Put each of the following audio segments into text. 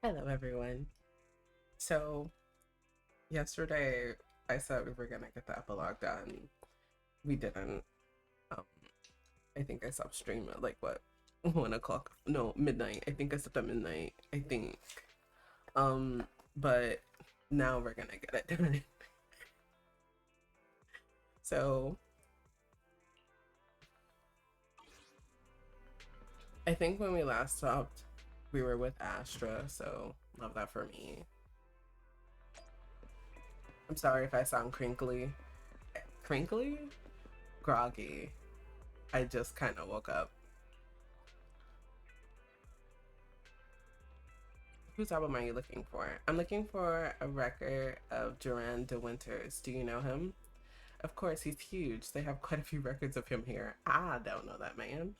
Hello, everyone. So, yesterday I said we were gonna get the epilogue done. We didn't. Um, I think I stopped streaming at like what, 1 o'clock? No, midnight. I think I stopped at midnight. I think. Um, but now we're gonna get it done. So, I think when we last stopped, we were with Astra. So, love that for me. I'm sorry if I sound crinkly. Crinkly? Groggy. I just kind of woke up. Whose album are you looking for? I'm looking for a record of Duran de Winters. Do you know him? Of course, he's huge. They have quite a few records of him here. I don't know that man.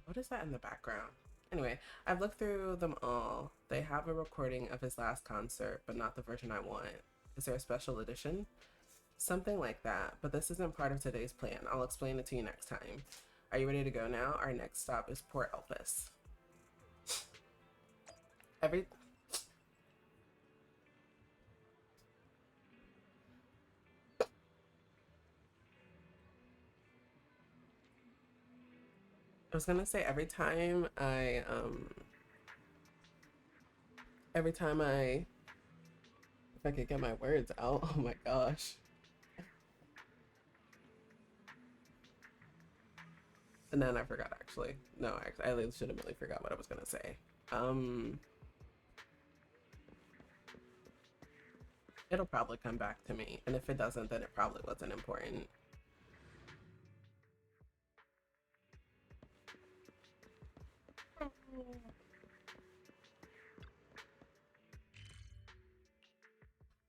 What is that in the background? Anyway, I've looked through them all. They have a recording of his last concert, but not the version I want. Is there a special edition? Something like that, but this isn't part of today's plan. I'll explain it to you next time. Are you ready to go now? Our next stop is Port Elpis. Every I was gonna say every time I if I could get my words out, oh my gosh. And then I forgot actually. No, I legitimately forgot what I was gonna say. Um it'll probably come back to me. And if it doesn't, then it probably wasn't important.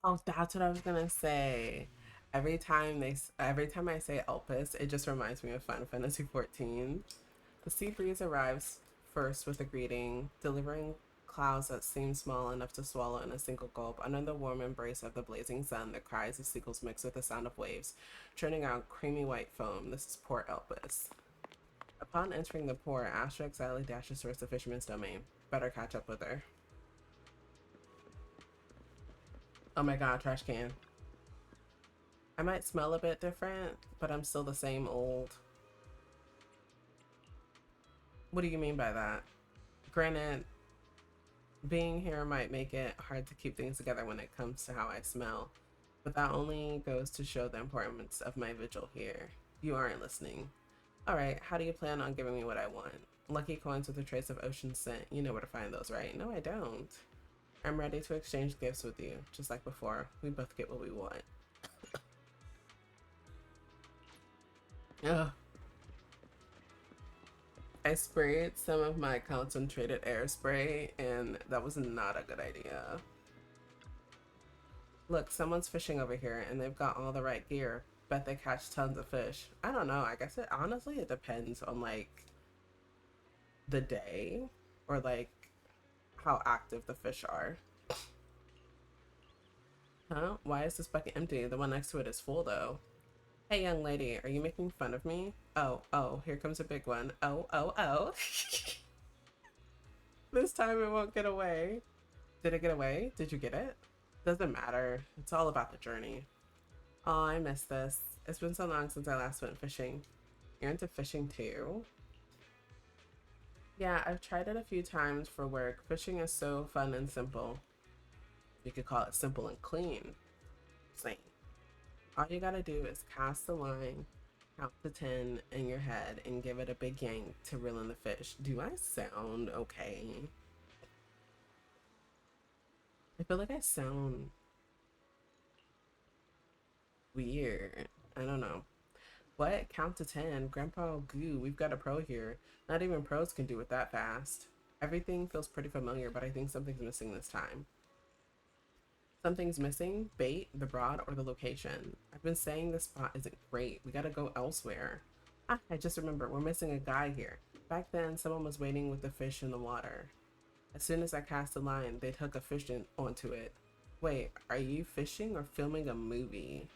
Oh, that's what I was gonna say. Every time I say Elpis, it just reminds me of Final Fantasy 14. The sea breeze arrives first with a greeting, delivering clouds that seem small enough to swallow in a single gulp. Under the warm embrace of the blazing sun, the cries of seagulls mix with the sound of waves, churning out creamy white foam. This is Port Elpis. Upon entering the port, Astra excitedly dashes towards the fisherman's domain. Better catch up with her. Oh my god, trash can. I might smell a bit different, but I'm still the same old. What do you mean by that? Granted, being here might make it hard to keep things together when it comes to how I smell, but that only goes to show the importance of my vigil here. You aren't listening. Alright, how do you plan on giving me what I want? Lucky coins with a trace of ocean scent. You know where to find those, right? No, I don't. I'm ready to exchange gifts with you, just like before. We both get what we want. Ugh. I sprayed some of my concentrated air spray, and that was not a good idea. Look, someone's fishing over here, and they've got all the right gear. Bet they catch tons of fish. I don't know. I guess it honestly it depends on like the day or like how active the fish are. Huh? Why is this bucket empty? The one next to it is full though. Hey, young lady, are you making fun of me? Oh, here comes a big one. Oh. This time it won't get away. Did it get away? Did you get it? Doesn't matter. It's all about the journey. Oh, I miss this. It's been so long since I last went fishing. You're into fishing too? Yeah, I've tried it a few times for work. Fishing is so fun and simple. You could call it simple and clean. Same. All you gotta do is cast the line, count to 10 in your head, and give it a big yank to reel in the fish. Do I sound okay? I feel like I sound weird. I don't know. What? Count to 10? Grandpa Goo, we've got a pro here. Not even pros can do it that fast. Everything feels pretty familiar, but I think something's missing this time. Something's missing? Bait, the rod, or the location? I've been saying this spot isn't great. We gotta go elsewhere. Ah, I just remember, we're missing a guy here. Back then, someone was waiting with the fish in the water. As soon as I cast a line, they'd hook a fish onto it. Wait, are you fishing or filming a movie?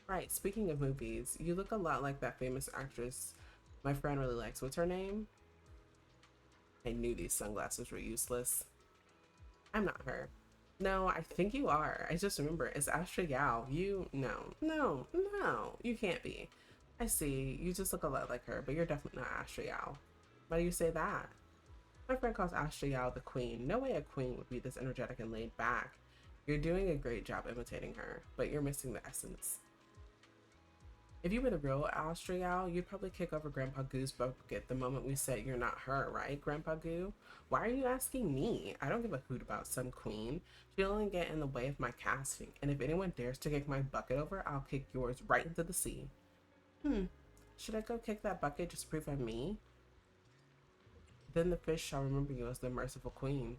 Right, speaking of movies, you look a lot like that famous actress my friend really likes. What's her name? I knew these sunglasses were useless. I'm not her. No, I think you are. I just remember it's Astra Yao. You, no, no, no, you can't be. I see. You just look a lot like her, but you're definitely not Astra Yao. Why do you say that? My friend calls Astra Yao the queen. No way a queen would be this energetic and laid back. You're doing a great job imitating her, but you're missing the essence. If you were the real Astra Yao, you'd probably kick over Grandpa Goo's bucket the moment we said you're not her, right, Grandpa Goo? Why are you asking me? I don't give a hoot about some queen. She'll only get in the way of my casting, and if anyone dares to kick my bucket over, I'll kick yours right into the sea. Should I go kick that bucket just to prove I'm me? Then the fish shall remember you as the merciful queen.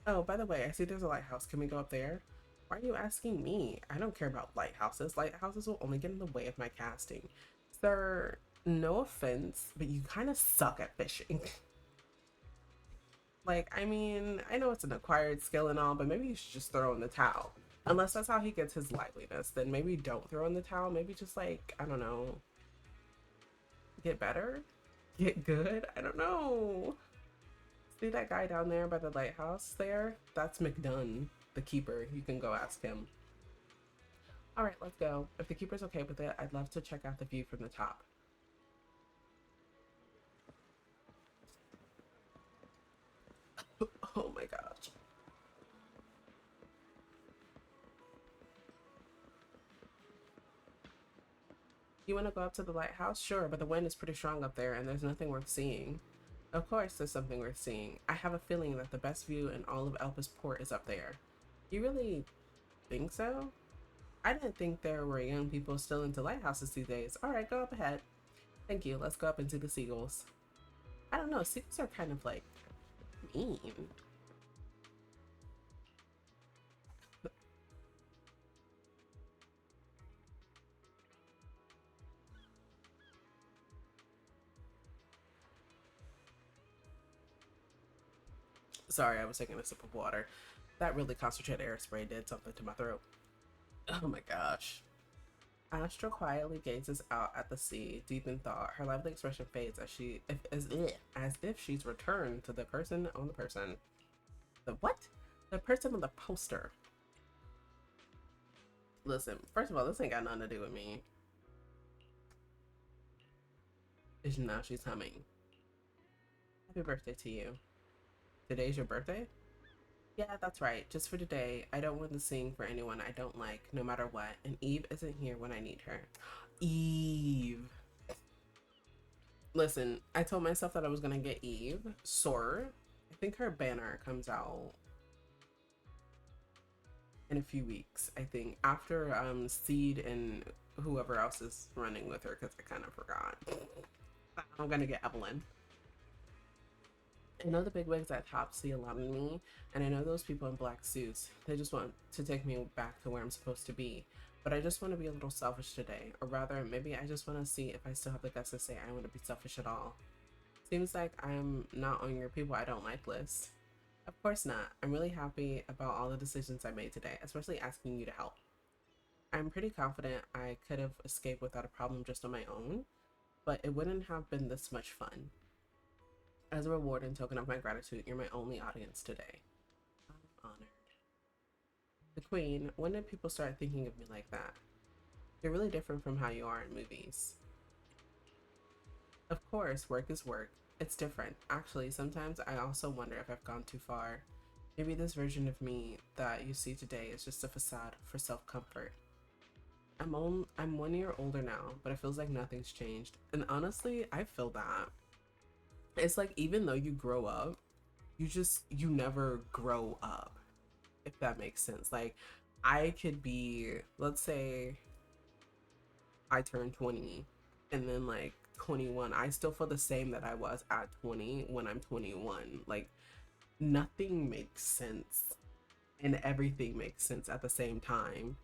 Oh, by the way, I see there's a lighthouse. Can we go up there? Why are you asking me? I don't care about lighthouses. Lighthouses will only get in the way of my casting. Sir, no offense, but you kind of suck at fishing. Like, I mean, I know it's an acquired skill and all, but maybe you should just throw in the towel. Unless that's how he gets his liveliness, then maybe don't throw in the towel. Maybe just like, I don't know, get better? Get good? I don't know. See that guy down there by the lighthouse there? That's McDunn, the keeper. You can go ask him. All right, let's go. If the keeper's okay with it, I'd love to check out the view from the top. Oh my gosh. You want to go up to the lighthouse? Sure, but the wind is pretty strong up there and there's nothing worth seeing. Of course there's something worth seeing. I have a feeling that the best view in all of Elpis Port is up there. You really think so? I didn't think there were young people still into lighthouses these days. Alright, go up ahead. Thank you. Let's go up and see the seagulls. I don't know, seagulls are kind of like mean. Sorry, I was taking a sip of water. That really concentrated air spray did something to my throat. Oh my gosh. Astra quietly gazes out at the sea, deep in thought. Her lively expression fades as if she's returned to the person on the person. The what? The person on the poster. Listen, first of all, this ain't got nothing to do with me. Now she's humming. Happy birthday to you. Today's your birthday? Yeah, that's right. Just for today, I don't want to sing for anyone I don't like, no matter what. And Eve isn't here when I need her. Eve. Listen, I told myself that I was gonna get Eve. Sor. I think her banner comes out in a few weeks. I think after Seed and whoever else is running with her, because I kind of forgot. I'm gonna get Evelyn. I know the bigwigs at top see a lot in me, and I know those people in black suits. They just want to take me back to where I'm supposed to be. But I just want to be a little selfish today, or rather, maybe I just want to see if I still have the guts to say I want to be selfish at all. Seems like I'm not on your people I don't like list. Of course not. I'm really happy about all the decisions I made today, especially asking you to help. I'm pretty confident I could have escaped without a problem just on my own, but it wouldn't have been this much fun. As a reward and token of my gratitude, you're my only audience today. I'm honored. The Queen, when did people start thinking of me like that? You're really different from how you are in movies. Of course, work is work. It's different. Actually, sometimes I also wonder if I've gone too far. Maybe this version of me that you see today is just a facade for self-comfort. I'm 1 year older now, but it feels like nothing's changed. And honestly, I feel that. It's like even though you grow up, you never grow up, if that makes sense. Like I could be, let's say I turn 20 and then like 21, I still feel the same that I was at 20 when I'm 21. Like nothing makes sense and everything makes sense at the same time.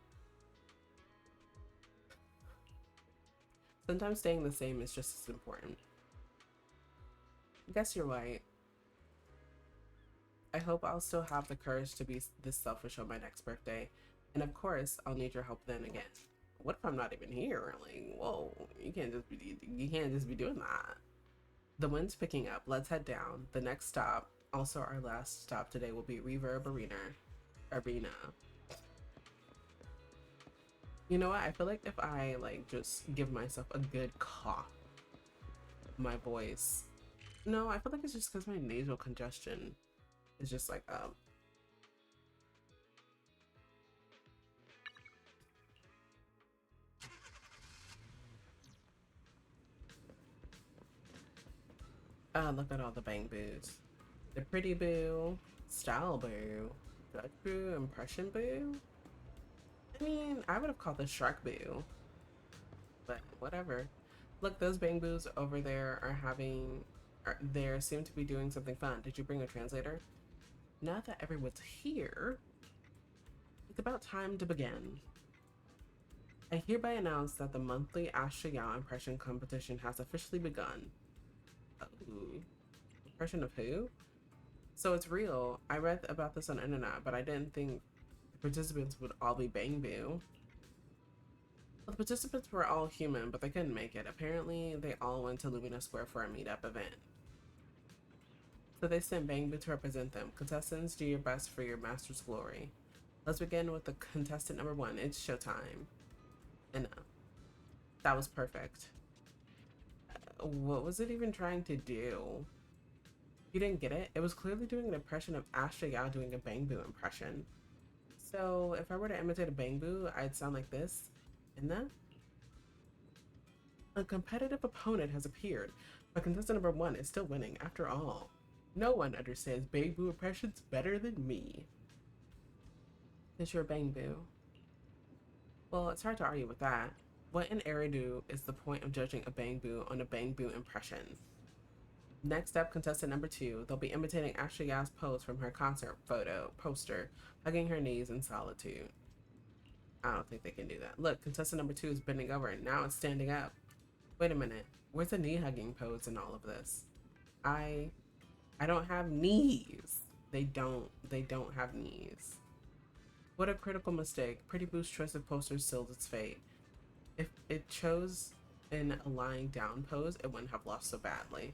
Sometimes staying the same is just as important. I guess you're right. I hope I'll still have the courage to be this selfish on my next birthday. And of course, I'll need your help then again. What if I'm not even here? Like, whoa, you can't just be doing that. The wind's picking up. Let's head down. The next stop, also our last stop today, will be Reverb Arena. You know what? I feel like if I like just give myself a good cough, my voice. No, I feel like it's just because my nasal congestion is just like look at all the bang boos. The pretty boo, style boo, judge boo, impression boo. I mean, I would have called this shark boo, but whatever. Look, those bang boos over there there seem to be doing something fun. Did you bring a translator? Now that everyone's here, it's about time to begin. I hereby announce that the monthly Astra Yao impression competition has officially begun. Oh, impression of who? So it's real. I read about this on the internet, but I didn't think the participants would all be bang boo. Well, the participants were all human, but they couldn't make it. Apparently, they all went to Lumina Square for a meetup event. So they sent bang boo to represent them. Contestants, do your best for your master's glory. Let's begin with the contestant number 1. It's showtime. And that was perfect. What was it even trying to do? You didn't get it? It was clearly doing an impression of Astra Yao doing a bang boo impression. So if I were to imitate a bang boo, I'd sound like this. And then a competitive opponent has appeared, but contestant number 1 is still winning after all. No one understands bang boo impressions better than me. Is your bang boo? Well, it's hard to argue with that. What in Eridu is the point of judging a bang boo on a bang boo impression? Next up, contestant number 2. They'll be imitating Ashley Yao's pose from her concert poster, hugging her knees in solitude. I don't think they can do that. Look, contestant number 2 is bending over and now it's standing up. Wait a minute. Where's the knee hugging pose in all of this? I don't have knees. They don't have knees. What a critical mistake. Pretty Boo's choice of poster sealed its fate. If it chose in a lying down pose, it wouldn't have lost so badly.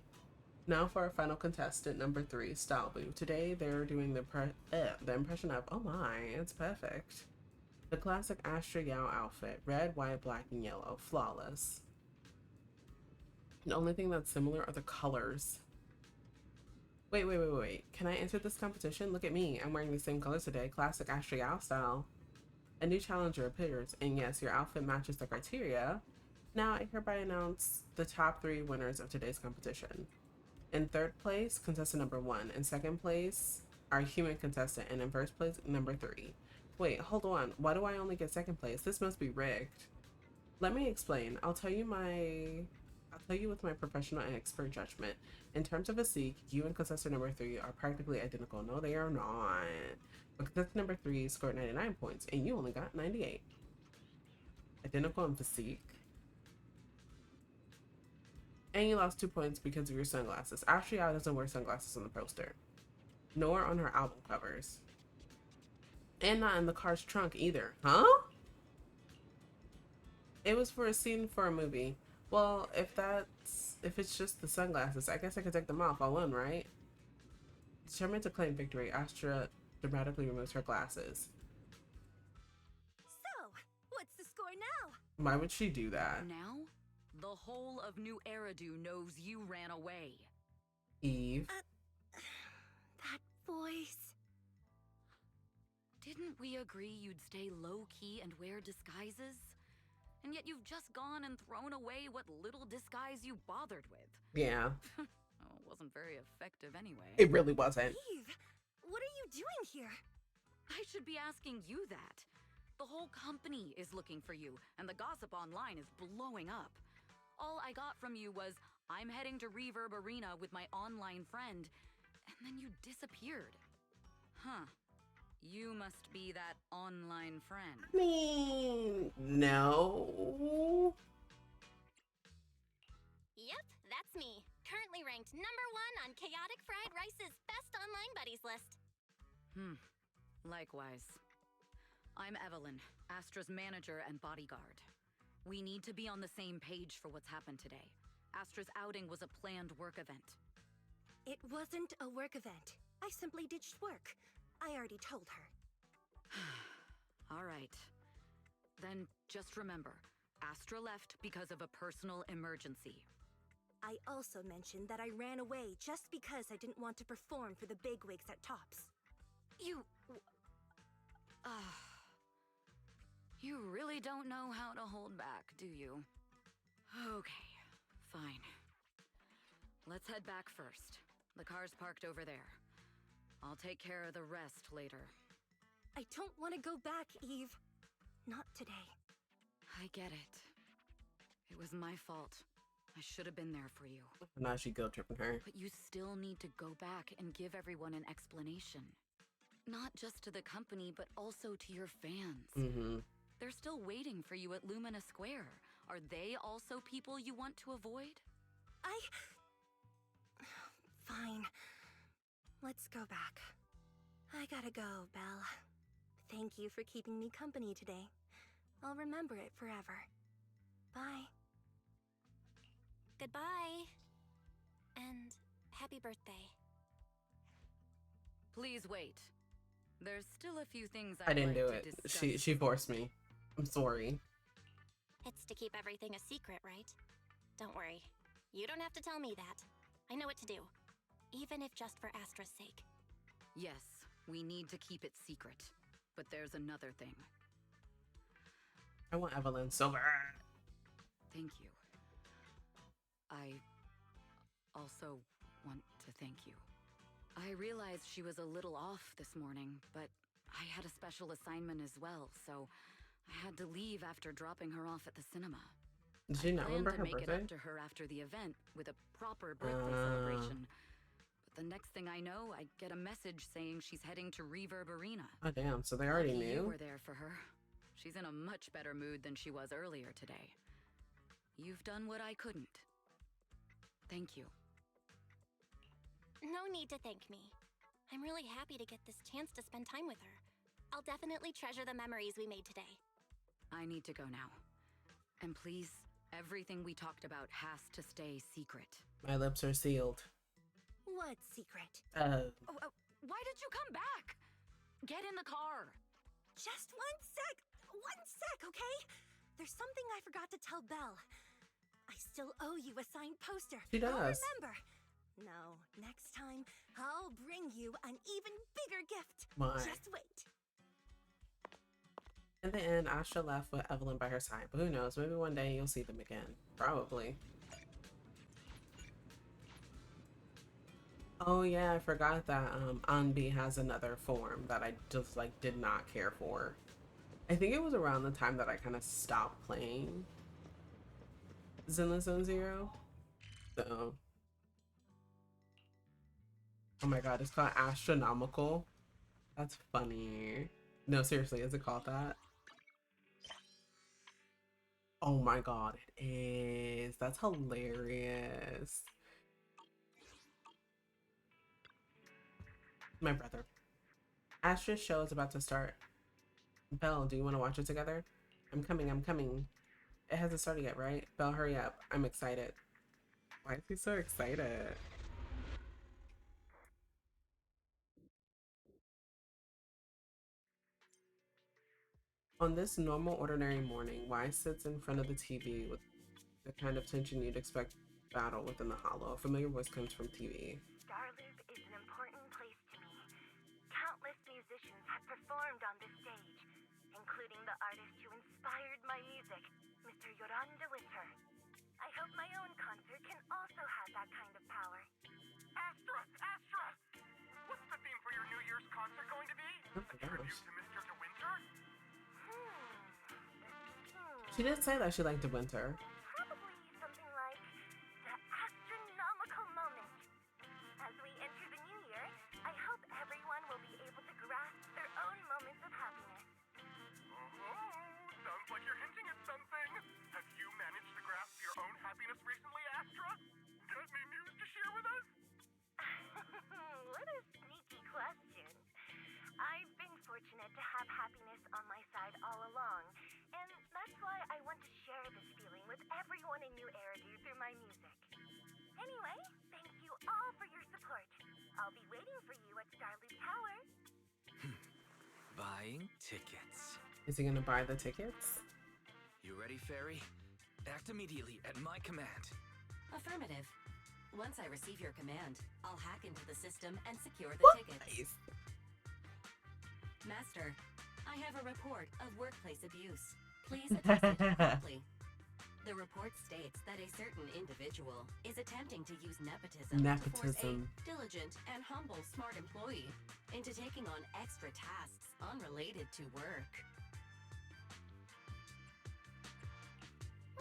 Now for our final contestant, number 3, Style Boo. Today they're doing the impression of, oh my, it's perfect. The classic Astra Yao outfit, red, white, black, and yellow, flawless. The only thing that's similar are the colors. Wait. Can I enter this competition? Look at me. I'm wearing the same colors today. Classic Astra Yao style. A new challenger appears, and yes, your outfit matches the criteria. Now I hereby announce the top 3 winners of today's competition. In 3rd place, contestant number 1. In 2nd place, our human contestant. And in 1st place, number 3. Wait, hold on. Why do I only get 2nd place? This must be rigged. Let me explain. I'll tell you with my professional and expert judgment. In terms of physique, you and contestant number 3 are practically identical. No, they are not. But contestant number 3 scored 99 points, and you only got 98. Identical in physique. And you lost 2 points because of your sunglasses. Ashley Yao doesn't wear sunglasses on the poster, nor on her album covers. And not in the car's trunk either. Huh? It was for a scene for a movie. Well, if it's just the sunglasses, I guess I could take them off. I won, right? Determined to claim victory, Astra dramatically removes her glasses. So, what's the score now? Why would she do that? Now, the whole of New Eridu knows you ran away. Eve. That voice. Didn't we agree you'd stay low-key and wear disguises? And yet you've just gone and thrown away what little disguise you bothered with. Yeah. Oh, it wasn't very effective anyway. It really wasn't. Eve, what are you doing here? I should be asking you that. The whole company is looking for you, and the gossip online is blowing up. All I got from you was, I'm heading to Reverb Arena with my online friend, and then you disappeared. Huh. You must be that online friend. I mean, no. Yep, that's me. Currently ranked #1 on Chaotic Fried Rice's best online buddies list. Likewise. I'm Evelyn, Astra's manager and bodyguard. We need to be on the same page for what's happened today. Astra's outing was a planned work event. It wasn't a work event. I simply ditched work. I already told her. All right. Then just remember, Astra left because of a personal emergency. I also mentioned that I ran away just because I didn't want to perform for the bigwigs at Tops. You... You really don't know how to hold back, do you? Okay, fine. Let's head back first. The car's parked over there. I'll take care of the rest later. I don't want to go back, Eve. Not today. I get it. It was my fault. I should have been there for you. Now she guilt tripping her. But you still need to go back and give everyone an explanation. Not just to the company, but also to your fans. Mm-hmm. They're still waiting for you at Lumina Square. Are they also people you want to avoid? Fine. Let's go back. I gotta go, Belle. Thank you for keeping me company today. I'll remember it forever. Bye. Goodbye. And happy birthday. Please wait. There's still a few things I I'd didn't like do to it. discuss. She forced me. I'm sorry. It's to keep everything a secret, right? Don't worry. You don't have to tell me that. I know what to do. Even if just for Astra's sake. Yes, we need to keep it secret. But there's another thing. I want Evelyn so bad. Thank you. I also want to thank you. I realized she was a little off this morning, but I had a special assignment as well, so I had to leave after dropping her off at the cinema. Did she not I remember planned to her make birthday? it up to her after the event with a proper birthday celebration. But the next thing I know, I get a message saying she's heading to Reverb Arena. Oh damn, so they already Lucky you knew? were there for her. She's in a much better mood than she was earlier today. You've done what I couldn't. Thank you. No need to thank me. I'm really happy to get this chance to spend time with her. I'll definitely treasure the memories we made today. I need to go now. And please, everything we talked about has to stay secret. My lips are sealed. What secret? Why did you come back? Get in the car. Just one sec! One sec, okay? There's something I forgot to tell Belle. I still owe you a signed poster. She does. I'll remember. No, next time, I'll bring you an even bigger gift. My. Just wait. In the end, Astra left with Evelyn by her side, but who knows, maybe one day you'll see them again. Probably. Oh yeah, I forgot that Anbi has another form that I just like did not care for. I think it was around the time that I kind of stopped playing Zenless Zone Zero. So, oh my god, it's called Astronomical. That's funny. No, seriously, is it called that? Oh my god, it is. That's hilarious. My brother. Astra's show is about to start. Belle, do you want to watch it together? I'm coming, I'm coming. It hasn't started yet, right? Belle, hurry up. I'm excited. Why is he so excited? On this normal, ordinary morning, Wise sits in front of the TV with the kind of tension you'd expect battle within the hollow. A familiar voice comes from TV. Starloop is an important place to me. Countless musicians have performed on this stage, including the artist who inspired my music, Mr. Yoran de Winter. I hope my own concert can also have that kind of power. Astra! Astra! What's the theme for your New Year's concert going to be? Oh A my tribute gosh. to Mr. De Winter? She did say that she liked the winter. Probably something like the astronomical moment. As we enter the new year, I hope everyone will be able to grasp their own moments of happiness. Oh, sounds like you're hinting at something. Have you managed to grasp your own happiness recently, Astra? Got any news to share with us? What a sneaky question. I've been fortunate to have happiness on my side all along, and that's why I want to share this feeling with everyone in New Eridu through my music. Anyway, thank you all for your support. I'll be waiting for you at Starloop Tower. Buying tickets. Is he gonna buy the tickets? You ready, Fairy? Act immediately at my command. Affirmative. Once I receive your command, I'll hack into the system and secure the tickets. Nice. Master, I have a report of workplace abuse. Please address it promptly. The report states that a certain individual is attempting to use nepotism to force a diligent and humble smart employee into taking on extra tasks unrelated to work.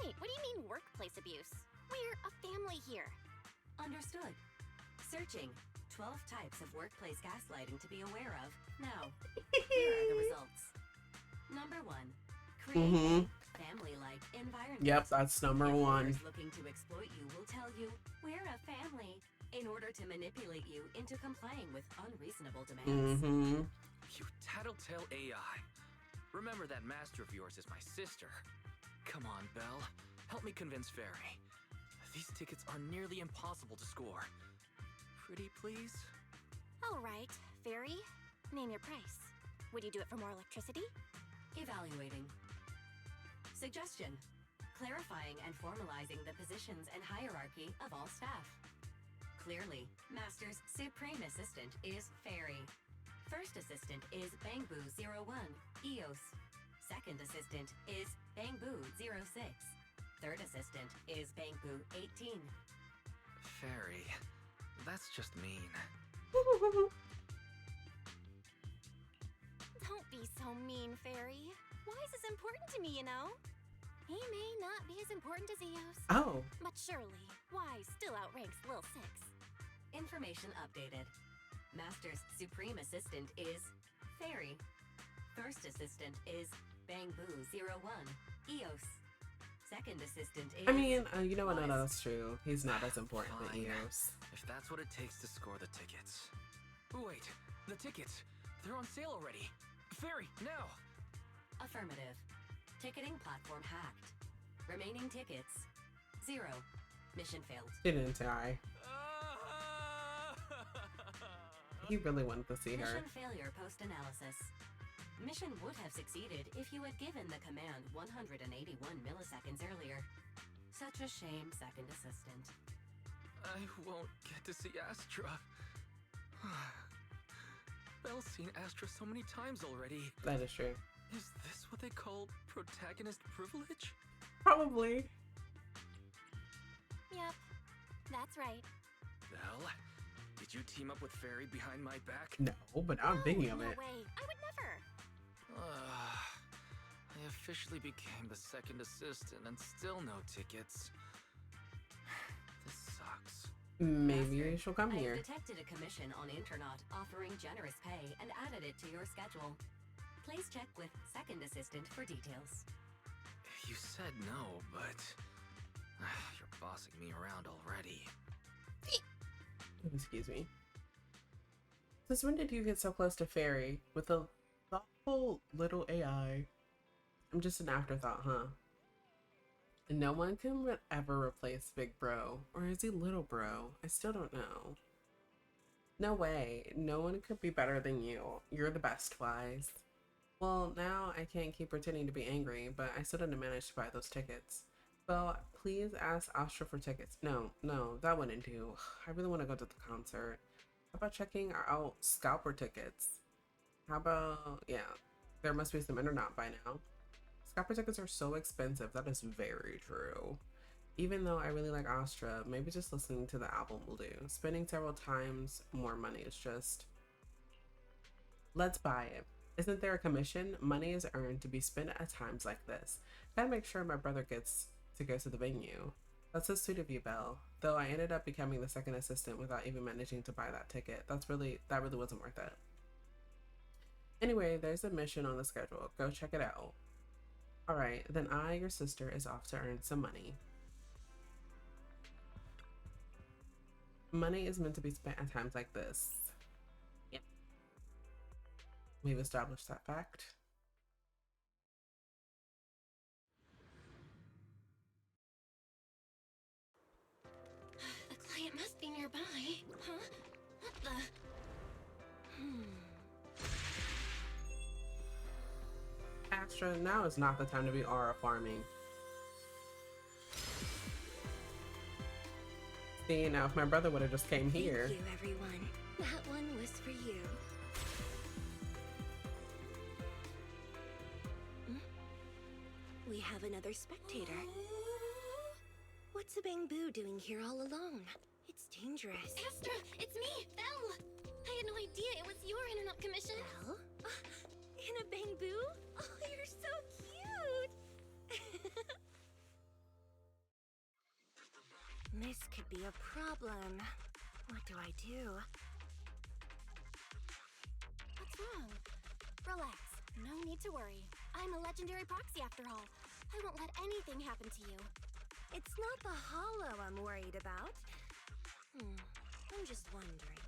Wait, what do you mean workplace abuse? We're a family here. Understood. Searching. 12 types of workplace gaslighting to be aware of. Now, here are the results. Number 1. Create a family-like environment. Yep, that's number one. Employers looking to exploit you will tell you, we're a family, in order to manipulate you into complying with unreasonable demands. You tattletale AI. Remember that master of yours is my sister. Come on, Belle. Help me convince Fairy. These tickets are nearly impossible to score. Pretty please? All right, Fairy. Name your price. Would you do it for more electricity? Evaluating. Suggestion. Clarifying and formalizing the positions and hierarchy of all staff. Clearly, Master's Supreme Assistant is Fairy. First Assistant is Bangboo 01, EOS. Second Assistant is Bangboo 06. Third Assistant is Bangboo 18. Fairy, that's just mean. Don't be so mean, Fairy. Wise is important to me, you know. He may not be as important as Eos, Oh. but surely Wise still outranks Lil Six. Information updated. Master's Supreme Assistant is Fairy. First Assistant is Bangboo 01, EOS. Second Assistant is... I mean, you know what? No, Wise. that's true. He's not as important than Fine. Eos. If that's what it takes to score the tickets. Wait, the tickets. They're on sale already. Fairy, now! Affirmative. Ticketing platform hacked. Remaining tickets 0. Mission failed. She didn't die. He really wanted to see her. Mission failure post-analysis. Mission would have succeeded if you had given the command 181 milliseconds earlier. Such a shame, Second Assistant. I won't get to see Astra. Belle's seen Astra so many times already. That is true. Is this what they call protagonist privilege? Probably. Yep, that's right. Belle, did you team up with Fairy behind my back? No, but I'm thinking of no it. way. I would never. I officially became the second assistant and still no tickets. This sucks. Maybe Master, she'll come I've here. detected a commission on Internaut offering generous pay and added it to your schedule. Please check with Second Assistant for details. You said no, but you're bossing me around already. Excuse me. Since when did you get so close to Fairy with a thoughtful little AI? I'm just an afterthought, huh? No one can ever replace Big Bro. Or is he Little Bro? I still don't know. No way. No one could be better than you. You're the best, Wise. Well, now I can't keep pretending to be angry, but I still didn't manage to buy those tickets. Well, please ask Astra for tickets. No, that wouldn't do. I really want to go to the concert. How about checking out scalper tickets? How about, yeah, there must be some internet by now. Scalper tickets are so expensive. That is very true. Even though I really like Astra, maybe just listening to the album will do. Spending several times more money is just... Let's buy it. Isn't there a commission? Money is earned to be spent at times like this. Gotta make sure my brother gets to go to the venue. That's so sweet of you, Belle. Though I ended up becoming the second assistant without even managing to buy that ticket. That really wasn't worth it. Anyway, there's a mission on the schedule. Go check it out. Alright, then your sister, is off to earn some money. Money is meant to be spent at times like this. Yep. We've established that fact. nearby. Huh? What the? Astra, now is not the time to be aura farming. See, now if my brother would have just came here. Thank you, everyone. That one was for you. We have another spectator. What's a bamboo doing here all alone? It's dangerous. Astra, it's me, Belle. I had no idea it was your internet commission. Belle? In a bamboo? Oh, you're so cute! This could be a problem. What do I do? What's wrong? Relax. No need to worry. I'm a legendary proxy after all. I won't let anything happen to you. It's not the hollow I'm worried about. I'm just wondering,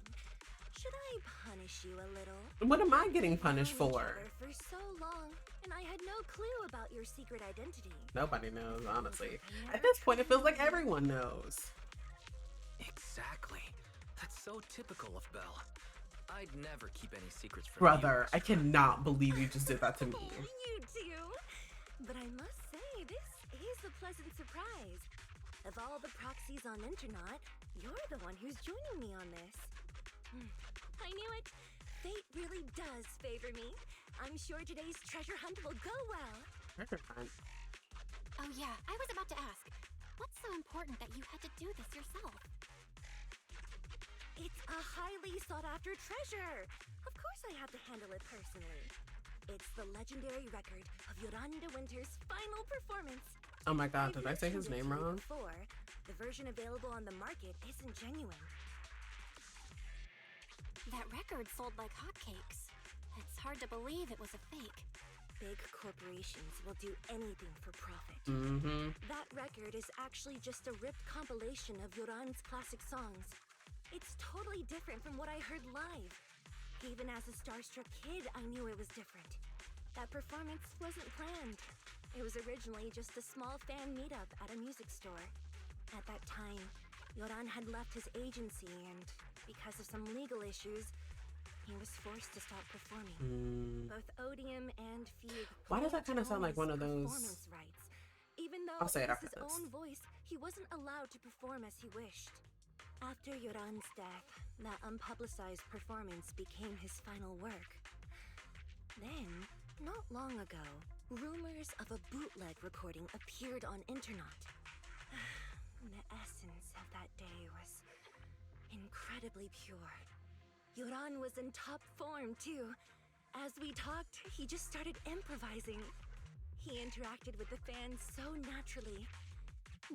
should I punish you a little? What am I getting punished We've known for? each other for so long, and I had no clue about your secret identity. Nobody knows, honestly. At this point, it feels like everyone knows. Exactly. That's so typical of Belle. I'd never keep any secrets from Brother, you. I cannot believe you just did that to me. You too. But I must say, this is a pleasant surprise. Of all the proxies on Internet, you're the one who's joining me on this. I knew it. Fate really does favor me. I'm sure today's treasure hunt will go well. Treasure hunt? Oh yeah, I was about to ask. What's so important that you had to do this yourself? It's a highly sought-after treasure. Of course I have to handle it personally. It's the legendary record of Yolanda Winter's final performance. Oh my god, did I say I've his mentioned name it to you wrong? Before. The version available on the market isn't genuine. That record sold like hotcakes. It's hard to believe it was a fake. Big corporations will do anything for profit. That record is actually just a ripped compilation of Yoran's classic songs. It's totally different from what I heard live. Even as a starstruck kid, I knew it was different. That performance wasn't planned. It was originally just a small fan meetup at a music store. At that time, Yoran had left his agency and, because of some legal issues, he was forced to stop performing. Both Odium and Fugue. Why does that kind of sound like one of those? Performance rights. Even though I'll say it it was after his this. own voice, he wasn't allowed to perform as he wished. After Yoran's death, that unpublicized performance became his final work. Then, not long ago, rumors of a bootleg recording appeared on internet. The essence of that day was incredibly pure. Yoran was in top form, too. As we talked, he just started improvising. He interacted with the fans so naturally.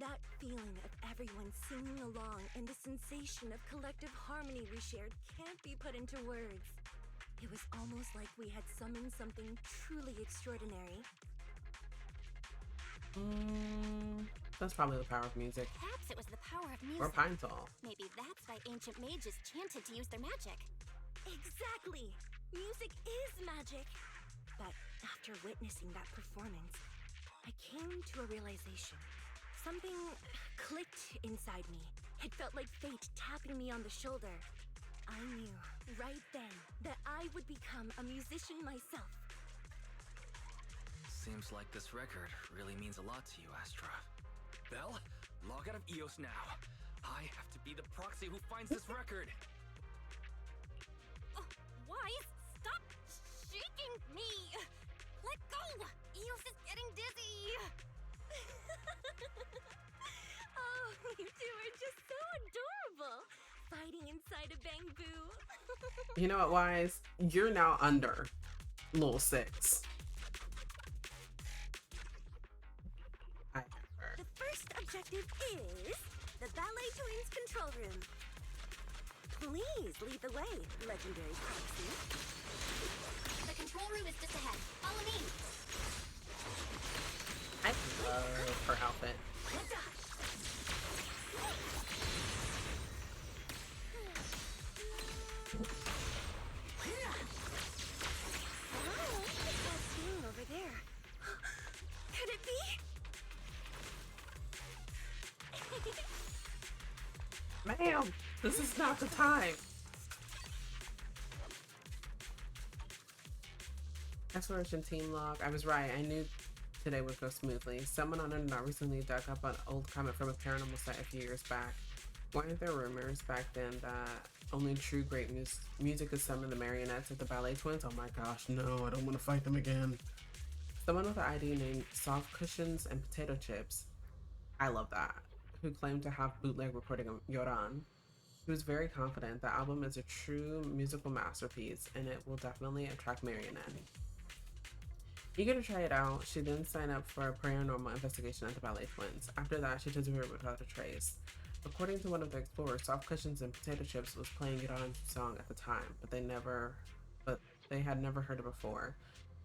That feeling of everyone singing along and the sensation of collective harmony we shared can't be put into words. It was almost like we had summoned something truly extraordinary. That's probably the power of music. Perhaps it was the power of music. Or Pine Sol. Maybe that's why ancient mages chanted to use their magic. Exactly! Music is magic! But after witnessing that performance, I came to a realization. Something clicked inside me. It felt like fate tapping me on the shoulder. I knew, right then, that I would become a musician myself. Seems like this record really means a lot to you, Astra. Belle, log out of EOS now. I have to be the proxy who finds this record. Oh, Wise, stop shaking me! Let go! Eos is getting dizzy! Oh, you two are just so adorable! Fighting inside a bamboo. You know what, Wise? You're now under Lil 6. I have her. The first objective is the Ballet Twins control room. Please lead the way, legendary proxy. The control room is just ahead. Follow me! I love her outfit. Oh, that thing over there. Could it be? Ma'am, This is not the time. Exploration team log. I was right. I knew today would go smoothly. Someone on internet recently dug up an old comment from a paranormal site a few years back. Weren't there rumors back then that only true great music could summon the marionettes at the ballet twins? Oh my gosh, no, I don't want to fight them again. Someone with an ID named Soft Cushions and Potato Chips, I love that, who claimed to have bootleg recording of Yoran. He was very confident the album is a true musical masterpiece and it will definitely attract Marionette. Eager to try it out, she then signed up for a paranormal investigation at the Ballet Twins. After that, she disappeared without a trace. According to one of the explorers, Soft Cushions and Potato Chips was playing Yoran's song at the time, but they had never heard it before.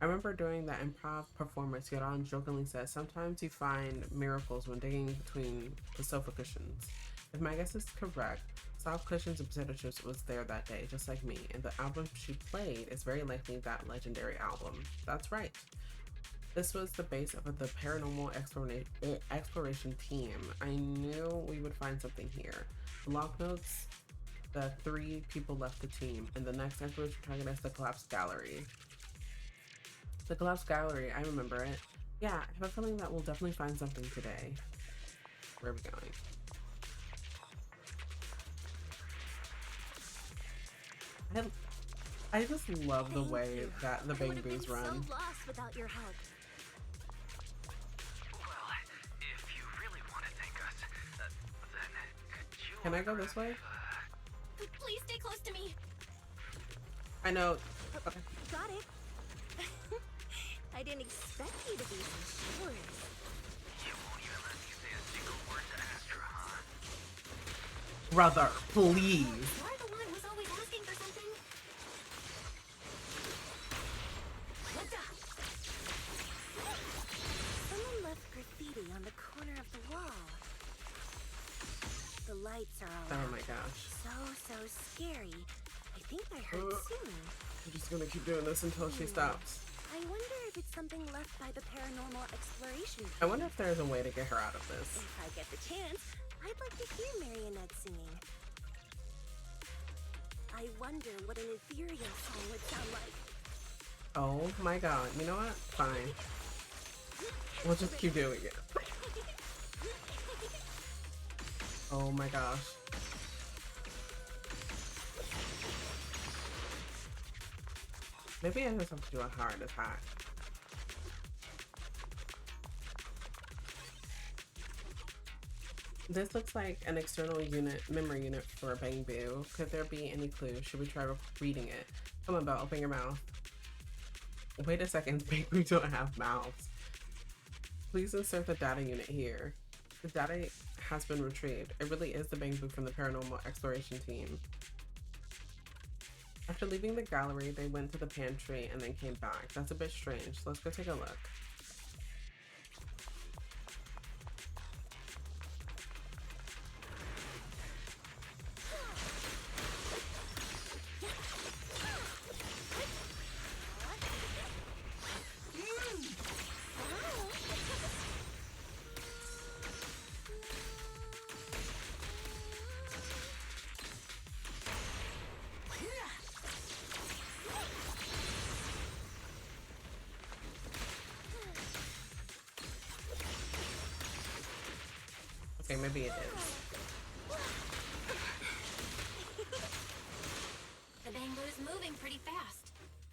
I remember during the improv performance, Yoran jokingly said, "Sometimes you find miracles when digging between the sofa cushions." If my guess is correct, Soft Cushions and Potato Chips was there that day, just like me, and the album she played is very likely that legendary album. That's right. This was the base of the paranormal exploration team. I knew we would find something here. The log notes, the 3 people left the team, and the next exploration target is the collapsed gallery. The collapsed gallery, I remember it. Yeah, I have a feeling that we'll definitely find something today. Where are we going? I just love the way that the Bang Boos run. I would have been so lost without your help. Well, if you really want to thank us, then could you... Can I go this way? Please stay close to me. I know. Okay. Got it. I didn't expect you to be so sure. You won't even let me say a single word to Astra, huh? Brother, please. You're the one who's always asking for something. What's up? Someone left graffiti on the corner of the wall. The lights are all Oh out. my gosh. So scary. I think I heard soon. I'm just gonna keep doing this until she stops. I wonder if it's something left by the paranormal exploration team. I wonder if there's a way to get her out of this. If I get the chance, I'd like to hear Marionette singing. I wonder what an ethereal song would sound like. Oh my god. You know what? Fine. We'll just keep doing it. Oh my gosh. Maybe I just have to do a hard attack. This looks like an external memory unit for Bang Boo. Could there be any clue? Should we try reading it? Come on, Belle, open your mouth. Wait a second, Bang Boo don't have mouths. Please insert the data unit here. The data has been retrieved. It really is the Bang Boo from the paranormal exploration team. After leaving the gallery, they went to the pantry and then came back. That's a bit strange. Let's go take a look. Okay, maybe it is. The Bang Boo is moving pretty fast.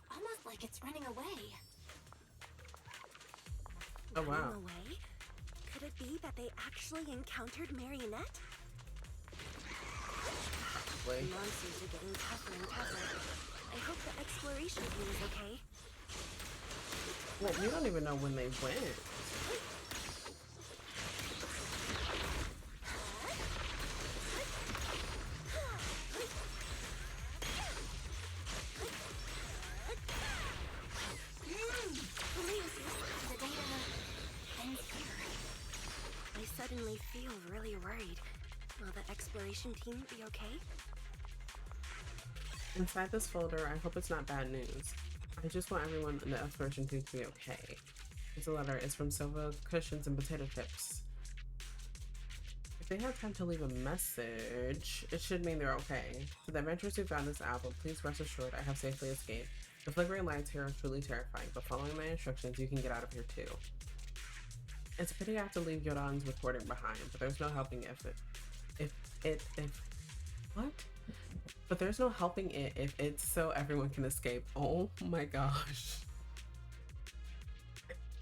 Almost like it's running away. Oh wow. Running away? Could it be that they actually encountered Marionette? Wait. The monsters are getting tougher and tougher. I hope the exploration team is okay. Well, we don't even know when they went. I suddenly feel really worried. Will the exploration team be okay? Inside this folder, I hope it's not bad news. I just want everyone in the exploration team to be okay. This letter is from Silva Cushions and Potato Chips. If they have time to leave a message, it should mean they're okay. To the adventurers who found this album, please rest assured I have safely escaped. The flickering lights here are truly terrifying, but following my instructions, you can get out of here too. It's a pity I have to leave Yoran's recording behind, but there's no helping what? But there's no helping it if it's so everyone can escape. Oh my gosh.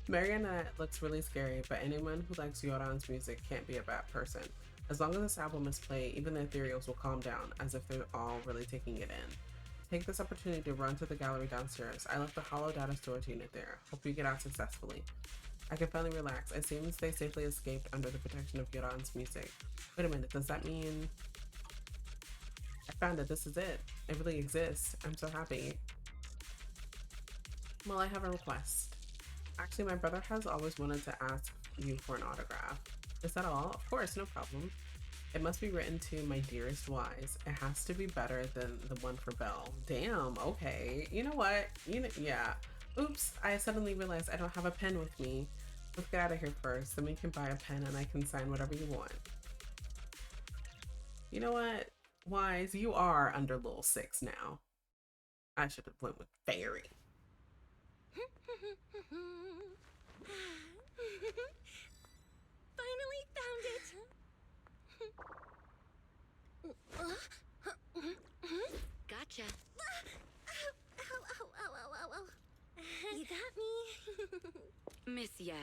Marionette looks really scary, but anyone who likes Yoran's music can't be a bad person. As long as this album is played, even the ethereals will calm down, as if they're all really taking it in. Take this opportunity to run to the gallery downstairs. I left the hollow data storage unit there. Hope you get out successfully. I can finally relax. It seems they safely escaped under the protection of Yoran's music. Wait a minute, does that mean... I found it. This is it. It really exists. I'm so happy. Well, I have a request. Actually, my brother has always wanted to ask you for an autograph. Is that all? Of course, no problem. It must be written to my dearest Wise. It has to be better than the one for Belle. Damn, okay. You know what? Yeah. Oops, I suddenly realized I don't have a pen with me. Let's get out of here first, then we can buy a pen and I can sign whatever you want. You know what? Wise, you are under Lil 6 now. I should have went with Fairy. Finally found it! Gotcha. Ow. You got me. Miss Yao.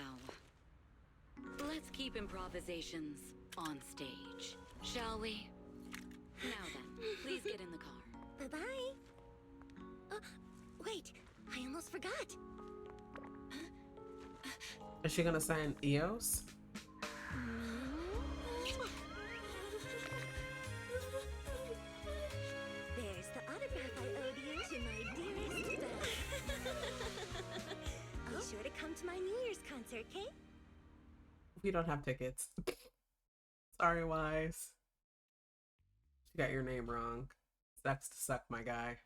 Let's keep improvisations on stage, shall we? Now then, please get in the car. Bye-bye. Wait, I almost forgot. Is she gonna sign EOS? There's the autograph I owed you to my dearest Belle. Be sure to come to my New Year's concert, okay? We don't have tickets. Sorry, Wise. You got your name wrong. Sucks to suck, my guy.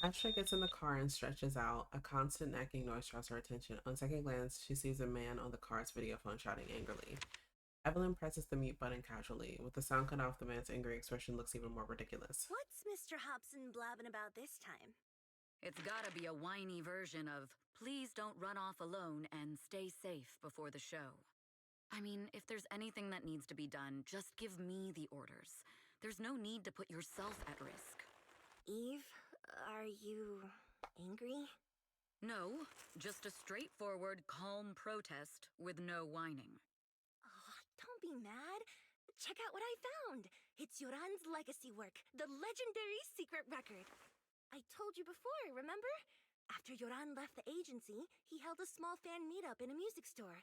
Astra gets in the car and stretches out. A constant nagging noise draws her attention. On second glance, she sees a man on the car's videophone shouting angrily. Evelyn presses the mute button casually. With the sound cut off, the man's angry expression looks even more ridiculous. What's Mr. Hobson blabbing about this time? It's gotta be a whiny version of, please don't run off alone and stay safe before the show. I mean, if there's anything that needs to be done, just give me the orders. There's no need to put yourself at risk. Eve, are you angry? No, just a straightforward, calm protest with no whining. Oh, don't be mad. Check out what I found. It's Yoran's legacy work, the legendary secret record. I told you before, remember? After Yoran left the agency, he held a small fan meetup in a music store.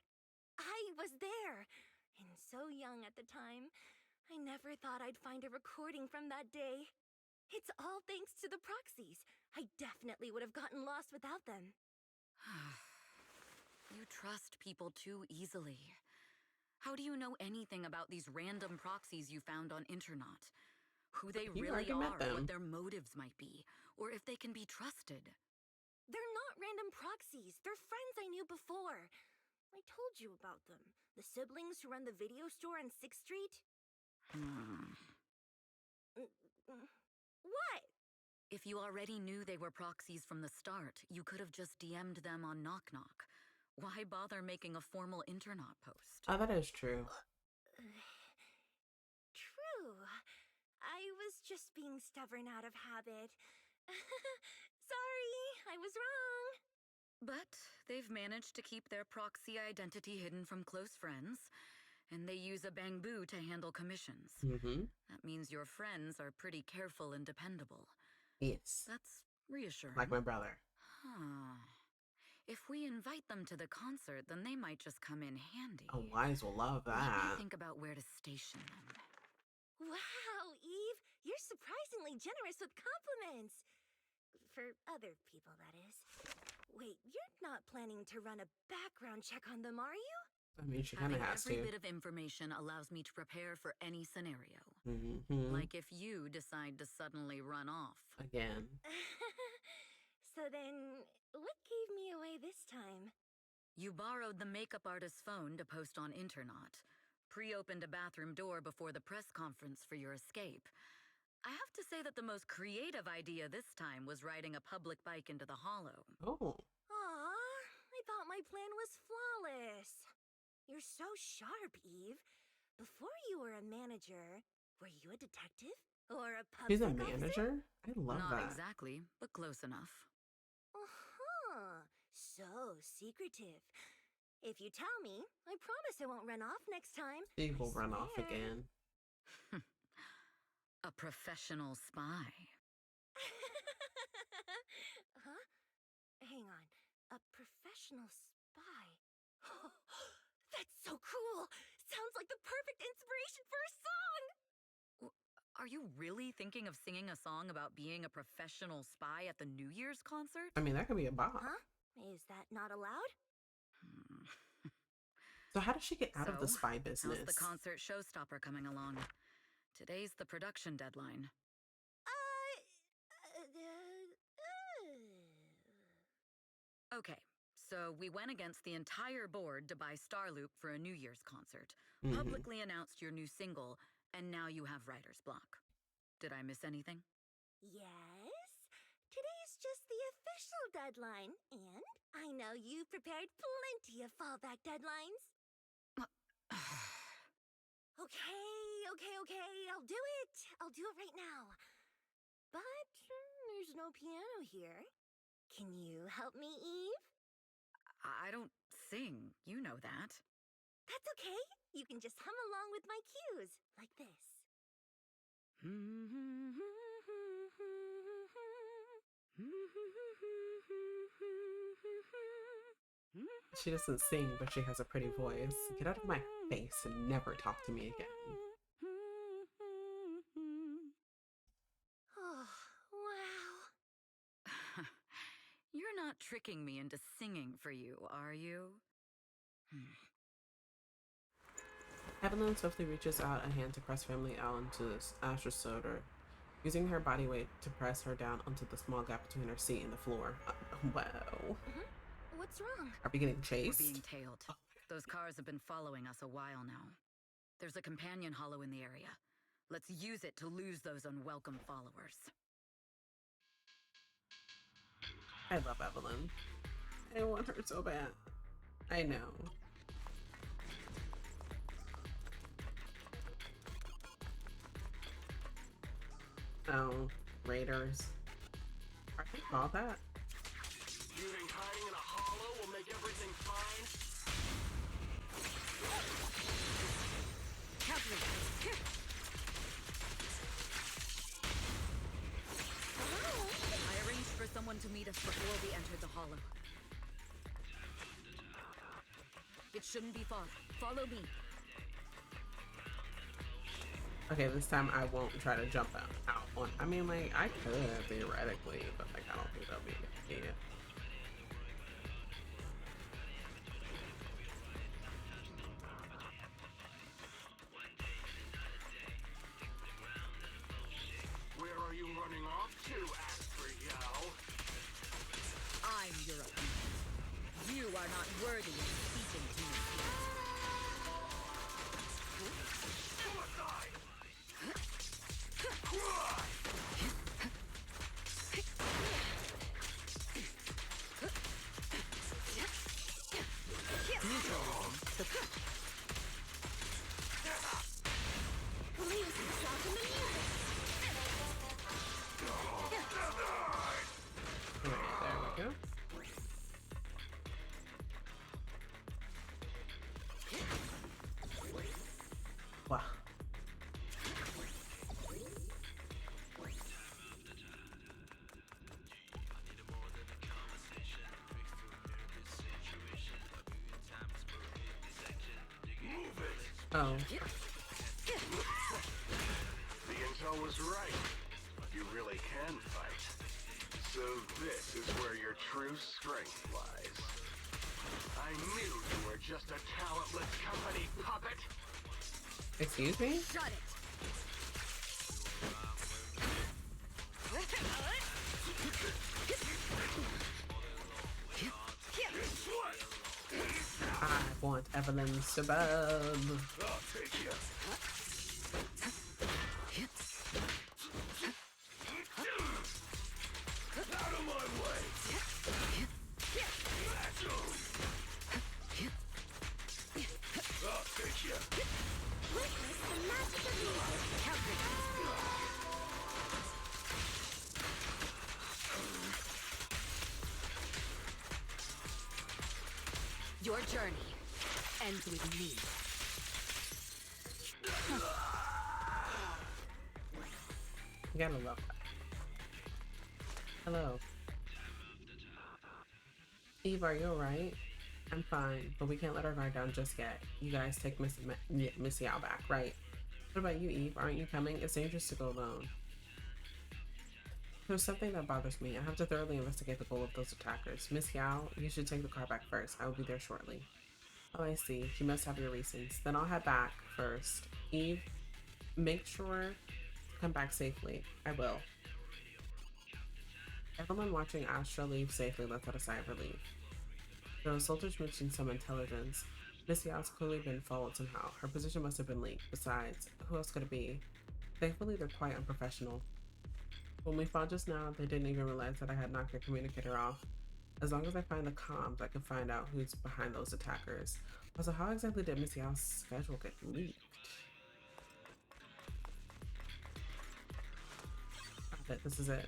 I was there, and so young at the time. I never thought I'd find a recording from that day. It's all thanks to the proxies. I definitely would have gotten lost without them. You trust people too easily. How do you know anything about these random proxies you found on Internet? Who they really are, what their motives might be, or if they can be trusted? They're not random proxies. They're friends I knew before. I told you about them. The siblings who run the video store on 6th Street. What? If you already knew they were proxies from the start, you could have just DM'd them on Knock Knock. Why bother making a formal Internet post? Oh, that is true. True. I was just being stubborn out of habit. Sorry, I was wrong. But they've managed to keep their proxy identity hidden from close friends, and they use a bamboo to handle commissions. That means your friends are pretty careful and dependable. Yes. That's reassuring. Like my brother. If we invite them to the concert, then they might just come in handy. Oh, Wise will love that. Let me think about where to station them. Wow, Eve, you're surprisingly generous with compliments. For other people, that is. Wait, you're not planning to run a background check on them, are you? I mean, she kind of has to. Every bit of information allows me to prepare for any scenario. Like if you decide to suddenly run off. Again. So then, what gave me away this time? You borrowed the makeup artist's phone to post on Internaut, pre-opened a bathroom door before the press conference for your escape. I have to say that the most creative idea this time was riding a public bike into the hollow. Oh. Aw, I thought my plan was flawless. You're so sharp, Eve. Before you were a manager, were you a detective? Or a public She's a officer? manager? I love Not that. exactly, but close enough. Uh-huh. So secretive. If you tell me, I promise I won't run off next time. She I will run off swear. again. A professional spy. Huh? Hang on. A professional spy. That's so cool! Sounds like the perfect inspiration for a song! Are you really thinking of singing a song about being a professional spy at the New Year's concert? I mean, that could be a bop. Huh? Is that not allowed? So how does she get out of the So, spy business? How's the concert showstopper coming along? Today's the production deadline. Okay, so we went against the entire board to buy Starloop for a New Year's concert, Mhm. publicly announced your new single, and now you have writer's block. Did I miss anything? Yes? Today's just the official deadline, and I know you've prepared plenty of fallback deadlines. Okay, I'll do it. I'll do it right now. But there's no piano here. Can you help me, Eve? I don't sing, you know that. That's okay. You can just hum along with my cues, like this. She doesn't sing, but she has a pretty voice. Get out of my face and never talk to me again. Oh, wow. You're not tricking me into singing for you, are you? Evelyn swiftly reaches out a hand to press Family out into this astrosoder, using her body weight to press her down onto the small gap between her seat and the floor. Wow. What's wrong? Are we getting We're chased? being tailed. Those cars have been following us a while now. There's a companion hollow in the area. Let's use it to lose those unwelcome followers. I love Evelyn. I want her so bad. I know. Oh, raiders. Are they called that? You think hiding in a hollow will make everything fine? I arranged for someone to meet us before we entered the hollow. It shouldn't be far. Follow me. Okay, this time I won't try to jump out on. I mean, like, I could theoretically, but like, I don't think that'll be a good idea. Where are you running off to, Astrio? I'm your opponent. You are not worthy of speaking to me. Suicide! Lose yourself in the music. Alright, there we go. Wow. Oh. The intel was right. You really can fight. So this is where your true strength lies. I knew you were just a talentless company puppet. Excuse me? Shut it! Guess what? want Evelyn Stellamaris. I'll take you. Out of my way. I'll take you. Witness the magic of music. Your journey ends with me. You gotta love that. Hello. Eve, are you alright? I'm fine, but we can't let our guard down just yet. You guys take Miss Yao back, right? What about you, Eve? Aren't you coming? It's dangerous to go alone. There's something that bothers me. I have to thoroughly investigate the goal of those attackers. Miss Yao, you should take the car back first. I will be there shortly. Oh, I see. You must have your reasons. Then I'll head back first. Eve, make sure to come back safely. I will. Everyone watching Astra leave safely lets out a sigh of relief. The soldiers mentioned some intelligence. Miss Yao's clearly been followed somehow. Her position must have been leaked. Besides, who else could it be? Thankfully, they're quite unprofessional. When we fought just now, they didn't even realize that I had knocked their communicator off. As long as I find the comms, I can find out who's behind those attackers. Also, how exactly did Miss Yao's schedule get leaked? Okay, this is it.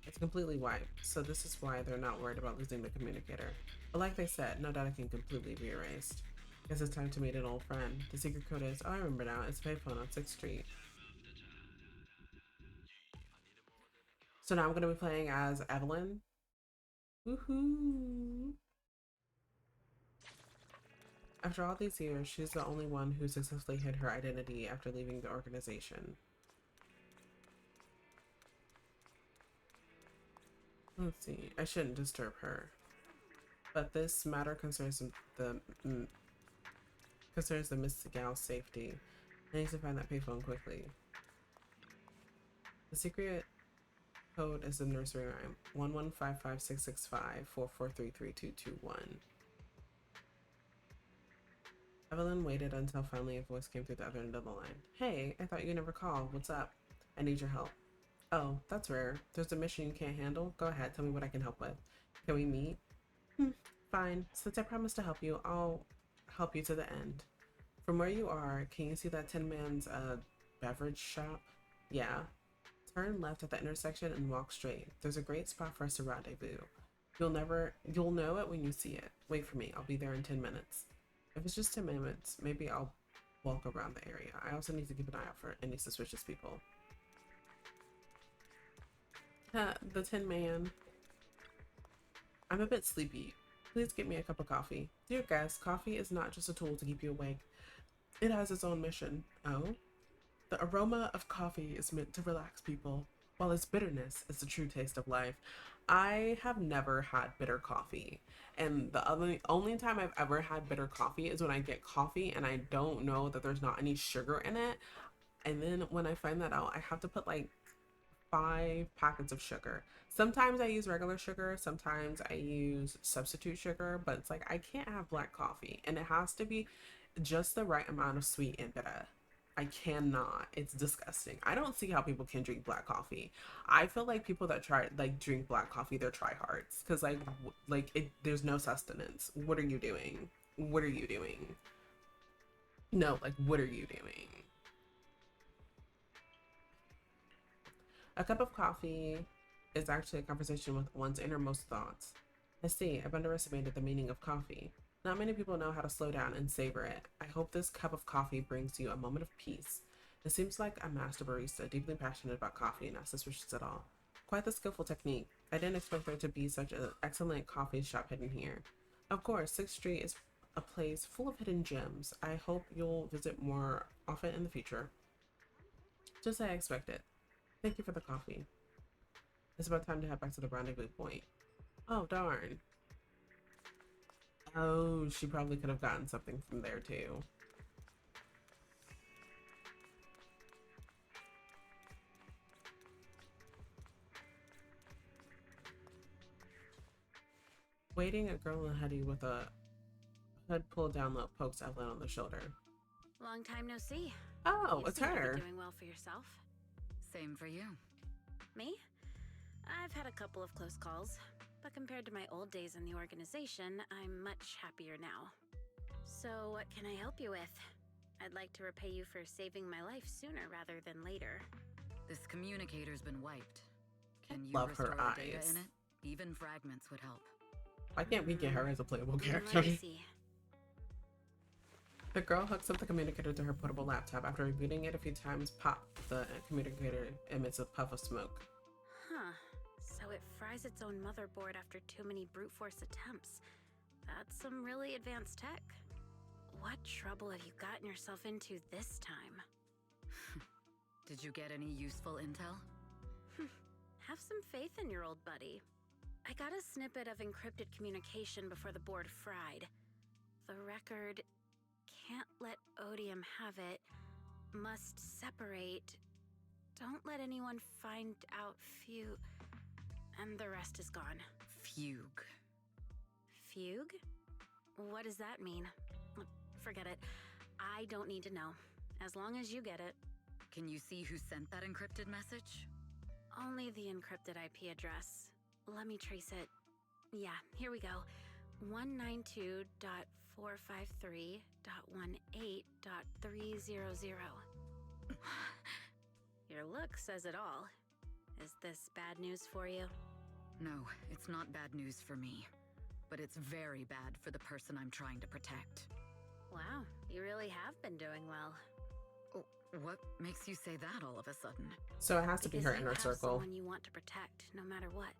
It's completely wiped, so this is why they're not worried about losing the communicator. But like they said, no data can completely be erased. Guess it's time to meet an old friend. The secret code is, oh, I remember now, it's a payphone on 6th Street. So now I'm going to be playing as Evelyn. Woohoo! After all these years, she's the only one who successfully hid her identity after leaving the organization. Let's see, I shouldn't disturb her. But this matter concerns the Miss Gal's safety. I need to find that payphone quickly. The secret code is the nursery rhyme 11556654433221. Evelyn waited until finally a voice came through the other end of the line. Hey, I thought you never called. What's up? I need your help. Oh, that's rare. There's a mission you can't handle? Go ahead, tell me what I can help with. Can we meet? Fine. Since I promised to help you, I'll help you to the end. From where you are, can you see that Tin Man's beverage shop? Yeah. Turn left at the intersection and walk straight. There's a great spot for us to rendezvous. You'll know it when you see it. Wait for me. I'll be there in 10 minutes. If it's just 10 minutes, maybe I'll walk around the area. I also need to keep an eye out for any suspicious people. The Tin Man. I'm a bit sleepy. Please get me a cup of coffee. Dear guest, coffee is not just a tool to keep you awake. It has its own mission. Oh? The aroma of coffee is meant to relax people, while its bitterness is the true taste of life. I have never had bitter coffee, and the only time I've ever had bitter coffee is when I get coffee and I don't know that there's not any sugar in it, and then when I find that out, I have to put like 5 packets of sugar. Sometimes I use regular sugar, sometimes I use substitute sugar, but it's like I can't have black coffee, and it has to be just the right amount of sweet and bitter. I cannot. It's disgusting. I don't see how people can drink black coffee. I feel like people that drink black coffee, they're tryhards, because there's no sustenance. What are you doing? What are you doing? No, like, what are you doing? A cup of coffee is actually a conversation with one's innermost thoughts. I see. I've underestimated the meaning of coffee. Not many people know how to slow down and savor it. I hope this cup of coffee brings you a moment of peace. It seems like a master barista, deeply passionate about coffee, not suspicious at all. Quite the skillful technique. I didn't expect there to be such an excellent coffee shop hidden here. Of course, 6th Street is a place full of hidden gems. I hope you'll visit more often in the future. Just as I expected. Thank you for the coffee. It's about time to head back to the rendezvous point. Oh, darn. Oh, she probably could have gotten something from there too. Waiting, a girl in a hoodie with a Hood pulled down low, pokes Evelyn on the shoulder. Long time no see. Oh, You it's seem to be her. doing well for yourself. Same for you. Me? I've had a couple of close calls, but compared to my old days in the organization, I'm much happier now. So what can I help you with? I'd like to repay you for saving my life sooner rather than later. This communicator's been wiped. Can you Love her restore the data eyes. in it? Even fragments would help. Why can't we get her as a playable Let character? me see. The girl hooks up the communicator to her portable laptop. After rebooting it a few times, pop, the communicator emits a puff of smoke. Huh. So it fries its own motherboard after too many brute force attempts. That's some really advanced tech. What trouble have you gotten yourself into this time? Did you get any useful intel? Have some faith in your old buddy. I got a snippet of encrypted communication before the board fried. The record can't let Odium have it. Must separate. Don't let anyone find out and the rest is gone. Fugue. Fugue? What does that mean? Forget it. I don't need to know. As long as you get it. Can you see who sent that encrypted message? Only the encrypted IP address. Let me trace it. Yeah, here we go. 192.453.18.300. Your look says it all. Is this bad news for you? No, it's not bad news for me. But it's very bad for the person I'm trying to protect. Wow, you really have been doing well. Oh, what makes you say that all of a sudden? So it has to be Because her you inner have circle. someone you want to protect, no matter what.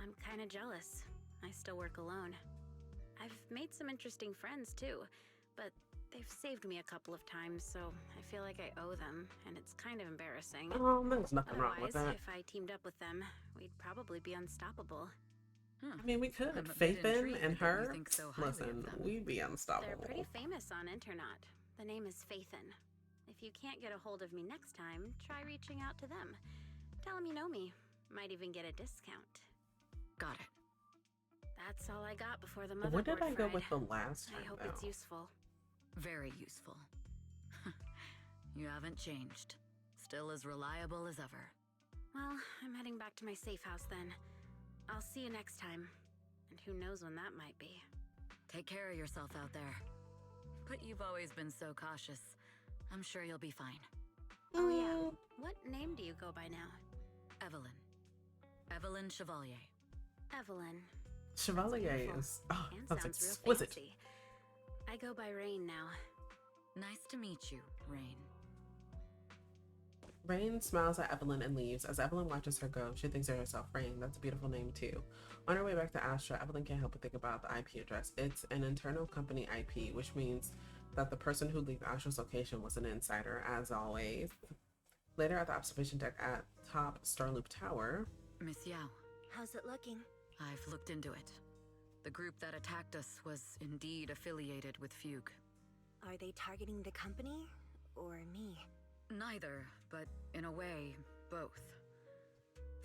I'm kind of jealous. I still work alone. I've made some interesting friends too, but they've saved me a couple of times, so I feel like I owe them, and it's kind of embarrassing. Oh, there's nothing wrong with Otherwise, that. if I teamed up with them, we'd probably be unstoppable. Huh. I mean, we could. I'm a bit Faith in intrigued and that you her. think so highly of Listen, them. we'd be They're unstoppable. pretty famous on internet. The name is Faithin. If you can't get a hold of me next time, try reaching out to them. Tell them you know me. Might even get a discount. Got it. That's all I got before the motherboard What did I go fried. with the last time, I hope though? it's useful. Very useful. You haven't changed. Still as reliable as ever. Well, I'm heading back to my safe house then. I'll see you next time. And who knows when that might be. Take care of yourself out there. But you've always been so cautious. I'm sure you'll be fine. Oh yeah, what name do you go by now? Evelyn. Evelyn Chevalier. Evelyn. Chevalier Beautiful. is. Oh, And that's sounds real exquisite. fancy. I go by Rain now. Nice to meet you, Rain. Rain smiles at Evelyn and leaves. As Evelyn watches her go, she thinks to herself, Rain, that's a beautiful name too. On her way back to Astra, Evelyn can't help but think about the IP address. It's an internal company IP, which means that the person who leaked Astra's location was an insider, as always. Later at the observation deck at top Starloop Tower. Miss Yao, How's it looking? I've looked into it. The group that attacked us was indeed affiliated with Fugue. Are they targeting the company or me? Neither, but in a way, both.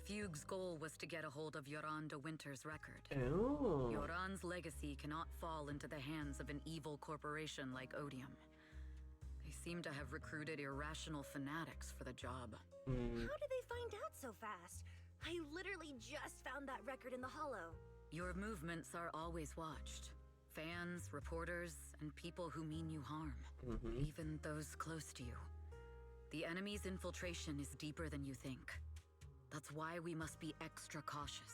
Fugue's goal was to get a hold of Yoran de Winter's record. Oh. Yoran's legacy cannot fall into the hands of an evil corporation like Odium. They seem to have recruited irrational fanatics for the job. How did they find out so fast? I literally just found that record in the hollow. Your movements are always watched. Fans, reporters, and people who mean you harm. Even those close to you. The enemy's infiltration is deeper than you think. That's why we must be extra cautious.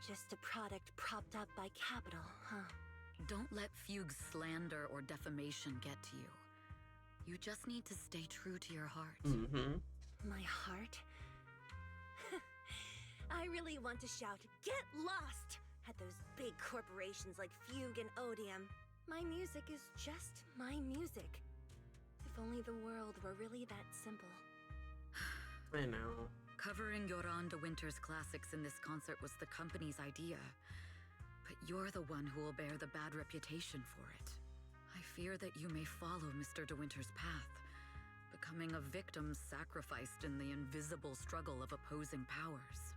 Just a product propped up by capital, huh? Don't let Fugue's slander or defamation get to you. You just need to stay true to your heart. My heart? I really want to shout, "Get lost!" at those big corporations like Fugue and Odium. My music is just my music. If only the world were really that simple. I know. Covering Yoran de Winter's classics in this concert was the company's idea. But you're the one who will bear the bad reputation for it. I fear that you may follow Mr. de Winter's path, becoming a victim sacrificed in the invisible struggle of opposing powers.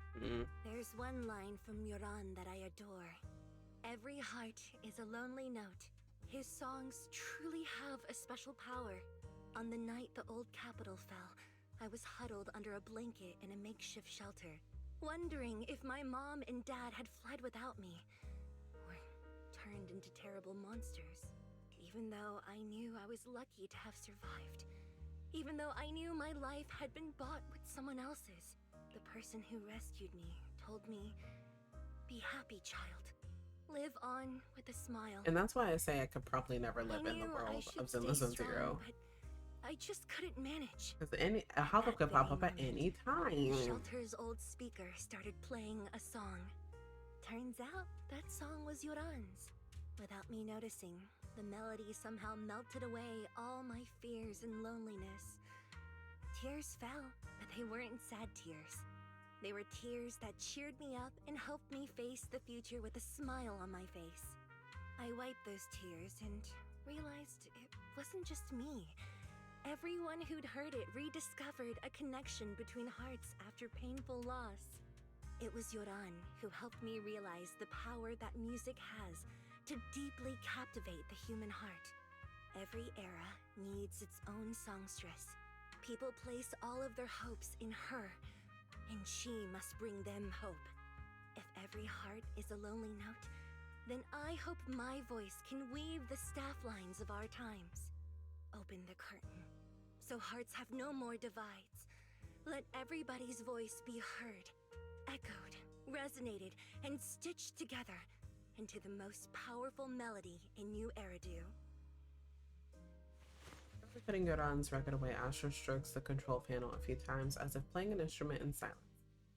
There's one line from Yoran that I adore. Every heart is a lonely note, His songs truly have a special power. On the night the old capital fell, I was huddled under a blanket in a makeshift shelter, wondering if my mom and dad had fled without me, or turned into terrible monsters. Even though I knew I was lucky to have survived. Even though I knew my life had been bought with someone else's. The person who rescued me told me, "Be happy, child. Live on with a smile." And that's why I say I could probably never live in the I world should of stay Zenless Zone strong, Zero. but I just couldn't manage. Because a hopper That could pop very up at moment, any time. The shelter's old speaker started playing a song. Turns out that song was Yoran's. Without me noticing, the melody somehow melted away all my fears and loneliness. Tears fell, but they weren't sad tears. They were tears that cheered me up and helped me face the future with a smile on my face. I wiped those tears and realized it wasn't just me. Everyone who'd heard it rediscovered a connection between hearts after painful loss. It was Yoran who helped me realize the power that music has to deeply captivate the human heart. Every era needs its own songstress. People place all of their hopes in her, and she must bring them hope. If every heart is a lonely note, then I hope my voice can weave the staff lines of our times. Open the curtain, so hearts have no more divides. Let everybody's voice be heard, echoed, resonated, and stitched together into the most powerful melody in New Eridu. After putting Yoran's record away, Astra strokes the control panel a few times as if playing an instrument in silence.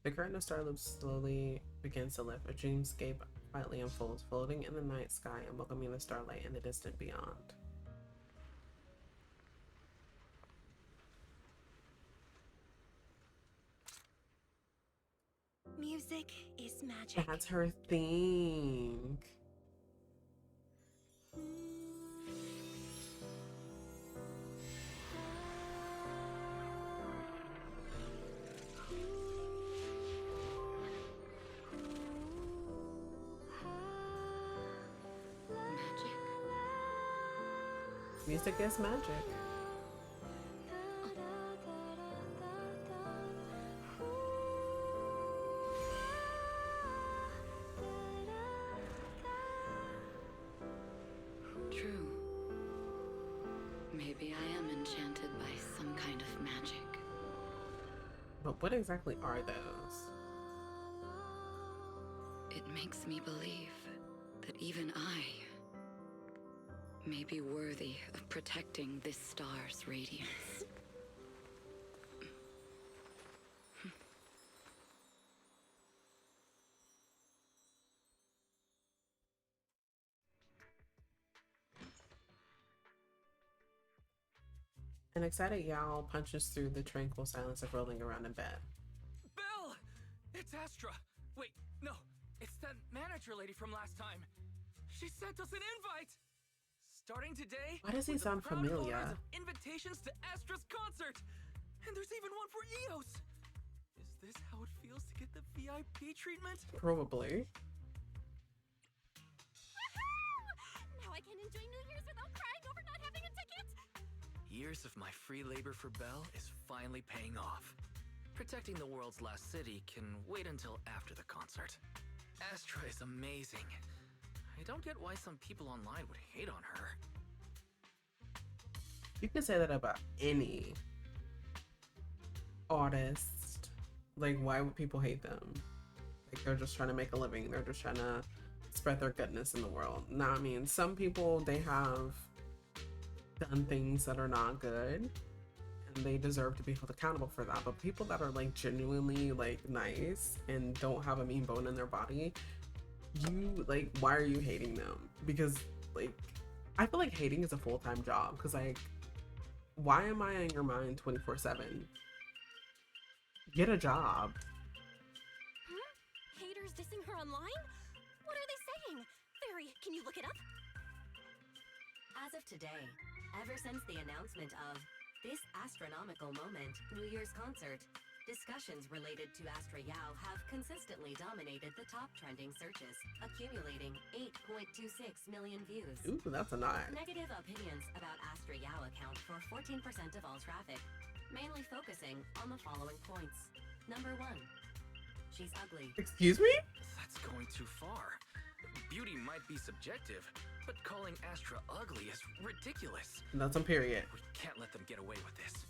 The curtain of star loops slowly begins to lift. A dreamscape quietly unfolds, floating in the night sky and welcoming the starlight in the distant beyond. Music is magic. That's her thing. Music is magic. True. Maybe I am enchanted by some kind of magic. But what exactly are those? It makes me believe that even I may be worthy of protecting this star's radiance. An excited yowl punches through the tranquil silence of rolling around in bed. Belle! It's Astra! Wait, no, it's that manager lady from last time. She sent us an invite! Starting today, Why does he with the sound proud familiar? holders of invitations to Astra's concert! And there's even one for EOS! Is this how it feels to get the VIP treatment? Probably. Now I can enjoy New Year's without crying over not having a ticket! Years of my free labor for Belle is finally paying off. Protecting the world's last city can wait until after the concert. Astra is amazing. I don't get why some people online would hate on her. You can say that about any artist. Like, why would people hate them? Like, they're just trying to make a living. They're just trying to spread their goodness in the world. Now, I mean, some people, they have done things that are not good, and they deserve to be held accountable for that. But people that are, like, genuinely, like, nice and don't have a mean bone in their body, you, like, why are you hating them? Because, like, I feel like hating is a full-time job. Because, like, why am I in your mind 24/7? Get a job. Huh? Haters dissing her online? What are they saying? Fairy, can you look it up? As of today, ever since the announcement of this astronomical moment, New Year's concert, Discussions related to Astra Yao have consistently dominated the top trending searches, accumulating 8.26 million views. Ooh, that's a lot. Negative opinions about Astra Yao account for 14% of all traffic, mainly focusing on the following points. Number 1. She's ugly. Excuse me? That's going too far. Beauty might be subjective, but calling Astra ugly is ridiculous. That's on period. We can't let them get away with this.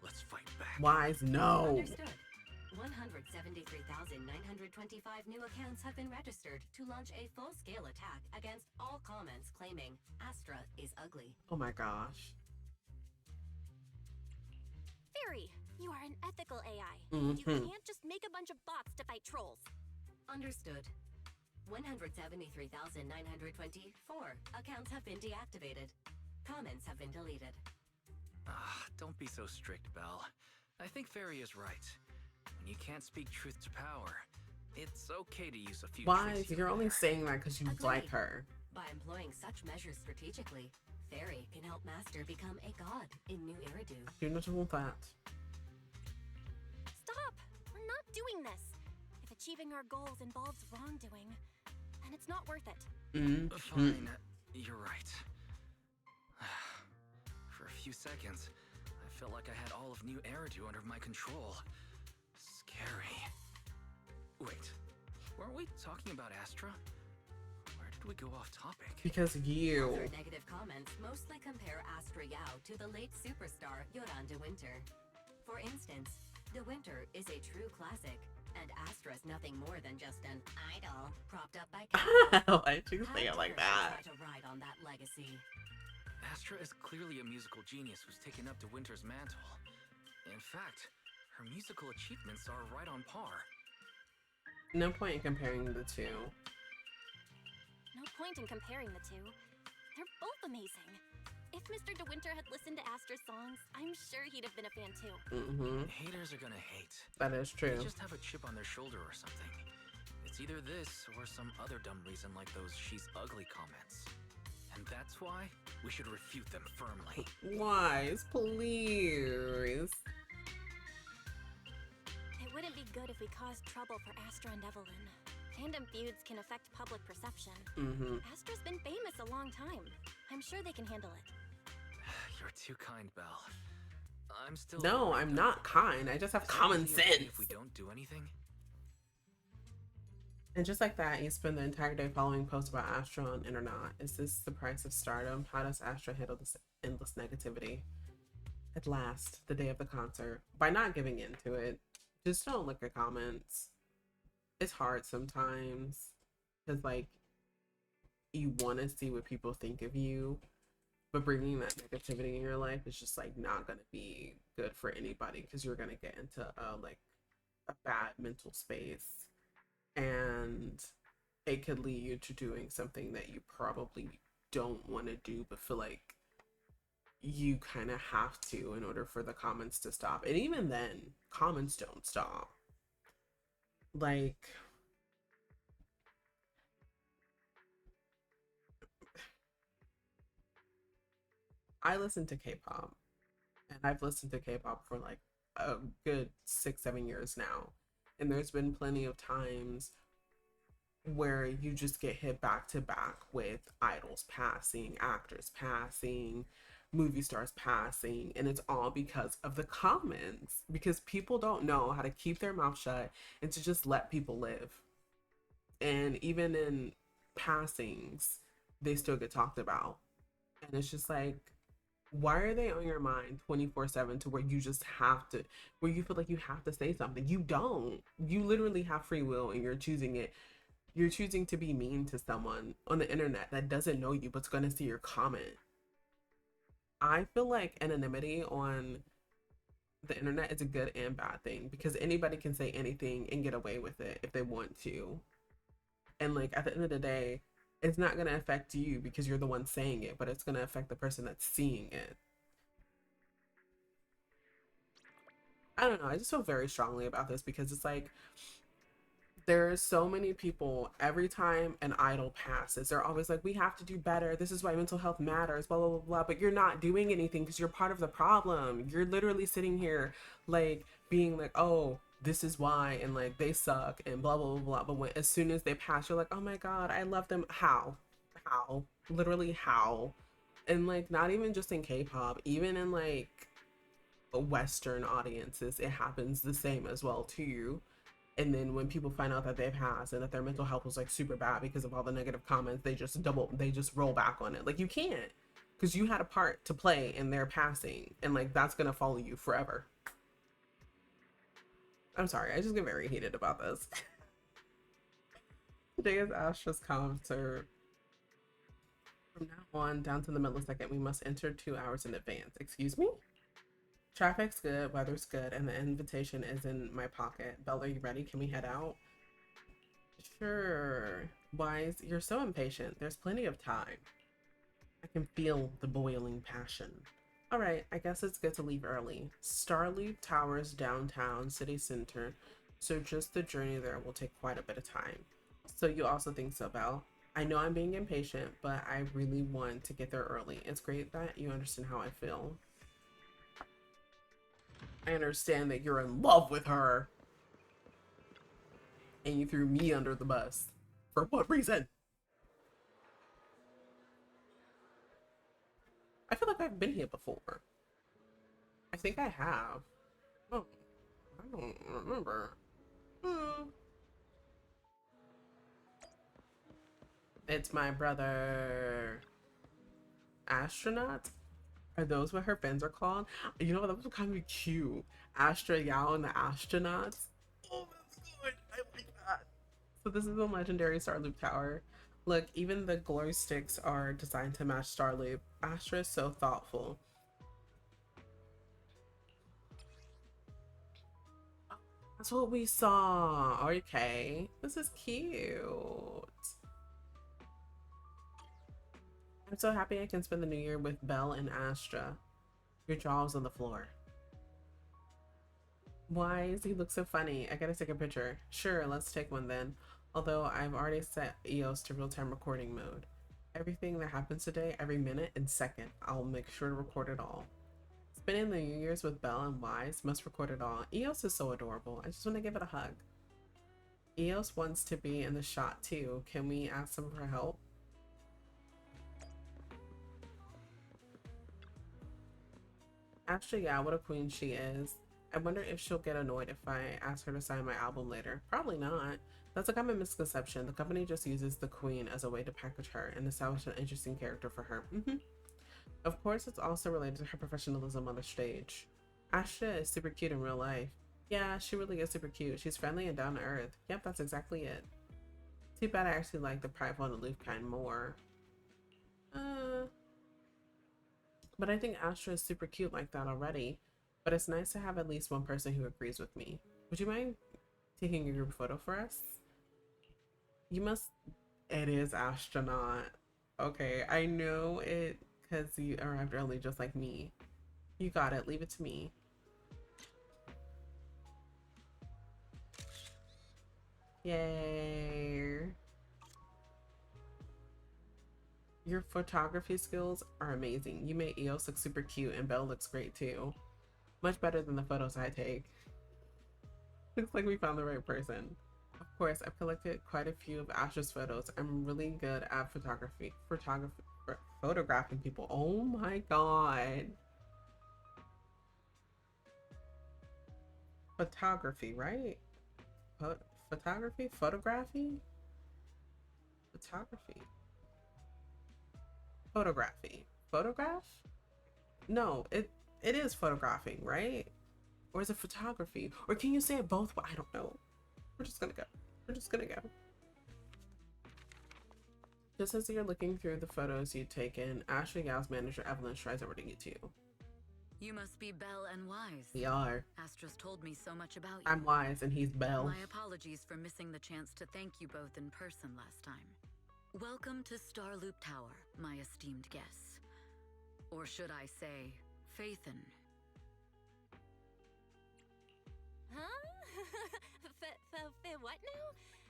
Let's fight back. Wise, no. Understood. 173,925 new accounts have been registered to launch a full-scale attack against all comments claiming Astra is ugly. Oh my gosh. Fairy, you are an ethical AI. Mhm. You can't just make a bunch of bots to fight trolls. Understood. 173,924 accounts have been deactivated. Comments have been deleted. Don't be so strict, Belle. I think Fairy is right. When you can't speak truth to power, it's okay to use a few Wise, tricks here you're and only there. saying that because you Agreed. like her. By employing such measures strategically, Fairy can help Master become a god in New Eridu. You know that. Stop! We're not doing this. If achieving our goals involves wrongdoing, then it's not worth it. Fine, you're right. For a few seconds, I felt like I had all of New Eridu under my control. Scary. Wait, weren't we talking about Astra? Where did we go off topic? Because you. Other negative comments mostly compare Astra Yao to the late superstar Yoran De Winter. For instance, De Winter is a true classic, and Astra's nothing more than just an idol propped up by Why'd you say it like that? Try to ride on that legacy. Astra is clearly a musical genius who's taken up De Winter's mantle. In fact, her musical achievements are right on par. No point in comparing the two. No point in comparing the two. They're both amazing. If Mr. De Winter had listened to Astra's songs, I'm sure he'd have been a fan too. Haters are gonna hate. That is true. They just have a chip on their shoulder or something. It's either this or some other dumb reason like those "she's ugly" comments. And that's why we should refute them firmly. Wise, please. It wouldn't be good if we caused trouble for Astra and Evelyn. Fandom feuds can affect public perception. Astra's been famous a long time. I'm sure they can handle it. You're too kind, Belle. I'm still. No, I'm not kind. I just have Is it common really okay sense. if we don't do anything? And just like that, you spend the entire day following posts about Astra on internet. Is this the price of stardom? How does Astra handle this endless negativity? At last, the day of the concert. By not giving in to it, just don't look at comments. It's hard sometimes because, like, you want to see what people think of you, but bringing that negativity in your life is just like not gonna be good for anybody because you're gonna get into a bad mental space, and it could lead you to doing something that you probably don't want to do but feel like you kind of have to in order for the comments to stop. And even then, comments don't stop. Like, I listen to K-pop, and I've listened to K-pop for like a good 6-7 years now, and there's been plenty of times where you just get hit back to back with idols passing, actors passing, movie stars passing, and it's all because of the comments, because people don't know how to keep their mouth shut and to just let people live. And even in passings, they still get talked about, and it's just like, why are they on your mind 24/7 to where you just have to, where you feel like you have to say something? You don't. You literally have free will, and you're choosing it. You're choosing to be mean to someone on the internet that doesn't know you but's going to see your comment. I feel like anonymity on the internet is a good and bad thing, because anybody can say anything and get away with it if they want to. And like at the end of the day, it's not going to affect you because you're the one saying it, but it's going to affect the person that's seeing it. I don't know. I just feel very strongly about this because it's like, There are so many people, every time an idol passes, they're always like, we have to do better. This is why mental health matters, blah, blah, blah, blah. But you're not doing anything because you're part of the problem. You're literally sitting here like being like, oh, this is why. And like, they suck and blah, blah, blah, blah. But when, as soon as they pass, you're like, oh my God, I love them. How? How? Literally how? And like, not even just in K-pop, even in like Western audiences, it happens the same as well to you. And then when people find out that they passed and that their mental health was like super bad because of all the negative comments, they just roll back on it. Like, you can't, because you had a part to play in their passing, and like that's gonna follow you forever. I'm sorry, I just get very heated about this. Today is Astra's concert. From now on, down to the millisecond, we must enter 2 hours in advance. Excuse me? Traffic's good, weather's good, and the invitation is in my pocket. Belle, are you ready? Can we head out? Sure. Wise, you're so impatient. There's plenty of time. I can feel the boiling passion. Alright, I guess it's good to leave early. Starloop Towers downtown, city center, so just the journey there will take quite a bit of time. So you also think so, Belle? I know I'm being impatient, but I really want to get there early. It's great that you understand how I feel. I understand that you're in love with her. And you threw me under the bus. For what reason? I feel like I've been here before. I think I have. Oh, I don't remember. It's my brother. Astronaut? Are those what her fans are called? You know what? That was kind of cute. Astra Yao and the astronauts. Oh, that's good. I like that. So this is a legendary Starloop tower. Look, even the glow sticks are designed to match Starloop. Astra is so thoughtful. That's what we saw. Okay. This is cute. I'm so happy I can spend the new year with Belle and Astra. Your jaw is on the floor. Why does he look so funny? I gotta take a picture. Sure, let's take one then. Although I've already set EOS to real-time recording mode. Everything that happens today, every minute and second, I'll make sure to record it all. Spending the New Year's with Belle and Wise, must record it all. EOS is so adorable. I just want to give it a hug. EOS wants to be in the shot too. Can we ask them for help? Actually, yeah, what a queen she is. I wonder if she'll get annoyed if I ask her to sign my album later. Probably not. That's a common misconception. The company just uses the queen as a way to package her and establish an interesting character for her. Of course, it's also related to her professionalism on the stage. Astra is super cute in real life. Yeah, she really is super cute. She's friendly and down to earth. Yep, that's exactly it. Too bad I actually like the prideful and aloof kind more. But I think Astra is super cute like that already. But it's nice to have at least one person who agrees with me. Would you mind taking a group photo for us? You must... It is astronaut. Okay, I know it because you arrived early just like me. You got it. Leave it to me. Yay. Your photography skills are amazing. You made EOS look super cute and Belle looks great too. Much better than the photos I take. Looks like we found the right person. Of course, I've collected quite a few of Astra's photos. I'm really good at photographing people. Oh my god. Photography, right? Photography? Photography? Photography. Photography. Photograph? No, it is photographing, right? Or is it photography? Or can you say it both? I don't know. We're just gonna go. We're just gonna go. Just as you're looking through the photos you'd taken, Ashley Gal's manager Evelyn strides over to you too. You must be Belle and Wise. We are. Astra's told me so much about you. I'm Wise and he's Belle. My apologies for missing the chance to thank you both in person last time. Welcome to Starloop Tower, my esteemed guests. Or should I say, Faithin. Huh? What now?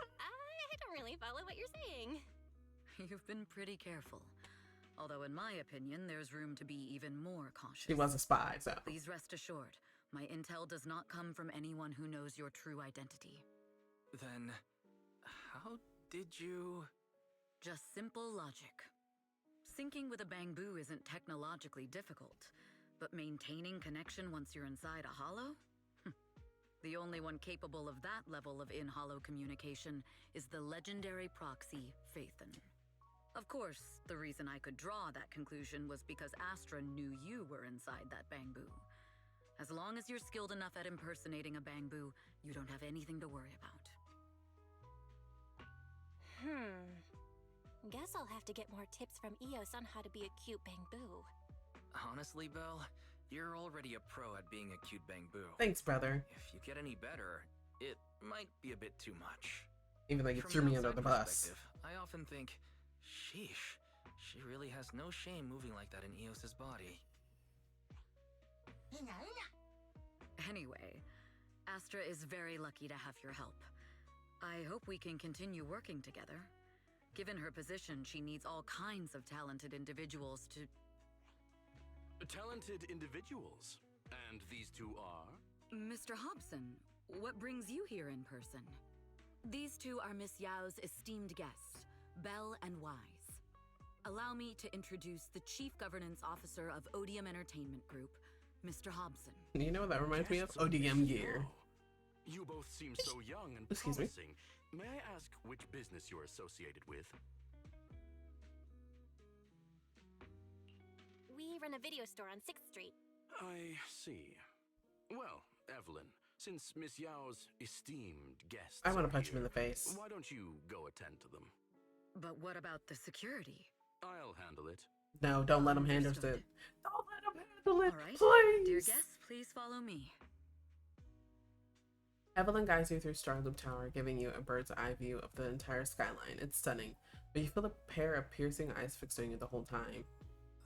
don't really follow what you're saying. You've been pretty careful. Although in my opinion, there's room to be even more cautious. She was a spy, so. Please rest assured, my intel does not come from anyone who knows your true identity. Then, how did you... Just simple logic. Syncing with a bamboo isn't technologically difficult, but maintaining connection once you're inside a hollow? The only one capable of that level of in-hollow communication is the legendary proxy, Phaethon. Of course, the reason I could draw that conclusion was because Astra knew you were inside that bamboo. As long as you're skilled enough at impersonating a bamboo, you don't have anything to worry about. Guess I'll have to get more tips from Eos on how to be a cute bamboo. Honestly, Belle, you're already a pro at being a cute bamboo. Thanks, brother. If you get any better, it might be a bit too much. Even though you From threw an me under the outside bus. perspective, I often think, sheesh, she really has no shame moving like that in Eos's body. Anyway, Astra is very lucky to have your help. I hope we can continue working together. Given her position, she needs all kinds of talented individuals to... Talented individuals? And these two are? Mr. Hobson, what brings you here in person? These two are Miss Yao's esteemed guests, Belle and Wise. Allow me to introduce the Chief Governance Officer of Odium Entertainment Group, Mr. Hobson. You know what that reminds me of? Guests of ODM Miss gear. Yao. You both seem so young and Excuse me? promising. May I ask which business you're associated with? We run a video store on 6th Street. I see. Well, Evelyn, since Miss Yao's esteemed guests I want are to punch him in here, the face. why don't you go attend to them? But what about the security? I'll handle it. No, don't let him handle it. Understood. Don't let him handle it, All right, please. dear guests, please follow me. Evelyn guides you through Starloop Tower, giving you a bird's eye view of the entire skyline. It's stunning, but you feel a pair of piercing eyes fixed on you the whole time.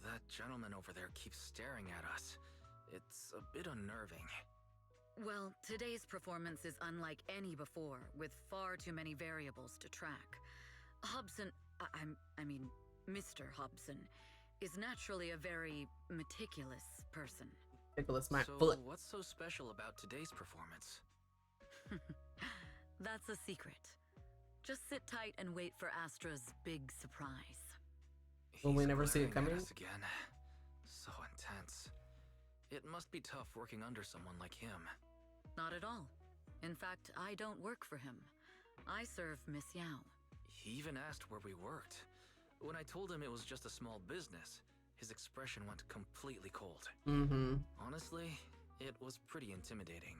That gentleman over there keeps staring at us. It's a bit unnerving. Well, today's performance is unlike any before, with far too many variables to track. Hobson, I mean, Mr. Hobson, is naturally a very meticulous person. Nicholas, my So, foot. what's so special about today's performance? That's a secret. Just sit tight and wait for Astra's big surprise. Will we He's never see it glaring at coming? us again. So intense. It must be tough working under someone like him. Not at all. In fact, I don't work for him. I serve Miss Yao. He even asked where we worked. When I told him it was just a small business, his expression went completely cold. Mm-hmm. Honestly, it was pretty intimidating.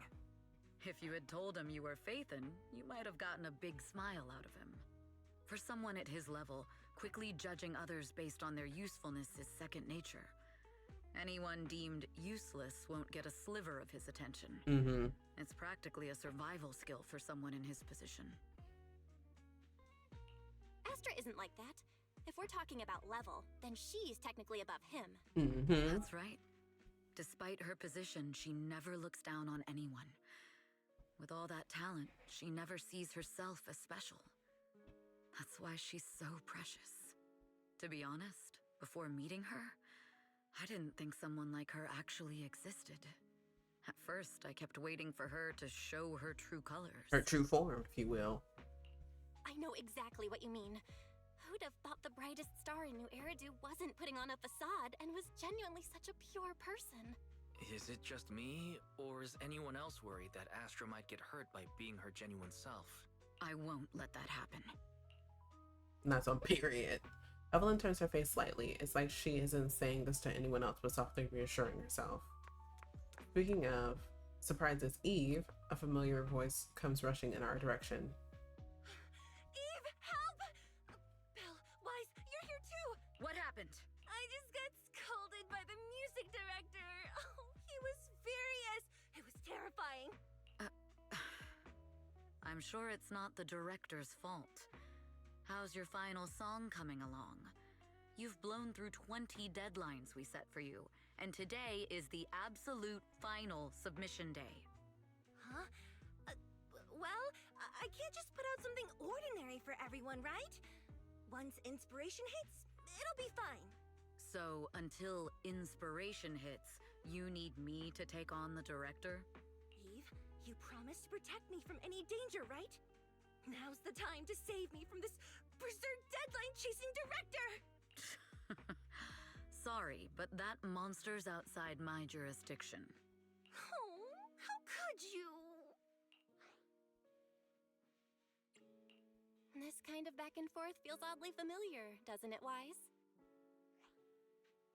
If you had told him you were Phaethon, you might have gotten a big smile out of him. For someone at his level, quickly judging others based on their usefulness is second nature. Anyone deemed useless won't get a sliver of his attention. Mm-hmm. It's practically a survival skill for someone in his position. Astra isn't like that. If we're talking about level, then she's technically above him. Mm-hmm. That's right. Despite her position, she never looks down on anyone. With all that talent, she never sees herself as special. That's why she's so precious. To be honest, before meeting her, I didn't think someone like her actually existed. At first, I kept waiting for her to show her true colors. Her true form, if you will. I know exactly what you mean. Who'd have thought the brightest star in New Eridu wasn't putting on a facade and was genuinely such a pure person? Is it just me, or is anyone else worried that Astra might get hurt by being her genuine self? I won't let that happen. And that's on period. Evelyn turns her face slightly. It's like she isn't saying this to anyone else, but softly reassuring herself. Speaking of surprises, Eve, a familiar voice, comes rushing in our direction. Eve, help! Belle, Wise, you're here too! What happened? I just got scolded by the music director. Oh, he was furious. It was terrifying. I'm sure it's not the director's fault. How's your final song coming along? You've blown through 20 deadlines we set for you, and today is the absolute final submission day. Huh? Well, I I can't just put out something ordinary for everyone, right? Once inspiration hits, it'll be fine. So, until inspiration hits, you need me to take on the director? Eve, you promised to protect me from any danger, right? Now's the time to save me from this berserk deadline-chasing director! Sorry, but that monster's outside my jurisdiction. Oh, how could you? This kind of back and forth feels oddly familiar, doesn't it, Wise?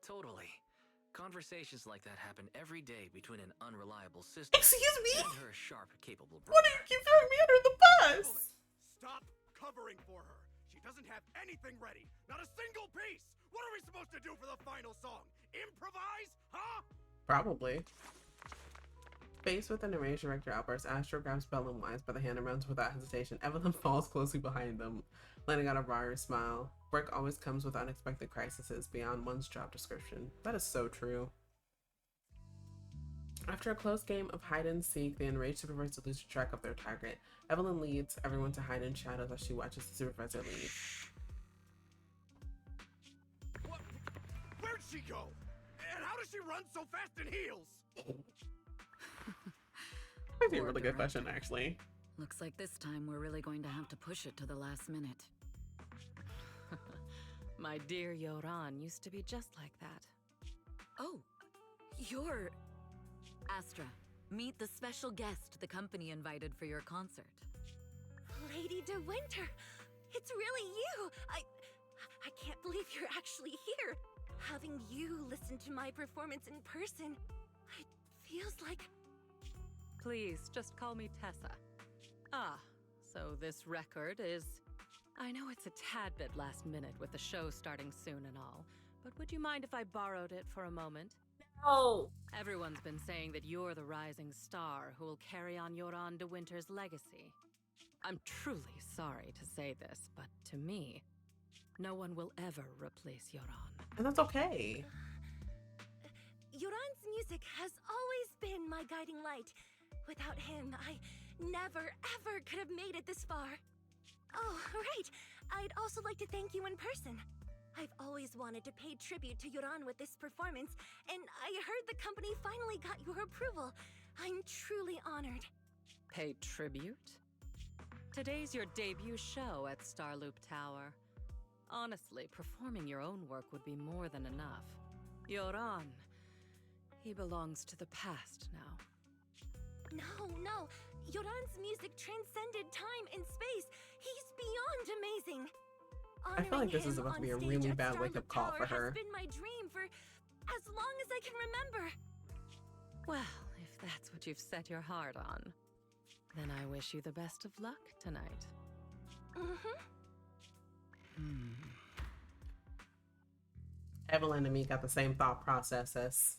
Totally. Conversations like that happen every day between an unreliable sister Excuse me? and her sharp, capable brother. Why do you keep throwing me under the bus? Stop covering for her. She doesn't have anything ready. Not a single piece. What are we supposed to do for the final song? Improvise? Huh? Probably. Faced with an enraged director outburst, Astro grabs Belle and Wise by the hand and runs without hesitation. Evelyn falls closely behind them, letting out a wry smile. Work always comes with unexpected crises beyond one's job description. That is so true. After a close game of hide and seek, the enraged supervisor loses track of their target. Evelyn leads everyone to hide in shadows as she watches the supervisor leave. What? Where'd she go? And how does she run so fast in heels? That'd be a really good question, actually. Looks like this time we're really going to have to push it to the last minute. My dear Yoran used to be just like that. Oh, you're... Astra, meet the special guest the company invited for your concert. Lady De Winter, it's really you. I can't believe you're actually here. Having you listen to my performance in person, it feels like... Please, just call me Tessa. Ah, so this record is... I know it's a tad bit last minute with the show starting soon and all, but would you mind if I borrowed it for a moment? Oh. Everyone's been saying that you're the rising star who will carry on Yoran De Winter's legacy. I'm truly sorry to say this, but to me, no one will ever replace Yoran. And that's okay. Yoran's music has always been my guiding light. Without him, I never, ever could have made it this far. Oh, right. I'd also like to thank you in person. I've always wanted to pay tribute to Yoran with this performance, and I heard the company finally got your approval. I'm truly honored. Pay tribute? Today's your debut show at Starloop Tower. Honestly, performing your own work would be more than enough. Yoran, he belongs to the past now. No. Yoran's music transcended time and space. He's beyond amazing. I feel like this is about to be a really bad wake-up call for her. Has been my dream for as long as I can remember. Well, if that's what you've set your heart on, then I wish you the best of luck tonight. Evelyn and me got the same thought processes.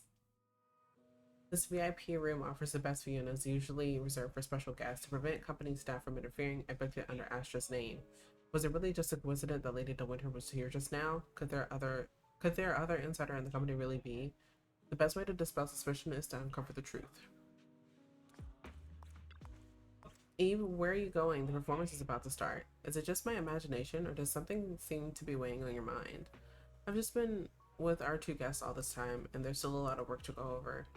This VIP room offers the best view and is usually reserved for special guests. To prevent company staff from interfering, I booked it under Astra's name. Was it really just a coincidence that Lady De Winter was here just now? Could their other insider in the company really be? The best way to dispel suspicion is to uncover the truth. Eve, where are you going? The performance is about to start. Is it just my imagination, or does something seem to be weighing on your mind? I've just been with our two guests all this time, and there's still a lot of work to go over.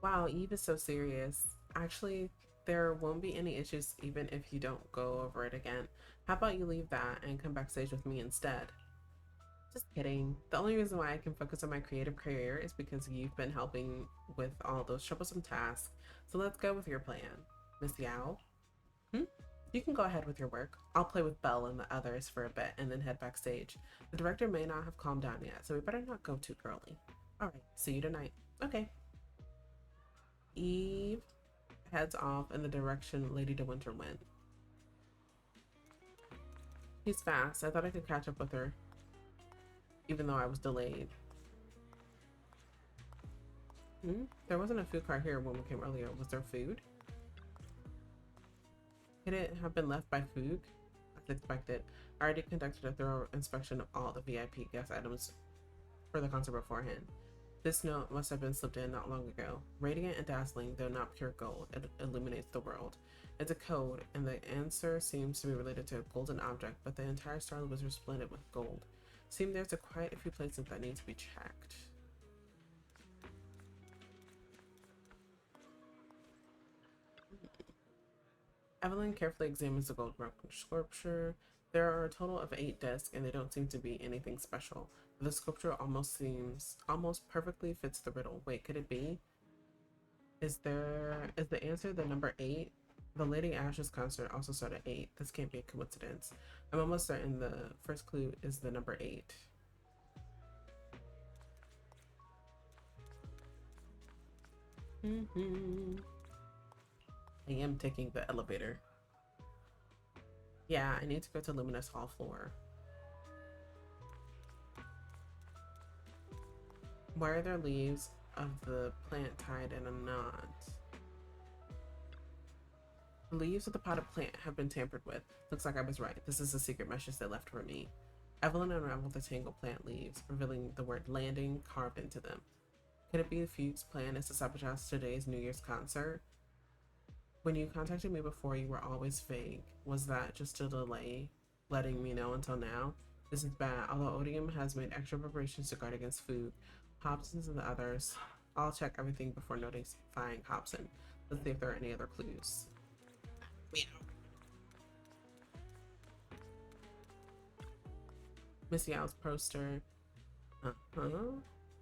Wow, Eve is so serious. Actually, there won't be any issues even if you don't go over it again. How about you leave that and come backstage with me instead? Just kidding. The only reason why I can focus on my creative career is because you've been helping with all those troublesome tasks. So let's go with your plan. Miss Yao? You can go ahead with your work. I'll play with Belle and the others for a bit and then head backstage. The director may not have calmed down yet, so we better not go too girly. Alright, see you tonight. Okay. Eve heads off in the direction Lady De Winter went. She's fast. I thought I could catch up with her, even though I was delayed. There wasn't a food cart here when we came earlier. Was there food? Could it have been left by Foog? As expected, I already conducted a thorough inspection of all the VIP guest items for the concert beforehand. This note must have been slipped in not long ago. Radiant and dazzling, though not pure gold, it illuminates the world. It's a code, and the answer seems to be related to a golden object, but the entire star was resplendent with gold. Seems there's quite a few places that need to be checked. Evelyn carefully examines the gold sculpture. There are a total of 8 discs, and they don't seem to be anything special. The sculpture almost perfectly fits the riddle. Wait, could it be? Is the answer the number 8? The Lady Ashes concert also started 8. This can't be a coincidence. I'm almost certain the first clue is the number 8. I am taking the elevator. Yeah, I need to go to Luminous Hall floor. Why are there leaves of the plant tied in a knot? The leaves of the potted plant have been tampered with. Looks like I was right. This is a secret message they left for me. Evelyn unraveled the tangled plant leaves, revealing the word landing carved into them. Could it be the Fugue's plan is to sabotage today's New Year's concert? When you contacted me before, you were always vague. Was that just a delay, letting me know until now? This is bad. Although Odium has made extra preparations to guard against Fugue, Hobson's and the others, I'll check everything before notifying Hobson. Let's see if there are any other clues. Miss Yao's poster.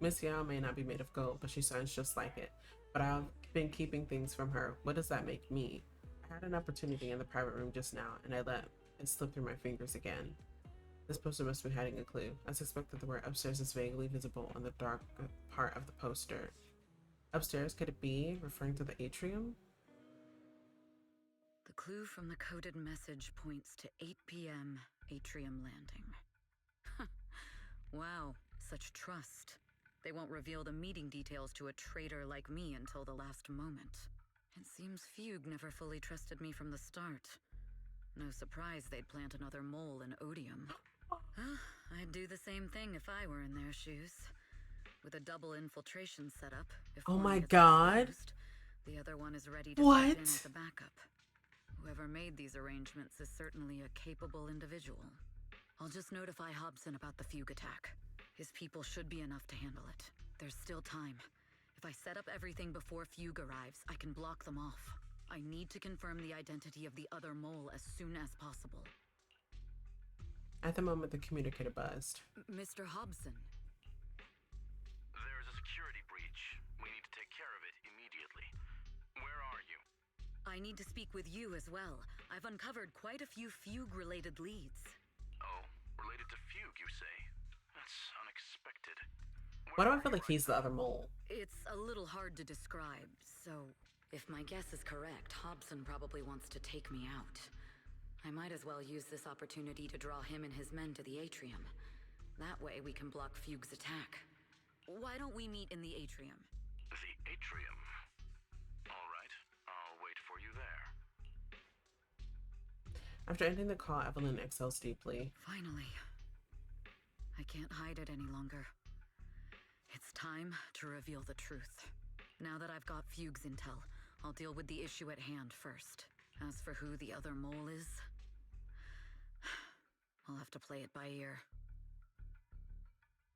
Miss Yao may not be made of gold, but she sounds just like it. But I've been keeping things from her. What does that make me? I had an opportunity in the private room just now, and I let it slip through my fingers again. This poster must be hiding a clue. I suspect that the word upstairs is vaguely visible on the dark part of the poster. Upstairs, could it be referring to the atrium? The clue from the coded message points to 8 p.m. Atrium Landing. Wow, such trust. They won't reveal the meeting details to a traitor like me until the last moment. It seems Fugue never fully trusted me from the start. No surprise they'd plant another mole in Odium. I'd do the same thing if I were in their shoes. With a double infiltration setup, if oh one my gets god. exposed, the other one is ready to step in as a backup. Whoever made these arrangements is certainly a capable individual. I'll just notify Hobson about the Fugue attack. His people should be enough to handle it. There's still time. If I set up everything before Fugue arrives, I can block them off. I need to confirm the identity of the other mole as soon as possible. At the moment, the communicator buzzed. Mr. Hobson. There's a security breach. We need to take care of it immediately. Where are you? I need to speak with you as well. I've uncovered quite a few Fugue-related leads. Oh, related to Fugue, you say? That's unexpected. Why do I feel like he's the other mole? It's a little hard to describe, so if my guess is correct, Hobson probably wants to take me out. I might as well use this opportunity to draw him and his men to the atrium. That way we can block Fugue's attack. Why don't we meet in the atrium? The atrium? All right, I'll wait for you there. After ending the call, Evelyn exhales deeply. Finally. I can't hide it any longer. It's time to reveal the truth. Now that I've got Fugue's intel, I'll deal with the issue at hand first. As for who the other mole is, I'll have to play it by ear.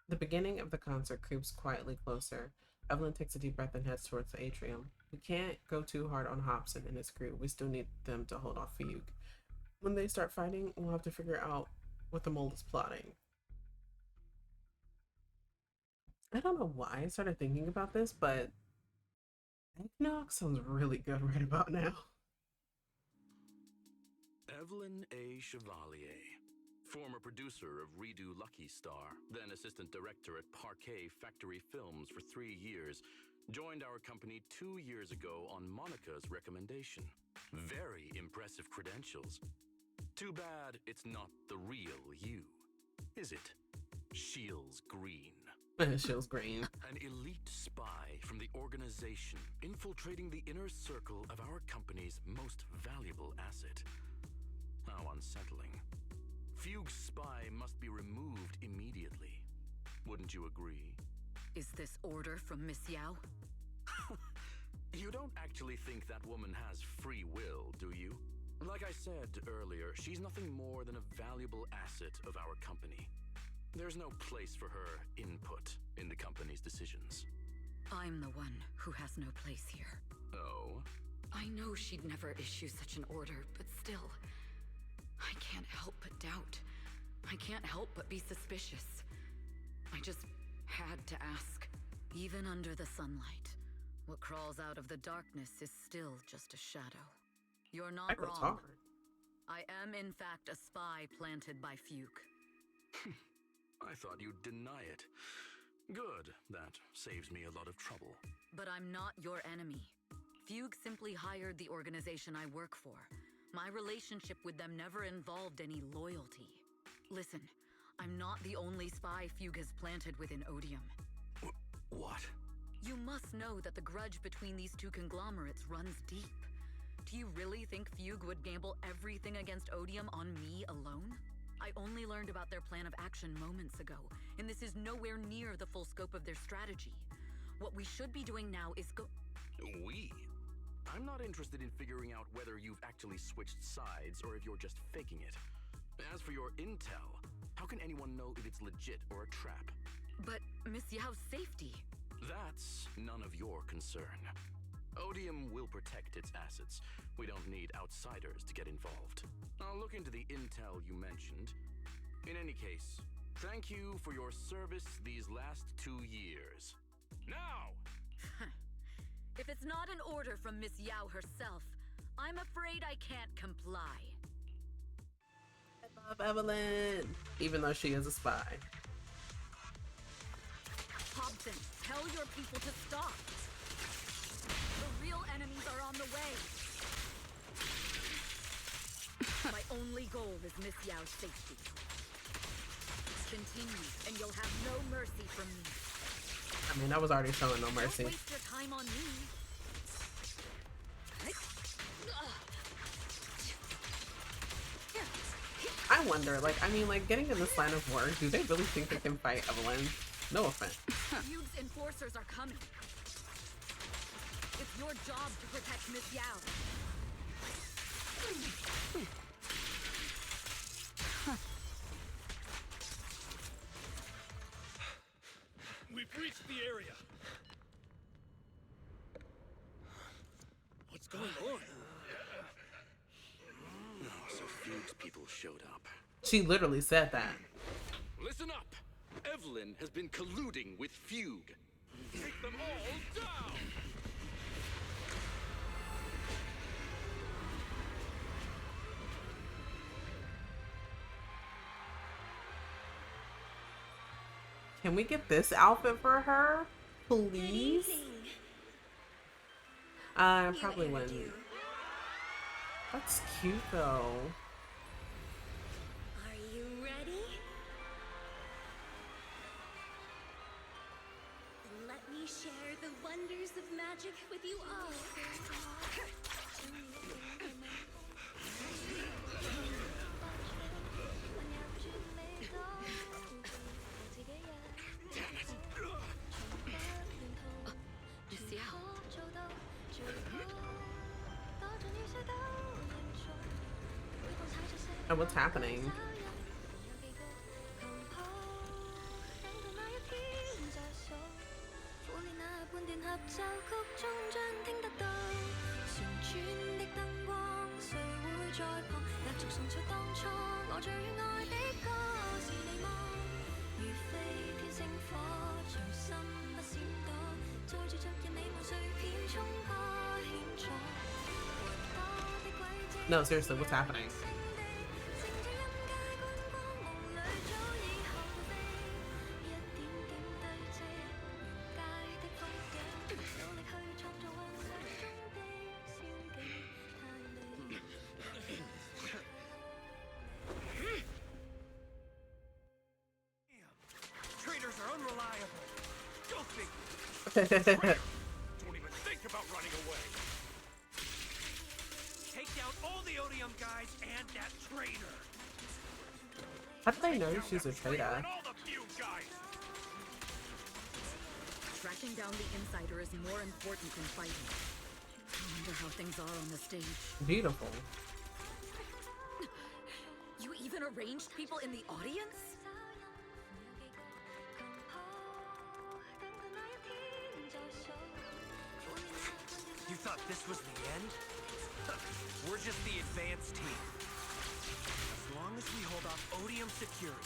The beginning of the concert creeps quietly closer. Evelyn takes a deep breath and heads towards the atrium. We can't go too hard on Hobson and his crew. We still need them to hold off Fugue. When they start fighting, we'll have to figure out what the mole is plotting. I don't know why I started thinking about this, but eggnog sounds really good right about now. Evelyn A. Chevalier, former producer of Redo Lucky Star, then assistant director at Parquet Factory Films for 3 years, joined our company 2 years ago on Monica's recommendation. Very impressive credentials. Too bad it's not the real you, is it? Shields Green. Shields Green. An elite spy from the organization, infiltrating the inner circle of our company's most valuable asset. How unsettling. Fugue's spy must be removed immediately. Wouldn't you agree? Is this order from Miss Yao? You don't actually think that woman has free will, do you? Like I said earlier, she's nothing more than a valuable asset of our company. There's no place for her input in the company's decisions. I'm the one who has no place here. Oh? I know she'd never issue such an order, but still, I can't help but doubt. I can't help but be suspicious. I just had to ask. Even under the sunlight, what crawls out of the darkness is still just a shadow. You're not That goes wrong. hard. I am, in fact, a spy planted by Fuke. I thought you'd deny it. Good. That saves me a lot of trouble. But I'm not your enemy. Fugue simply hired the organization I work for. My relationship with them never involved any loyalty. Listen, I'm not the only spy Fugue has planted within Odium. What? You must know that the grudge between these two conglomerates runs deep. Do you really think Fugue would gamble everything against Odium on me alone? I only learned about their plan of action moments ago, and this is nowhere near the full scope of their strategy. What we should be doing now is We? I'm not interested in figuring out whether you've actually switched sides or if you're just faking it. As for your intel, how can anyone know if it's legit or a trap? But Miss Yao's safety... That's none of your concern. Odium will protect its assets. We don't need outsiders to get involved. I'll look into the intel you mentioned. In any case, thank you for your service these last 2 years. Now! If it's not an order from Miss Yao herself, I'm afraid I can't comply. I love Evelyn, even though she is a spy. Hobson, tell your people to stop. The real enemies are on the way. My only goal is Miss Yao's safety. Continue, and you'll have no mercy from me. I mean, I was already showing no mercy. Don't waste your time on me. I wonder, like, I mean, like, getting in this line of work, do they really think they can fight Evelyn? No offense. Fugue's enforcers are coming. It's your job to protect Miss Yao. We've reached the area. What's going on? Oh, so Fugue's people showed up. She literally said that. Listen up! Evelyn has been colluding with Fugue. Take them all down! Can we get this outfit for her? Please? I probably wouldn't. That's cute though. Are you ready? Then let me share the wonders of magic with you all. Miss Yao. And what's happening? No, seriously, what's happening? Traitors are unreliable. Don't even think about running away. Take down all the Odium guys and that traitor. How did they know she's a traitor? And all the Fugue guys. Tracking down the insider is more important than fighting. I wonder how things are on the stage. Beautiful. You even arranged people in the audience? You thought this was the end? We're just the advanced team. As long as we hold off Odium security,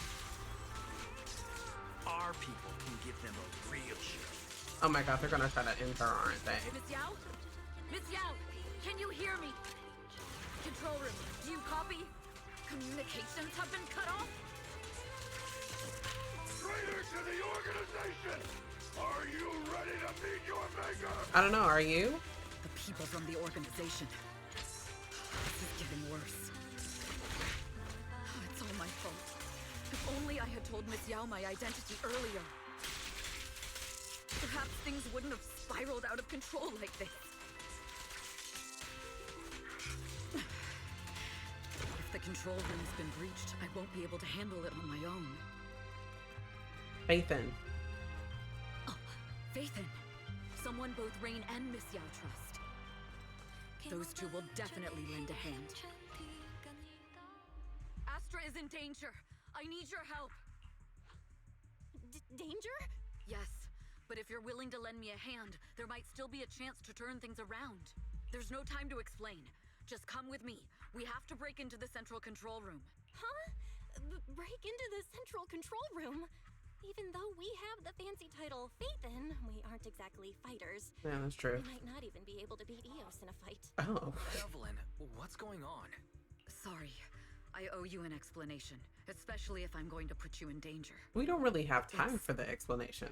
our people can give them a real show. Oh my god, they're gonna try to end her, aren't they? Miss Yao? Miss Yao, can you hear me? Control room, do you copy? Communications have been cut off? Traitor to the organization! Are you ready to meet your maker? I don't know, are you? The people from the organization. This is getting worse. It's all my fault. If only I had told Miss Yao my identity earlier. Perhaps things wouldn't have spiraled out of control like this. If the control room's been breached, I won't be able to handle it on my own. Faithin. Oh, Faithin. Someone both Rain and Miss Yao trust. Those two will definitely lend a hand. Astra is in danger. I need your help. Danger? Yes, but if you're willing to lend me a hand, there might still be a chance to turn things around. There's no time to explain. Just come with me. We have to break into the central control room. Huh? Break into the central control room? Even though we have the fancy title Faithin, we aren't exactly fighters. Yeah, that's true. We might not even be able to beat Eos in a fight. Oh. Evelyn, what's going on? Sorry. I owe you an explanation, especially if I'm going to put you in danger. We don't really have time for the explanation.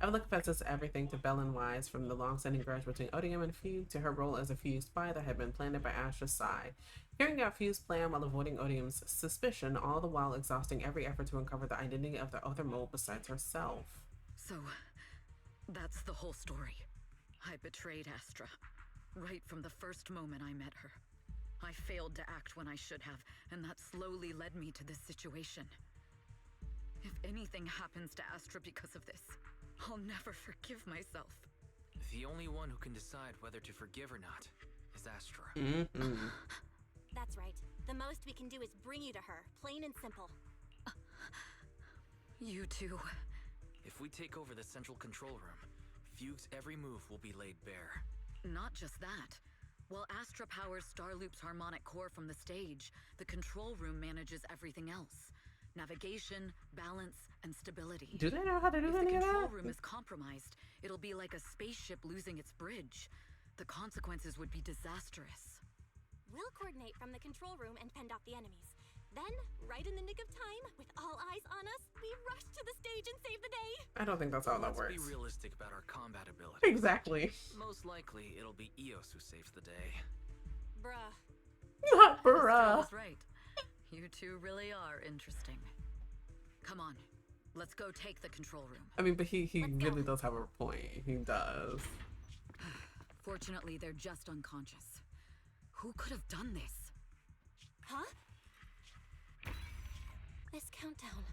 Evelyn confesses everything to Bell and Wise, from the long-standing grudge between Odium and Feud to her role as a Fuse spy that had been planted by Astra's side. Carrying out Fuse's plan while avoiding Odium's suspicion, all the while exhausting every effort to uncover the identity of the other mole besides herself. So, that's the whole story. I betrayed Astra, right from the first moment I met her. I failed to act when I should have, and that slowly led me to this situation. If anything happens to Astra because of this, I'll never forgive myself. The only one who can decide whether to forgive or not is Astra. That's right. The most we can do is bring you to her, plain and simple. You too. If we take over the central control room, Fugue's every move will be laid bare. Not just that. While Astra powers Starloop's harmonic core from the stage, the control room manages everything else. Navigation, balance, and stability. Do they know how to do If any the of control that? room is compromised, it'll be like a spaceship losing its bridge. The consequences would be disastrous. We'll coordinate from the control room and fend off the enemies. Then, right in the nick of time, with all eyes on us, we rush to the stage and save the day. I don't think that's how that Let's works. be realistic about our combat ability. Exactly. Most likely, it'll be Eos who saves the day. Bruh. Not This bruh. girl's right. You two really are interesting. Come on, let's go take the control room. I mean, but he really does have a point. He does. Fortunately, they're just unconscious. Who could have done this? Huh? This countdown.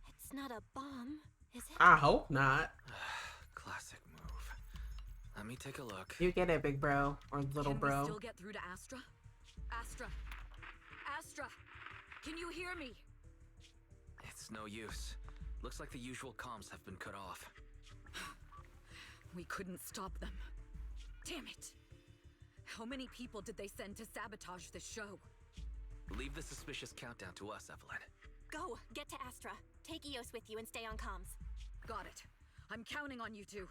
It's not a bomb, is it? I hope not. Classic move. Let me take a look. You get it, big bro. Or little Can bro. we still get through to Astra? Astra! Astra! Can you hear me? It's no use. Looks like the usual comms have been cut off. We couldn't stop them. Damn it! How many people did they send to sabotage the show? Leave the suspicious countdown to us, Evelyn. Go, get to Astra. Take Eos with you and stay on comms. Got it. I'm counting on you two.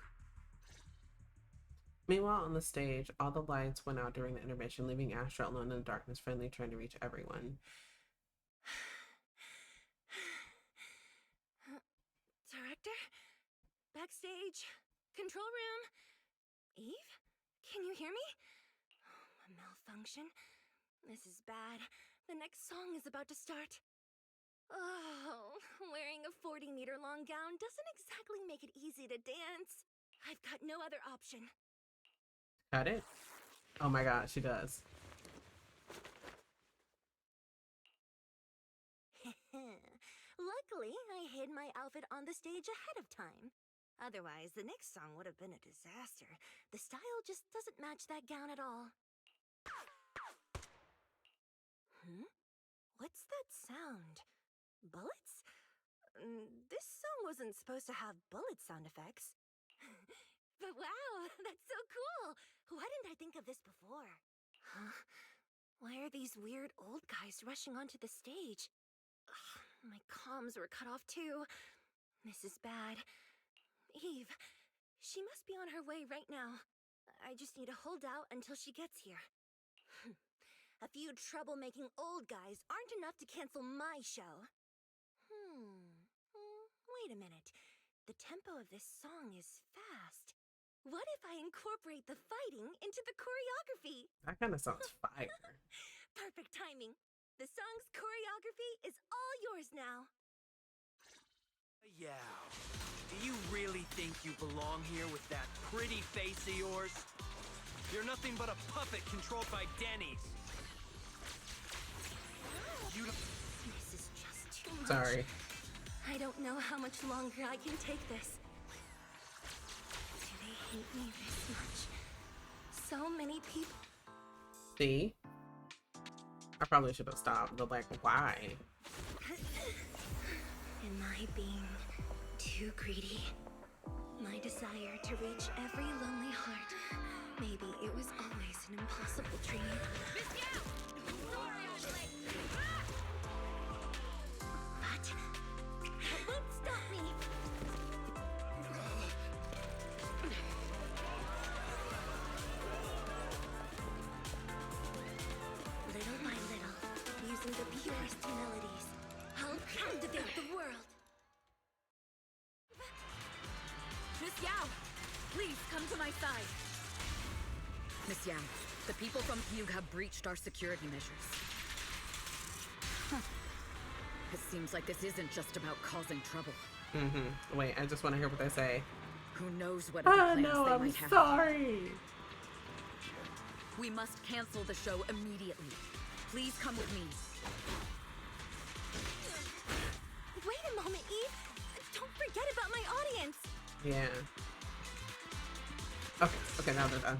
Meanwhile, on the stage, all the lights went out during the intermission, leaving Astra alone in the darkness, finally trying to reach everyone. Director? Backstage? Control room? Eve? Can you hear me? A malfunction? This is bad. The next song is about to start. Oh, wearing a 40-meter-long gown doesn't exactly make it easy to dance. I've got no other option. Got it? Oh my god, she does. Luckily, I hid my outfit on the stage ahead of time. Otherwise, the next song would have been a disaster. The style just doesn't match that gown at all. What's that sound? Bullets? This song wasn't supposed to have bullet sound effects. But wow, that's so cool! Why didn't I think of this before? Huh? Why are these weird old guys rushing onto the stage? Ugh, my comms were cut off too. This is bad. Eve, she must be on her way right now. I just need to hold out until she gets here. A few troublemaking old guys aren't enough to cancel my show. Wait a minute. The tempo of this song is fast. What if I incorporate the fighting into the choreography? That kind of sounds fire. Perfect timing. The song's choreography is all yours now. Yeah. Do you really think you belong here with that pretty face of yours? You're nothing but a puppet controlled by Denny's. You don't... This is just too much. Sorry. I don't know how much longer I can take this. Do they hate me this much? So many people. See? I probably should have stopped, but like, why? Am I being too greedy? My desire to reach every lonely heart. Maybe it was always an impossible dream. But that won't stop me. Little by little, using the purest melodies, I'll captivate the world. Miss Yao, please come to my side. Miss Yao, the people from Fugue have breached our security measures. It seems like this isn't just about causing trouble. Wait, I just want to hear what they say. Who knows what other plans no, they I'm might have. sorry. We must cancel the show immediately. Please come with me. Wait a moment, Eve. Don't forget about my audience. Yeah. Okay, now they're done.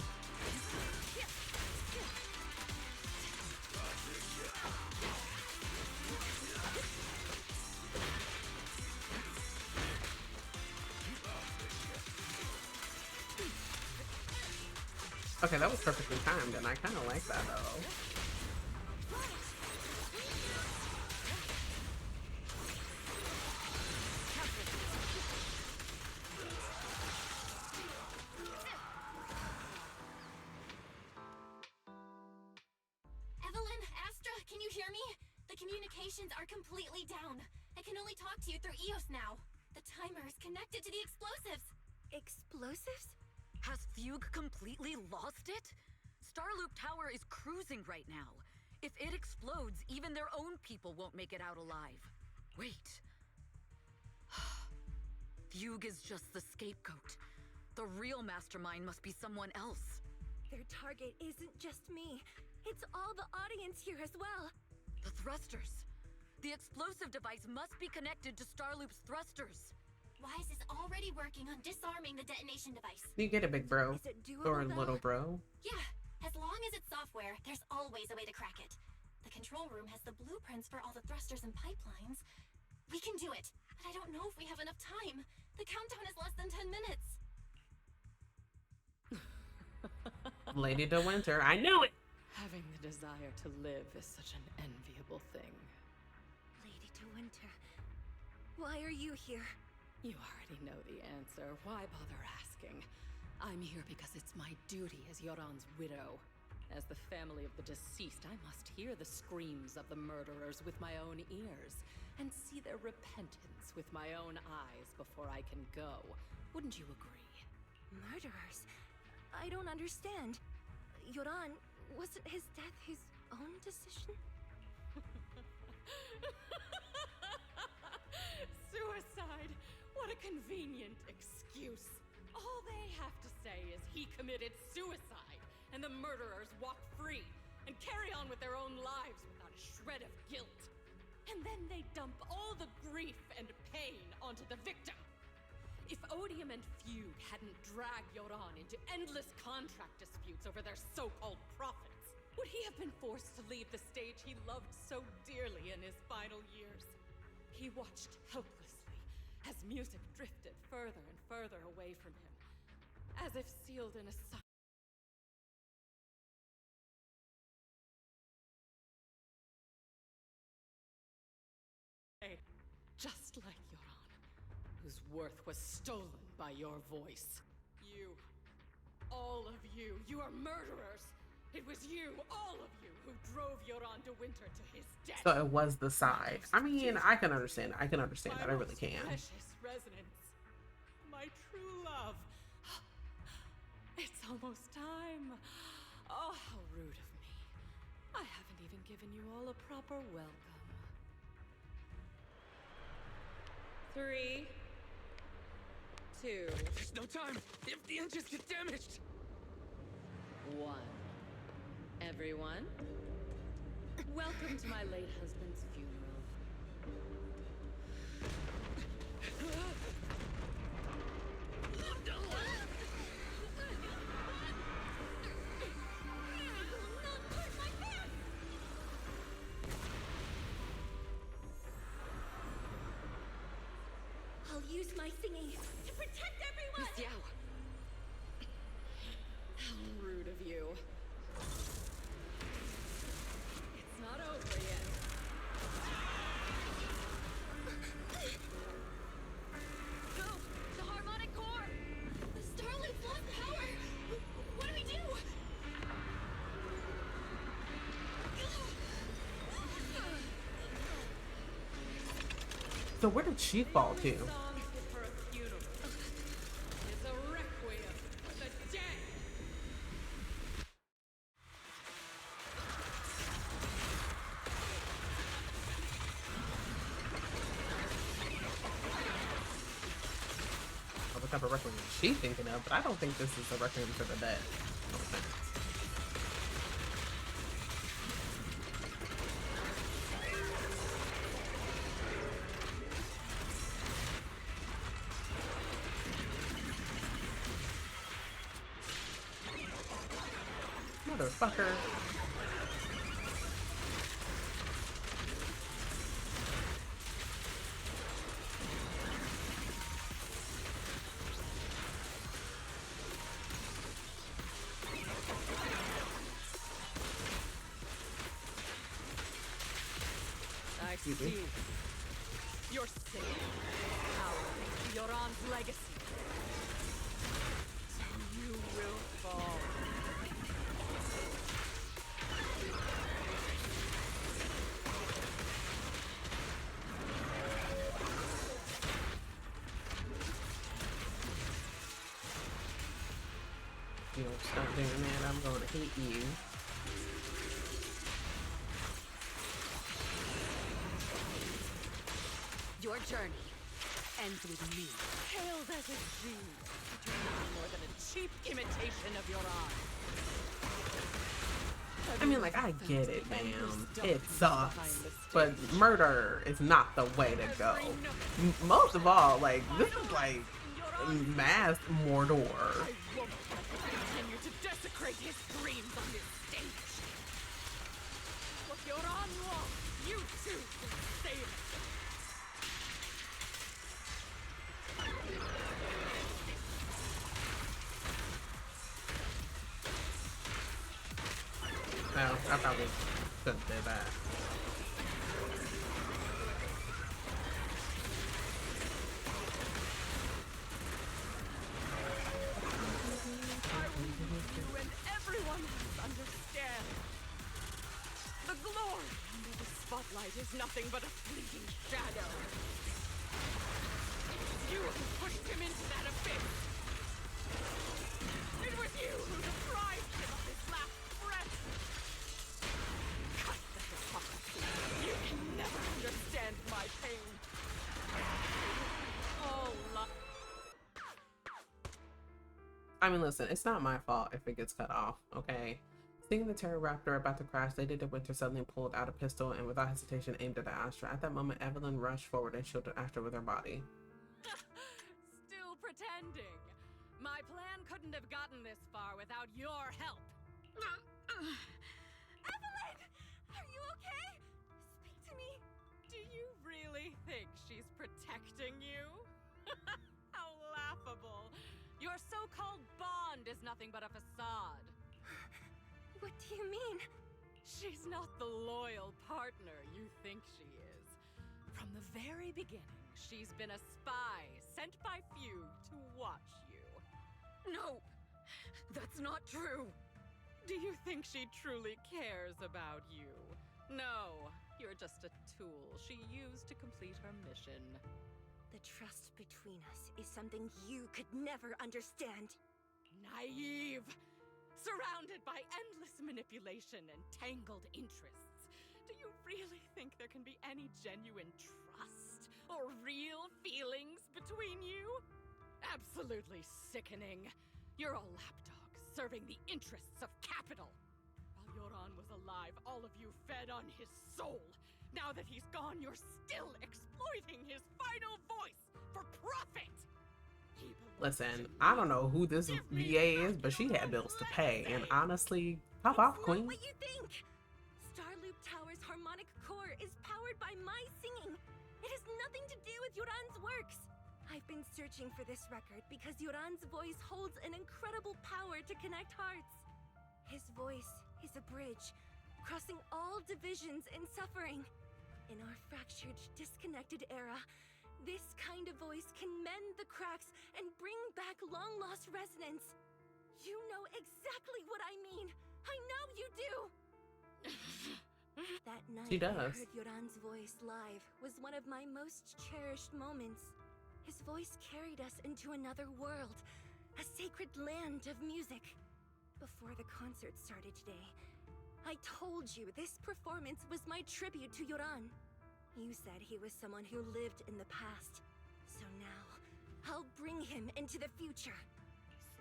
Okay, that was perfectly timed, and I kind of like that, though. Evelyn, Astra, can you hear me? The communications are completely down. I can only talk to you through EOS now. The timer is connected to the explosives. Explosives? Has Fugue completely lost it? Starloop Tower is cruising right now. If it explodes, even their own people won't make it out alive. Wait. Fugue is just the scapegoat. The real mastermind must be someone else. Their target isn't just me. It's all the audience here as well. The thrusters. The explosive device must be connected to Starloop's thrusters. Wise is already working on disarming the detonation device. You get it, big bro. Is it doable, Or though? little bro. Yeah, as long as it's software, there's always a way to crack it. The control room has the blueprints for all the thrusters and pipelines. We can do it, but I don't know if we have enough time. The countdown is less than 10 minutes. Lady De Winter, I knew it! Having the desire to live is such an enviable thing. Lady De Winter, why are you here? You already know the answer. Why bother asking? I'm here because it's my duty as Yoran's widow. As the family of the deceased, I must hear the screams of the murderers with my own ears, and see their repentance with my own eyes before I can go. Wouldn't you agree? Murderers? I don't understand. Yoran, wasn't his death his own decision? Suicide! What a convenient excuse. All they have to say is he committed suicide, and the murderers walk free and carry on with their own lives without a shred of guilt. And then they dump all the grief and pain onto the victim. If Odium and Feud hadn't dragged Yoran into endless contract disputes over their so-called profits, would he have been forced to leave the stage he loved so dearly in his final years? He watched helplessly as music drifted further and further away from him, as if sealed in a just like Yoran, whose worth was stolen by your voice. You, all of you, you are murderers! It was you, all of you, who drove Yoran de Winter to his death! So it was the side. I mean, I can understand. I can understand that. I really can. Precious resonance. My true love. It's almost time. Oh, how rude of me. I haven't even given you all a proper welcome. 3, 2, There's no time! If the engines get damaged! 1. Everyone, welcome to my late husband's funeral. I'll use my thingy to protect everyone! Miss Yao. How rude of you. It's not over yet. Go! The harmonic core! The Starloop's lost power! What do we do? So where did she fall to? Songs for a funeral is a requiem for the dead. What type of requiem is she thinking of? But I don't think this is a requiem for the dead. No offense. Motherfucker. I Excuse me. see. You're safe. Powering Yoran's legacy. So you will fall. You don't stop doing that, I'm gonna hate you. Your journey ends with me, hailed as a genius, but you're nothing more than a cheap imitation of Yoran. I mean, like, I get it, ma'am. It sucks. But murder is not the way to go. Most of all, like, this is like mass Mordor. I won't let you continue to desecrate his dreams on this stage. What Yoran wants, you too can save it. No, I probably shouldn't do that. I will leave you and everyone else understand. The glory under the spotlight is nothing but a fleeting shadow. You who pushed him into that abyss. It was you who deprived him of his last breath. Cut the hypocrisy. You can never understand my pain. All I mean, listen, it's not my fault if it gets cut off, okay? Seeing the Pterodactyl about to crash, Lady de Winter suddenly pulled out a pistol and without hesitation aimed at Astra. At that moment, Evelyn rushed forward and shielded Astra with her body. Still ending. My plan couldn't have gotten this far without your help. Evelyn! Are you okay? Speak to me. Do you really think she's protecting you? How laughable. Your so-called bond is nothing but a facade. What do you mean? She's not the loyal partner you think she is. From the very beginning, she's been a spy sent by few to watch you. No, that's not true. Do you think she truly cares about you? No, you're just a tool she used to complete her mission. The trust between us is something you could never understand. Naive! Surrounded by endless manipulation and tangled interests. Do you really think there can be any genuine trust or real feelings between you? Absolutely sickening. You're a lapdog serving the interests of capital. While Yoran was alive, all of you fed on his soul. Now that he's gone, you're still exploiting his final voice for profit. Listen, I don't know who this VA is, but she had bills to pay, and honestly, pop off, queen. What you think? Starloop Tower's harmonic core is powered by my singing. It has nothing to do with Yoran's works. I've been searching for this record because Yoran's voice holds an incredible power to connect hearts. His voice is a bridge, crossing all divisions and suffering. In our fractured, disconnected era, this kind of voice can mend the cracks and bring back long-lost resonance. You know exactly what I mean. I know you do. That night She I does. heard Yoran's voice live was one of my most cherished moments. His voice carried us into another world, a sacred land of music. Before the concert started today, I told you this performance was my tribute to Yoran. You said he was someone who lived in the past. So now, I'll bring him into the future.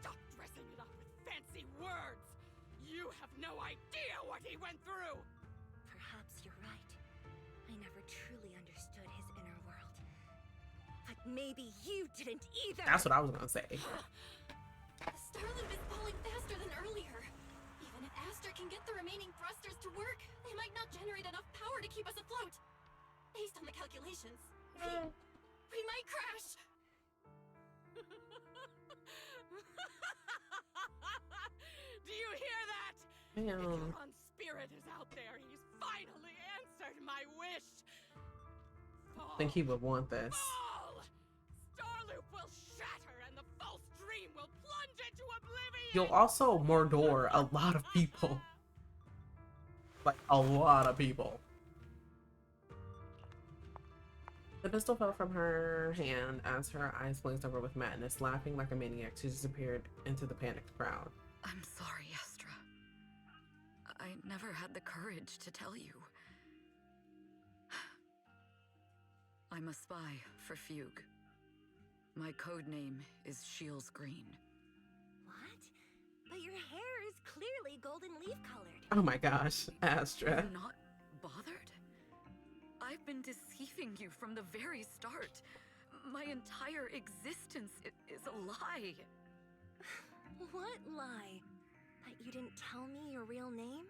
Stop dressing it up with fancy words! You have no idea what he went through! Perhaps you're right. I never truly understood his inner world. But maybe you didn't either! That's what I was gonna say. The Starloop is pulling faster than earlier. Even if Aster can get the remaining thrusters to work, they might not generate enough power to keep us afloat. Based on the calculations, we might crash. Do you hear that? Damn. If Yoran's spirit is out there, he's finally answered my wish. I think he would want this. Fall! Starloop will shatter and the false dream will plunge into oblivion. You'll also Mordor a lot of people. Like, a lot of people. The pistol fell from her hand as her eyes glazed over with madness. Laughing like a maniac, she disappeared into the panicked crowd. I'm sorry, Astra. I never had the courage to tell you. I'm a spy for Fugue. My code name is Shields Green. What? But your hair is clearly golden leaf colored. Oh my gosh, Astra. You're not bothered? I've been deceiving you from the very start. My entire existence is a lie. What lie? That you didn't tell me your real name?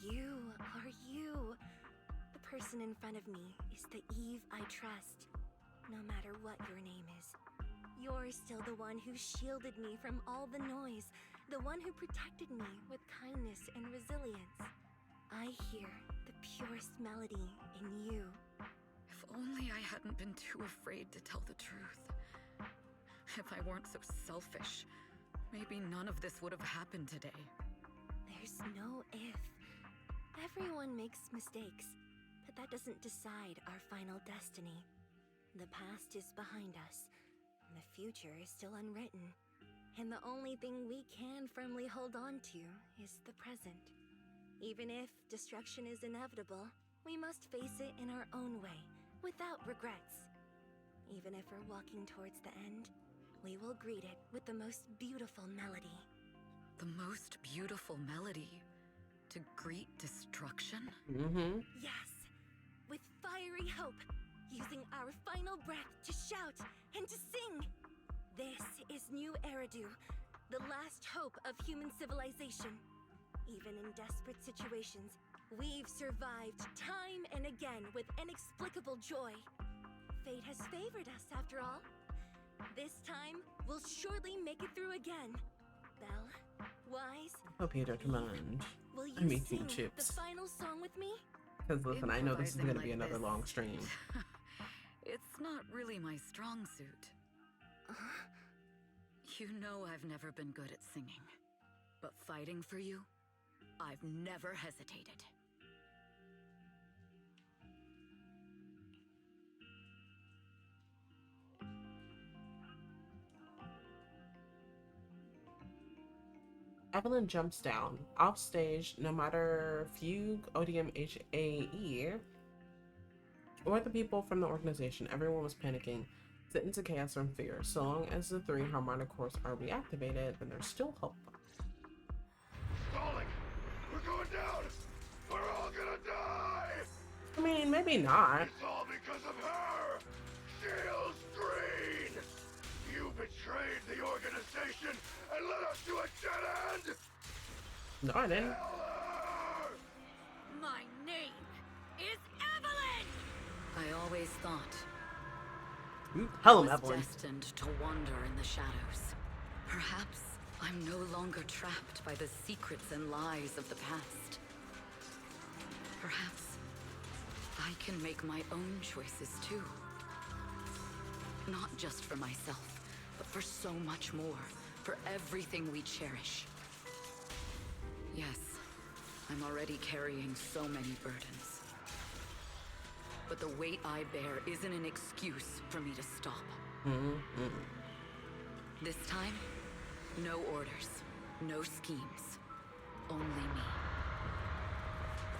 You are you. The person in front of me is the Eve I trust. No matter what your name is. You're still the one who shielded me from all the noise. The one who protected me with kindness and resilience. I hear the purest melody in you. If only I hadn't been too afraid to tell the truth. If I weren't so selfish, maybe none of this would have happened today. There's no if. Everyone makes mistakes, but that doesn't decide our final destiny. The past is behind us, and the future is still unwritten. And the only thing we can firmly hold on to is the present. Even if destruction is inevitable, we must face it in our own way, without regrets. Even if we're walking towards the end, we will greet it with the most beautiful melody. The most beautiful melody? To greet destruction? Mm-hmm. Yes, with fiery hope, using our final breath to shout and to sing. This is New Eridu, the last hope of human civilization. Even in desperate situations, we've survived time and again with inexplicable joy. Fate has favored us after all. This time, we'll surely make it through again. Belle, Wise, Hope you don't mind. will you I'm eating sing chips. the final song with me? Because listen, I know this is Improvising going to be like another this. long stream. It's not really my strong suit. You know I've never been good at singing. But fighting for you, I've never hesitated. Evelyn jumps down. Off stage, no matter Fugue, Odium, HAE, or the people from the organization, everyone was panicking, set into chaos from fear. So long as the 3 harmonic cores are reactivated, then there's still hope. Stalling! We're going down! We're all gonna die! I mean, maybe not. It's all because of her! Shields Green! You betrayed the organization and led us to a dead end! No, I didn't. Tell her! My name is Evelyn! I always thought Tell I him, was Evelyn. destined to wander in the shadows. Perhaps I'm no longer trapped by the secrets and lies of the past. Perhaps I can make my own choices too. Not just for myself, but for so much more. For everything we cherish. Yes, I'm already carrying so many burdens. But the weight I bear isn't an excuse for me to stop. This time, no orders, no schemes, only me.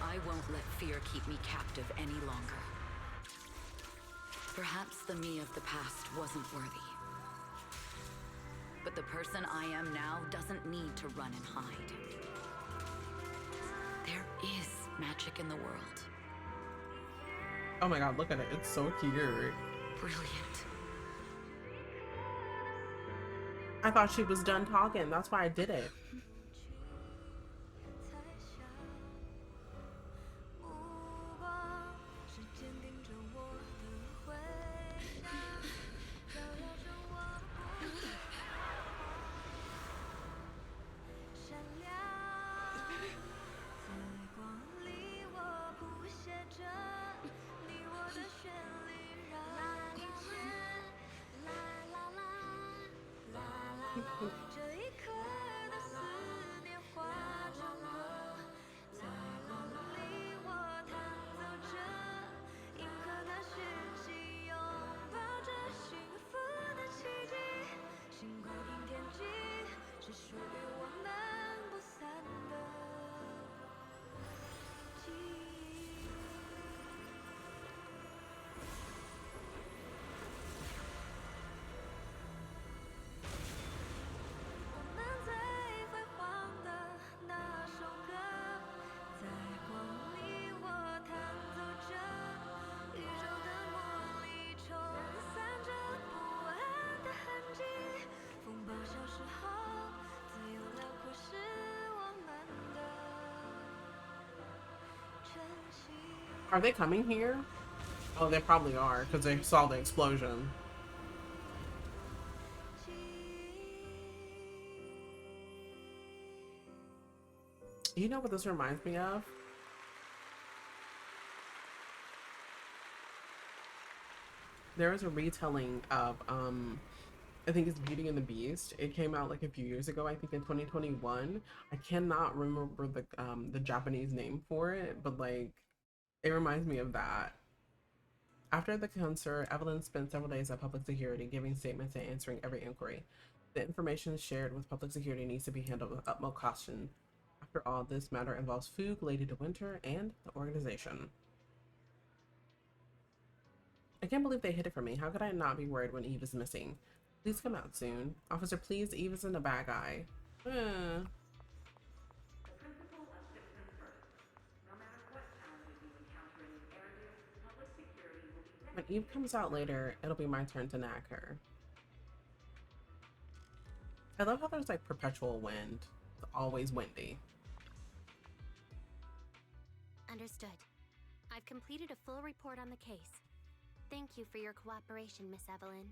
I won't let fear keep me captive any longer. Perhaps the me of the past wasn't worthy. But the person I am now doesn't need to run and hide. There is magic in the world. Oh my god, look at it. It's so cute. Brilliant. I thought she was done talking. That's why I did it. Are they coming here? Oh, they probably are, because they saw the explosion. You know what this reminds me of? There is a retelling of, I think it's Beauty and the Beast. It came out like a few years ago, I think in 2021. I cannot remember the Japanese name for it, but like, it reminds me of that. After the concert, Evelyn spent several days at public security, giving statements and answering every inquiry. The information shared with public security needs to be handled with utmost caution. After all, this matter involves Fugue, Lady de Winter, and the organization. I can't believe they hid it from me. How could I not be worried when Eve is missing? Please come out soon. Officer, please, Eve isn't a bad guy. When Eve comes out later, it'll be my turn to nag her. I love how there's like perpetual wind. It's always windy. Understood. I've completed a full report on the case. Thank you for your cooperation, Miss Evelyn.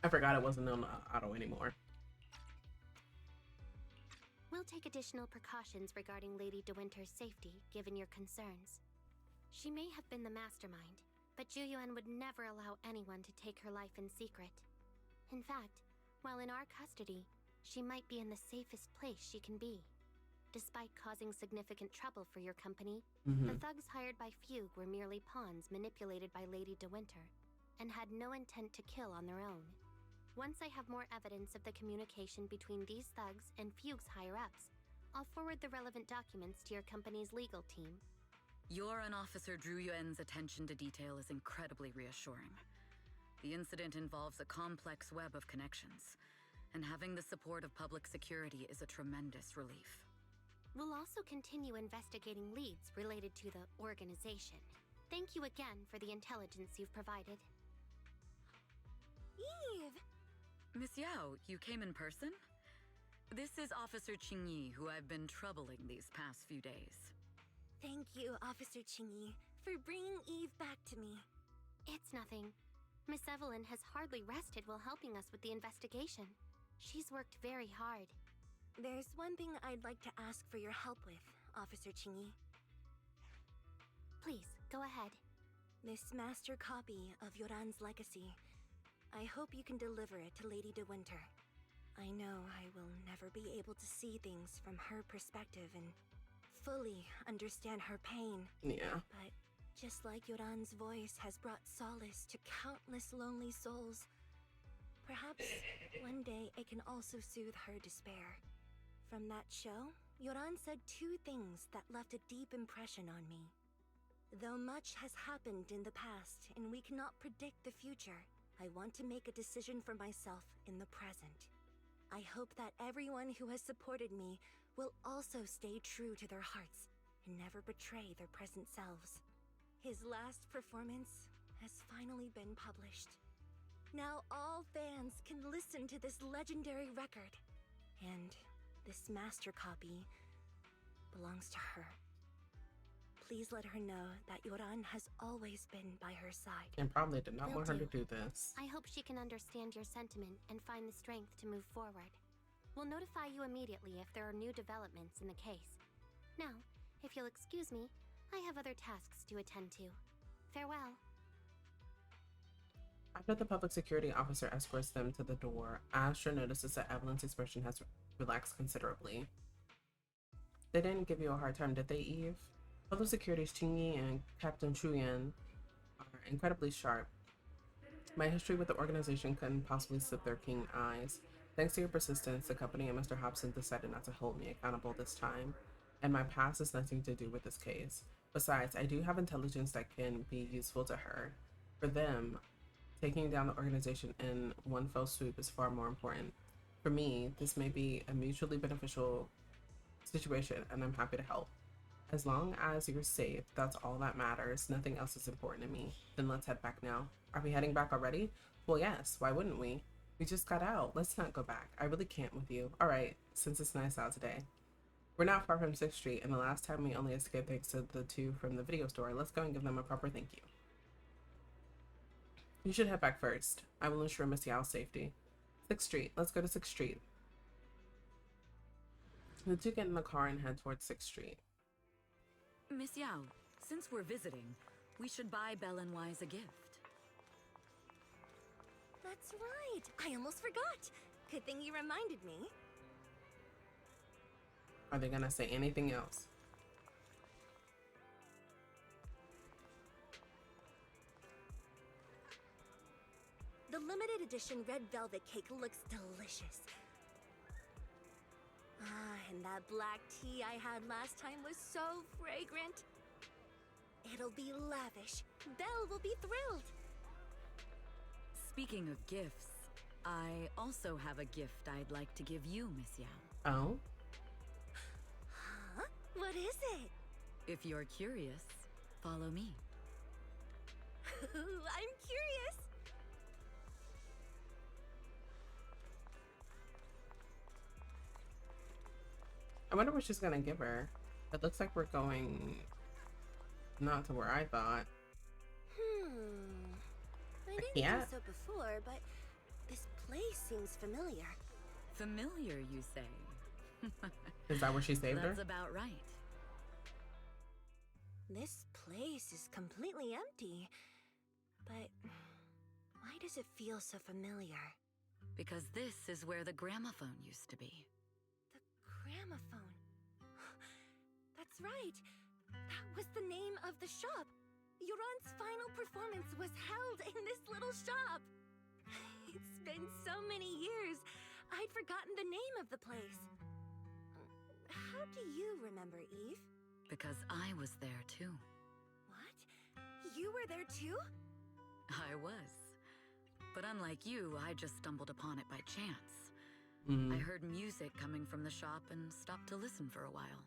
I forgot it wasn't on auto anymore. We'll take additional precautions regarding Lady De Winter's safety, given your concerns. She may have been the mastermind, but Juyuan would never allow anyone to take her life in secret. In fact, while in our custody, she might be in the safest place she can be. Despite causing significant trouble for your company, the thugs hired by Fugue were merely pawns manipulated by Lady De Winter, and had no intent to kill on their own. Once I have more evidence of the communication between these thugs and Fugue's higher-ups, I'll forward the relevant documents to your company's legal team. Your and Officer Drew Yuen's attention to detail is incredibly reassuring. The incident involves a complex web of connections, and having the support of public security is a tremendous relief. We'll also continue investigating leads related to the organization. Thank you again for the intelligence you've provided. Eve! Miss Yao, you came in person? This is Officer Qingyi, who I've been troubling these past few days. Thank you, Officer Qingyi, for bringing Eve back to me. It's nothing. Miss Evelyn has hardly rested while helping us with the investigation. She's worked very hard. There's one thing I'd like to ask for your help with, Officer Qingyi. Please, go ahead. This master copy of Yoran's legacy. I hope you can deliver it to Lady De Winter. I know I will never be able to see things from her perspective and fully understand her pain. Yeah. But just like Yoran's voice has brought solace to countless lonely souls, perhaps one day it can also soothe her despair. From that show, Yoran said two things that left a deep impression on me. Though much has happened in the past and we cannot predict the future, I want to make a decision for myself in the present. I hope that everyone who has supported me will also stay true to their hearts and never betray their present selves. His last performance has finally been published. Now all fans can listen to this legendary record. And this master copy belongs to her. Please let her know that Yoran has always been by her side. And probably did not Will want her do. to do this. I hope she can understand your sentiment and find the strength to move forward. We'll notify you immediately if there are new developments in the case. Now, if you'll excuse me, I have other tasks to attend to. Farewell. After the public security officer escorts them to the door, Astra notices that Evelyn's expression has relaxed considerably. They didn't give you a hard time, did they, Eve? Public security's Qingyi and Captain Chuyan are incredibly sharp. My history with the organization couldn't possibly slip their keen eyes. Thanks to your persistence, the company and Mr. Hobson decided not to hold me accountable this time, and my past has nothing to do with this case. Besides, I do have intelligence that can be useful to her. For them, taking down the organization in one fell swoop is far more important. For me, this may be a mutually beneficial situation, and I'm happy to help. As long as you're safe, that's all that matters. Nothing else is important to me. Then let's head back now. Are we heading back already? Well, yes. Why wouldn't we? We just got out. Let's not go back. I really can't with you. All right, since it's nice out today. We're not far from 6th Street, and the last time we only escaped thanks to the two from the video store. Let's go and give them a proper thank you. You should head back first. I will ensure Miss Yao's safety. 6th Street. Let's go to 6th Street. The two get in the car and head towards 6th Street. Miss Yao, since we're visiting, we should buy Belle and Wise a gift. That's right. I almost forgot. Good thing you reminded me. Are they gonna say anything else? The limited edition red velvet cake looks delicious. Ah, and that black tea I had last time was so fragrant. It'll be lavish. Belle will be thrilled. Speaking of gifts, I also have a gift I'd like to give you, Miss Yao. Oh? Huh? What is it? If you're curious, follow me. I'm curious. I wonder what she's gonna give her. It looks like we're going not to where I thought. I didn't think so before, but this place seems familiar. Familiar, you say? Is that where she saved her? That's about right. This place is completely empty. But why does it feel so familiar? Because this is where the gramophone used to be. The gramophone. That's right. That was the name of the shop. Yoran's final performance was held in this little shop. It's been so many years, I'd forgotten the name of the place. How do you remember, Eve? Because I was there too. What? You were there too? I was. But unlike you, I just stumbled upon it by chance. I heard music coming from the shop and stopped to listen for a while.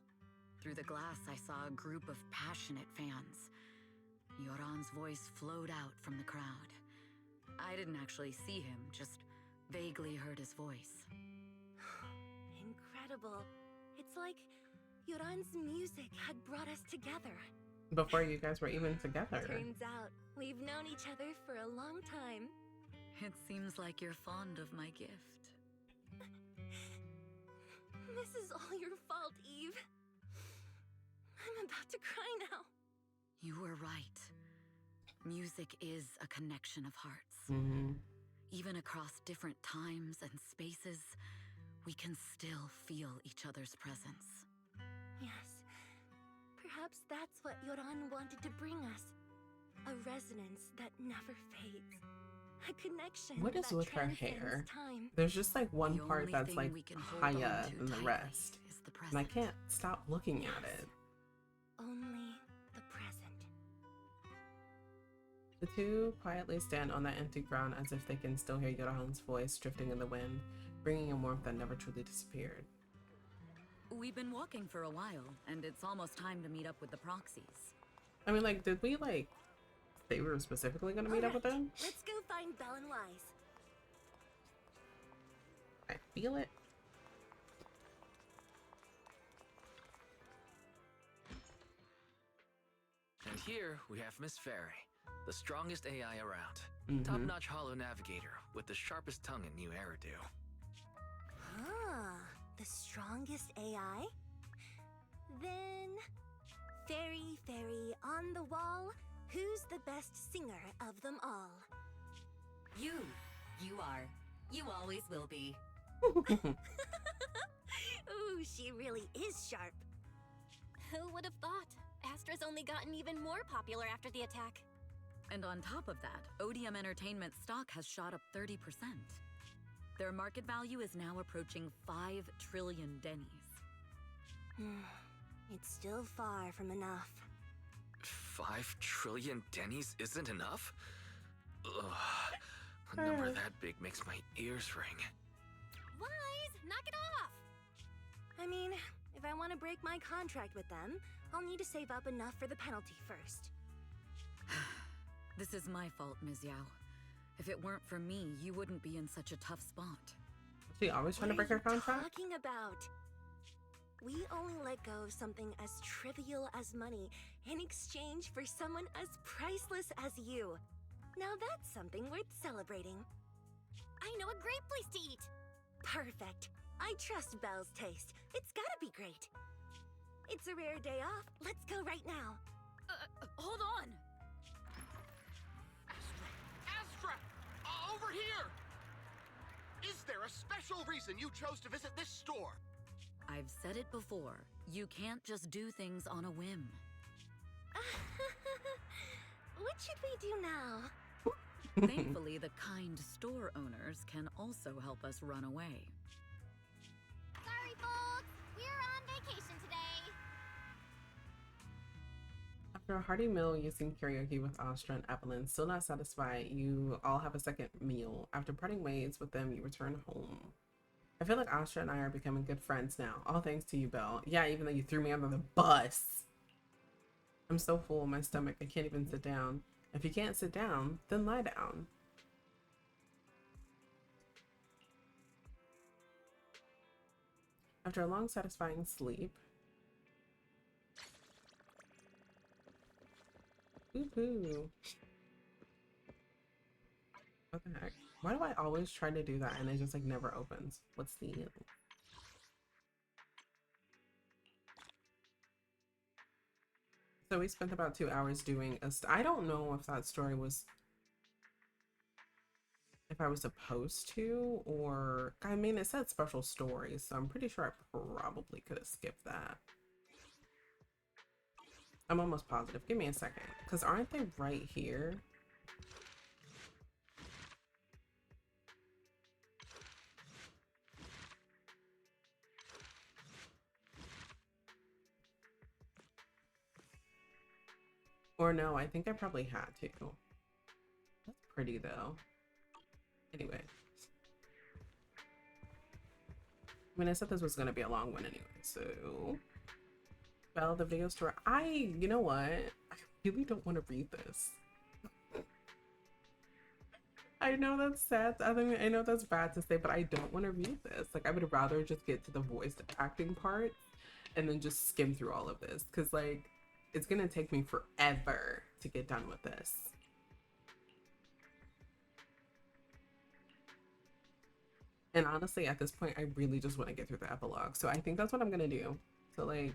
Through the glass, I saw a group of passionate fans. Yoran's voice flowed out from the crowd. I didn't actually see him, just vaguely heard his voice. Incredible. It's like Yoran's music had brought us together. Before you guys were even together. Turns out, we've known each other for a long time. It seems like you're fond of my gift. This is all your fault, Eve. I'm about to cry now. You were right. Music is a connection of hearts. Even across different times and spaces, we can still feel each other's presence. Yes. Perhaps that's what Yoran wanted to bring us. A resonance that never fades. A connection What is that with her transcends hair? time. There's just like one The part only that's thing like we can hold higher on to than the tightly rest. is the And I present. can't stop looking at it. Only the present. The two quietly stand on that empty ground as if they can still hear Yoran's voice drifting in the wind, bringing a warmth that never truly disappeared. We've been walking for a while, and it's almost time to meet up with the proxies. I mean, like, did we like say we were specifically gonna meet up with them? Let's go find Belle and Wise. I feel it. And here we have Miss Fairy, the strongest AI around. Top-notch holo navigator with the sharpest tongue in new Eridu. Ah, the strongest AI? Then, fairy on the wall, who's the best singer of them all? You are. You always will be. Ooh, she really is sharp. Who would have thought? Astra's only gotten even more popular after the attack. And on top of that, Odium Entertainment stock has shot up 30%. Their market value is now approaching 5 trillion dennies. It's still far from enough. 5 trillion dennies isn't enough? Ugh. A number that big makes my ears ring. Wise, knock it off! I mean, if I want to break my contract with them, I'll need to save up enough for the penalty first. This is my fault, Ms. Yao. If it weren't for me, you wouldn't be in such a tough spot. Is she always trying to break her contract? What are you talking about? We only let go of something as trivial as money in exchange for someone as priceless as you. Now that's something worth celebrating. I know a great place to eat! Perfect. I trust Belle's taste. It's gotta be great. It's a rare day off. Let's go right now. Hold on! Astra! Over here! Is there a special reason you chose to visit this store? I've said it before. You can't just do things on a whim. What should we do now? Thankfully, the kind store owners can also help us run away. Sorry, folks! We're on vacation today! After a hearty meal using karaoke with Astra and Evelyn, still not satisfied, you all have a second meal. After parting ways with them, you return home. I feel like Astra and I are becoming good friends now. All thanks to you, Belle. Yeah, even though you threw me under the bus. I'm so full in my stomach, I can't even sit down. If you can't sit down, then lie down. After a long, satisfying sleep. Woohoo. What the heck? Why do I always try to do that and it just like never opens? What's the... So we spent about 2 hours doing I don't know if that story was... if I was supposed to, or... I mean, it said special stories, so I'm pretty sure I probably could have skipped that. I'm almost positive. Give me a second. Because aren't they right here? Or no, I think I probably had to. That's pretty though. Anyway. I mean, I said this was going to be a long one anyway, so... Well, the video store... you know what? I really don't want to read this. I know that's sad. I mean, I know that's bad to say, but I don't want to read this. Like, I would rather just get to the voice acting part and then just skim through all of this. Because, like, it's going to take me forever to get done with this. And honestly, at this point, I really just want to get through the epilogue. So I think that's what I'm going to do. So, like,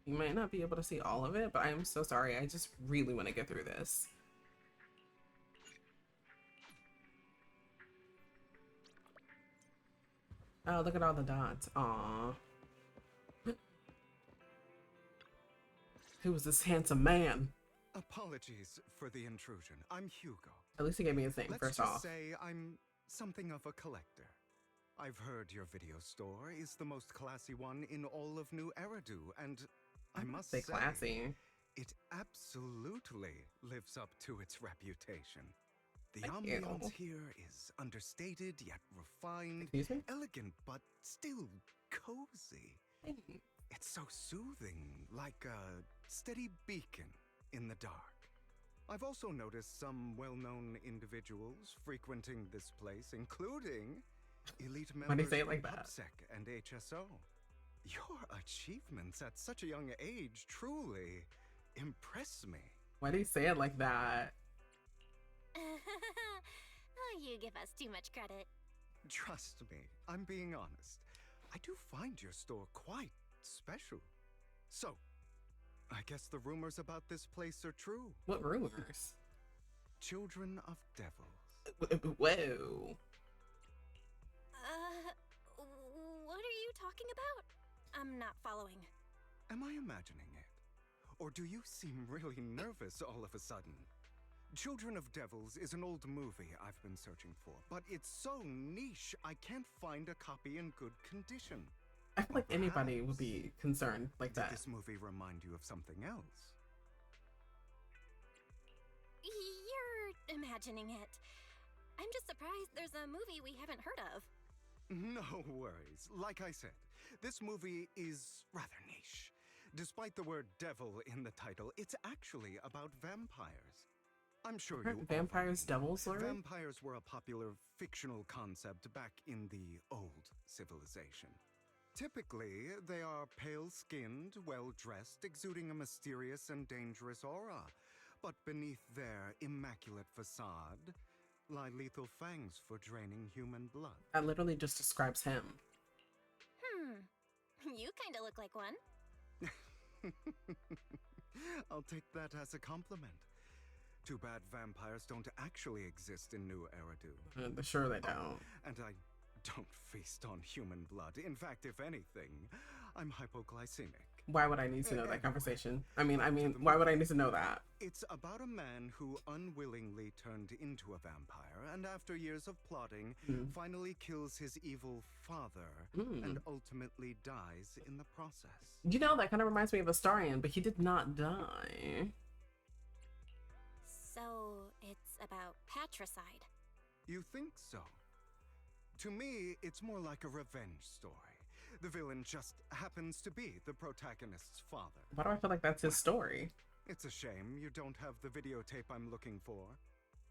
you might not be able to see all of it, but I am so sorry. I just really want to get through this. Oh, look at all the dots. Aww. Who was this handsome man? Apologies for the intrusion. I'm Hugo. At least he gave me his name, first off. Let's just say I'm something of a collector. I've heard your video store is the most classy one in all of New Eridu, and I must say, classy. It absolutely lives up to its reputation. The ambiance here is understated yet refined, elegant but still cozy. It's so soothing, like a steady beacon in the dark. I've also noticed some well-known individuals frequenting this place, including elite members say it from like that? PubSec and HSO. Your achievements at such a young age truly impress me. Why do you say it like that? Oh, you give us too much credit. Trust me, I'm being honest. I do find your store quite special. So, I guess the rumors about this place are true. What rumors? Children of devils. Whoa. What are you talking about? I'm not following. Am I imagining it? Or do you seem really nervous all of a sudden? Children of Devils is an old movie I've been searching for, but it's so niche I can't find a copy in good condition. I feel like anybody would be concerned like that. Did this movie remind you of something else? You're imagining it. I'm just surprised there's a movie we haven't heard of. No worries. Like I said, this movie is rather niche. Despite the word devil in the title, it's actually about vampires. I'm sure you vampires, devils, Lord? Vampires were a popular fictional concept back in the old civilization. Typically, they are pale-skinned, well-dressed, exuding a mysterious and dangerous aura. But beneath their immaculate facade lie lethal fangs for draining human blood. That literally just describes him. You kinda look like one. I'll take that as a compliment. Too bad vampires don't actually exist in New Eridu. Sure they don't. And I don't feast on human blood. In fact, if anything, I'm hypoglycemic. Why would I need to know that conversation? I mean, why would I need to know that? It's about a man who unwillingly turned into a vampire, and after years of plotting, finally kills his evil father, and ultimately dies in the process. You know, that kind of reminds me of Astarion, but he did not die. So, it's about patricide. You think so? To me, it's more like a revenge story. The villain just happens to be the protagonist's father. Why do I feel like that's his story? It's a shame you don't have the videotape I'm looking for.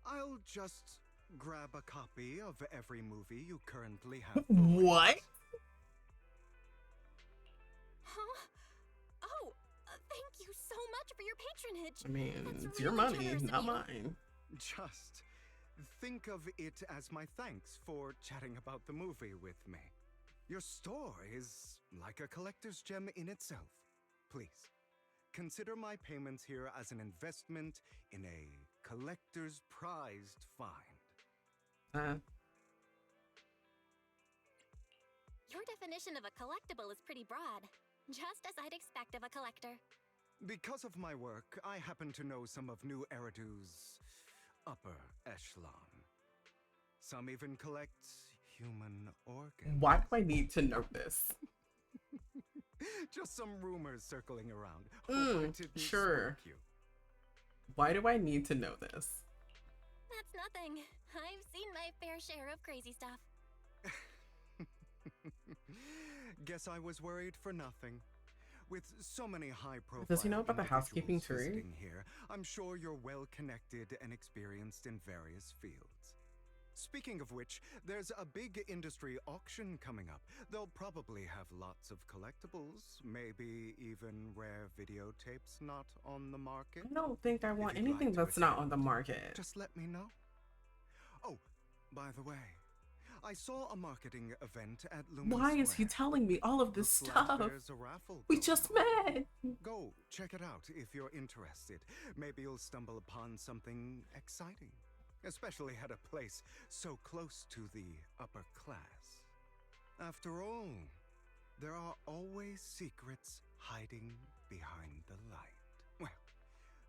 I'll just grab a copy of every movie you currently have. What? Huh? Oh, thank you so much for your patronage. I mean, That's it's your really money, generous of not you. mine. Just think of it as my thanks for chatting about the movie with me. Your store is like a collector's gem in itself. Please, consider my payments here as an investment in a collector's prized find. Your definition of a collectible is pretty broad, just as I'd expect of a collector. Because of my work, I happen to know some of New Eridu's upper echelon. Some even collect human organs. Why do I need to know this? Just some rumors circling around. Hope I didn't Sure. spook you. Why do I need to know this? That's nothing. I've seen my fair share of crazy stuff. Guess I was worried for nothing. With so many high-profile Does he know about the housekeeping individuals tree? visiting here, I'm sure you're well-connected and experienced in various fields. Speaking of which, there's a big industry auction coming up. They'll probably have lots of collectibles, maybe even rare videotapes not on the market. I don't think I want If you'd anything like to that's not attend, on the market. Just let me know. Oh, by the way, I saw a marketing event at Luminous Why is he Square. telling me all of this Looks like stuff? there's a raffle We going just on. met. Go check it out if you're interested. Maybe you'll stumble upon something exciting, especially at a place so close to the upper class. After all, there are always secrets hiding behind the light. Well,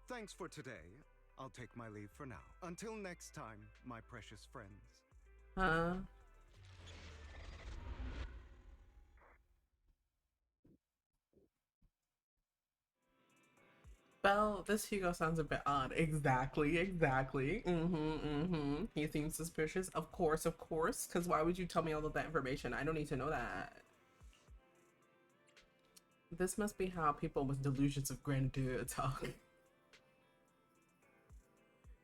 thanks for today. I'll take my leave for now. Until next time, my precious friends. Huh? Well, this Hugo sounds a bit odd. Exactly. He seems suspicious. Of course. Because why would you tell me all of that information? I don't need to know that. This must be how people with delusions of grandeur talk.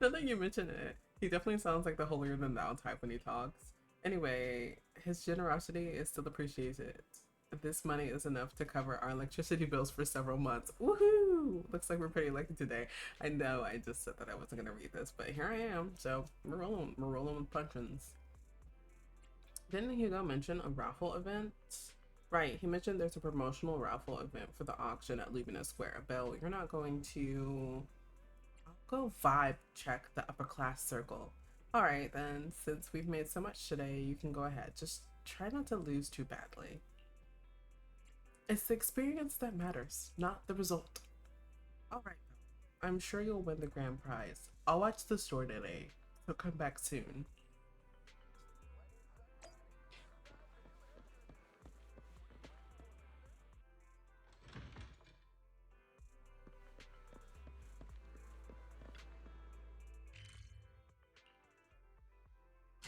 Now that you mention it, he definitely sounds like the holier than thou type when he talks. Anyway, his generosity is still appreciated. This money is enough to cover our electricity bills for several months. Woohoo! Looks like we're pretty lucky today. I know I just said that I wasn't gonna read this, but here I am. So we're rolling with punchins. Didn't Hugo mention a raffle event? Right, he mentioned there's a promotional raffle event for the auction at Luminous Square. Belle, you're not going to... I'll go vibe check the upper class circle. Alright then, since we've made so much today, you can go ahead. Just try not to lose too badly. It's the experience that matters, not the result. Alright, I'm sure you'll win the grand prize. I'll watch the store today, so come back soon.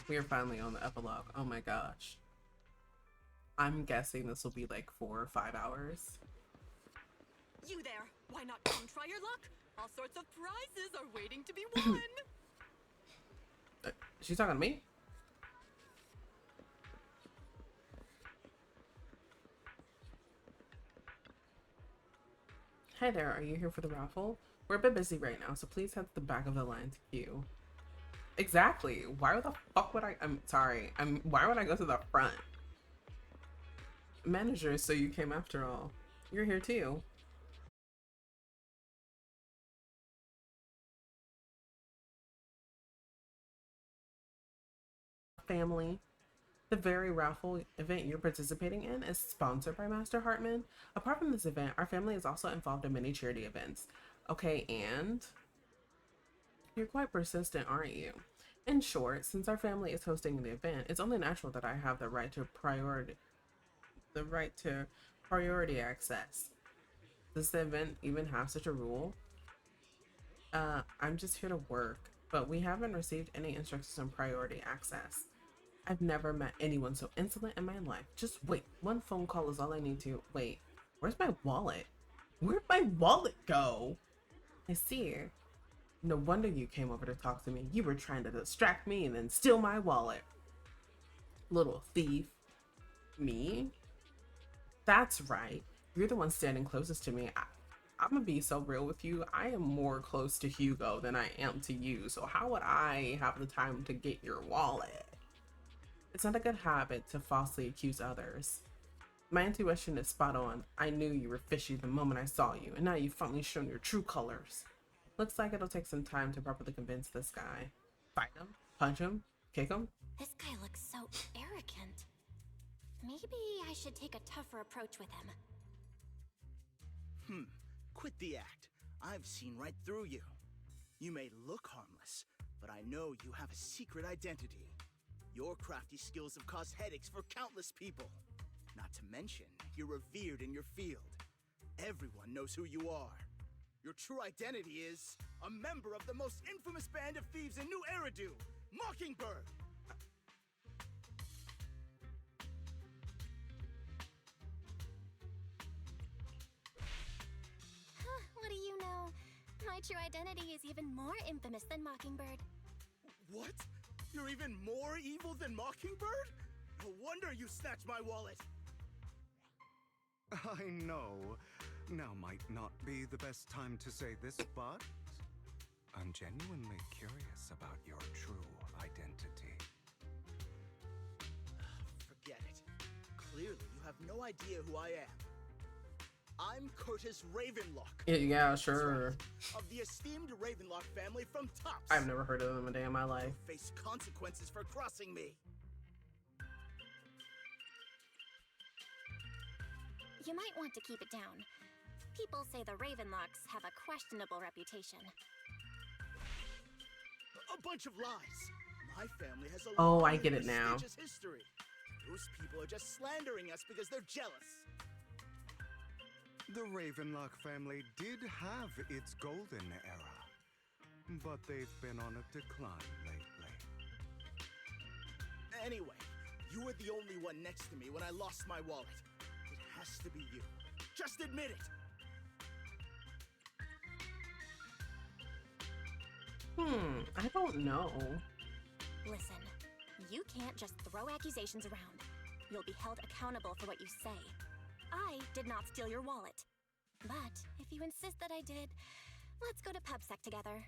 We are finally on the epilogue. Oh my gosh. I'm guessing this will be like 4 or 5 hours. You there! Why not come try your luck? All sorts of prizes are waiting to be won! She's talking to me? Hi there, are you here for the raffle? We're a bit busy right now, so please head to the back of the line to queue. Exactly. Why the fuck would I'm sorry. Why would I go to the front? Manager, so you came after all. You're here too. Family. The very raffle event you're participating in is sponsored by Master Hartman. Apart from this event, our family is also involved in many charity events. Okay, and you're quite persistent, aren't you? In short, since our family is hosting the event, it's only natural that I have the right to priority access. Does the event even have such a rule? I'm just here to work, but we haven't received any instructions on priority access. I've never met anyone so insolent in my life. Just wait, one phone call is all I need to. Wait, where's my wallet? Where'd my wallet go? I see. No wonder you came over to talk to me. You were trying to distract me and then steal my wallet. Little thief. Me? That's right. You're the one standing closest to me. I'm gonna be so real with you. I am more close to Hugo than I am to you. So how would I have the time to get your wallet? It's not a good habit to falsely accuse others. My intuition is spot on. I knew you were fishy the moment I saw you, and now you've finally shown your true colors. Looks like it'll take some time to properly convince this guy. Fight him? Punch him? Kick him? This guy looks so arrogant. Maybe I should take a tougher approach with him. Quit the act. I've seen right through you. You may look harmless, but I know you have a secret identity. Your crafty skills have caused headaches for countless people. Not to mention, you're revered in your field. Everyone knows who you are. Your true identity is a member of the most infamous band of thieves in New Eridu, Mockingbird! What do you know? My true identity is even more infamous than Mockingbird. What? You're even more evil than Mockingbird? No wonder you snatched my wallet! I know. Now might not be the best time to say this, but I'm genuinely curious about your true identity. Forget it. Clearly, you have no idea who I am. I'm Curtis Ravenlock. Yeah, sure. Right. Of the esteemed Ravenlock family from Tops. I've never heard of them a day in my life. You'll face consequences for crossing me. You might want to keep it down. People say the Ravenlocks have a questionable reputation. A bunch of lies. My family has a Oh, long I get it and now. prestigious history. Those people are just slandering us because they're jealous. The Ravenlock family did have its golden era, but they've been on a decline lately. Anyway, you were the only one next to me when I lost my wallet. It has to be you. Just admit it. I don't know. Listen, you can't just throw accusations around. You'll be held accountable for what you say. I did not steal your wallet. But if you insist that I did, let's go to PubSec together.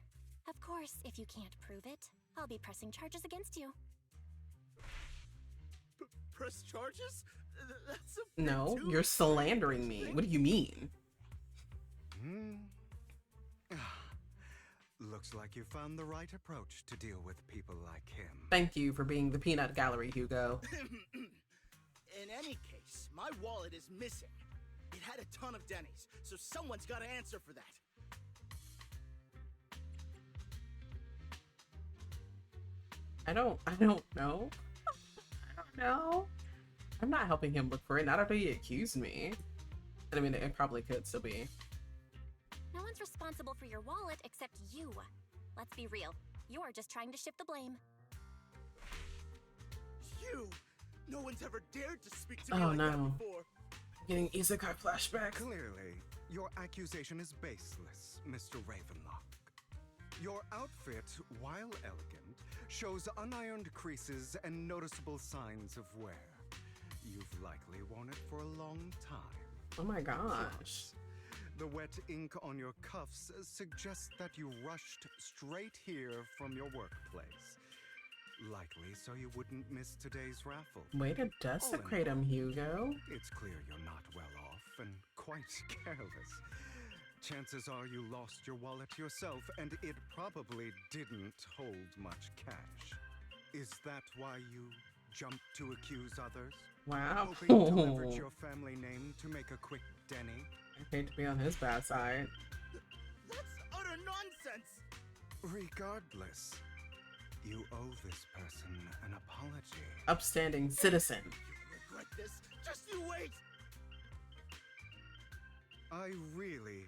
Of course, if you can't prove it, I'll be pressing charges against you. Press charges? That's a No, you're slandering me. What do you mean? Looks like you found the right approach to deal with people like him. Thank you for being the peanut gallery, Hugo. In any case, my wallet is missing. It had a ton of Denny's, so someone's got to answer for that. I don't know. I don't know. I'm not helping him look for it. Not after he accused me. I mean, it probably could still be. No one's responsible for your wallet except you. Let's be real. You're just trying to shift the blame. You! No one's ever dared to speak to me Oh like that no. before. Getting isekai flashbacks. Clearly, your accusation is baseless, Mr. Ravenlock. Your outfit, while elegant, shows unironed creases and noticeable signs of wear. You've likely worn it for a long time. Oh my gosh. Plus, the wet ink on your cuffs suggests that you rushed straight here from your workplace. Likely so you wouldn't miss today's raffle. Way to desecrate him, Hugo. It's clear you're not well off and quite careless. Chances are you lost your wallet yourself, and it probably didn't hold much cash. Is that why you jumped to accuse others? Wow. Hoping to leverage your family name to make a quick Denny? I hate to be on his bad side. That's utter nonsense! Regardless, you owe this person an apology. Upstanding citizen. You'll regret this. Just you wait! I really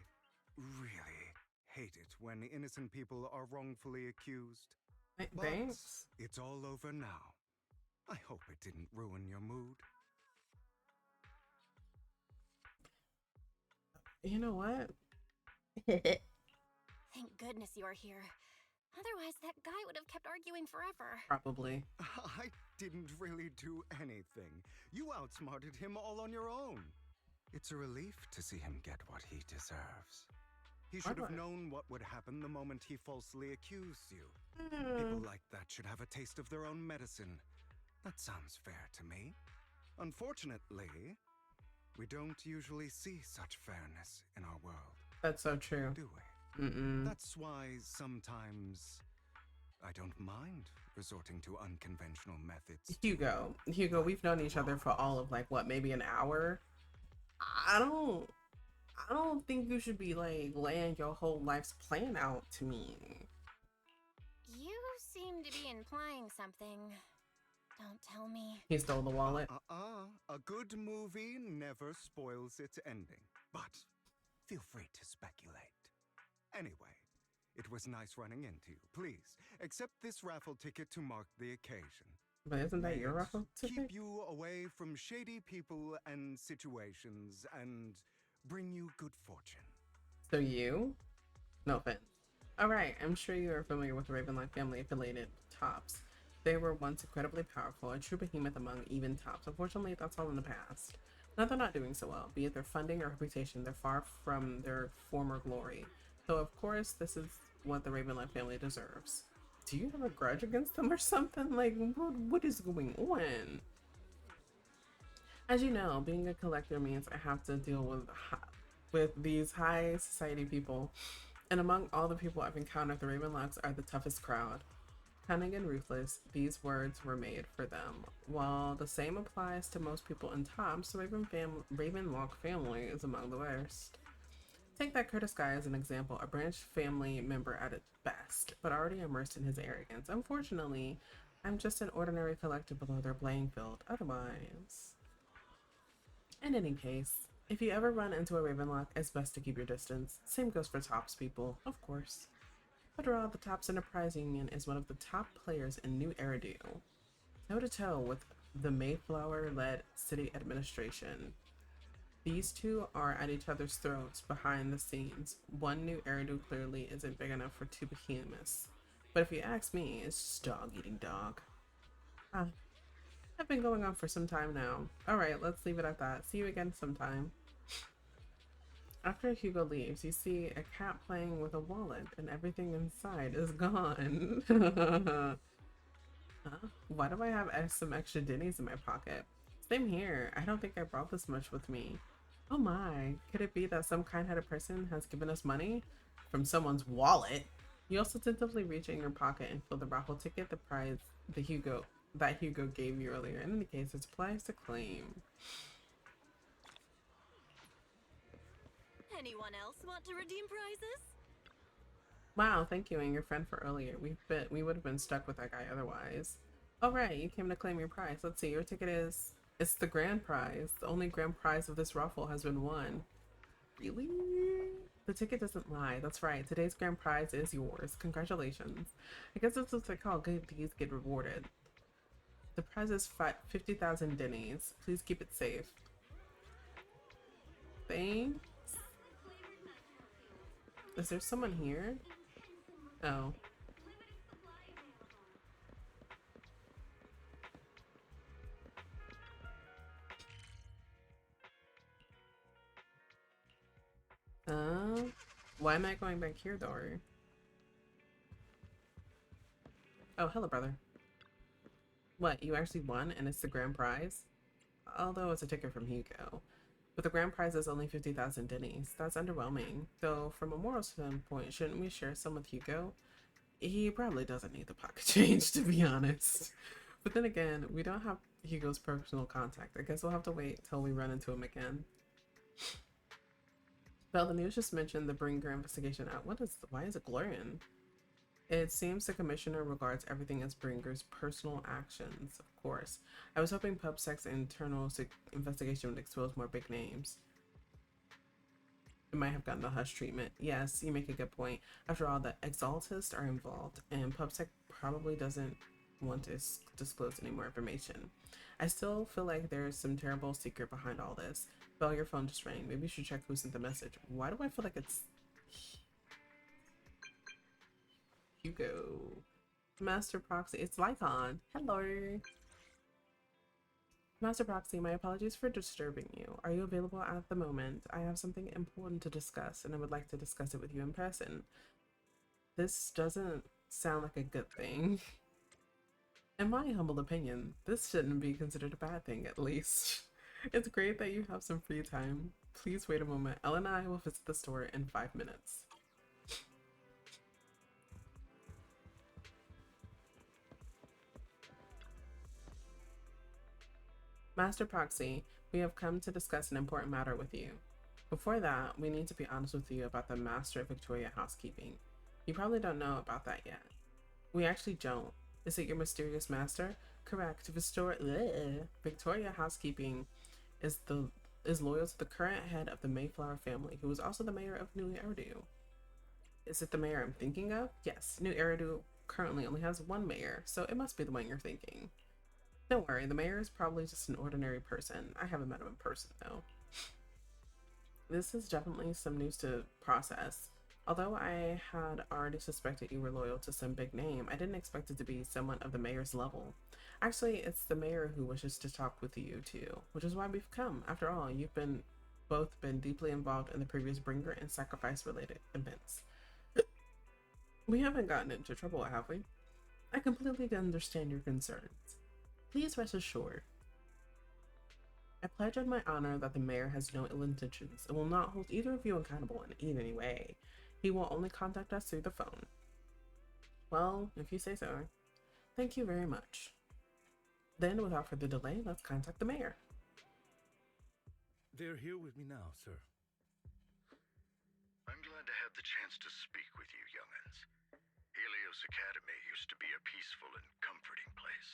hate it when innocent people are wrongfully accused. But Thanks. it's all over now. I hope it didn't ruin your mood. You know what? Thank goodness you're here. Otherwise, that guy would have kept arguing forever. Probably. I didn't really do anything. You outsmarted him all on your own. It's a relief to see him get what he deserves. He should have known what would happen the moment he falsely accused you. People like that should have a taste of their own medicine. That sounds fair to me. Unfortunately, we don't usually see such fairness in our world. That's so true. Do we? That's why sometimes I don't mind resorting to unconventional methods. Hugo, we've known each other for all of like what, maybe an hour? I don't think you should be like laying your whole life's plan out to me. You seem to be implying something. Don't tell me. He stole the wallet. A good movie never spoils its ending, but feel free to speculate. Anyway, it was nice running into you. Please, accept this raffle ticket to mark the occasion. But isn't that your raffle ticket? Keep you away from shady people and situations and bring you good fortune. So you? No offense. Alright, I'm sure you are familiar with the Ravenlock family affiliated tops. They were once incredibly powerful, a true behemoth among even tops. Unfortunately, that's all in the past. Now they're not doing so well, be it their funding or reputation, they're far from their former glory. So of course, this is what the Ravenlock family deserves. Do you have a grudge against them or something? Like, what is going on? As you know, being a collector means I have to deal with these high society people. And among all the people I've encountered, the Ravenlocks are the toughest crowd. Cunning and ruthless, these words were made for them. While the same applies to most people in tops, the Ravenlock family is among the worst. Take that Curtis guy as an example, a branch family member at its best, but already immersed in his arrogance. Unfortunately, I'm just an ordinary collector below their playing field, otherwise. In any case, if you ever run into a Ravenlock, it's best to keep your distance. Same goes for tops people, of course. After all, the Tops Enterprise Union is one of the top players in New Eridu, toe-to-toe with the Mayflower-led city administration. These two are at each other's throats behind the scenes. One New Eridu clearly isn't big enough for two behemoths. But if you ask me, it's just dog eating dog. I've been going on for some time now. Alright, let's leave it at that. See you again sometime. After Hugo leaves, you see a cat playing with a wallet and everything inside is gone. Huh? Why do I have some extra Denny's in my pocket? Same here. I don't think I brought this much with me. Oh my, could it be that some kind-hearted person has given us money from someone's wallet? You also tentatively reach in your pocket and fill the raffle ticket, the prize that Hugo gave you earlier. In any case, it applies to claim. Anyone else want to redeem prizes? Wow, thank you and your friend for earlier. We would have been stuck with that guy otherwise. All right, you came to claim your prize. Let's see, your ticket is... It's the grand prize. The only grand prize of this raffle has been won. Really? The ticket doesn't lie. That's right. Today's grand prize is yours. Congratulations. I guess this looks like how good deeds get rewarded. The prize is 50,000 Denny's. Please keep it safe. Thanks. Is there someone here? Oh. Why am I going back here though? Oh, hello, brother. What, you actually won and it's the grand prize? Although it's a ticket from Hugo. But the grand prize is only 50,000 Denny's. That's underwhelming. Though, from a moral standpoint, shouldn't we share some with Hugo? He probably doesn't need the pocket change, to be honest. But then again, we don't have Hugo's personal contact. I guess we'll have to wait till we run into him again. Well, the news just mentioned the Bringer investigation out. Why is it glaring? It seems the commissioner regards everything as Bringer's personal actions, of course. I was hoping PubSec's internal investigation would expose more big names. It might have gotten the hush treatment. Yes, you make a good point. After all, the Exaltists are involved, and PubSec probably doesn't want to disclose any more information. I still feel like there's some terrible secret behind all this. Belle, your phone just rang. Maybe you should check who sent the message. Why do I feel like it's Hugo? Master Proxy. It's Lycon. Hello. Master Proxy, my apologies for disturbing you. Are you available at the moment? I have something important to discuss, and I would like to discuss it with you in person. This doesn't sound like a good thing. In my humble opinion, this shouldn't be considered a bad thing, at least. It's great that you have some free time. Please wait a moment. Ellen and I will visit the store in 5 minutes. Master Proxy, we have come to discuss an important matter with you. Before that, we need to be honest with you about the Master of Victoria housekeeping. You probably don't know about that yet. We actually don't. Is it your mysterious master? Correct. Victoria housekeeping is loyal to the current head of the Mayflower family, who is also the mayor of New Eridu. Is it the mayor I'm thinking of? Yes, New Eridu currently only has one mayor, so it must be the one you're thinking. Don't worry, the mayor is probably just an ordinary person. I haven't met him in person, though. This is definitely some news to process. Although I had already suspected you were loyal to some big name, I didn't expect it to be someone of the mayor's level. Actually, it's the mayor who wishes to talk with you too, which is why we've come. After all, you've both been deeply involved in the previous bringer and sacrifice related events. We haven't gotten into trouble, have we? I completely understand your concerns. Please rest assured. I pledge on my honor that the mayor has no ill intentions and will not hold either of you accountable in any way. He will only contact us through the phone. Well, if you say so. Thank you very much. Then, without further delay, let's contact the mayor. They're here with me now, sir. I'm glad to have the chance to speak with you, young'uns. Helios Academy used to be a peaceful and comforting place.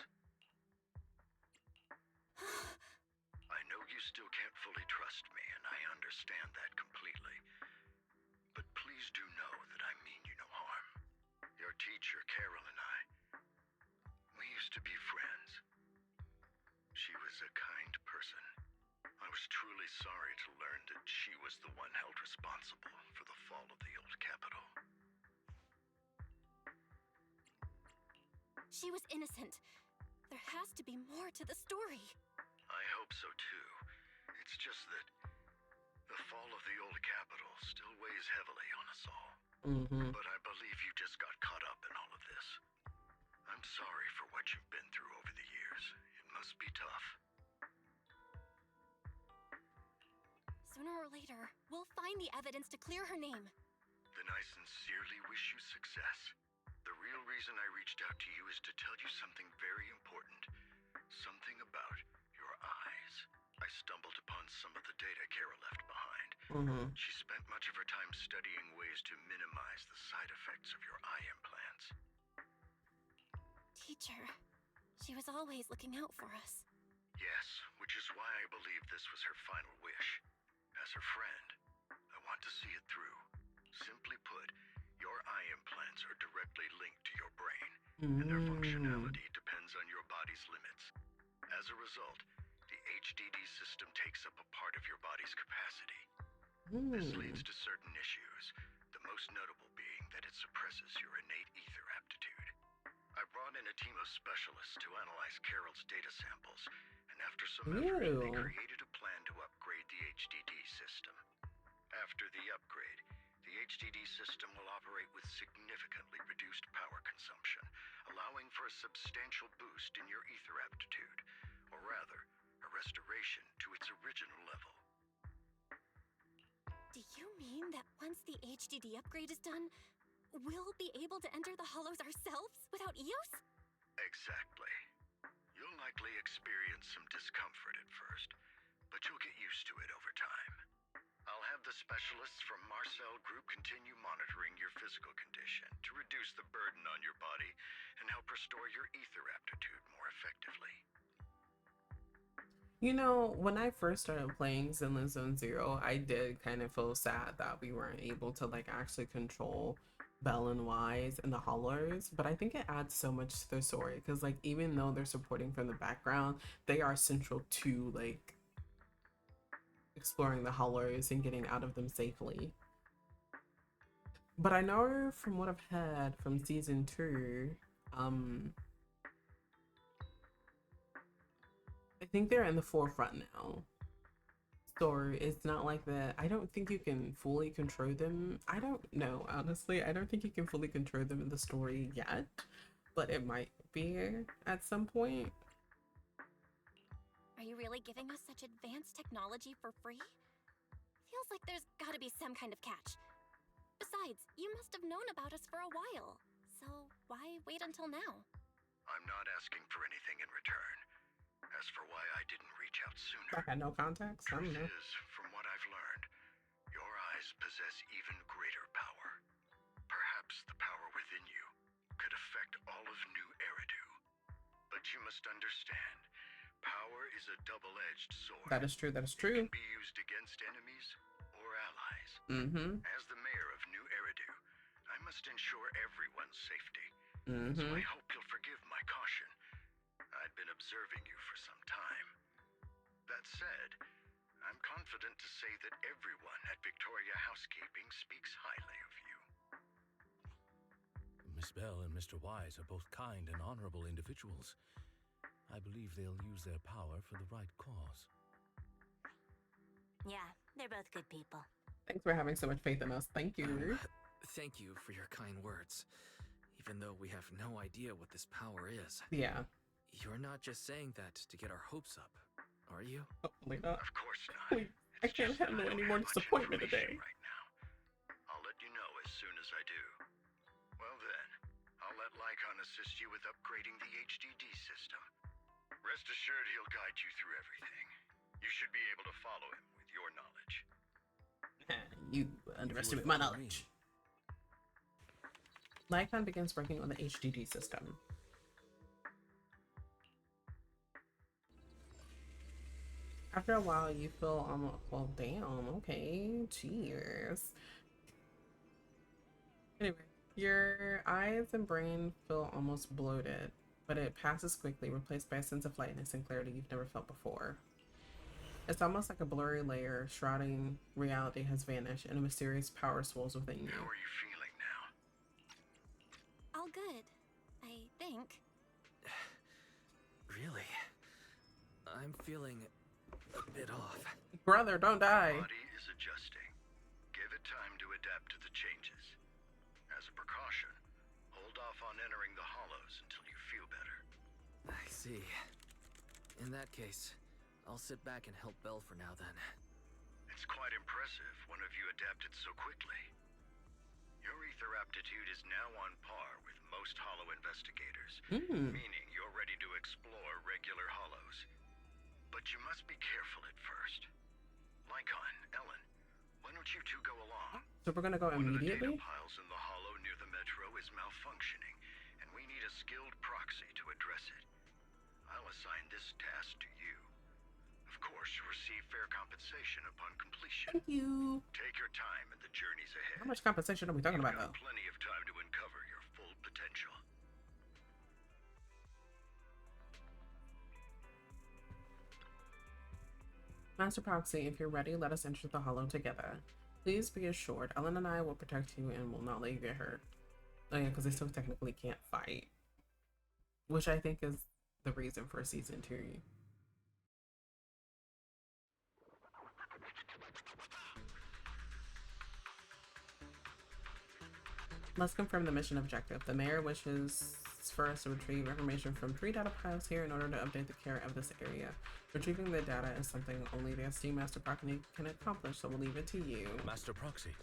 I know you still can't fully trust me, and I understand that completely. But please do know that I mean you no harm. Your teacher, Carol, and I, we used to be friends. She was a kind person. I was truly sorry to learn that she was the one held responsible for the fall of the old capital. She was innocent. There has to be more to the story. I hope so too. It's just that the fall of the old capital still weighs heavily on us all. But I believe you just got caught up in all of this. I'm sorry for what you've been through over the years. It must be tough. Sooner or later, we'll find the evidence to clear her name. Then I sincerely wish you success. The real reason I reached out to you is to tell you something very important. Something about your eyes. I stumbled upon some of the data Carol left behind. She spent much of her time studying ways to minimize the side effects of your eye implants. Teacher, she was always looking out for us. Yes, which is why I believe this was her final wish. As her friend, I want to see it through. Simply put, your eye implants are directly linked to your brain, and their functionality depends on your body's limits. As a result, the HDD system takes up a part of your body's capacity. This leads to certain issues, the most notable being that it suppresses your innate ether aptitude. I brought in a team of specialists to analyze Carol's data samples, and after some effort, they created a plan to upgrade the HDD system. After the upgrade, the HDD system will operate with significantly reduced power consumption, allowing for a substantial boost in your ether aptitude, or rather, a restoration to its original level. Do you mean that once the HDD upgrade is done, we'll be able to enter the hollows ourselves without Eos? Exactly. You'll likely experience some discomfort at first, but you'll get used to it over time. I'll have the specialists from Marcel Group continue monitoring your physical condition to reduce the burden on your body and help restore your ether aptitude more effectively. You know, when I first started playing Zenless Zone Zero, I did kind of feel sad that we weren't able to like actually control Bell and Wise and the Hollers, but I think it adds so much to their story because like even though they're supporting from the background, they are central to like exploring the Hollers and getting out of them safely. But I know from what I've heard from season 2, I think they're in the forefront now. So it's not like that. I don't think you can fully control them. I don't know, honestly. I don't think you can fully control them in the story yet, but it might be at some point. Are you really giving us such advanced technology for free? Feels like there's gotta be some kind of catch. Besides, you must have known about us for a while. So why wait until now? I'm not asking for anything in return. As for why I didn't reach out sooner, I had no context. I don't know. truth is, from what I've learned, your eyes possess even greater power. Perhaps the power within you could affect all of New Eridu. But you must understand, power is a double-edged sword. That is true. That is true. It can be used against enemies or allies. Mm-hmm. As the mayor of New Eridu, I must ensure everyone's safety. Mm-hmm. So I hope you'll forgive my caution. I'd been observing you for some time. That said, I'm confident to say that everyone at Victoria Housekeeping speaks highly of you. Miss Bell and Mr. Wise are both kind and honorable individuals. I believe they'll use their power for the right cause. Yeah, they're both good people. Thanks for having so much faith in us. Thank you. Thank you for your kind words. Even though we have no idea what this power is. Yeah. You're not just saying that to get our hopes up, are you? Hopefully not. Of course not. I can't handle any more disappointment today. Right now. I'll let you know as soon as I do. Well then, I'll let Lycon assist you with upgrading the HDD system. Rest assured he'll guide you through everything. You should be able to follow him with your knowledge. You underestimate my knowledge. Lycon begins working on the HDD system. After a while, you feel almost, well, damn, okay, cheers. Anyway, your eyes and brain feel almost bloated, but it passes quickly, replaced by a sense of lightness and clarity you've never felt before. It's almost like a blurry layer shrouding reality has vanished and a mysterious power swells within you. How are you feeling now? All good, I think. Really? I'm feeling a bit off. Brother, don't die. Body is adjusting. Give it time to adapt to the changes. As a precaution, hold off on entering the hollows until you feel better. I see. In that case, I'll sit back and help Belle for now then. It's quite impressive one of you adapted so quickly. Your ether aptitude is now on par with most hollow investigators, meaning you're ready to explore regular hollows. But you must be careful at first. Lycon, Ellen, why don't you two go along? So we're gonna go immediately? One of the data piles in the hollow near the metro is malfunctioning, and we need a skilled proxy to address it. I'll assign this task to you. Of course, you'll receive fair compensation upon completion. Thank you. Take your time and the journey's ahead. How much compensation are we talking about, though? Plenty of time to uncover your full potential. Master Proxy, if you're ready, let us enter the hollow together. Please be assured, Ellen and I will protect you and will not let you get hurt. Oh yeah, because they still technically can't fight. Which I think is the reason for season 2. Let's confirm the mission objective. The mayor wishes for us to retrieve information from 3 data piles here in order to update the care of this area. Retrieving the data is something only the esteemed Master Proxy can accomplish, so we'll leave it to you. Master Proxy,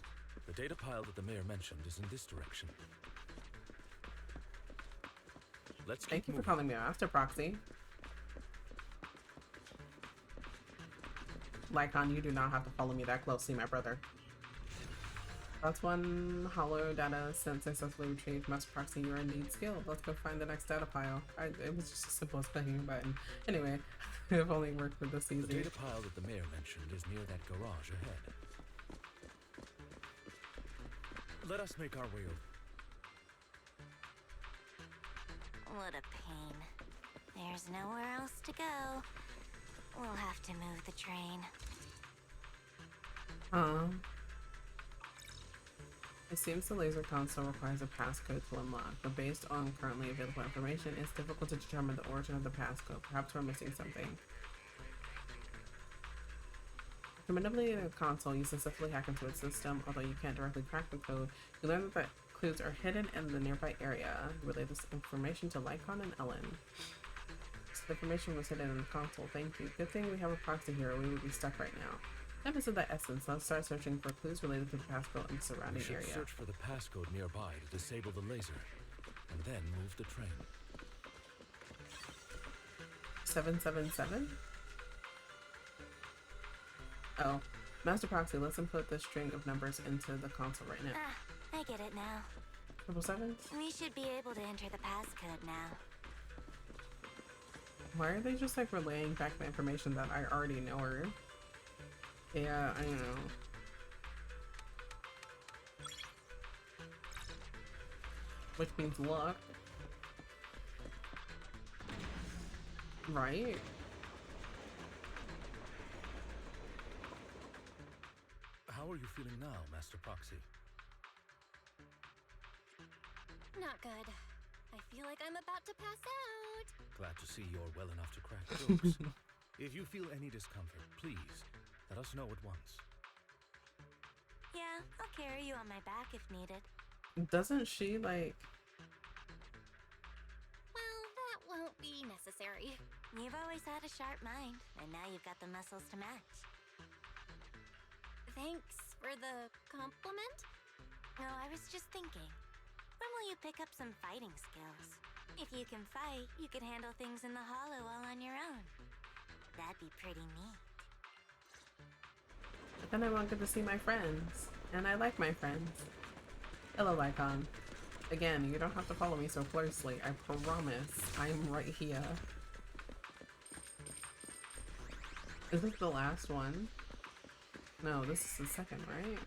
the data pile that the mayor mentioned is in this direction. Let's keep Thank you for moving. calling me Master Proxy. Lycon, you do not have to follow me that closely, my brother. That's one hollow data sent successfully retrieved. Master Proxy, you're indeed skilled. Let's go find the next data pile. It was just as simple as clicking a button. Anyway, I've only worked with this season. The data pile that the mayor mentioned is near that garage ahead. Let us make our way over. What a pain. There's nowhere else to go. We'll have to move the train. It seems the laser console requires a passcode to unlock, but based on currently available information, it's difficult to determine the origin of the passcode. Perhaps we're missing something. To manipulate a console, you successfully hack into its system. Although you can't directly crack the code, you learn that clues are hidden in the nearby area. Relay this information to Lycon and Ellen. This information was hidden in the console. Thank you. Good thing we have a proxy here, or we would be stuck right now. That is of the essence. Let's start searching for clues related to the passcode in the surrounding We should area. search for the passcode nearby to disable the laser, and then move the train. 777? Oh. Master Proxy, let's input this string of numbers into the console right now. Ah, I get it now. 777? We should be able to enter the passcode now. Why are they just like relaying back the information that I already know her? Yeah, I know. Which means luck. Right? How are you feeling now, Master Proxy? Not good. I feel like I'm about to pass out. Glad to see you're well enough to crack jokes. If you feel any discomfort, please let us know at once. Yeah, I'll carry you on my back if needed. Doesn't she like... Well, that won't be necessary. You've always had a sharp mind, and now you've got the muscles to match. Thanks for the compliment. No, I was just thinking. When will you pick up some fighting skills? If you can fight, you can handle things in the hollow all on your own. That'd be pretty neat. But then I won't get to see my friends. And I like my friends. Hello, Lycon. Again, you don't have to follow me so closely. I promise. I'm right here. Is this the last one? No, this is the second, right?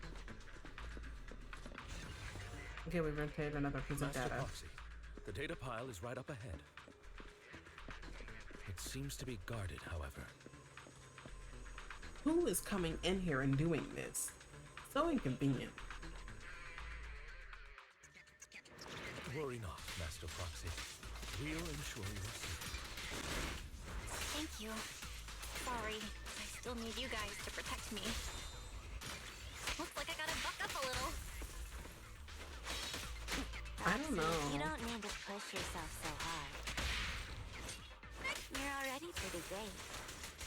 Okay, we've rotated another piece of Master data. Proxy, the data pile is right up ahead. It seems to be guarded, however. Who is coming in here and doing this? So inconvenient. Worry not, Master Proxy. We'll ensure you're safe. Thank you. Sorry, I still need you guys to protect me. Looks like I gotta buck up a little. I don't know. You don't need to push yourself so hard. You're already pretty great.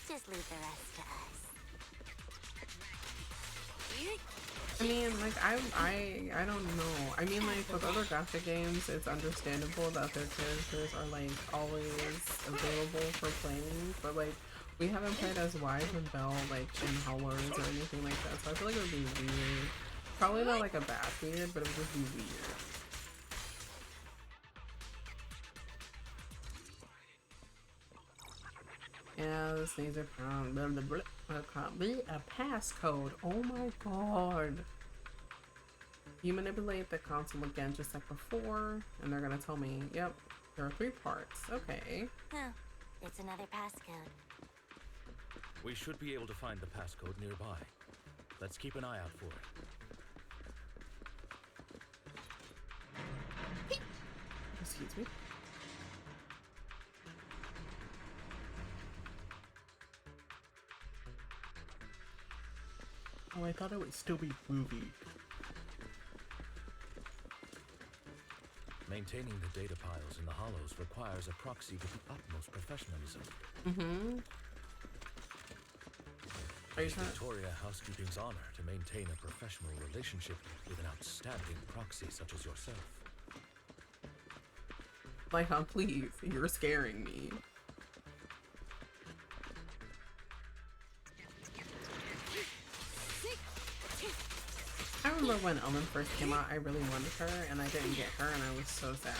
Just leave the rest to us. I mean, like, I don't know. I mean, like, with other gacha games, it's understandable that their characters are, like, always available for playing, but, like, we haven't played as Wise and Belle, like, in Howlers or anything like that, so I feel like it would be weird. Probably not, like, a bad weird, but it would just be weird. Yeah, this needs a passcode. Oh my god. You manipulate the console again just like before, and they're gonna tell me, yep, there are 3 parts. Okay. Huh. It's another passcode. We should be able to find the passcode nearby. Let's keep an eye out for it. Excuse me. Oh, I thought it would still be movie. Maintaining the data piles in the hollows requires a proxy with the utmost professionalism. Mm-hmm. Are you It's trying to... Victoria Housekeeping's honor to maintain a professional relationship with an outstanding proxy such as yourself. Lycon, please. You're scaring me. I remember when Ellen first came out, I really wanted her, and I didn't get her, and I was so sad.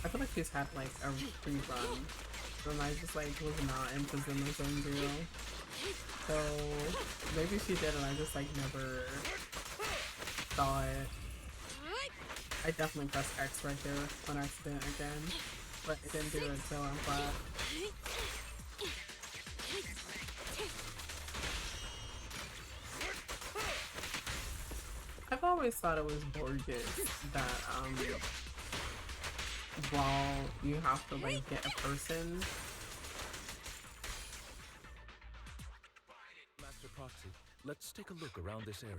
I feel like she's had like a rerun, and I just like was not into Zenless Zone Zero. So maybe she did, and I just like never saw it. I definitely pressed X right there on accident again, but it didn't do it, so I'm glad. I've always thought it was bogus that while you have to like get a person Proxy, let's take a look around this area.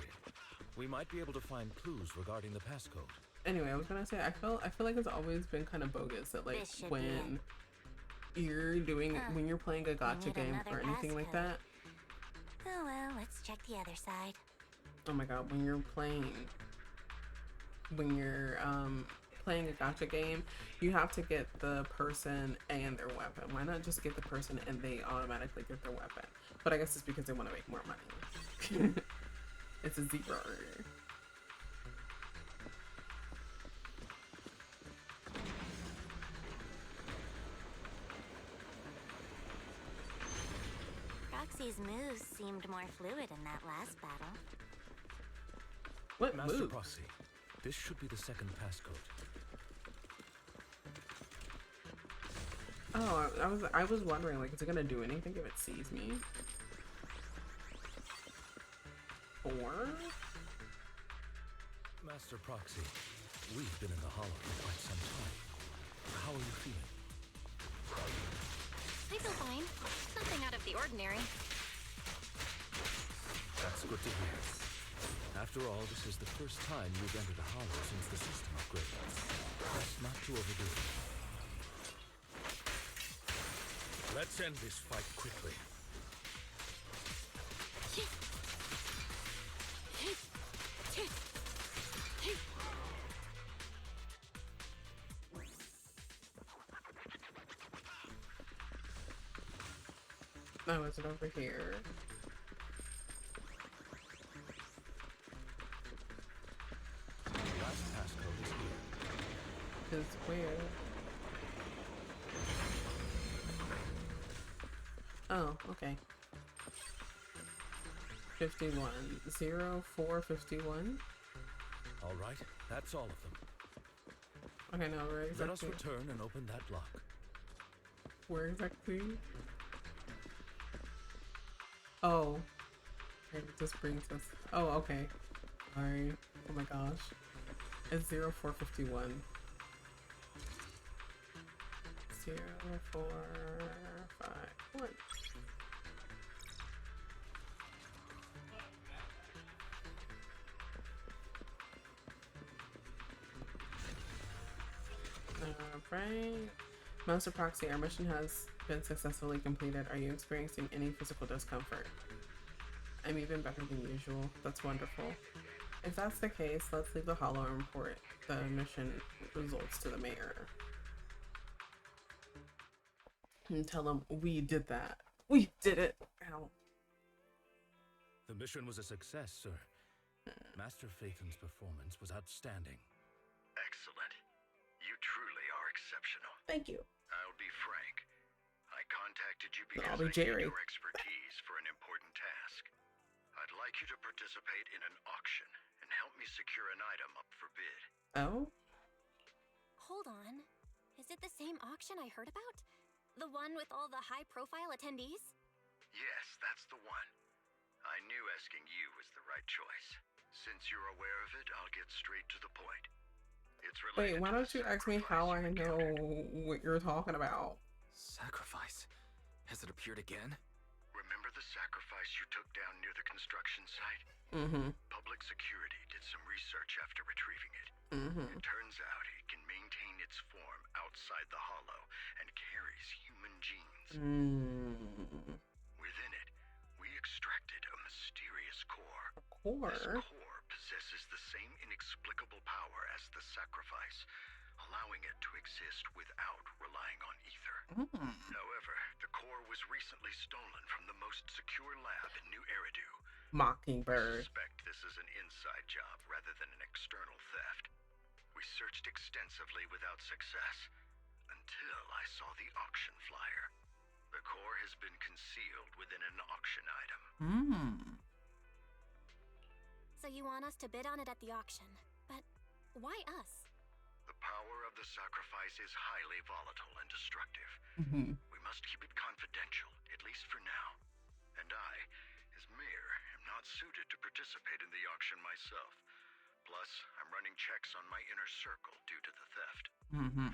We might be able to find clues regarding the passcode. Anyway, I was gonna say I feel like it's always been kind of bogus that like when you're playing a gacha game or anything like that. Oh well, let's check the other side. Oh my god, when you're playing a gacha game, you have to get the person and their weapon. Why not just get the person and they automatically get their weapon? But I guess it's because they want to make more money. It's a zero. Proxy's moves seemed more fluid in that last battle. What Master moves? Proxy, this should be the second passcode. Oh, I was wondering, like, is it gonna do anything if it sees me? Or Master Proxy, we've been in the Hollow for quite some time. How are you feeling? I feel fine. Nothing out of the ordinary. That's good to hear. After all, this is the first time you've entered a Hollow since the system upgrade. Best not to overdo it. Let's end this fight quickly. oh, is it over here? The last passcode is here. Is where? Oh, okay. 51. 0451. All right, that's all of them. Okay, now where exactly? Let us return and open that lock. Where exactly? Oh. Okay, this brings us. Oh, okay. Sorry. Oh my gosh. It's 0451. 0451. Alright. Master Proxy, our mission has been successfully completed. Are you experiencing any physical discomfort? I'm even better than usual. That's wonderful. If that's the case, let's leave the Hollow and report the mission results to the mayor. And tell him we did that. We did it! Ow. The mission was a success, sir. Master Phaethon's performance was outstanding. Excellent. You truly are exceptional. Thank you. I'll be frank. I contacted you I'll because be I Jerry. need your expertise for an important task. I'd like you to participate in an auction and help me secure an item up for bid. Oh? Hold on. Is it the same auction I heard about? The one with all the high-profile attendees? Yes, that's the one. I knew asking you was the right choice. Since you're aware of it, I'll get straight to the point. It's Wait, related why don't you ask me how I know what you're talking about? Sacrifice? Has it appeared again? Remember the sacrifice you took down near the construction site? Mm-hmm. Public security did some research after retrieving it. Mm-hmm. It turns out it can maintain its form outside the Hollow and carries human genes. Within it, we extracted a mysterious core. A core? This core possesses the same inexplicable power as the sacrifice, allowing it to exist without relying on ether. However, the core was recently stolen from the most secure lab in New Eridu. Mockingbird. I suspect this is an inside job rather than an external theft. We searched extensively without success, until I saw the auction flyer. The core has been concealed within an auction item. So you want us to bid on it at the auction. But why us? The power of the sacrifice is highly volatile and destructive. We must keep it confidential, at least for now. And I, as mayor, am not suited to participate in the auction myself. Plus, I'm running checks on my inner circle due to the theft.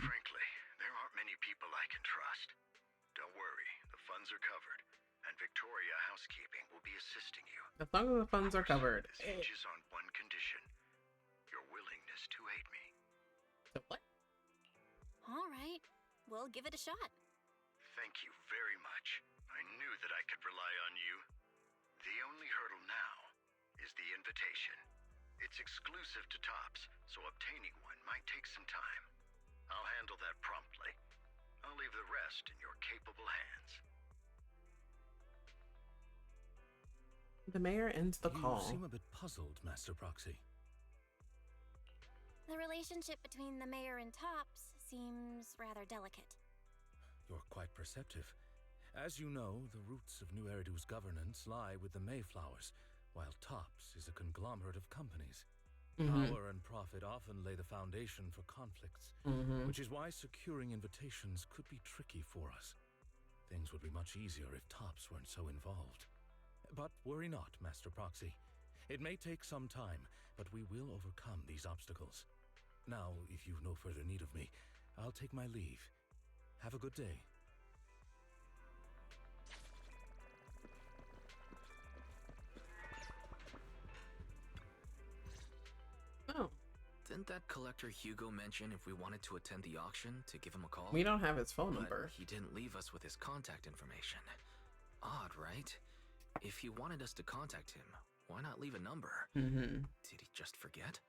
Frankly, there aren't many people I can trust. Don't worry, the funds are covered, and Victoria Housekeeping will be assisting you. As long as the funds are covered. This hinges on one condition. Your willingness to aid me. So what? All right, we'll give it a shot. Thank you very much. I knew that I could rely on you. The only hurdle now is the invitation. It's exclusive to Tops, so obtaining one might take some time. I'll handle that promptly. I'll leave the rest in your capable hands. The mayor ends the call. You seem a bit puzzled, Master Proxy. The relationship between the mayor and Tops seems rather delicate. You're quite perceptive. As you know, the roots of New Eridu's governance lie with the Mayflowers, while Tops is a conglomerate of companies. Power and profit often lay the foundation for conflicts, which is why securing invitations could be tricky for us. Things would be much easier if Tops weren't so involved. But worry not, Master Proxy. It may take some time, but we will overcome these obstacles. Now, if you've no further need of me, I'll take my leave. Have a good day. Oh. Didn't that collector Hugo mention if we wanted to attend the auction to give him a call? We don't have his phone But number. he didn't leave us with his contact information. Odd, right? If he wanted us to contact him, why not leave a number? Did he just forget?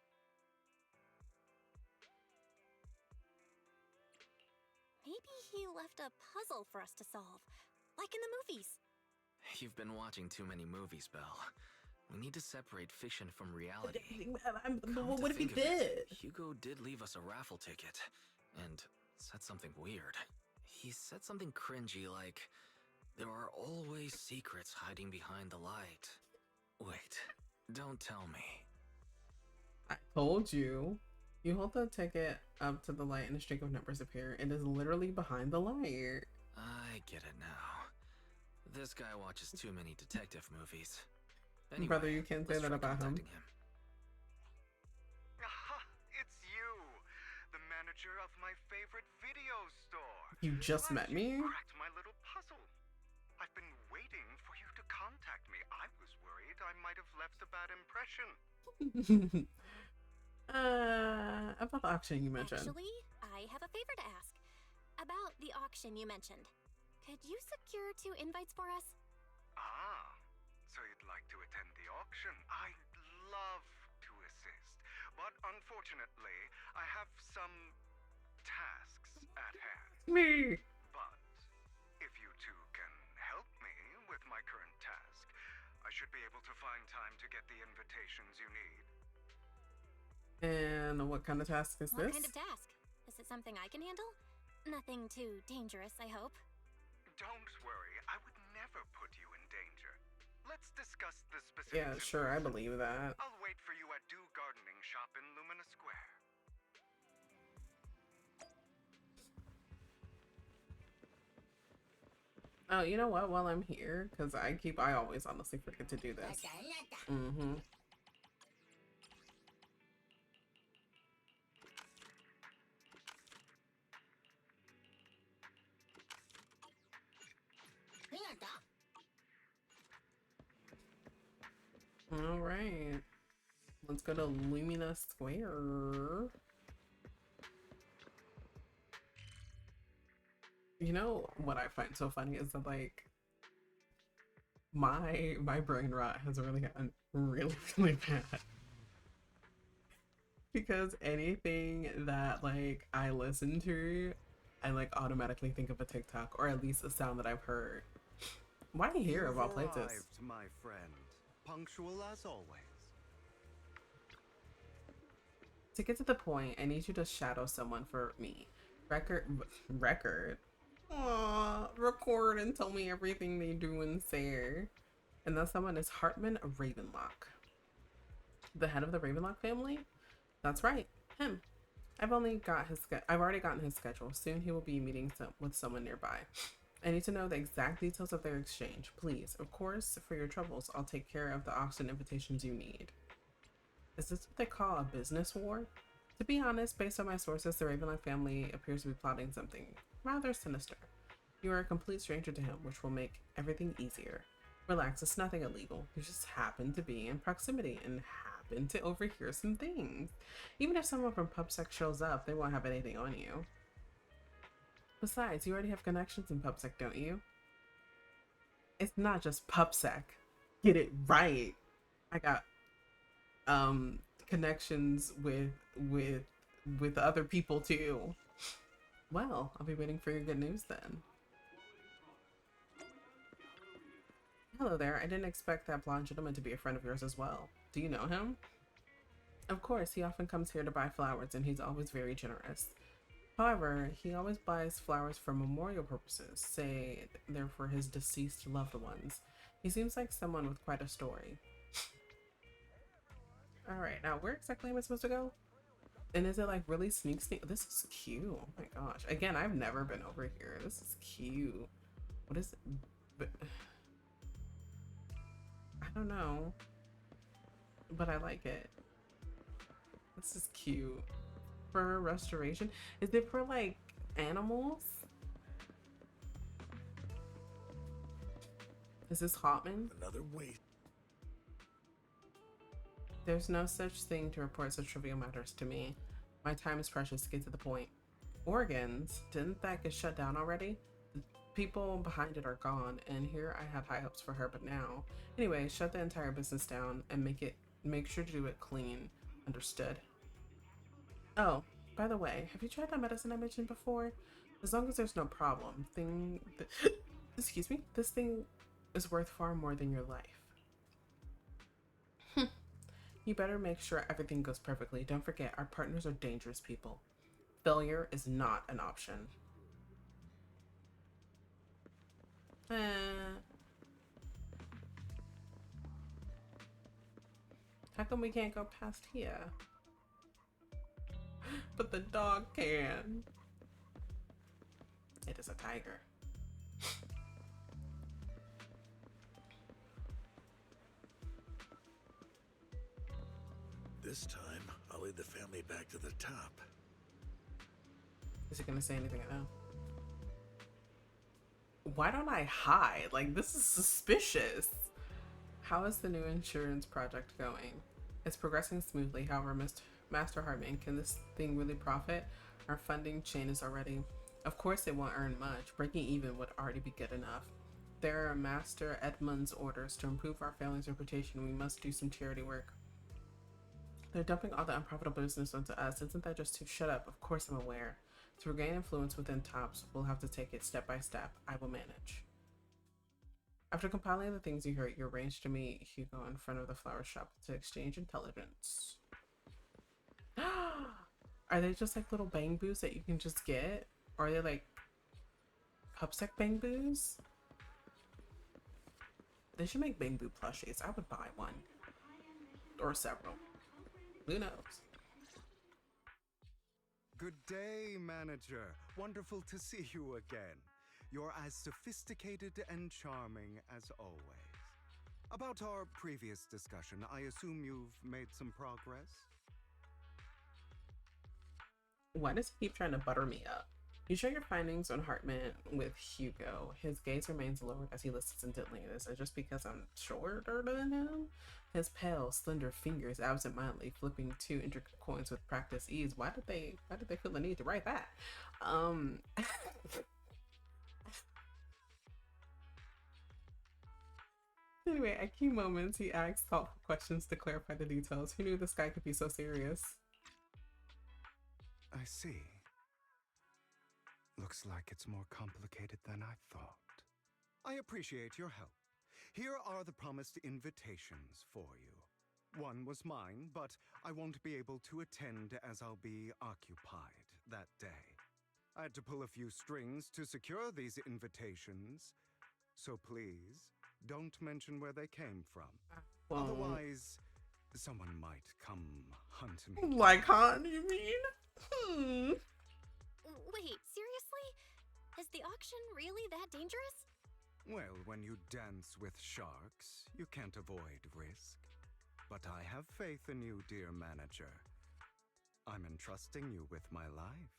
Maybe he left a puzzle for us to solve, like in the movies. You've been watching too many movies, Belle. We need to separate fiction from reality. What if he did? Hugo did leave us a raffle ticket, and said something weird. He said something cringy like, "There are always secrets hiding behind the light." Wait, don't tell me. I told you. You hold the ticket up to the light and a streak of numbers appear. It is literally behind the light. I get it now. This guy watches too many detective movies. Anyway, Brother, you can't say let's that try about him. contacting him. Aha! It's you! The manager of my favorite video store! You just met me? You cracked my little puzzle. I've been waiting for you to contact me. I was worried I might have left a bad impression. About the auction you mentioned. Actually, I have a favor to ask. About the auction you mentioned. Could you secure 2 invites for us? Ah, so you'd like to attend the auction? I'd love to assist, but unfortunately, I have some tasks at hand. Me! But if you two can help me with my current task, I should be able to find time to get the invitations you need. And what kind of task is What this? kind of task? Is it something I can handle? Nothing too dangerous, I hope. Don't worry, I would never put you in danger. Let's discuss the specifics. Yeah, sure, I believe that. I'll wait for you at Dew Gardening Shop in Lumina Square. Oh, you know what? While I'm here, because I always honestly forget to do this. All right, let's go to Lumina Square. You know what I find so funny is that like my brain rot has really gotten really bad because anything that like I listen to, I like automatically think of a TikTok or at least a sound that I've heard. Why do you hear of all places? Arrived, my friend. Punctual as always. To get to the point, I need you to shadow someone for me. Record. Record and tell me everything they do and say. And that someone is Hartman Ravenlock, the head of the Ravenlock family. That's right, him. I've already gotten his schedule. Soon he will be meeting with someone nearby. I need to know the exact details of their exchange, please. Of course, for your troubles, I'll take care of the auction invitations you need. Is this what they call a business war? To be honest, based on my sources, the Ravenlock family appears to be plotting something rather sinister. You are a complete stranger to him, which will make everything easier. Relax, it's nothing illegal. You just happen to be in proximity and happen to overhear some things. Even if someone from PubSec shows up, they won't have anything on you. Besides, you already have connections in PubSec, don't you? It's not just PubSec. Get it right. I got connections with other people too. Well, I'll be waiting for your good news then. Hello there. I didn't expect that blonde gentleman to be a friend of yours as well. Do you know him? Of course, he often comes here to buy flowers and he's always very generous. However, he always buys flowers for memorial purposes, say they're for his deceased loved ones. He seems like someone with quite a story. Alright, now where exactly am I supposed to go? And is it like really sneak? This is cute. Oh my gosh. Again, I've never been over here. This is cute. What is it? But I don't know. But I like it. This is cute. For restoration? Is it for like animals? Is this Hotman? Another way. There's no such thing to report such trivial matters to me. My time is precious. Get to the point. Organs? Didn't that get shut down already? The people behind it are gone, and here I had high hopes for her, but now. Anyway, shut the entire business down and make sure to do it clean. Understood? Oh, by the way, have you tried that medicine I mentioned before? As long as there's no problem, excuse me, this thing is worth far more than your life. You better make sure everything goes perfectly. Don't forget, our partners are dangerous people. Failure is not an option. How come we can't go past here? But the dog can. It is a tiger. This time, I'll lead the family back to the top. Is he gonna say anything now? Why don't I hide? Like, this is suspicious. How is the new insurance project going? It's progressing smoothly. However, Master Hartman, can this thing really profit? Our funding chain is already... Of course it won't earn much. Breaking even would already be good enough. There are Master Edmund's orders. To improve our family's reputation, we must do some charity work. They're dumping all the unprofitable business onto us. Isn't that just too... Shut up. Of course I'm aware. To regain influence within TOPS, we'll have to take it step by step. I will manage. After compiling the things you heard, you arranged to meet Hugo in front of the flower shop to exchange intelligence. Are they just like little bang boos that you can just get? Or are they like PubSec bang boos? They should make bang boo plushies. I would buy one. Or several. Who knows? Good day, manager. Wonderful to see you again. You're as sophisticated and charming as always. About our previous discussion, I assume you've made some progress? Why does he keep trying to butter me up? You share your findings on Hartman with Hugo. His gaze remains lowered as he listens intently. Is it just because I'm shorter than him? His pale, slender fingers absentmindedly flipping two intricate coins with practiced ease. Why did they feel the need to write that? Anyway, at key moments, he asks thoughtful questions to clarify the details. Who knew this guy could be so serious? I see. Looks like it's more complicated than I thought. I appreciate your help. Here are the promised invitations for you. One was mine, but I won't be able to attend as I'll be occupied that day. I had to pull a few strings to secure these invitations, so please don't mention where they came from. Otherwise, someone might come hunt me. Like hunt, you mean? Wait, seriously? Is the auction really that dangerous? Well, when you dance with sharks, you can't avoid risk. But I have faith in you, dear manager. I'm entrusting you with my life.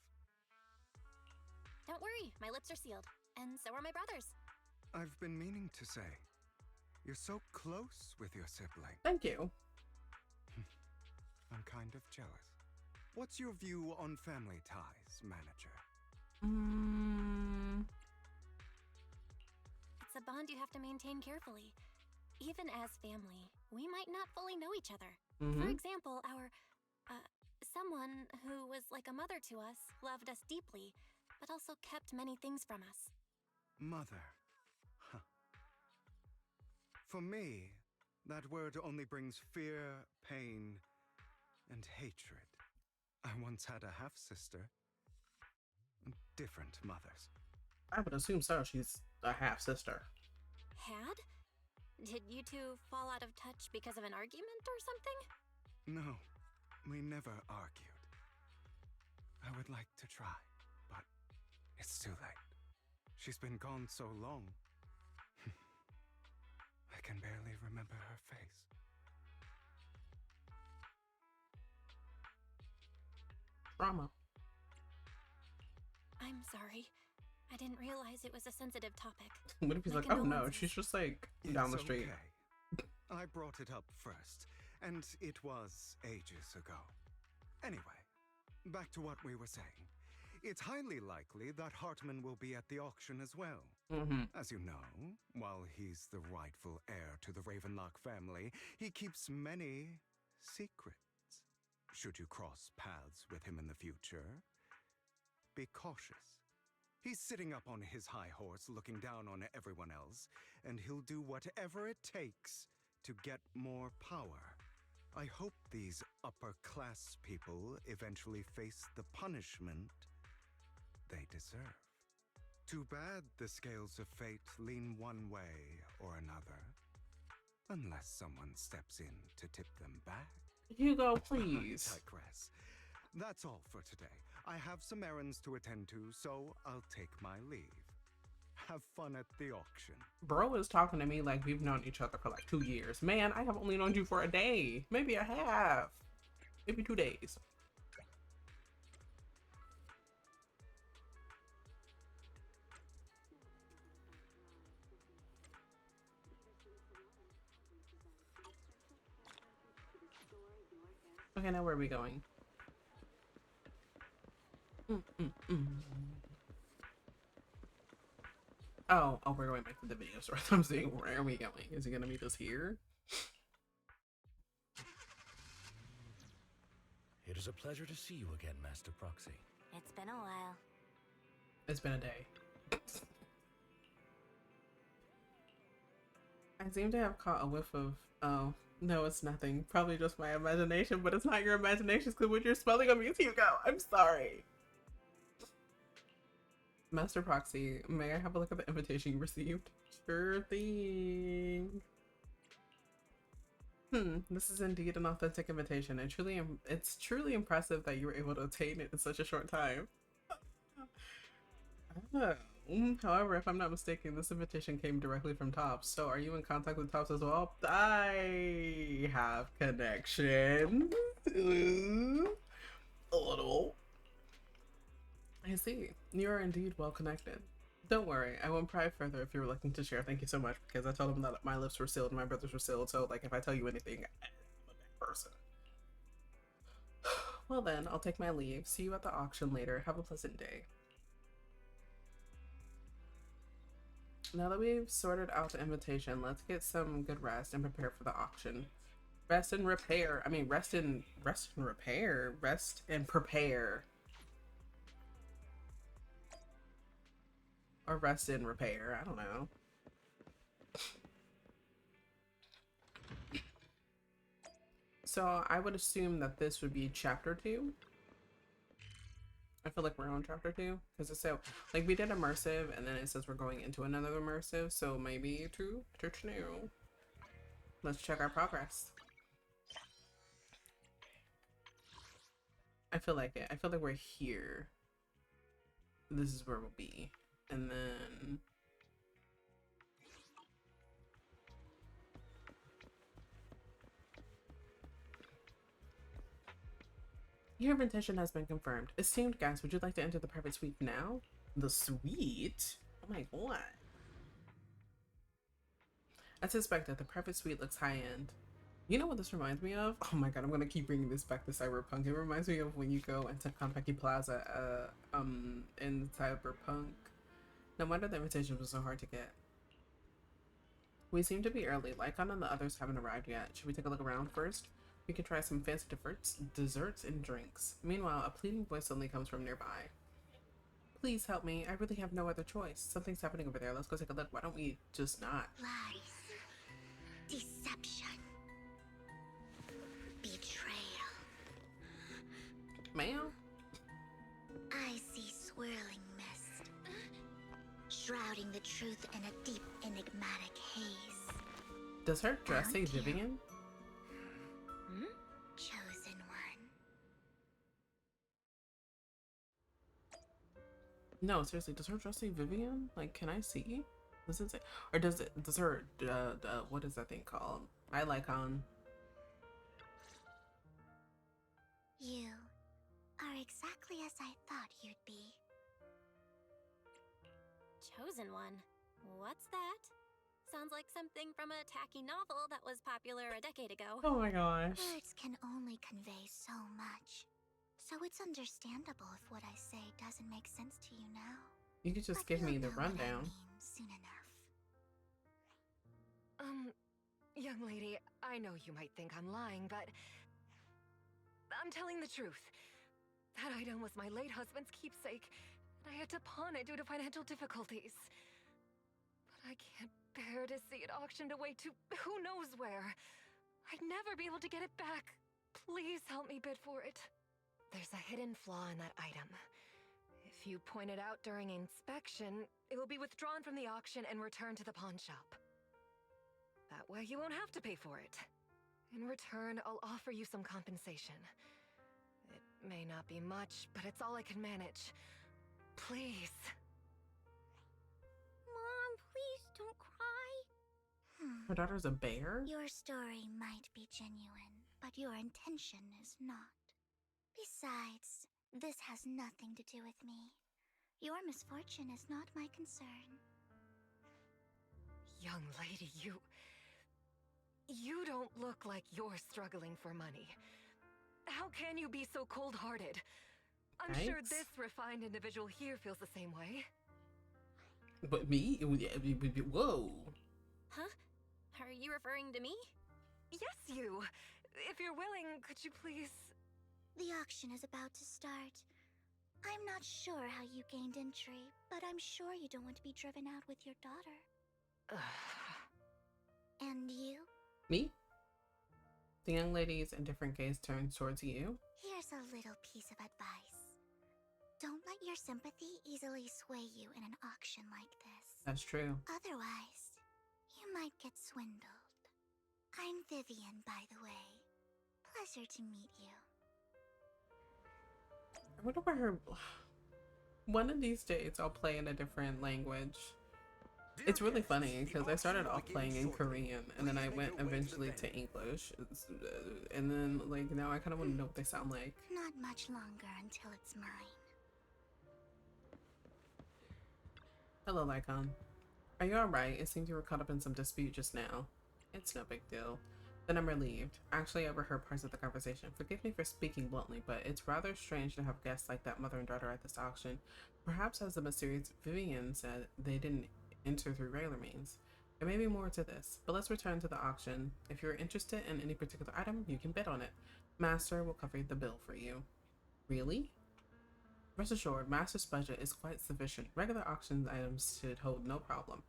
Don't worry, my lips are sealed. And so are my brother's. I've been meaning to say, You're so close with your sibling. Thank you. I'm kind of jealous. What's your view on family ties, manager? It's a bond you have to maintain carefully. Even as family, we might not fully know each other. For example, someone who was like a mother to us loved us deeply, but also kept many things from us. Mother. Huh. For me, that word only brings fear, pain, and hatred. I once had a half-sister. Different mothers. I would assume so. She's a half-sister. Had? Did you two fall out of touch because of an argument or something? No, we never argued. I would like to try, but it's too late. She's been gone so long. I can barely remember her face. Trauma. I'm sorry. I didn't realize it was a sensitive topic. What if he's like, oh no, she's just like down the street. Okay. I brought it up first, and it was ages ago. Anyway, back to what we were saying. It's highly likely that Hartman will be at the auction as well. As you know, while he's the rightful heir to the Ravenlock family, he keeps many secrets. Should you cross paths with him in the future, be cautious. He's sitting up on his high horse looking down on everyone else, and he'll do whatever it takes to get more power. I hope these upper-class people eventually face the punishment they deserve. Too bad the scales of fate lean one way or another. Unless someone steps in to tip them back. Hugo, please. I digress. That's all for today. I have some errands to attend to, so I'll take my leave. Have fun at the auction. Bro is talking to me like we've known each other for like 2 years. Man, I have only known you for a day. Maybe a half. Maybe 2 days. Okay, now where are we going? Oh, we're going back to the video store. I'm seeing, where are we going? Is he gonna meet us here? It is a pleasure to see you again, Master Proxy. It's been a while. It's been a day. I seem to have caught a whiff of, oh, no, it's nothing. Probably just my imagination, but it's not your imagination because what you're smelling on me is Hugo. I'm sorry. Master Proxy, may I have a look at the invitation you received? Sure thing. This is indeed an authentic invitation. It's truly impressive that you were able to attain it in such a short time. However, if I'm not mistaken, this invitation came directly from Tops. So are you in contact with Tops as well? I have connection. A little. I see. You are indeed well connected. Don't worry, I won't pry further if you're reluctant to share. Thank you so much, because I told him that my lips were sealed and my brothers were sealed, so like if I tell you anything, I'm a bad person. Well then, I'll take my leave. See you at the auction later. Have a pleasant day. Now that we've sorted out the invitation, let's get some good rest and prepare for the auction. Rest and repair. I mean, rest and repair. Rest and prepare. Or rest and repair. I don't know. So I would assume that this would be chapter 2. I feel like we're on chapter 2 because it's so like we did immersive and then it says we're going into another immersive, so maybe two. Let's check our progress. I feel like it. I feel like we're here. This is where we'll be. And then your invitation has been confirmed. Esteemed guests, would you like to enter the private suite now? The suite? Oh my god. As suspected, the private suite looks high-end. You know what this reminds me of? Oh my god, I'm gonna keep bringing this back to Cyberpunk. It reminds me of when you go into Konpeki Plaza in Cyberpunk. No wonder the invitation was so hard to get. We seem to be early. Lycon and the others haven't arrived yet. Should we take a look around first? We can try some fancy desserts and drinks. Meanwhile, a pleading voice suddenly comes from nearby. Please help me. I really have no other choice. Something's happening over there. Let's go take a look. Why don't we just not? Lies. Deception. Betrayal. Ma'am? I see swirling mist, shrouding the truth in a deep, enigmatic haze. Does her dress say Vivian? Chosen one. No, seriously, does her dress say Vivian? Like, can I see? Does it say? Or does her, what is that thing called? I like on. You are exactly as I thought you'd be. Chosen one? What's that? Sounds like something from a tacky novel that was popular a decade ago. Oh my gosh. Words can only convey so much. So it's understandable if what I say doesn't make sense to you now. You could just give me the rundown. Soon enough. Young lady, I know you might think I'm lying, but I'm telling the truth. That item was my late husband's keepsake, and I had to pawn it due to financial difficulties. But I can't bear to see it auctioned away to who knows where. I'd never be able to get it back. Please help me bid for it. There's a hidden flaw in that item. If you point it out during inspection, it will be withdrawn from the auction and returned to the pawn shop. That way you won't have to pay for it. In return, I'll offer you some compensation. It may not be much, but it's all I can manage. Please. Mom, please don't cry. Her daughter's a bear? Your story might be genuine, but your intention is not. Besides, this has nothing to do with me. Your misfortune is not my concern. Young lady, you don't look like you're struggling for money. How can you be so cold-hearted? I'm sure Thanks. this refined individual here feels the same way. But me? Whoa. Huh? Are you referring to me? Yes, you. If you're willing, could you please... The auction is about to start. I'm not sure how you gained entry, but I'm sure you don't want to be driven out with your daughter. And you? Me? The young lady's indifferent gaze turns towards you. Here's a little piece of advice. Don't let your sympathy easily sway you in an auction like this. That's true. Otherwise, you might get swindled. I'm Vivian, by the way. Pleasure to meet you. I wonder where her... One of these days I'll play in a different language. It's really funny because I started off playing in Korean and then I went eventually to English. And then like now I kind of want to know what they sound like. Not much longer until it's mine. Hello, Lycon. Are you alright? It seems you were caught up in some dispute just now. It's no big deal. Then I'm relieved. Actually, I overheard parts of the conversation. Forgive me for speaking bluntly, but it's rather strange to have guests like that mother and daughter at this auction. Perhaps, as the mysterious Vivian said, they didn't enter through regular means. There may be more to this, but let's return to the auction. If you're interested in any particular item, you can bid on it. Master will cover the bill for you. Really? Rest assured, Master's budget is quite sufficient. Regular auction items should hold no problem.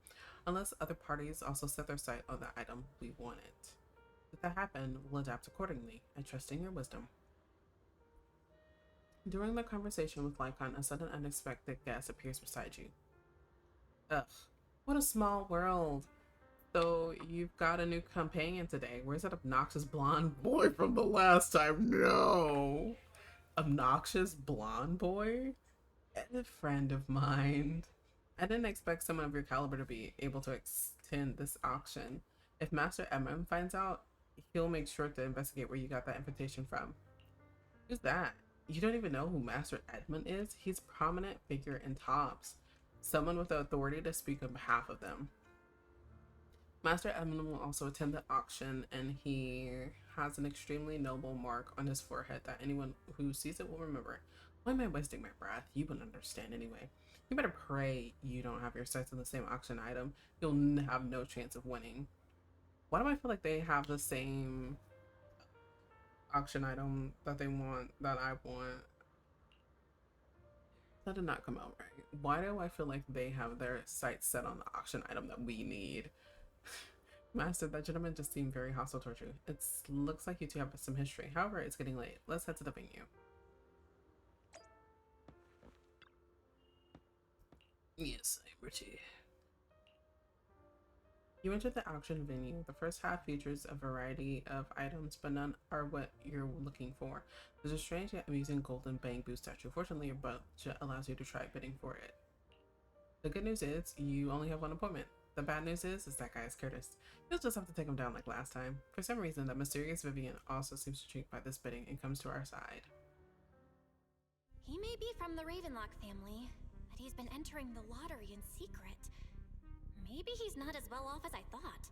Unless other parties also set their sight on the item, we want it. If that happen, we'll adapt accordingly. I trust in your wisdom. During the conversation with Lycon, a sudden unexpected guest appears beside you. Ugh, what a small world. So you've got a new companion today. Where's that obnoxious blonde boy from the last time? No. Obnoxious blonde boy? A friend of mine. I didn't expect someone of your caliber to be able to extend this auction. If Master Edmund finds out, he'll make sure to investigate where you got that invitation from. Who's that? You don't even know who Master Edmund is? He's a prominent figure in Tops. Someone with the authority to speak on behalf of them. Master Evelyn will also attend the auction, and he has an extremely noble mark on his forehead that anyone who sees it will remember. Why am I wasting my breath? You wouldn't understand anyway. You better pray you don't have your sights on the same auction item. You'll have no chance of winning. Why do I feel like they have the same auction item that they want, that I want? That did not come out right. Why do I feel like they have their sights set on the auction item that we need? Master, that gentleman just seemed very hostile towards you. It looks like you two have some history. However, it's getting late. Let's head to the venue. Yes, I'm ready. You enter the auction venue. The first half features a variety of items, but none are what you're looking for. There's a strange yet amusing golden bamboo statue. Fortunately, your budget allows you to try bidding for it. The good news is, you only have one appointment. The bad news is that guy is Curtis. You'll just have to take him down like last time. For some reason, that mysterious Vivian also seems to intrigued by this bidding and comes to our side. He may be from the Ravenlock family, but he's been entering the lottery in secret. Maybe he's not as well off as I thought.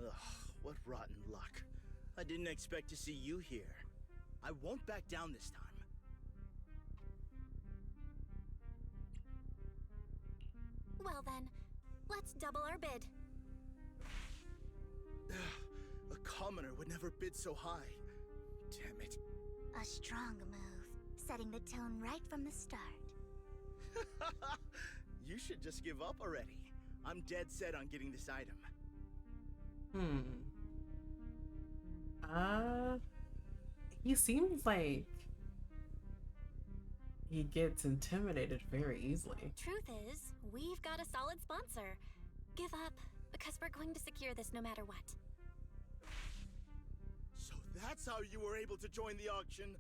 Ugh, what rotten luck. I didn't expect to see you here. I won't back down this time. Well then, let's double our bid. A commoner would never bid so high. Damn it. A strong move, setting the tone right from the start. You should just give up already. I'm dead set on getting this item. He seems like he gets intimidated very easily. Truth is, we've got a solid sponsor. Give up, because we're going to secure this no matter what. So that's how you were able to join the auction?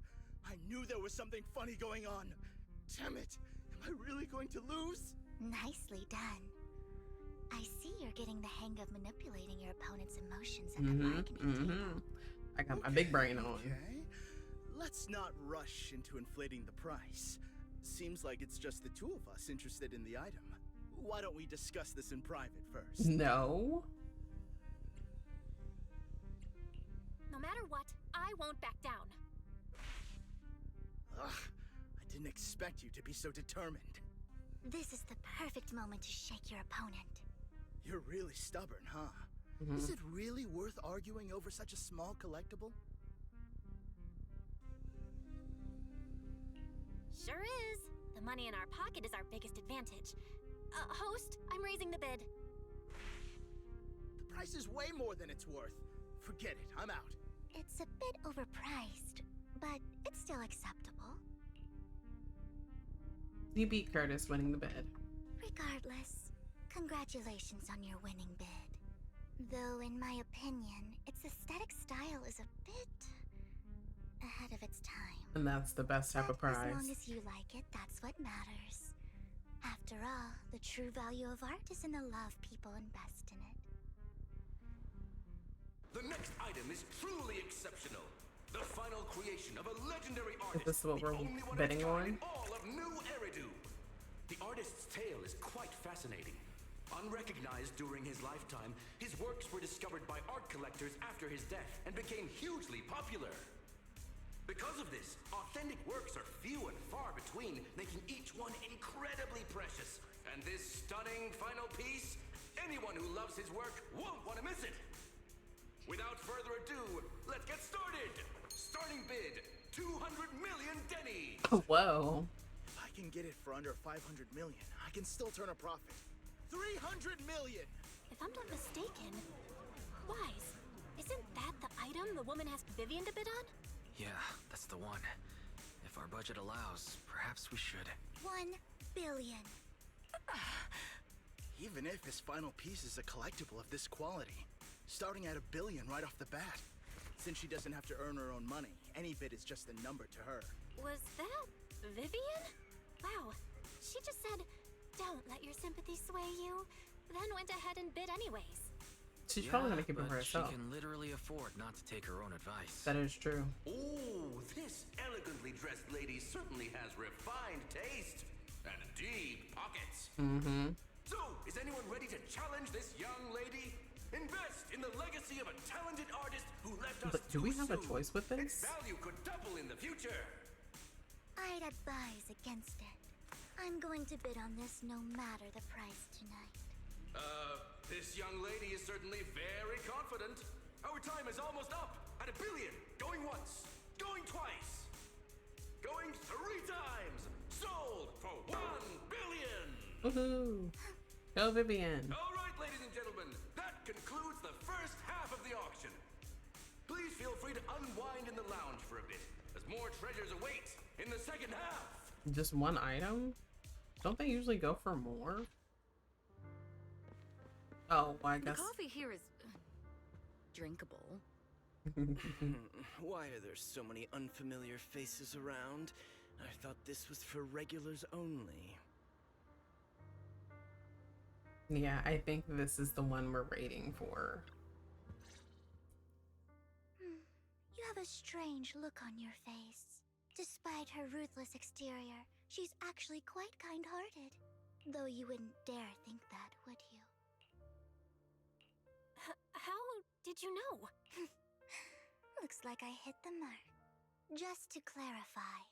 I knew there was something funny going on. Damn it! Am I really going to lose? Nicely done. I see you're getting the hang of manipulating your opponent's emotions at the bargaining table. I got my big brain on. Okay. Let's not rush into inflating the price. Seems like it's just the two of us interested in the item. Why don't we discuss this in private first? No. No matter what, I won't back down. Ugh, I didn't expect you to be so determined. This is the perfect moment to shake your opponent. You're really stubborn, huh? Is it really worth arguing over such a small collectible? Sure is. The money in our pocket is our biggest advantage. Host, I'm raising the bid. The price is way more than it's worth. Forget it, I'm out. It's a bit overpriced, but it's still acceptable. You beat Curtis, winning the bid. Regardless, congratulations on your winning bid. Though, in my opinion, its aesthetic style is a bit ahead of its time. And that's the best type of prize. As long as you like it, that's what matters. After all, the true value of art is in the love people invest in it. The next item is truly exceptional. The final creation of a legendary artist. Is this what we're betting on? All of New Eridu. The artist's tale is quite fascinating. Unrecognized during his lifetime, his works were discovered by art collectors after his death and became hugely popular. Because of this, authentic works are few and far between, making each one incredibly precious. And this stunning final piece, anyone who loves his work won't want to miss it. Without further ado, let's get started! Starting bid, 200 million dennies! Whoa. If I can get it for under 500 million, I can still turn a profit. 300 million! If I'm not mistaken, Wise, isn't that the item the woman asked Vivian to bid on? Yeah, that's the one. If our budget allows, perhaps we should. 1 billion. Even if his final piece is a collectible of this quality, starting at $1 billion right off the bat. Since she doesn't have to earn her own money, any bid is just a number to her. Was that Vivian? Wow, she just said, "Don't let your sympathy sway you," then went ahead and bid anyways. She's probably gonna keep it for herself. She can literally afford not to take her own advice. That is true. Ooh, this elegantly dressed lady certainly has refined taste and deep pockets. So, is anyone ready to challenge this young lady? Invest in the legacy of a talented artist who left us But do we have a choice with Its this? value could double in the future. I'd advise against it. I'm going to bid on this no matter the price tonight. This young lady is certainly very confident. Our time is almost up at $1 billion. Going once, going twice, going 3 times. Sold for $1 billion. Woohoo! Go Vivian. All right, ladies and gentlemen, that concludes the first half of the auction. Please feel free to unwind in the lounge for a bit, as more treasures await in the second half. Just one item? Don't they usually go for more? Oh, well, I guess. The coffee here is drinkable. Why are there so many unfamiliar faces around? I thought this was for regulars only. Yeah, I think this is the one we're rating for. You have a strange look on your face. Despite her ruthless exterior, she's actually quite kind-hearted. Though you wouldn't dare think that, would you? How did you know? Looks like I hit the mark. Just to clarify,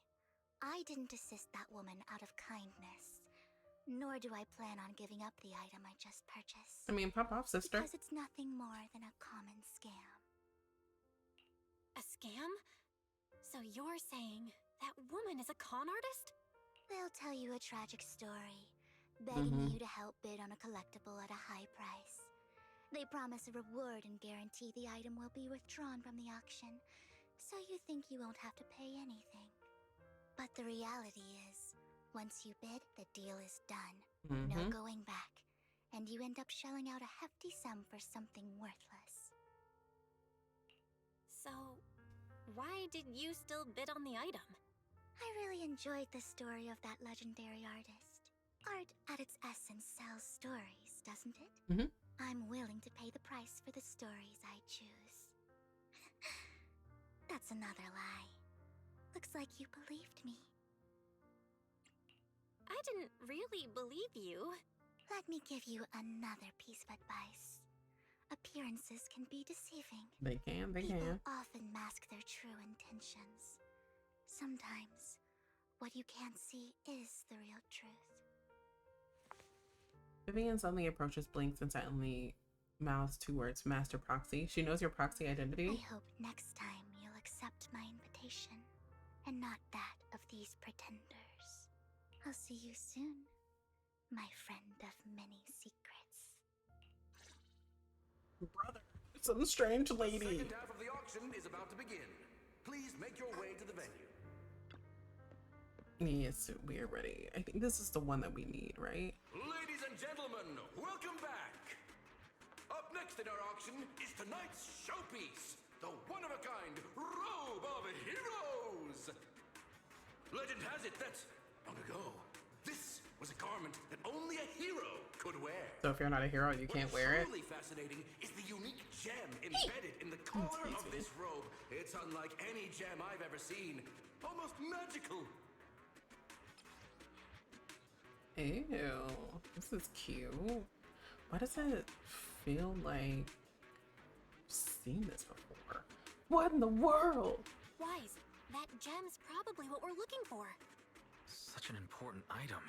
I didn't assist that woman out of kindness. Nor do I plan on giving up the item I just purchased. I mean, pop off, sister. Because it's nothing more than a common scam. A scam? So you're saying that woman is a con artist? They'll tell you a tragic story, begging you to help bid on a collectible at a high price. They promise a reward and guarantee the item will be withdrawn from the auction, so you think you won't have to pay anything. But the reality is, once you bid, the deal is done. No going back, and you end up shelling out a hefty sum for something worthless. So, why did you still bid on the item? I really enjoyed the story of that legendary artist. Art, at its essence, sells stories, doesn't it? I'm willing to pay the price for the stories I choose. That's another lie. Looks like you believed me. I didn't really believe you. Let me give you another piece of advice. Appearances can be deceiving. They can. People often mask their true intentions. Sometimes, what you can't see is the real truth. Vivian suddenly approaches Blinks and silently mouths 2 words, Master Proxy. She knows your proxy identity. I hope next time you'll accept my invitation, and not that of these pretenders. I'll see you soon, my friend of many secrets. Brother, some strange lady. The second half of the auction is about to begin. Please make your way to the venue. Yes, we are ready. I think this is the one that we need, right? Ladies and gentlemen, welcome back. Up next in our auction is tonight's showpiece, the one-of-a-kind Robe of Heroes. Legend has it that, long ago, this was a garment that only a hero could wear. So if you're not a hero, you can't wear it. What's truly fascinating is the unique gem embedded in the collar of this robe. It's unlike any gem I've ever seen. Almost magical. Ew, this is cute. Why does it feel like I've seen this before? What in the world? Wise, that gem's probably what we're looking for. Such an important item,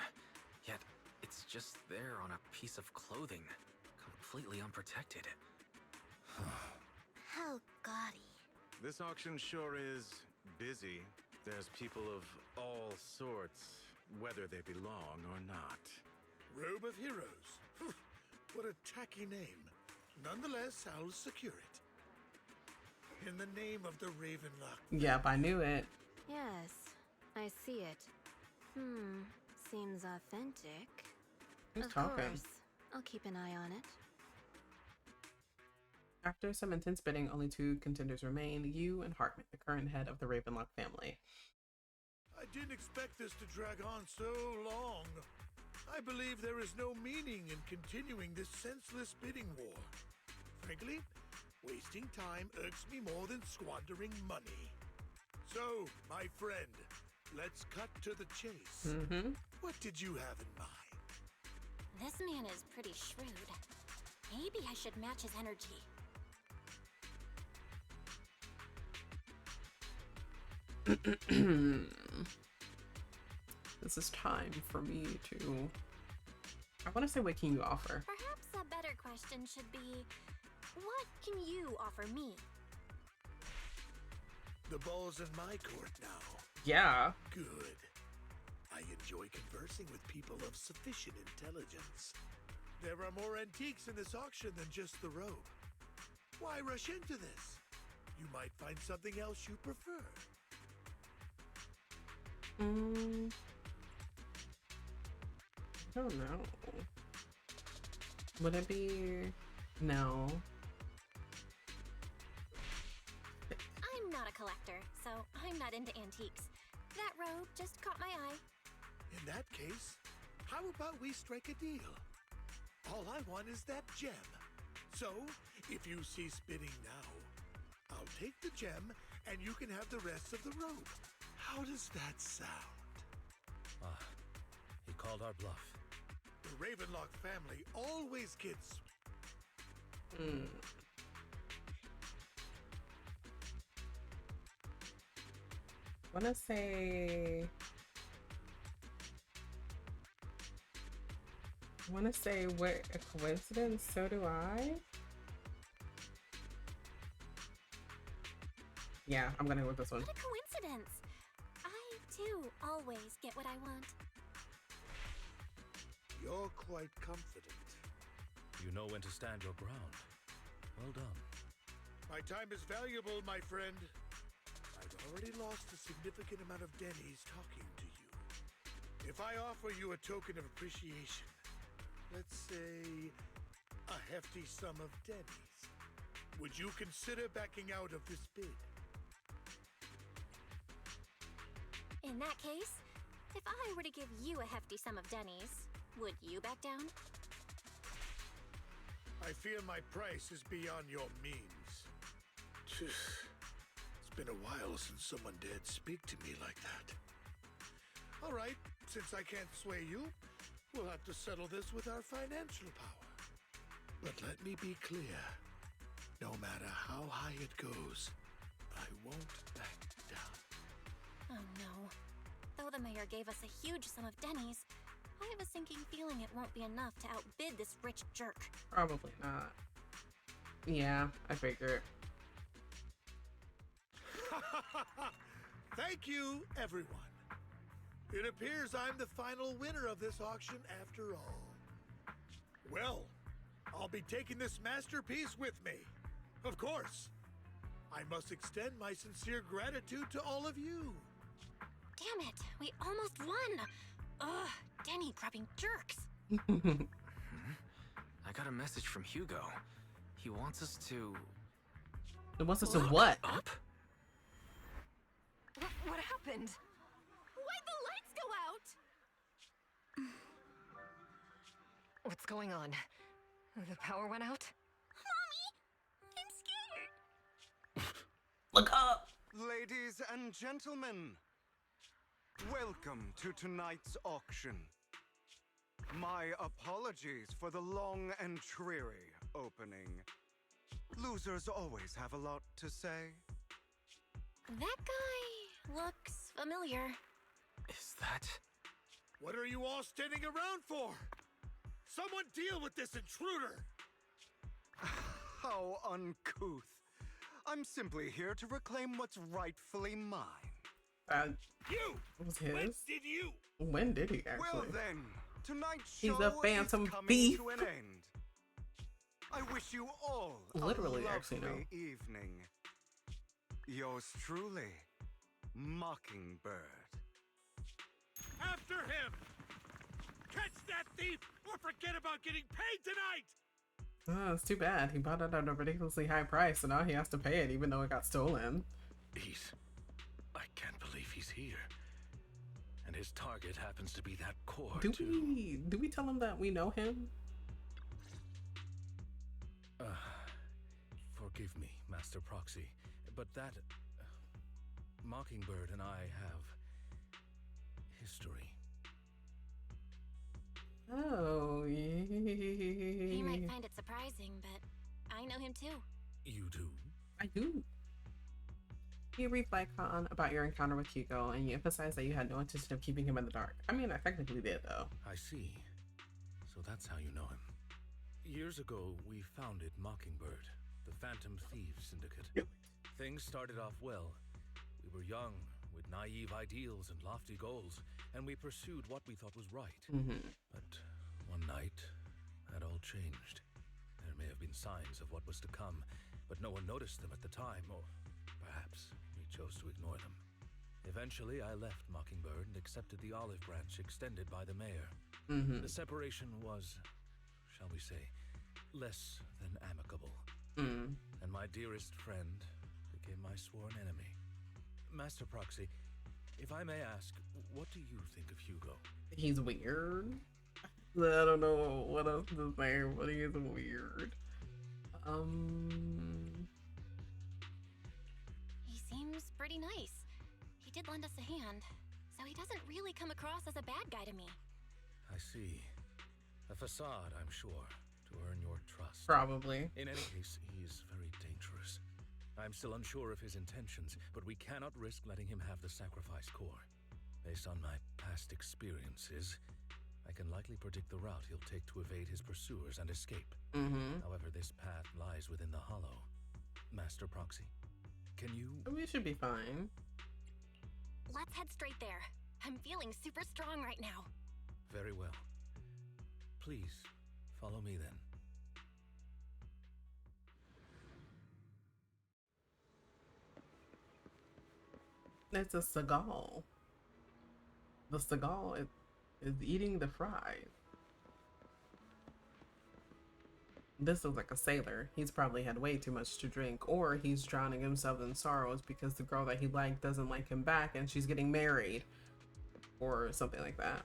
yet it's just there on a piece of clothing, completely unprotected. How gaudy. This auction sure is busy. There's people of all sorts, whether they belong or not. Robe of Heroes. What a tacky name. Nonetheless, I'll secure it. In the name of the Ravenlock. Yep, I knew it. Yes, I see it. Seems authentic. Who's of talking? course, I'll keep an eye on it. After some intense bidding, only 2 contenders remain, you and Hartman, the current head of the Ravenlock family. I didn't expect this to drag on so long. I believe there is no meaning in continuing this senseless bidding war. Frankly, wasting time irks me more than squandering money. So, my friend, let's cut to the chase. What did you have in mind? This man is pretty shrewd. Maybe I should match his energy. This is time for me to... I want to say, what can you offer? Perhaps a better question should be, what can you offer me? The ball's in my court now. Yeah. Good. I enjoy conversing with people of sufficient intelligence. There are more antiques in this auction than just the robe. Why rush into this? You might find something else you prefer. I don't know. Would it be... No. I'm not a collector, so I'm not into antiques. That robe just caught my eye. In that case, how about we strike a deal? All I want is that gem. So, if you cease bidding now, I'll take the gem and you can have the rest of the robe. How does that sound? He called our bluff. The Ravenlock family always gets... Wanna say... what a coincidence, so do I? Yeah, I'm gonna go with this one. What a coincidence! I, too, always get what I want. You're quite confident. You know when to stand your ground. Well done. My time is valuable, my friend. I've already lost a significant amount of dennies talking to you. If I offer you a token of appreciation, let's say a hefty sum of dennies, would you consider backing out of this bid? In that case, if I were to give you a hefty sum of dennies, would you back down? I fear my price is beyond your means. It's been a while since someone dared speak to me like that. All right, since I can't sway you, we'll have to settle this with our financial power. But let me be clear. No matter how high it goes, I won't back down. Oh no. Though the mayor gave us a huge sum of dennies, I have a sinking feeling it won't be enough to outbid this rich jerk. Probably not. Yeah, I figured. Thank you, everyone. It appears I'm the final winner of this auction after all. Well, I'll be taking this masterpiece with me. Of course. I must extend my sincere gratitude to all of you. Damn it, we almost won! Ugh, denny grabbing jerks. I got a message from Hugo. He wants us to... It wants us to what? Up? What happened? Why'd the lights go out? What's going on? The power went out? Mommy! I'm scared! Look up! Ladies and gentlemen, welcome to tonight's auction. My apologies for the long and dreary opening. Losers always have a lot to say. That guy looks familiar. Is that... What are you all standing around for? Someone deal with this intruder! How uncouth. I'm simply here to reclaim what's rightfully mine. You! Was his? When did you? When did he actually? Well then, tonight's He's show a phantom is coming thief. to an end. I wish you all Literally, a lovely actually, no. evening. Yours truly, Mockingbird. After him! Catch that thief or forget about getting paid tonight! Oh, it's too bad. He bought it at a ridiculously high price, so now he has to pay it even though it got stolen. I can't believe he's here. And his target happens to be that core, Do too. we tell him that we know him? Forgive me, Master Proxy, but that... Mockingbird and I have... history. Oh, He might find it surprising, but I know him too. You do? I do. You brief Lycon about your encounter with Hugo, and you emphasize that you had no intention of keeping him in the dark. I mean, I technically did, though. I see. So that's how you know him. Years ago, we founded Mockingbird, the Phantom Thieves Syndicate. Things started off well. We were young, with naive ideals and lofty goals, and we pursued what we thought was right. But one night, that all changed. There may have been signs of what was to come, but no one noticed them at the time, or perhaps we chose to ignore them. Eventually, I left Mockingbird and accepted the olive branch extended by the mayor. The separation was, shall we say, less than amicable. And my dearest friend became my sworn enemy. Master Proxy, if I may ask, what do you think of Hugo? He's weird. I don't know what else to say, but he is weird. He seems pretty nice. He did lend us a hand, so he doesn't really come across as a bad guy to me. I see. A facade, I'm sure, to earn your trust. Probably. In any case, he is very dangerous. I'm still unsure of his intentions, but we cannot risk letting him have the sacrifice core. Based on my past experiences, I can likely predict the route he'll take to evade his pursuers and escape. However, this path lies within the Hollow. Master Proxy, can you... We should be fine. Let's head straight there. I'm feeling super strong right now. Very well. Please, follow me then. It's a seagull. The seagull is eating the fries. This looks like a sailor. He's probably had way too much to drink, or he's drowning himself in sorrows because the girl that he liked doesn't like him back and she's getting married. Or something like that.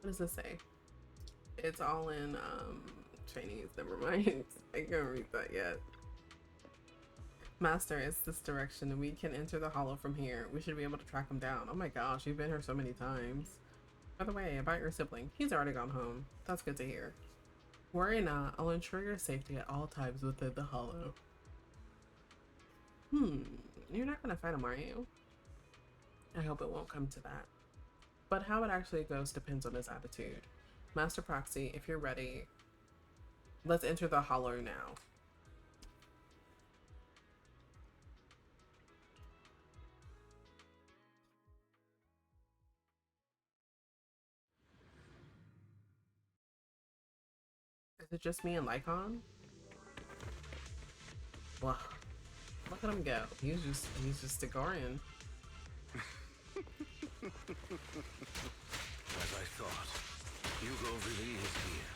What does this say? It's all in Chinese. Never mind. I can't read that yet. Master, it's this direction and we can enter the hollow from here. We should be able to track him down. Oh my gosh, you've been here so many times. By the way, about your sibling, he's already gone home. That's good to hear. Worry not, I'll ensure your safety at all times within the hollow. You're not gonna fight him, are you? I hope it won't come to that. But how it actually goes depends on his attitude. Master Proxy, if you're ready, let's enter the hollow now. Is it just me and Lycon? Wow. Look at him go. He's just a Gorian. As I thought, Hugo really is here.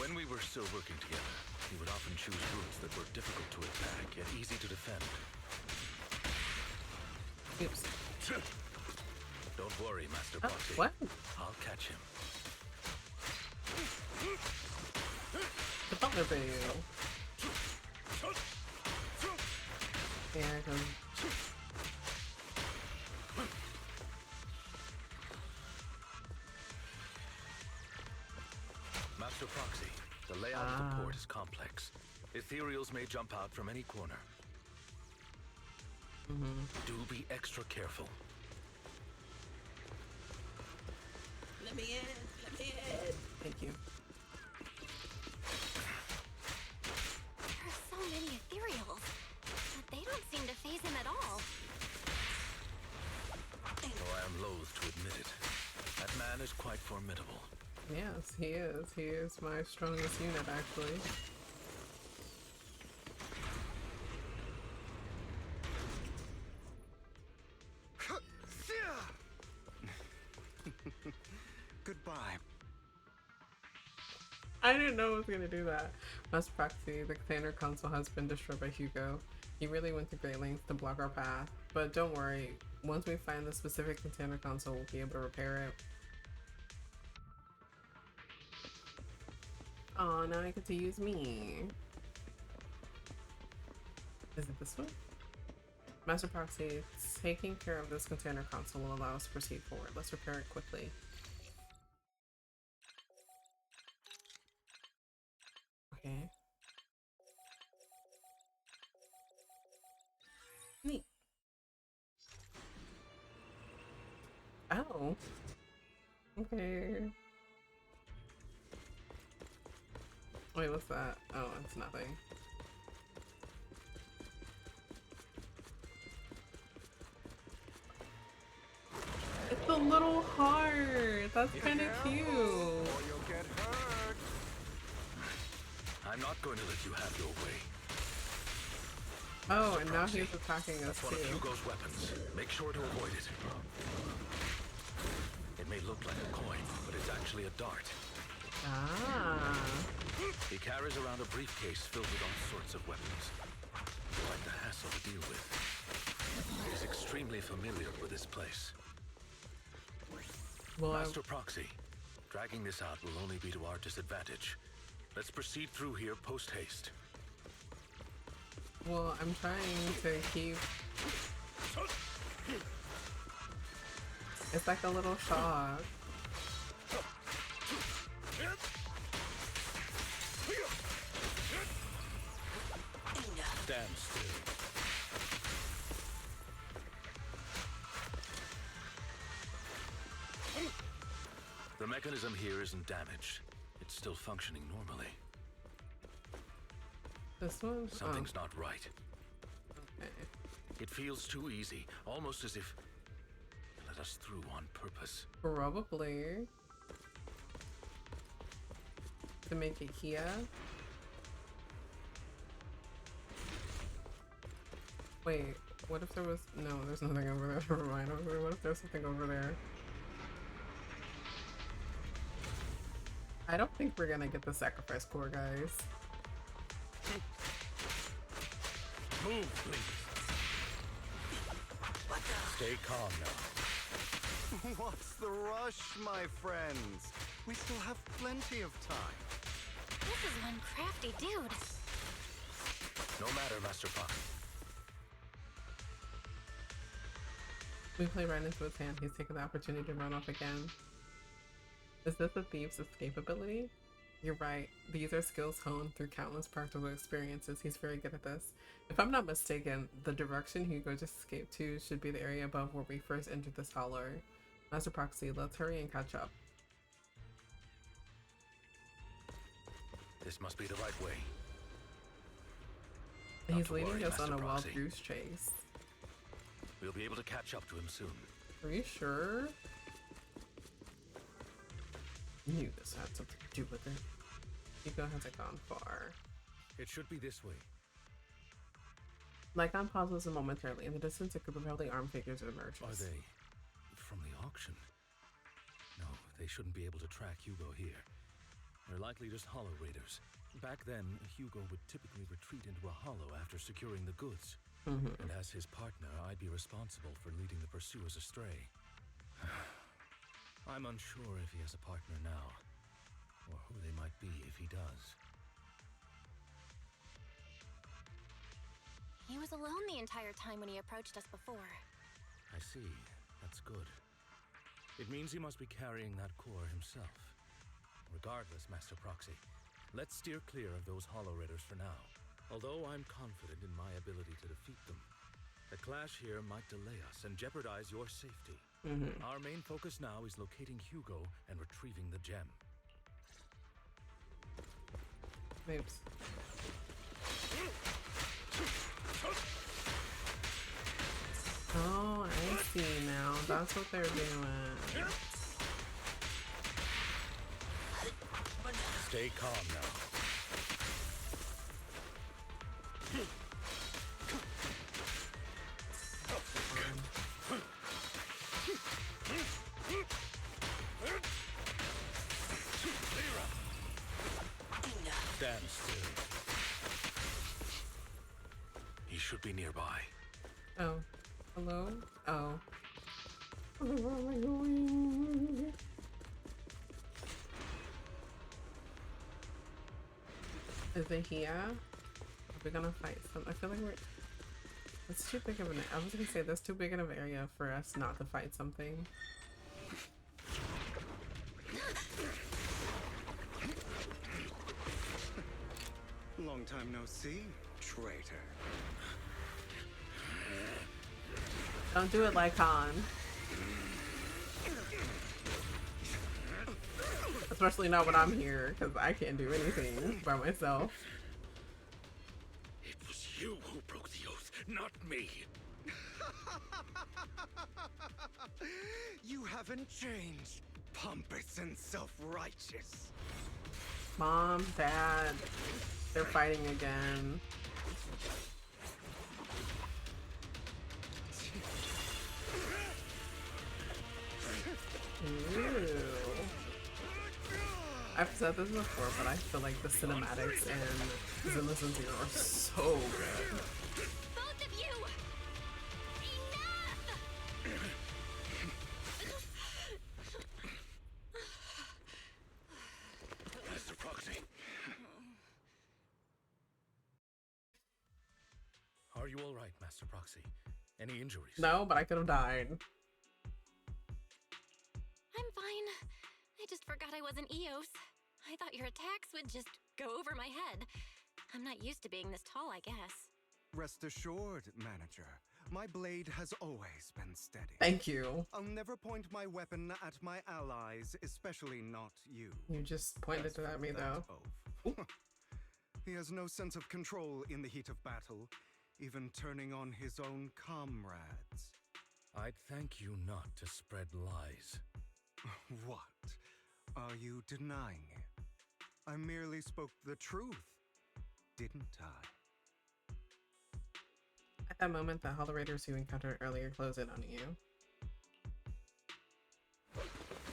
When we were still working together, he would often choose routes that were difficult to attack, yet easy to defend. Oops. Don't worry, Master Proxy. What? I'll catch him. The butler boo. Here I come. Master Proxy, the layout of the port is complex. Ethereals may jump out from any corner. Do be extra careful. Let me in. Let me in. Thank you. There are so many ethereals, but they don't seem to faze him at all. Though I am loath to admit it, that man is quite formidable. Yes, he is. He is my strongest unit, actually. Goodbye. I didn't know it was gonna do that. Master Proxy, the container console has been destroyed by Hugo. He really went to great lengths to block our path. But don't worry, once we find the specific container console, we'll be able to repair it. Oh, now I get to use me. Is it this one? Master Proxy, taking care of this container console will allow us to proceed forward. Let's repair it quickly. Okay. Neat. Oh. Okay. Wait, what's that? Oh, it's nothing. It's a little heart. That's kind of cute. Or you'll get hurt. I'm not going to let you have your way. Oh, and now he's attacking us That's one of too. Hugo's weapons. Make sure to avoid it. It may look like a coin, but it's actually a dart. Ah. He carries around a briefcase filled with all sorts of weapons. Quite the hassle to deal with. He's extremely familiar with this place. Well, Master Proxy, dragging this out will only be to our disadvantage. Let's proceed through here post-haste. Well, I'm trying to keep... It's like a little shock. Stand still. The mechanism here isn't damaged. It's still functioning normally. This one? Something's not right. Okay. It feels too easy, almost as if it let us through on purpose. Probably. To make it here. Wait, what if there was... No, there's nothing over there. Never mind. What if there's something over there? I don't think we're gonna get the sacrifice core, guys. Move, please. Stay calm now. What's the rush, my friends? We still have plenty of time. This is one crafty dude. No matter, Master Fox. We play right into his hand. He's taken the opportunity to run off again. Is this a thief's escape ability? You're right. These are skills honed through countless practical experiences. He's very good at this. If I'm not mistaken, the direction Hugo just escaped to should be the area above where we first entered this hollow. Master Proxy, let's hurry and catch up. This must be the right way. He's leading us on a wild Proxy. goose chase. We'll be able to catch up to him soon. Are you sure? Knew this had something to do with it. Hugo hasn't gone far. It should be this way. Lycon pauses momentarily. In the distance, a group of heavily armed figures emerges. Are they from the auction? No, they shouldn't be able to track Hugo here. They're likely just hollow raiders. Back then, Hugo would typically retreat into a hollow after securing the goods. And as his partner, I'd be responsible for leading the pursuers astray. I'm unsure if he has a partner now, or who they might be if he does. He was alone the entire time when he approached us before. I see. That's good. It means he must be carrying that core himself. Regardless, Master Proxy, let's steer clear of those hollow raiders for now. Although I'm confident in my ability to defeat them, the clash here might delay us and jeopardize your safety. Our main focus now is locating Hugo and retrieving the gem. Oops. Oh, I see now. That's what they're doing. Stay calm now. Stand still. He should be nearby. Oh. Hello? Oh. Where am I going? Is it here? Are we gonna fight some? I feel like we're... It's too big of an... I was gonna say, that's too big of an area for us not to fight something. Long time no see, traitor. Don't do it like Han. Especially not when I'm here, because I can't do anything by myself. It was you who broke the oath, not me. You haven't changed, pompous and self-righteous. Mom, Dad, they're fighting again. Ooh. I've said this before, but I feel like the cinematics in Zenless Zone Zero are so good. Both of you! Enough! Master Proxy. Are you all right, Master Proxy? Any injuries? No, but I could have died. I'm fine. I just forgot I wasn't Eos. I thought your attacks would just go over my head. I'm not used to being this tall, I guess. Rest assured, manager. My blade has always been steady. Thank you. I'll never point my weapon at my allies, especially not you. You just pointed it at me, though. He has no sense of control in the heat of battle, even turning on his own comrades. I'd thank you not to spread lies. What? Are you denying it? I merely spoke the truth, didn't I? At that moment, the Hollow-Raiders you encountered earlier close in on you.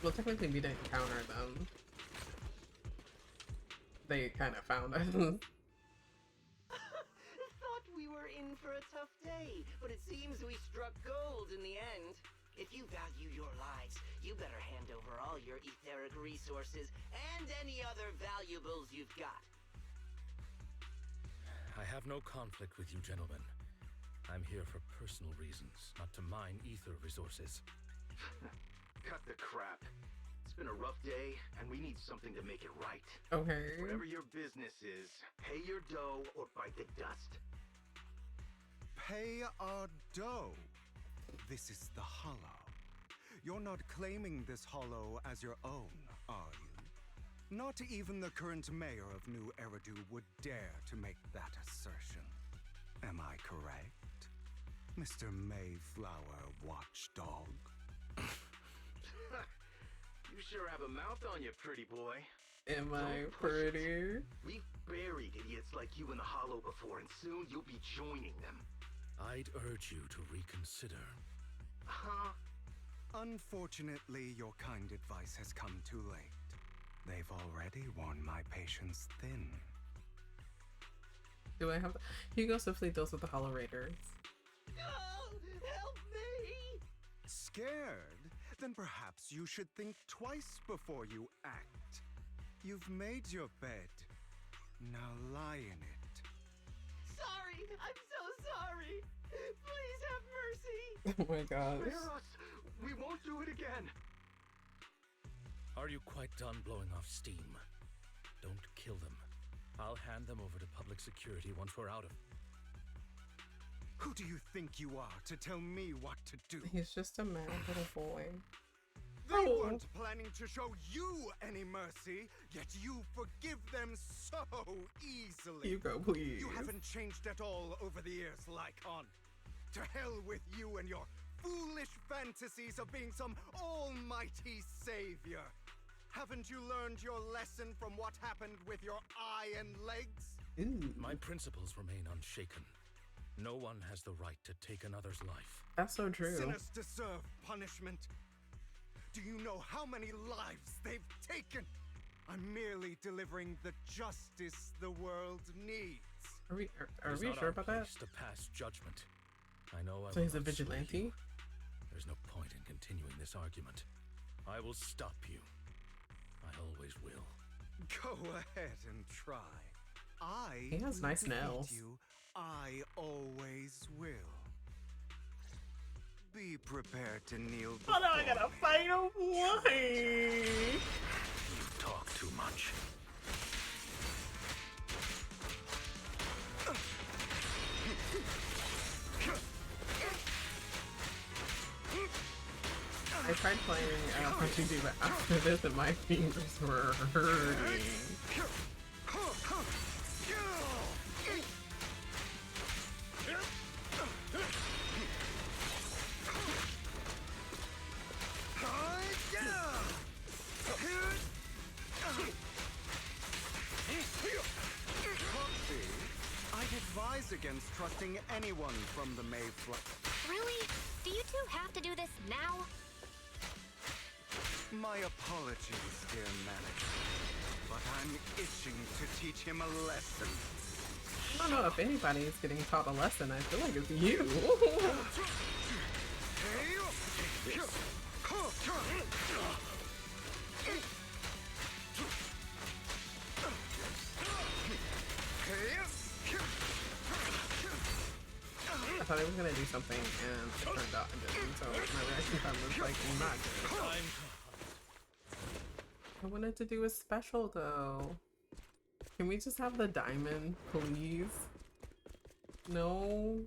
Well, technically we didn't encounter them. They kind of found us. Thought we were in for a tough day, but it seems we struck gold in the end. If you value your lives, you better hand over all your etheric resources and any other valuables you've got. I have no conflict with you, gentlemen. I'm here for personal reasons, not to mine ether resources. Cut the crap. It's been a rough day, and we need something to make it right. Okay. Whatever your business is, pay your dough or bite the dust. Pay our dough. This is the Hollow. You're not claiming this Hollow as your own, are you? Not even the current mayor of New Eridu would dare to make that assertion. Am I correct, Mr. Mayflower Watchdog? You sure have a mouth on you, pretty boy. Am Don't I push it. pretty? We've buried idiots like you in the Hollow before, and soon you'll be joining them. I'd urge you to reconsider. Huh? Unfortunately, your kind advice has come too late. They've already worn my patience thin. Do I have... Hugo swiftly deals with the Hollow-Raiders. Oh, help me! Scared? Then perhaps you should think twice before you act. You've made your bed. Now lie in it. Sorry! I'm so sorry! Please have mercy! Oh my gosh. Spare us! We won't do it again! Are you quite done blowing off steam? Don't kill them. I'll hand them over to public security once we're out of... Who do you think you are to tell me what to do? He's just a mad little boy. They weren't planning to show you any mercy, yet you forgive them so easily. Hugo, please. You haven't changed at all over the years, Lycon. To hell with you and your foolish fantasies of being some almighty savior. Haven't you learned your lesson from what happened with your eye and legs? Ooh. My principles remain unshaken. No one has the right to take another's life. That's so true. Sinners deserve punishment. Do you know how many lives they've taken? I'm merely delivering the justice the world needs. Are we It's not sure our about that? place to pass judgment. I know I So will he's a not sway vigilante? you. There's no point in continuing this argument. I will stop you. I always will. Go ahead and try. He has will nice defeat nails. You. I always will. Be prepared to kneel Oh no, I gotta before me. fight him. Why? You talk too much. I tried playing PUBG, but after this, my fingers were hurting. I'd advise against trusting anyone from the Mayflower. Really? Do you two have to do this now? My apologies, dear manager, but I'm itching to teach him a lesson. I don't know if anybody's getting taught a lesson. I feel like it's you. I thought I was gonna do something and it turned out I didn't, so my reaction time was like not good. I wanted to do a special though. Can we just have the diamond, please? No?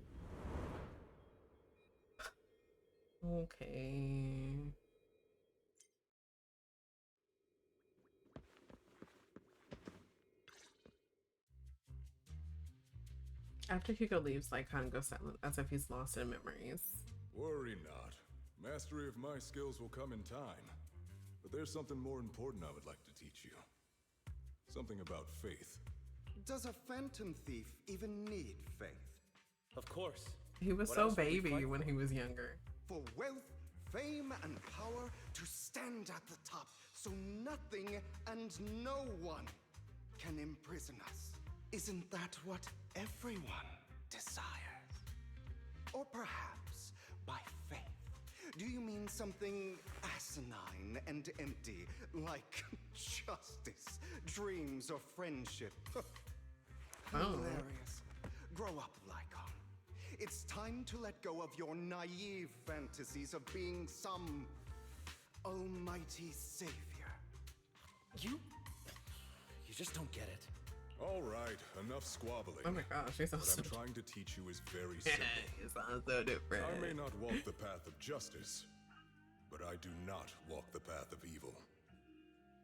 Okay. After Hugo leaves, Lycon goes silent, as if he's lost in memories. Worry not. Mastery of my skills will come in time. But there's something more important I would like to teach you. Something about faith. Does a phantom thief even need faith? Of course. He was so baby when he was younger. For wealth, fame, and power to stand at the top so nothing and no one can imprison us. Isn't that what everyone desires? Or perhaps by faith, do you mean something asinine and empty, like justice, dreams, or friendship? Hilarious. Grow up, Lycon. It's time to let go of your naive fantasies of being some almighty savior. You just don't get it. All right, enough squabbling. Oh my gosh, he sounds What I'm so trying to teach you is very simple. He sounds so different. I may not walk the path of justice, but I do not walk the path of evil.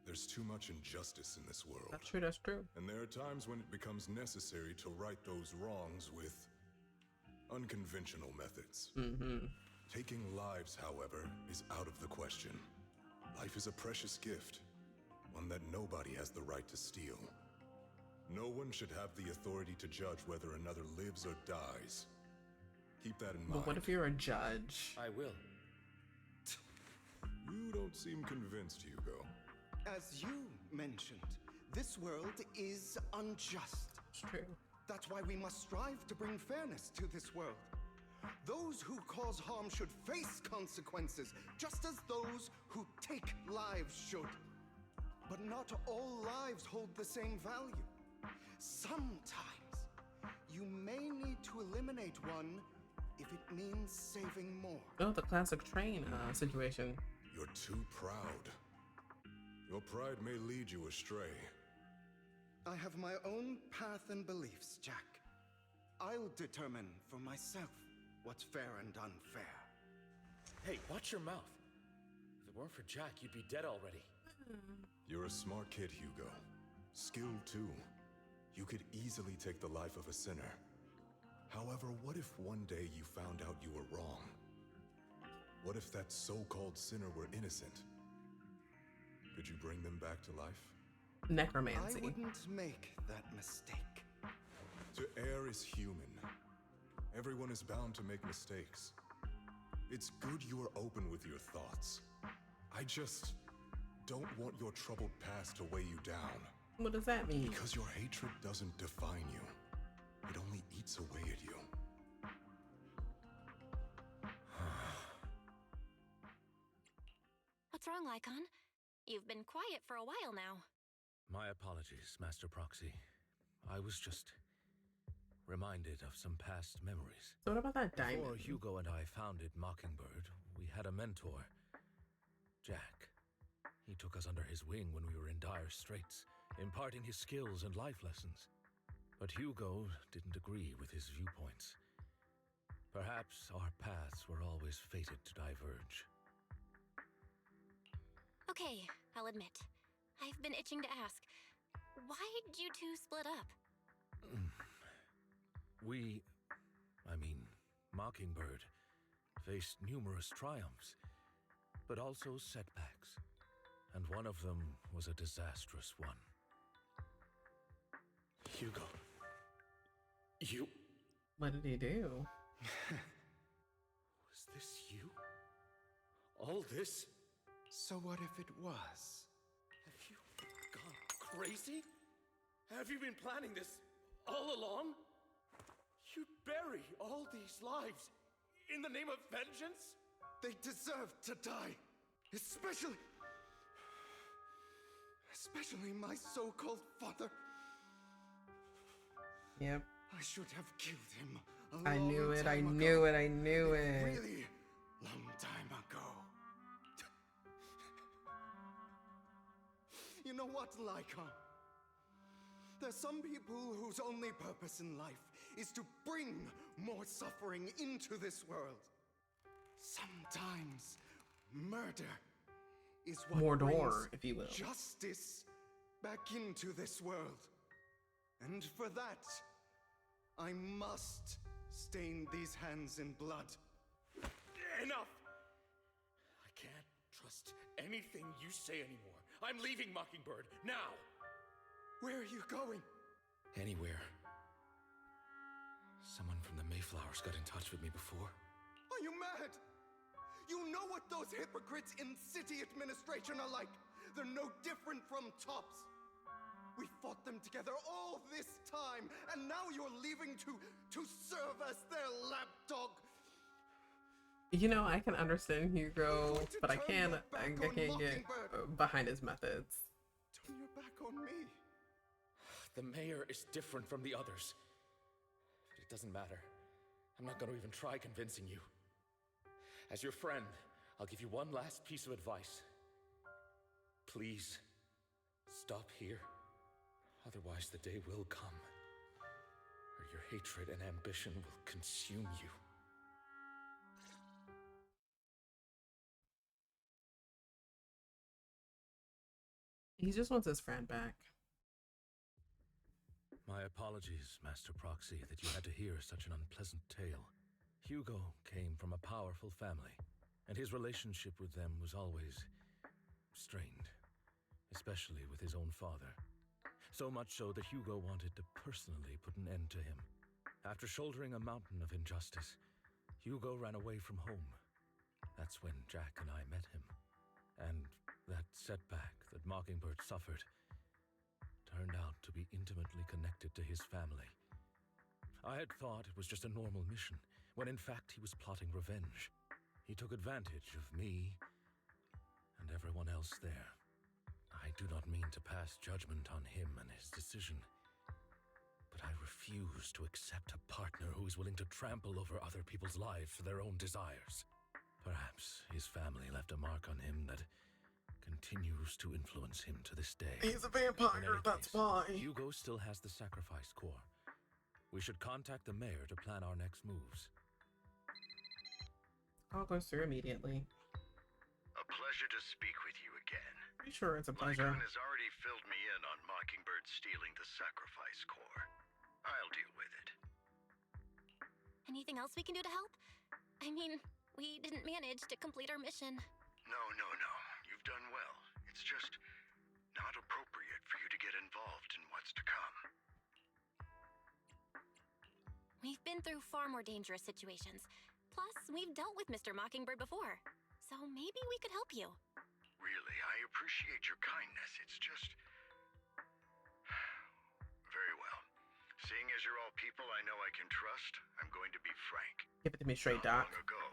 There's too much injustice in this world. That's true, that's true. And there are times when it becomes necessary to right those wrongs with unconventional methods. Taking lives, however, is out of the question. Life is a precious gift, one that nobody has the right to steal. No one should have the authority to judge whether another lives or dies. Keep that in mind. But what if you're a judge? I will. You don't seem convinced, Hugo. As you mentioned, this world is unjust. It's true. That's why we must strive to bring fairness to this world. Those who cause harm should face consequences, just as those who take lives should. But not all lives hold the same value. Sometimes, you may need to eliminate one if it means saving more. Oh, the classic train situation. You're too proud. Your pride may lead you astray. I have my own path and beliefs, Jack. I'll determine for myself what's fair and unfair. Hey, watch your mouth. If it weren't for Jack, you'd be dead already. You're a smart kid, Hugo. Skilled too. You could easily take the life of a sinner. However, what if one day you found out you were wrong? What if that so-called sinner were innocent? Could you bring them back to life? Necromancy. I wouldn't make that mistake. To err is human. Everyone is bound to make mistakes. It's good you are open with your thoughts. I just don't want your troubled past to weigh you down. What does that mean? Because your hatred doesn't define you. It only eats away at you. What's wrong, Lycon? You've been quiet for a while now. My apologies, Master Proxy. I was just reminded of some past memories. So what about that diamond? Before Hugo and I founded Mockingbird, we had a mentor, Jack. He took us under his wing when we were in dire straits, imparting his skills and life lessons. But Hugo didn't agree with his viewpoints. Perhaps our paths were always fated to diverge. Okay, I'll admit. I've been itching to ask. Why'd you two split up? Mockingbird, faced numerous triumphs, but also setbacks. And one of them was a disastrous one. Hugo. You... What did he do? Was this you? All this? So what if it was? Have you gone crazy? Have you been planning this all along? You'd bury all these lives in the name of vengeance? They deserve to die. Especially my so-called father. Yep. I should have killed him I knew it, I knew it, I knew it. Really long time ago. You know what, Lycon? There's some people whose only purpose in life is to bring more suffering into this world. Sometimes murder is what Mordor, brings if you will. justice back into this world. And for that, I must stain these hands in blood. Enough! I can't trust anything you say anymore. I'm leaving Mockingbird, now! Where are you going? Anywhere. Someone from the Mayflowers got in touch with me before. Are you mad? You know what those hypocrites in city administration are like. They're no different from tops. We fought them together all this time, and now you're leaving to serve as their lapdog. You know, I can understand Hugo, but I can't get behind his methods. Turn your back on me. The mayor is different from the others. But it doesn't matter. I'm not going to even try convincing you. As your friend, I'll give you one last piece of advice. Please, stop here. Otherwise, the day will come where your hatred and ambition will consume you. He just wants his friend back. My apologies, Master Proxy, that you had to hear such an unpleasant tale. Hugo came from a powerful family, and his relationship with them was always strained, especially with his own father. So much so that Hugo wanted to personally put an end to him. After shouldering a mountain of injustice, Hugo ran away from home. That's when Jack and I met him. And that setback that Mockingbird suffered turned out to be intimately connected to his family. I had thought it was just a normal mission, when in fact he was plotting revenge. He took advantage of me and everyone else there. I do not mean to pass judgment on him and his decision, but I refuse to accept a partner who is willing to trample over other people's lives for their own desires. Perhaps his family left a mark on him that continues to influence him to this day. He's a vampire, that's why. Hugo still has the sacrifice core. We should contact the mayor to plan our next moves. I'll go through immediately. A pleasure to speak with you again. Pretty sure it's a pleasure. Lycon has already filled me in on Mockingbird stealing the sacrifice core. I'll deal with it. Anything else we can do to help? I mean, we didn't manage to complete our mission. No. You've done well. It's just not appropriate for you to get involved in what's to come. We've been through far more dangerous situations. Plus, we've dealt with Mr. Mockingbird before. So maybe we could help you. Really, I appreciate your kindness. It's just... Very well. Seeing as you're all people I know I can trust, I'm going to be frank. Give it to me straight, Doc. Long ago,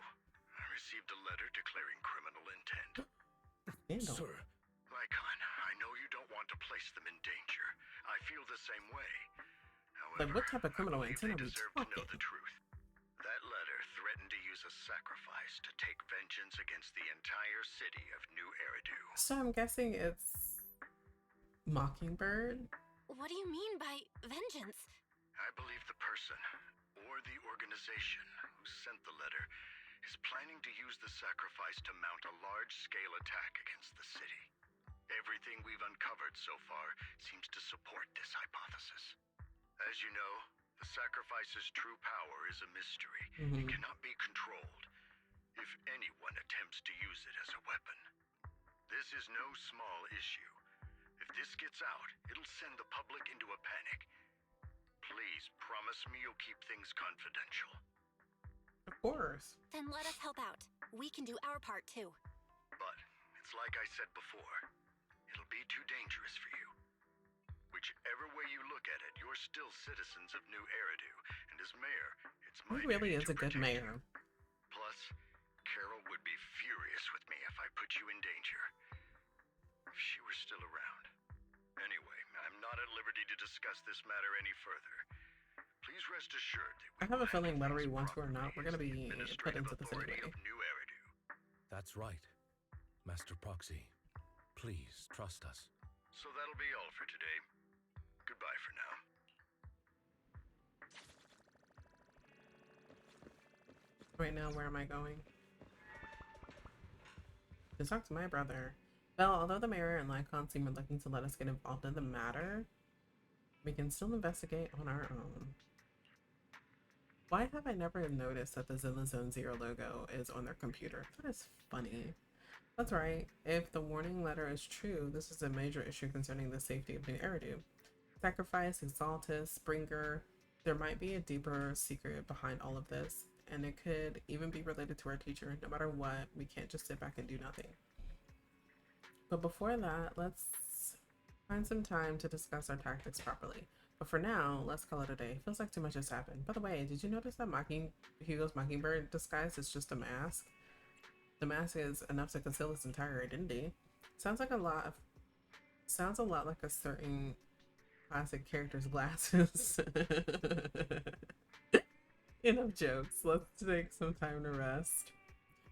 I received a letter declaring criminal intent. Sir. Lycon, I know you don't want to place them in danger. I feel the same way. However, Like, what type of criminal intent are we deserve to know the truth. That letter threatened to use a sacrifice to take vengeance against the entire city of New Eridu. So I'm guessing it's Mockingbird? What do you mean by vengeance? I believe the person, or the organization, who sent the letter is planning to use the sacrifice to mount a large-scale attack against the city. Everything we've uncovered so far seems to support this hypothesis. As you know, the sacrifice's true power is a mystery. It cannot be controlled, if anyone attempts to use it as a weapon. This is no small issue. If this gets out, it'll send the public into a panic. Please promise me you'll keep things confidential. Of course. Then let us help out. We can do our part too. But it's like I said before, it'll be too dangerous for you. Whichever way you look at it, you're still citizens of New Eridu, and as mayor, it's my He really duty is to a good protect mayor. you. Plus, Carol would be furious with me if I put you in danger. If she were still around. Anyway, I'm not at liberty to discuss this matter any further. Please rest assured that I have a feeling whether we want to or not, we're gonna be put into this anyway. That's right. Master Proxy, please trust us. So that'll be all for today. Goodbye for now. Right now, where am I going? To talk to my brother. Well, although the mayor and Lycon seem reluctant to let us get involved in the matter, we can still investigate on our own. Why have I never noticed that the Zenless Zone Zero logo is on their computer? That is funny. That's right. If the warning letter is true, this is a major issue concerning the safety of New Eridu. Sacrifice, Exaltus, Bringer. There might be a deeper secret behind all of this, and it could even be related to our teacher. No matter what, we can't just sit back and do nothing. But before that, let's find some time to discuss our tactics properly. But for now, let's call it a day. Feels like too much has happened. By the way, did you notice that Hugo's Mockingbird disguise is just a mask? The mask is enough to conceal his entire identity. Sounds a lot like a certain classic character's glasses. Enough jokes. Let's take some time to rest.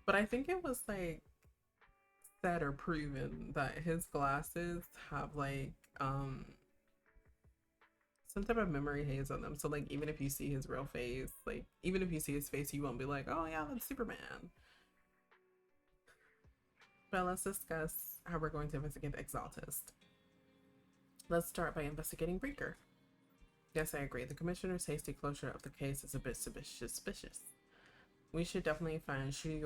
But I think it was like said or proven that his glasses have like some type of memory haze on them. So like even if you see his real face, like even if you see his face, you won't be like, oh yeah, that's Superman. But let's discuss how we're going to investigate the Exaltist. Let's start by investigating Breaker. Yes, I agree. The commissioner's hasty closure of the case is a bit suspicious. We should definitely find Xu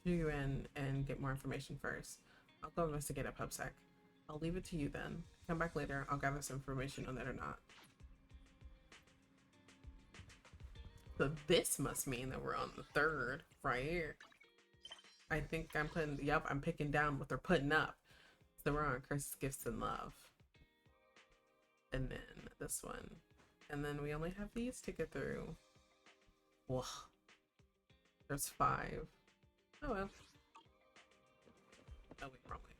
Yuan and get more information first. I'll go investigate at PubSec. I'll leave it to you then. Come back later. I'll gather some information on that or not. So this must mean that we're on the 3rd, right here. I think I'm picking down what they're putting up. So we're on Curses, Gifts, and Love. And then this one. And then we only have these to get through. Whoa. There's 5. Oh well. Oh wait, wrong way.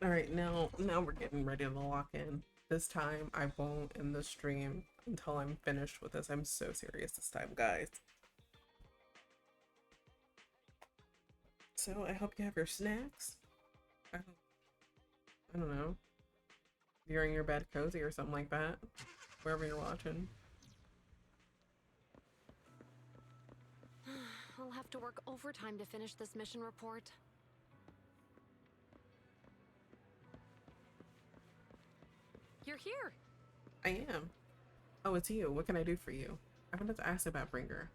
Alright, now we're getting ready to lock in. This time I won't end the stream until I'm finished with this. I'm so serious this time, guys. So I hope you have your snacks. I don't know. You're in your bed cozy or something like that. Wherever you're watching. I'll have to work overtime to finish this mission report. You're here. I am. Oh, it's you. What can I do for you? I wanted to ask about Bringer.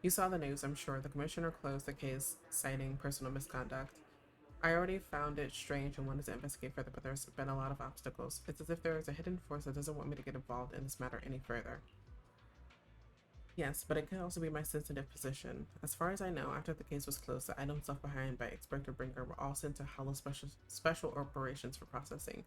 You saw the news, I'm sure. The commissioner closed the case, citing personal misconduct. I already found it strange and wanted to investigate further, but there's been a lot of obstacles. It's as if there is a hidden force that doesn't want me to get involved in this matter any further. Yes, but it could also be my sensitive position. As far as I know, after the case was closed, the items left behind by Inspector Bringer were all sent to Hollow Special Operations for processing.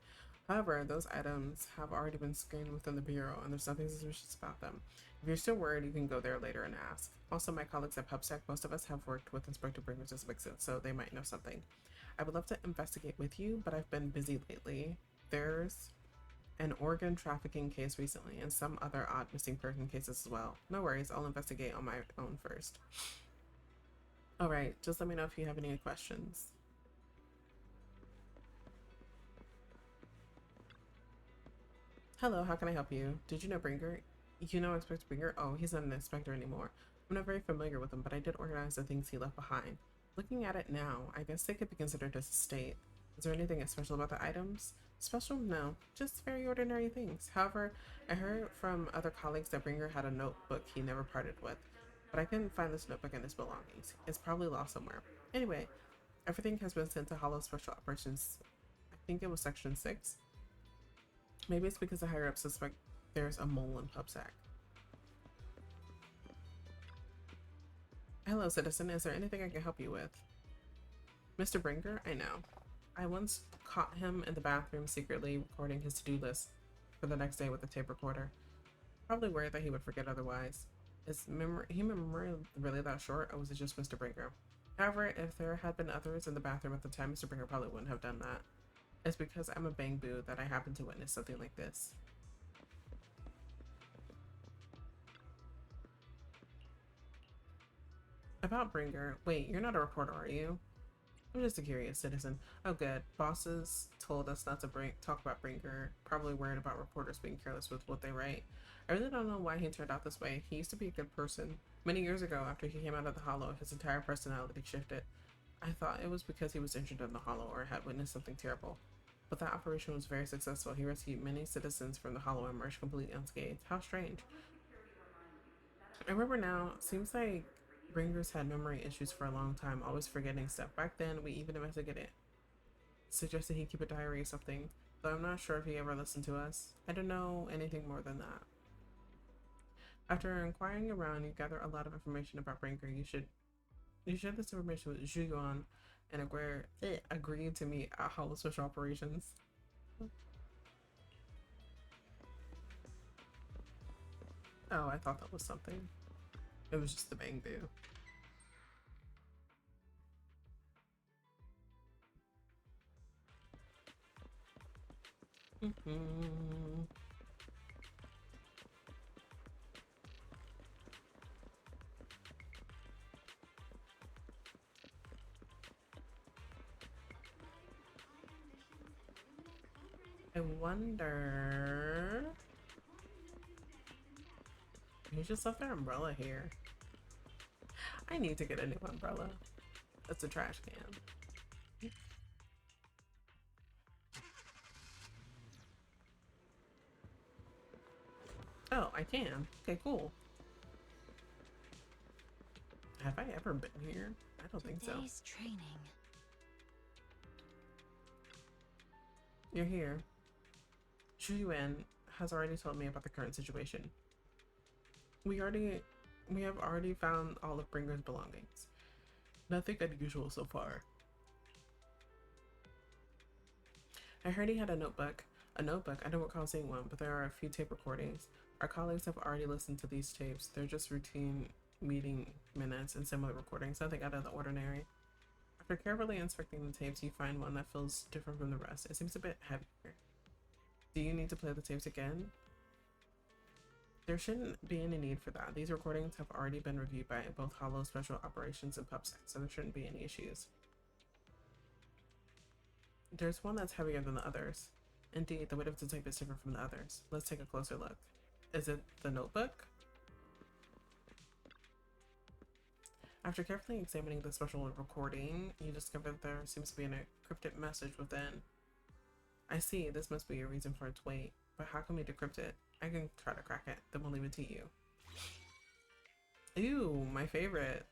However, those items have already been screened within the Bureau, and there's nothing suspicious about them. If you're still worried, you can go there later and ask. Also, my colleagues at PubSec, most of us have worked with Inspector Bringer's as Vixen, so they might know something. I would love to investigate with you, but I've been busy lately. There's an organ trafficking case recently, and some other odd missing person cases as well. No worries, I'll investigate on my own first. Alright, just let me know if you have any questions. Hello, how can I help you? Did you know Bringer? You know Inspector Bringer? Oh, he's not an inspector anymore. I'm not very familiar with him, but I did organize the things he left behind. Looking at it now, I guess they could be considered as estate. Is there anything special about the items? Special? No, just very ordinary things. However, I heard from other colleagues that Bringer had a notebook he never parted with, but I couldn't find this notebook and his belongings. It's probably lost somewhere. Anyway, everything has been sent to Hollow Special Operations. I think it was Section 6. Maybe it's because the higher ups suspect there's a mole in Pubsack. Hello, citizen. Is there anything I can help you with? Mr. Bringer? I know. I once caught him in the bathroom secretly recording his to-do list for the next day with a tape recorder. Probably worried that he would forget otherwise. Is memory really that short, or was it just Mr. Bringer? However, if there had been others in the bathroom at the time, Mr. Bringer probably wouldn't have done that. It's because I'm a bang boo that I happen to witness something like this. About Bringer. Wait, you're not a reporter, are you? I'm just a curious citizen. Oh good. Bosses told us not to talk about Bringer, probably worried about reporters being careless with what they write. I really don't know why he turned out this way. He used to be a good person. Many years ago, after he came out of the Hollow, his entire personality shifted. I thought it was because he was injured in the Hollow or had witnessed something terrible. But that operation was very successful. He rescued many citizens from the Hollow and emerged completely unscathed. How strange. I remember now, seems like Bringers had memory issues for a long time, always forgetting stuff. Back then, we even investigated. Suggested he keep a diary or something, though I'm not sure if he ever listened to us. I don't know anything more than that. After inquiring around, you gather a lot of information about Bringer. You share this information with Zhu Yuan and agreed to meet at Hollow Special Operations. Oh, I thought that was something. It was just the bang boo. I wonder. You just left their umbrella here. I need to get a new umbrella. That's a trash can. Oh, I can. Okay, cool. Have I ever been here? I don't think so. Today's training. You're here. Zhu Yuan has already told me about the current situation. We have already found all of Bringer's belongings. Nothing unusual so far. I heard he had a notebook. A notebook? I don't recall seeing one, but there are a few tape recordings. Our colleagues have already listened to these tapes. They're just routine meeting minutes and similar recordings, nothing out of the ordinary. After carefully inspecting the tapes, you find one that feels different from the rest. It seems a bit heavier. Do you need to play the tapes again? There shouldn't be any need for that. These recordings have already been reviewed by both Hollow Special Operations and Pubsack, so there shouldn't be any issues. There's one that's heavier than the others. Indeed, the weight of the tape is different from the others. Let's take a closer look. Is it the notebook? After carefully examining the special recording, you discover that there seems to be an encrypted message within. I see, this must be a reason for its weight, but how can we decrypt it? I can try to crack it, then we'll leave it to you. Ew, my favorite.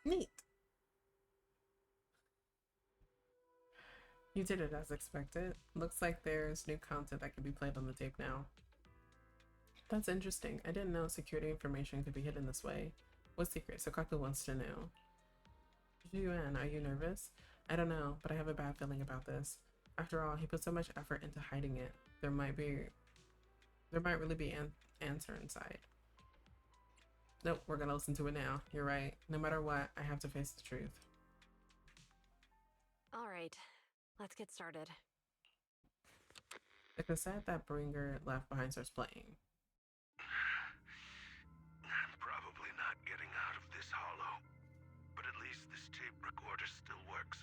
Neat. You did it as expected. Looks like there's new content that can be played on the tape now. That's interesting. I didn't know security information could be hidden this way. What secret? Sokaku wants to know. Yuan, are you nervous? I don't know, but I have a bad feeling about this. After all, he put so much effort into hiding it. There might really be an answer inside. Nope, we're gonna listen to it now. You're right. No matter what, I have to face the truth. All right, let's get started. The cassette that Bringer left behind starts playing. I'm probably not getting out of this hollow, but at least this tape recorder still works.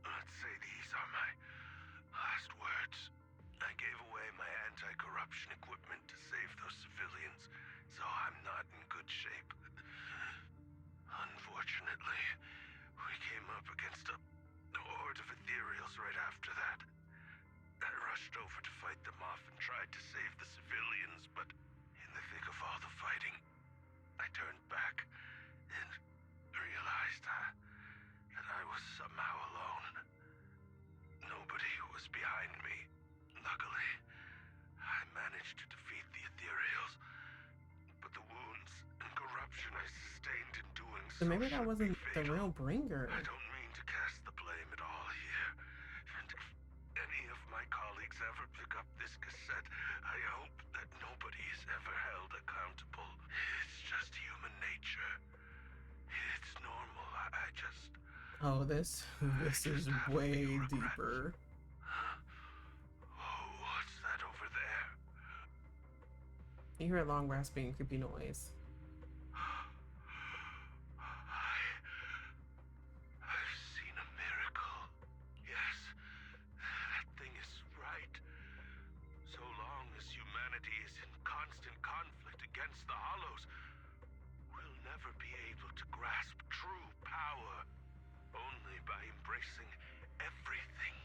Let's say these are my last words. I gave away my anti-corruption equipment to save those civilians, so I'm not in good shape. Unfortunately, we came up against a horde of ethereals right after that. I rushed over to fight them off and tried to save the civilians, but in the thick of all the fighting, I turned back and realized that I was somehow alone. Nobody was behind me. Luckily, I managed to defeat the ethereals, but the wounds and corruption I sustained in doing So maybe that wasn't the real Bringer. I don't mean to cast the blame at all here, and if any of my colleagues ever pick up this cassette, I hope that nobody is ever held accountable. It's just human nature. It's normal. I just... Oh, this is way deeper. Oh, what's that over there? You hear a long, rasping, creepy noise. I've seen a miracle. Yes, that thing is right. So long as humanity is in constant conflict against the Hollows, we'll never be able to grasp true power. Only by embracing everything.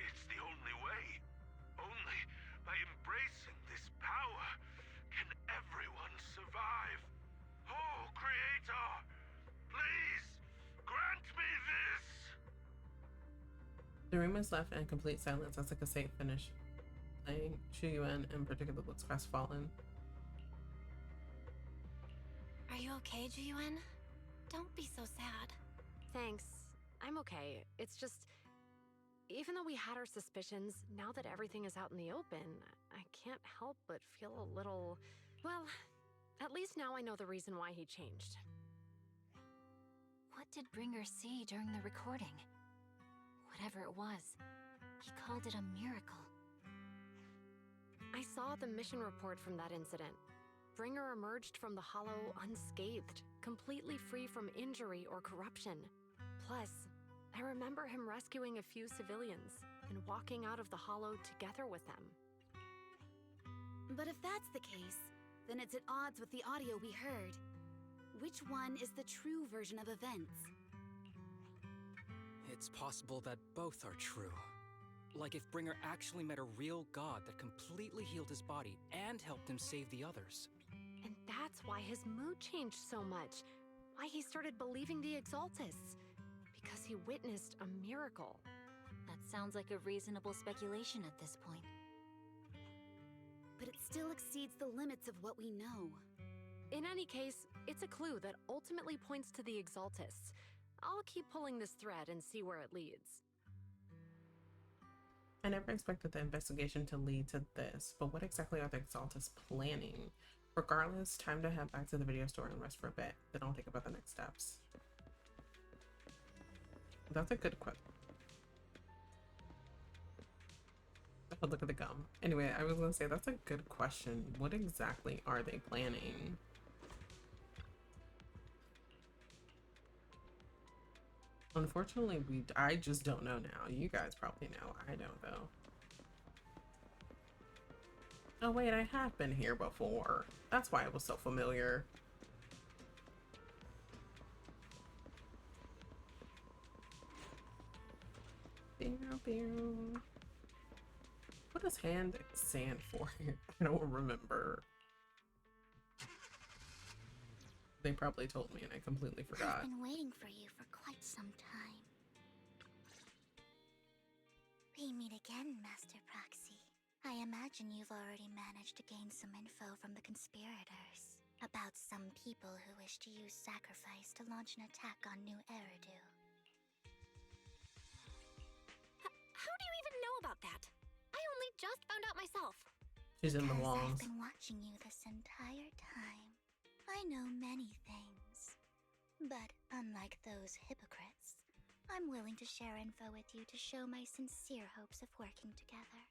It's the only way. Only by embracing this power can everyone survive. Oh, Creator, please grant me this. The room is left in complete silence as the cassette finished playing. Shu Yuan in particular looks crestfallen. Are you okay, Jiyuan? Don't be so sad. Thanks. I'm okay. It's just, even though we had our suspicions, now that everything is out in the open, I can't help but feel a little... Well, at least now I know the reason why he changed. What did Bringer see during the recording? Whatever it was, he called it a miracle. I saw the mission report from that incident. Bringer emerged from the Hollow unscathed, completely free from injury or corruption. Plus, I remember him rescuing a few civilians and walking out of the Hollow together with them. But if that's the case, then it's at odds with the audio we heard. Which one is the true version of events? It's possible that both are true. Like if Bringer actually met a real god that completely healed his body and helped him save the others. And that's why his mood changed so much. Why he started believing the Exaltists. Because he witnessed a miracle. That sounds like a reasonable speculation at this point. But it still exceeds the limits of what we know. In any case, it's a clue that ultimately points to the Exaltists. I'll keep pulling this thread and see where it leads. I never expected the investigation to lead to this, but what exactly are the Exaltists planning? Regardless, time to head back to the video store and rest for a bit. Then I'll think about the next steps. That's a good quote. Oh, look at the gum. Anyway, I was gonna say that's a good question. What exactly are they planning? Unfortunately, I just don't know now. You guys probably know. I don't though. Oh wait, I have been here before. That's why it was so familiar. What does hand stand for? I don't remember. They probably told me and I completely forgot. I've been waiting for you for quite some time. We meet again, Master Proxy. I imagine you've already managed to gain some info from the conspirators about some people who wish to use sacrifice to launch an attack on New Eridu. How do you even know about that? I only just found out myself. She's in the Because walls. I've been watching you this entire time. I know many things. But unlike those hypocrites, I'm willing to share info with you to show my sincere hopes of working together.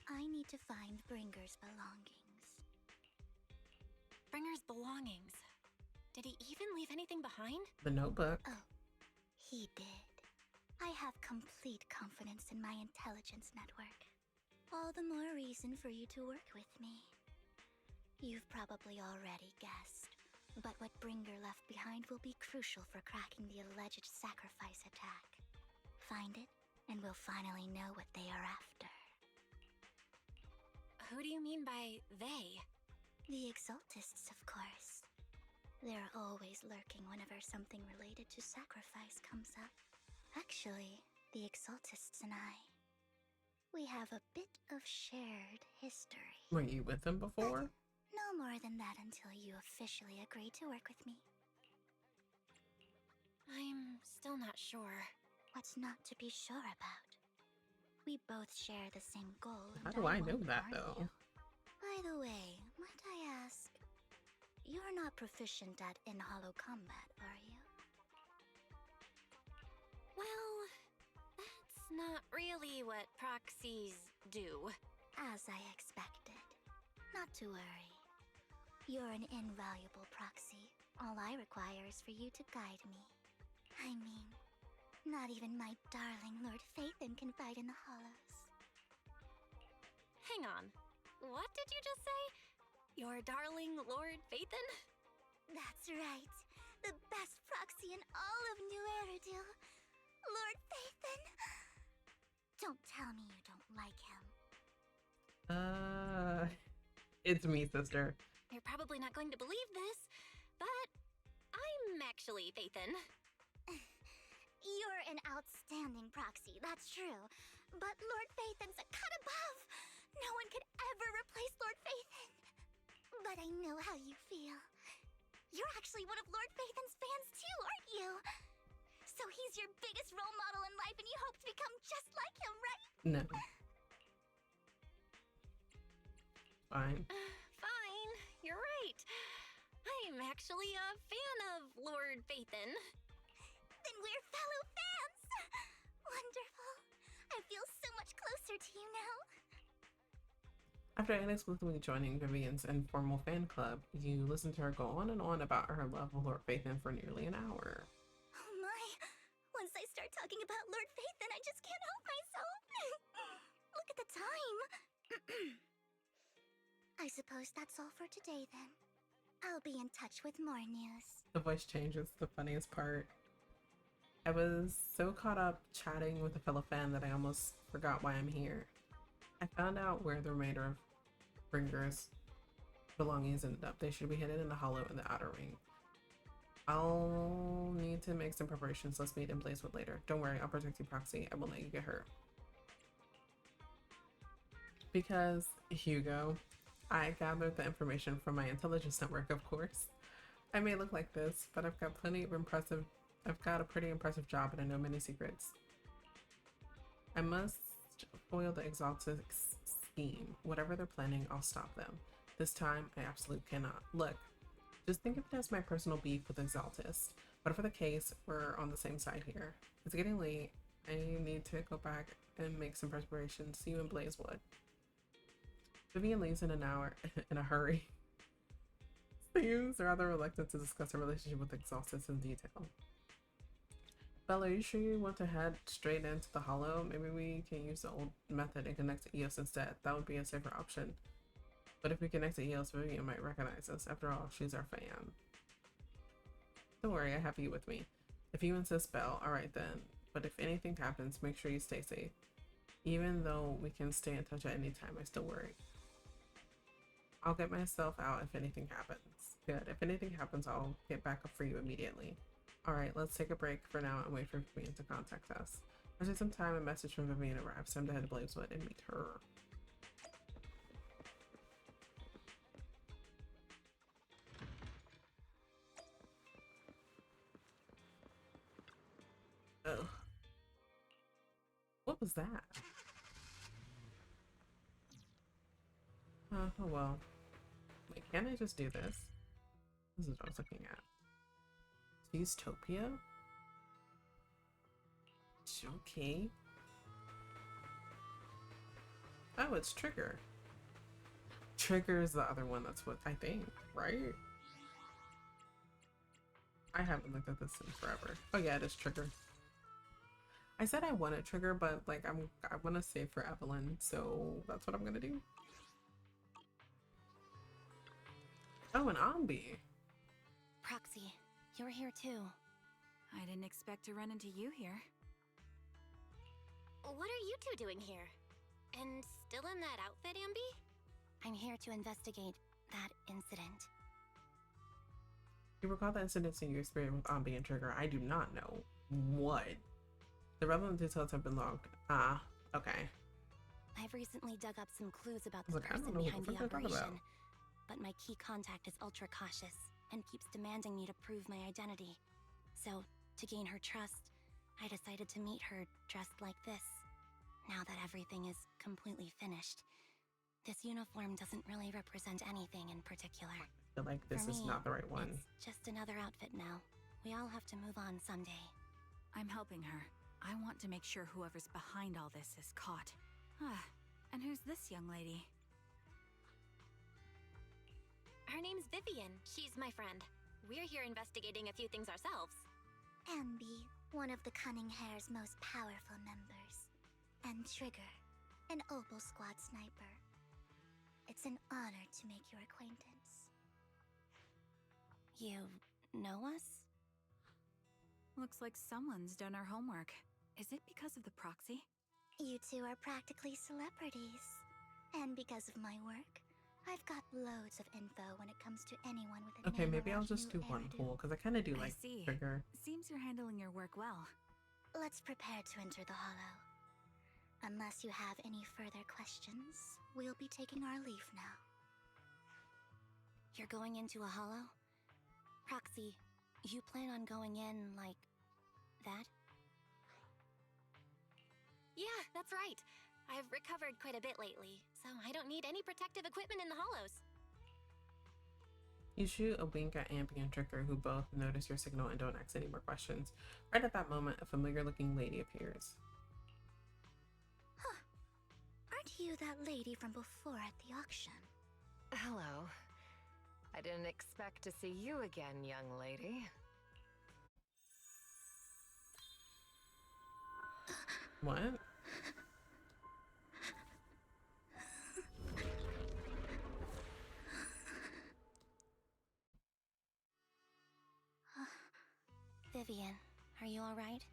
I need to find Bringer's belongings. Bringer's belongings? Did he even leave anything behind? The notebook. Oh, he did. I have complete confidence in my intelligence network. All the more reason for you to work with me. You've probably already guessed, but what Bringer left behind will be crucial for cracking the alleged sacrifice attack. Find it, and we'll finally know what they are after. Who do you mean by they? The Exaltists, of course. They're always lurking whenever something related to sacrifice comes up. Actually, the Exaltists and I, we have a bit of shared history. Were you with them before? No more than that until you officially agree to work with me. I'm still not sure. What's not to be sure about? We both share the same goal. How do I know that, though? By the way, might I ask, you're not proficient at in-hollow combat, are you? Well, that's not really what proxies do. As I expected. Not to worry. You're an invaluable proxy. All I require is for you to guide me. I mean, not even my darling Lord Phaethon can fight in the hollows. Hang on. What did you just say? Your darling Lord Phaethon? That's right. The best proxy in all of New Eridu. Lord Phaethon. Don't tell me you don't like him. It's me, sister. You're probably not going to believe this, but I'm actually Phaethon. You're an outstanding proxy, that's true. But Lord Phaethon's a cut above. No one could ever replace Lord Phaethon. But I know how you feel. You're actually one of Lord Phaethon's fans too, aren't you? So he's your biggest role model in life and you hope to become just like him, right? No. Fine. Fine, you're right. I'm actually a fan of Lord Phaethon. Then we're fellow fans! Wonderful. I feel so much closer to you now. After inexplicably joining Vivian's informal fan club, you listen to her go on and on about her love of Lord Phaethon for nearly an hour. Oh my. Once I start talking about Lord Phaethon, I just can't help myself. Look at the time. I suppose that's all for today then. I'll be in touch with more news. The voice change is the funniest part. I was so caught up chatting with a fellow fan that I almost forgot why I'm here. I found out where the remainder of Bringer's belongings ended up. They should be hidden in the hollow in the outer ring. I'll need to make some preparations. Let's meet in Blazewood later. Don't worry, I'll protect you, Proxy. I won't let you get hurt. Because, Hugo, I gathered the information from my intelligence network, of course. I may look like this, but I've got a pretty impressive job and I know many secrets. I must foil the Exaltists' scheme. Whatever they're planning, I'll stop them. This time, I absolutely cannot. Look, just think of it as my personal beef with Exaltists. Whatever the case, we're on the same side here. It's getting late. I need to go back and make some preparations. See you in Blazewood. Vivian leaves in an hour in a hurry. Seems rather reluctant to discuss her relationship with Exaltists in detail. Bella, are you sure you want to head straight into the hollow? Maybe we can use the old method and connect to Eos instead. That would be a safer option. But if we connect to Eos, Vivian might recognize us. After all, she's our fan. Don't worry, I have you with me. If you insist, Belle, alright then. But if anything happens, make sure you stay safe. Even though we can stay in touch at any time, I still worry. I'll get myself out if anything happens. Good. If anything happens, I'll get back up for you immediately. Alright, let's take a break for now and wait for Vivian to contact us. After some time, a message from Vivian arrives. Time to head to Blazewood and meet her. Ugh. What was that? Oh well. Wait, can't I just do this? This is what I was looking at. Feastopia? Okay. Oh, it's Trigger. Trigger is the other one. That's what I think, right? I haven't looked at this in forever. Oh yeah, it is Trigger. I said I wanted Trigger, but like I want to save for Evelyn, so that's what I'm gonna do. Oh, an Ambi. Proxy, you're here too. I didn't expect to run into you here. What are you two doing here? And still in that outfit, Ambi? I'm here to investigate that incident. You recall the incidents in your experience with Ambi and Trigger? I do not know. What? The relevant details have been logged. Ah, okay. I've recently dug up some clues about I the was like, I person don't know behind what the the fuck they're talking operation, about. but my key contact is ultra cautious and keeps demanding me to prove my identity. So, to gain her trust, I decided to meet her dressed like this. Now that everything is completely finished, this uniform doesn't really represent anything in particular. I feel like this For is me, not the right one. It's just another outfit now. We all have to move on someday. I'm helping her. I want to make sure whoever's behind all this is caught. And who's this young lady? Her name's Vivian. She's my friend. We're here investigating a few things ourselves. Ambi, one of the Cunning Hair's most powerful members. And Trigger, an Opal Squad sniper. It's an honor to make your acquaintance. You know us? Looks like someone's done our homework. Is it because of the proxy? You two are practically celebrities. And because of my work, I've got loads of info when it comes to anyone with a Okay, name maybe I'll around just do New one Eridu. pool because I kind of do I like see. Trigger. Seems you're handling your work well. Let's prepare to enter the Hollow. Unless you have any further questions, we'll be taking our leave now. You're going into a Hollow? Proxy, you plan on going in like that? Yeah, that's right. I've recovered quite a bit lately, so I don't need any protective equipment in the hollows. You shoot a wink at Ambi and Trigger, who both notice your signal and don't ask any more questions. Right at that moment, a familiar-looking lady appears. Huh. Aren't you that lady from before at the auction? Hello. I didn't expect to see you again, young lady. What? Vivian, are you alright?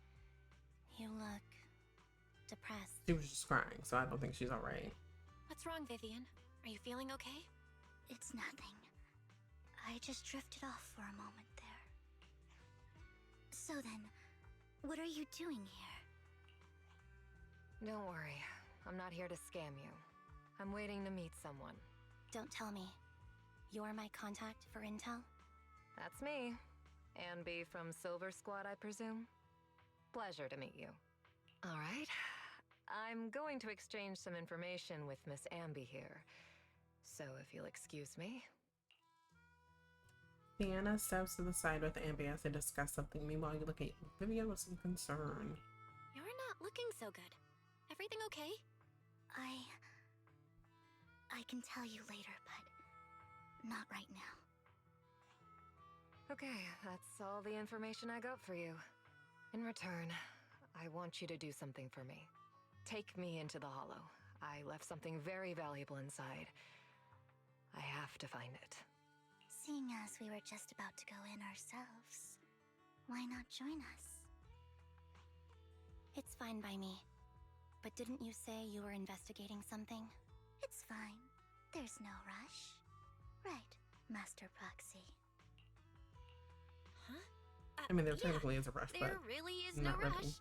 You look depressed. She was just crying, so I don't think she's alright. What's wrong, Vivian? Are you feeling okay? It's nothing. I just drifted off for a moment there. So then, what are you doing here? Don't worry. I'm not here to scam you. I'm waiting to meet someone. Don't tell me. You're my contact for intel? That's me. Ambi from Silver Squad, I presume? Pleasure to meet you. All right. I'm going to exchange some information with Miss Ambi here. So if you'll excuse me. Deanna steps to the side with Ambi as they discuss something. Meanwhile, you look at Vivian with some concern. You're not looking so good. Everything okay? I can tell you later, but not right now. Okay, that's all the information I got for you. In return, I want you to do something for me. Take me into the Hollow. I left something very valuable inside. I have to find it. Seeing as we were just about to go in ourselves, why not join us? It's fine by me. But didn't you say you were investigating something? It's fine. There's no rush. Right, Master Proxy. Huh? I mean, there technically is a rush, but there really is no not rush. really.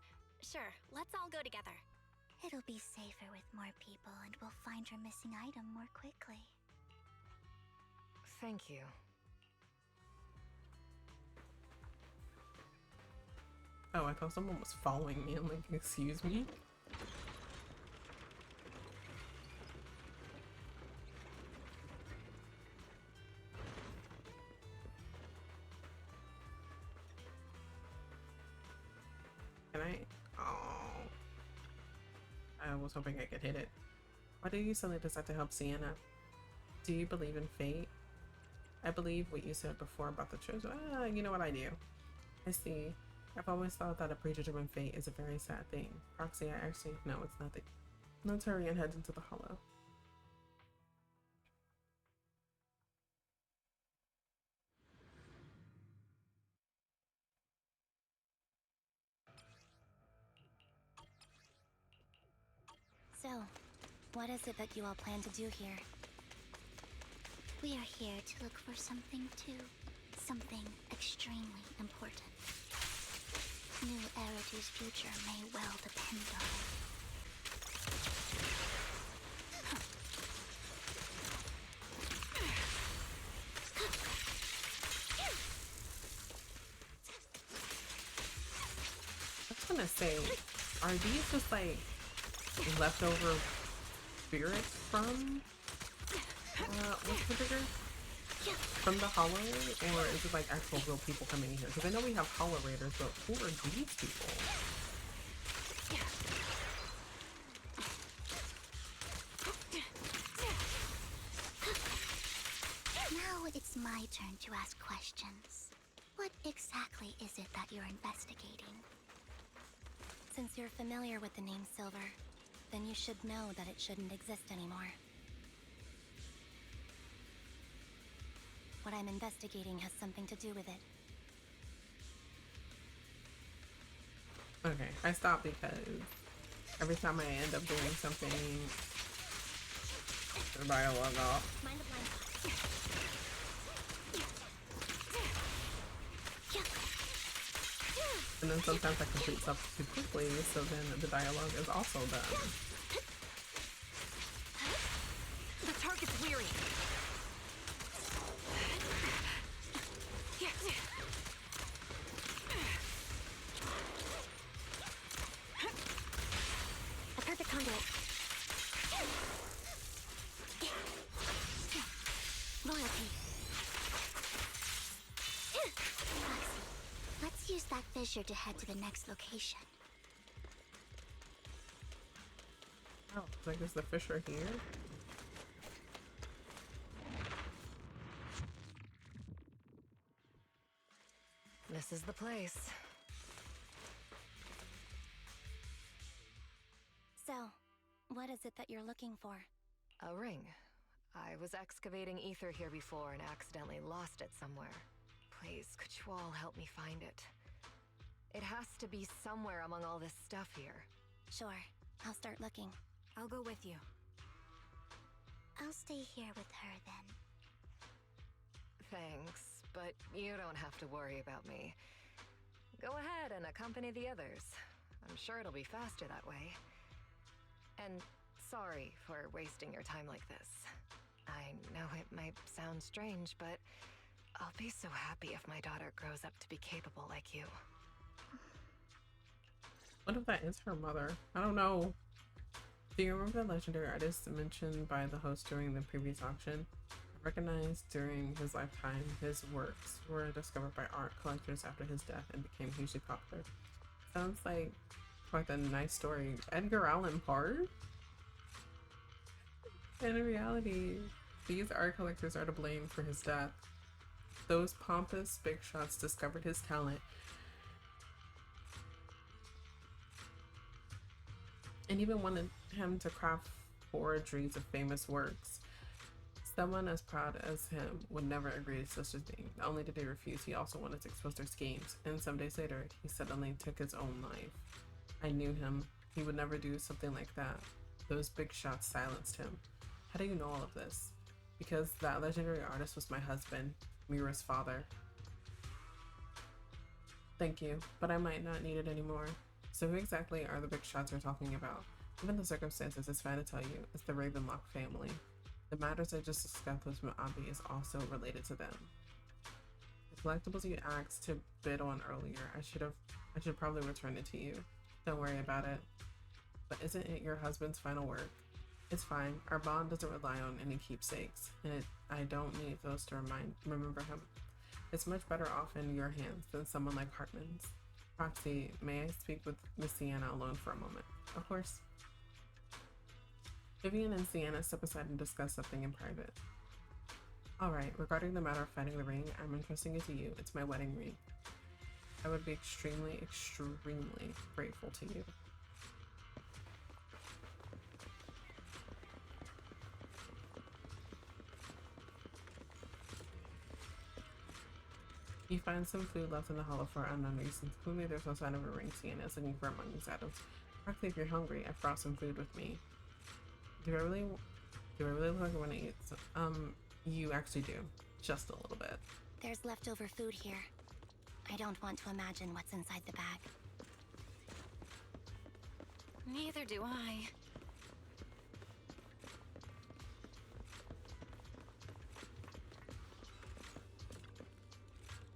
Sure, let's all go together. It'll be safer with more people, and we'll find your missing item more quickly. Thank you. Oh, I thought someone was following me. I'm like, excuse me? Can I? Oh. I was hoping I could hit it. Why did you suddenly decide to help Sienna? Do you believe in fate? I believe what you said before about the chosen. You know what I do. I see. I've always thought that a predetermined fate is a very sad thing. Proxy, I actually... No, it's nothing. Let's hurry and head into the hollow. So, what is it that you all plan to do here? We are here to look for something too. Something extremely important. New Eridu's future may well depend on it. I was gonna say, are these just like leftover spirits from what's the bigger? From the hollow, or is it like actual real people coming in here? Because I know we have hollow raiders, but who are these people? Now it's my turn to ask questions. What exactly is it that you're investigating? Since you're familiar with the name Silver, then you should know that it shouldn't exist anymore. What I'm investigating has something to do with it. Okay, I stopped because every time I end up doing something, the dialogue off. Mind the blind spot. And then sometimes I complete stuff too quickly, so then the dialogue is also done. The target's weary. A perfect conduit. Loyalty. Roxy, let's use that fissure to head to the next location. Oh, like is the fissure here? This is the place. So, what is it that you're looking for? A ring. I was excavating ether here before and accidentally lost it somewhere. Please, could you all help me find it? It has to be somewhere among all this stuff here. Sure, I'll start looking. I'll go with you. I'll stay here with her then. Thanks, but you don't have to worry about me. Go ahead and accompany the others. I'm sure it'll be faster that way. And sorry for wasting your time like this. I know it might sound strange, but I'll be so happy if my daughter grows up to be capable like you. What if that is her mother? I don't know. Do you remember the legendary artist mentioned by the host during the previous auction? Recognized during his lifetime, his works were discovered by art collectors after his death and became hugely popular. Sounds like quite a nice story. Edgar Allan Poe? And in reality, these art collectors are to blame for his death. Those pompous big shots discovered his talent and even wanted him to craft forgeries of famous works. Someone as proud as him would never agree to such a thing. Not only did he refuse, he also wanted to expose their schemes, and some days later, he suddenly took his own life. I knew him. He would never do something like that. Those big shots silenced him. How do you know all of this? Because that legendary artist was my husband, Mira's father. Thank you, but I might not need it anymore. So who exactly are the big shots you're talking about? Given the circumstances, it's fine to tell you, it's the Ravenlock family. The matters I just discussed with Mu'abi is also related to them. The collectibles you asked to bid on earlier, I should probably return it to you. Don't worry about it. But isn't it your husband's final work? It's fine. Our bond doesn't rely on any keepsakes, and I don't need those to remember him. It's much better off in your hands than someone like Hartman's. Proxy, may I speak with Miss Sienna alone for a moment? Of course. Vivian and Sienna step aside and discuss something in private. Alright, regarding the matter of finding the ring, I'm entrusting it to you. It's my wedding ring. I would be extremely, extremely grateful to you. You find some food left in the hollow for unknown reasons. Clearly there's no sign of a ring. Sienna is looking for among these items. Practically, if you're hungry, I brought some food with me. Do I really look like I want to eat? You actually do. Just a little bit. There's leftover food here. I don't want to imagine what's inside the bag. Neither do I.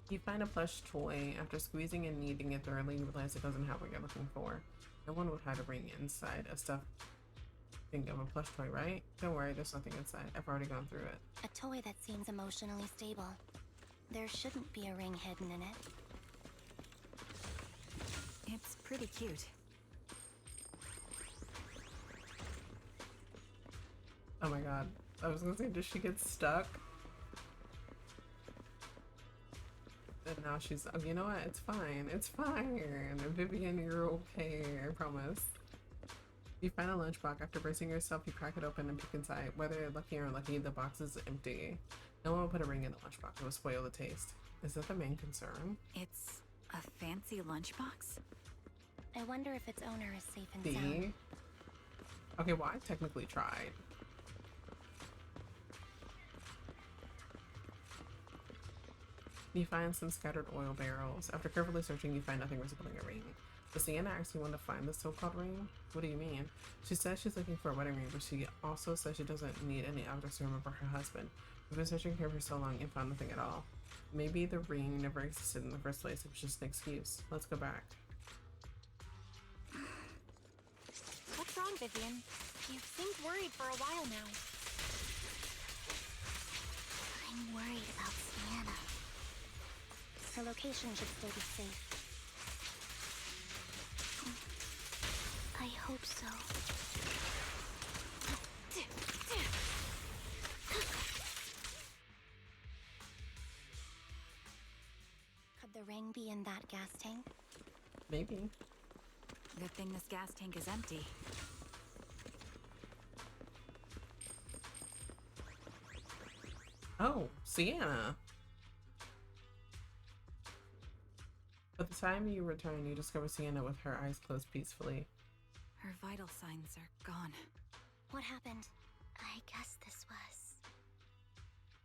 You find a plush toy. After squeezing and kneading it thoroughly, you realize it doesn't have what you're looking for. No one would hide a ring inside a stuffed thing of a plush toy, right? Don't worry, there's nothing inside. I've already gone through it. A toy that seems emotionally stable. There shouldn't be a ring hidden in it. It's pretty cute. Oh my god. I was gonna say, does she get stuck? And now she's, oh, you know what? It's fine. It's fine. Vivian, you're okay. I promise. You find a lunchbox. After bracing yourself, you crack it open and peek inside. Whether lucky or unlucky, the box is empty. No one will put a ring in the lunchbox. It will spoil the taste. Is that the main concern? It's a fancy lunchbox? I wonder if its owner is safe and See? sound. Okay, well, I technically tried. You find some scattered oil barrels. After carefully searching, you find nothing resembling a ring. Does Sienna actually want to find the so-called ring? What do you mean? She says she's looking for a wedding ring, but she also says she doesn't need any objects to remember her husband. We've been searching here for so long and found nothing at all. Maybe the ring never existed in the first place. It was just an excuse. Let's go back. What's wrong, Vivian? You've seemed worried for a while now. I'm worried about Sienna. Her location should still be safe. I hope so. Could the ring be in that gas tank? Maybe. Good thing this gas tank is empty. Oh, Sienna. By the time you return, you discover Sienna with her eyes closed peacefully. Her vital signs are gone. What happened? I guess this was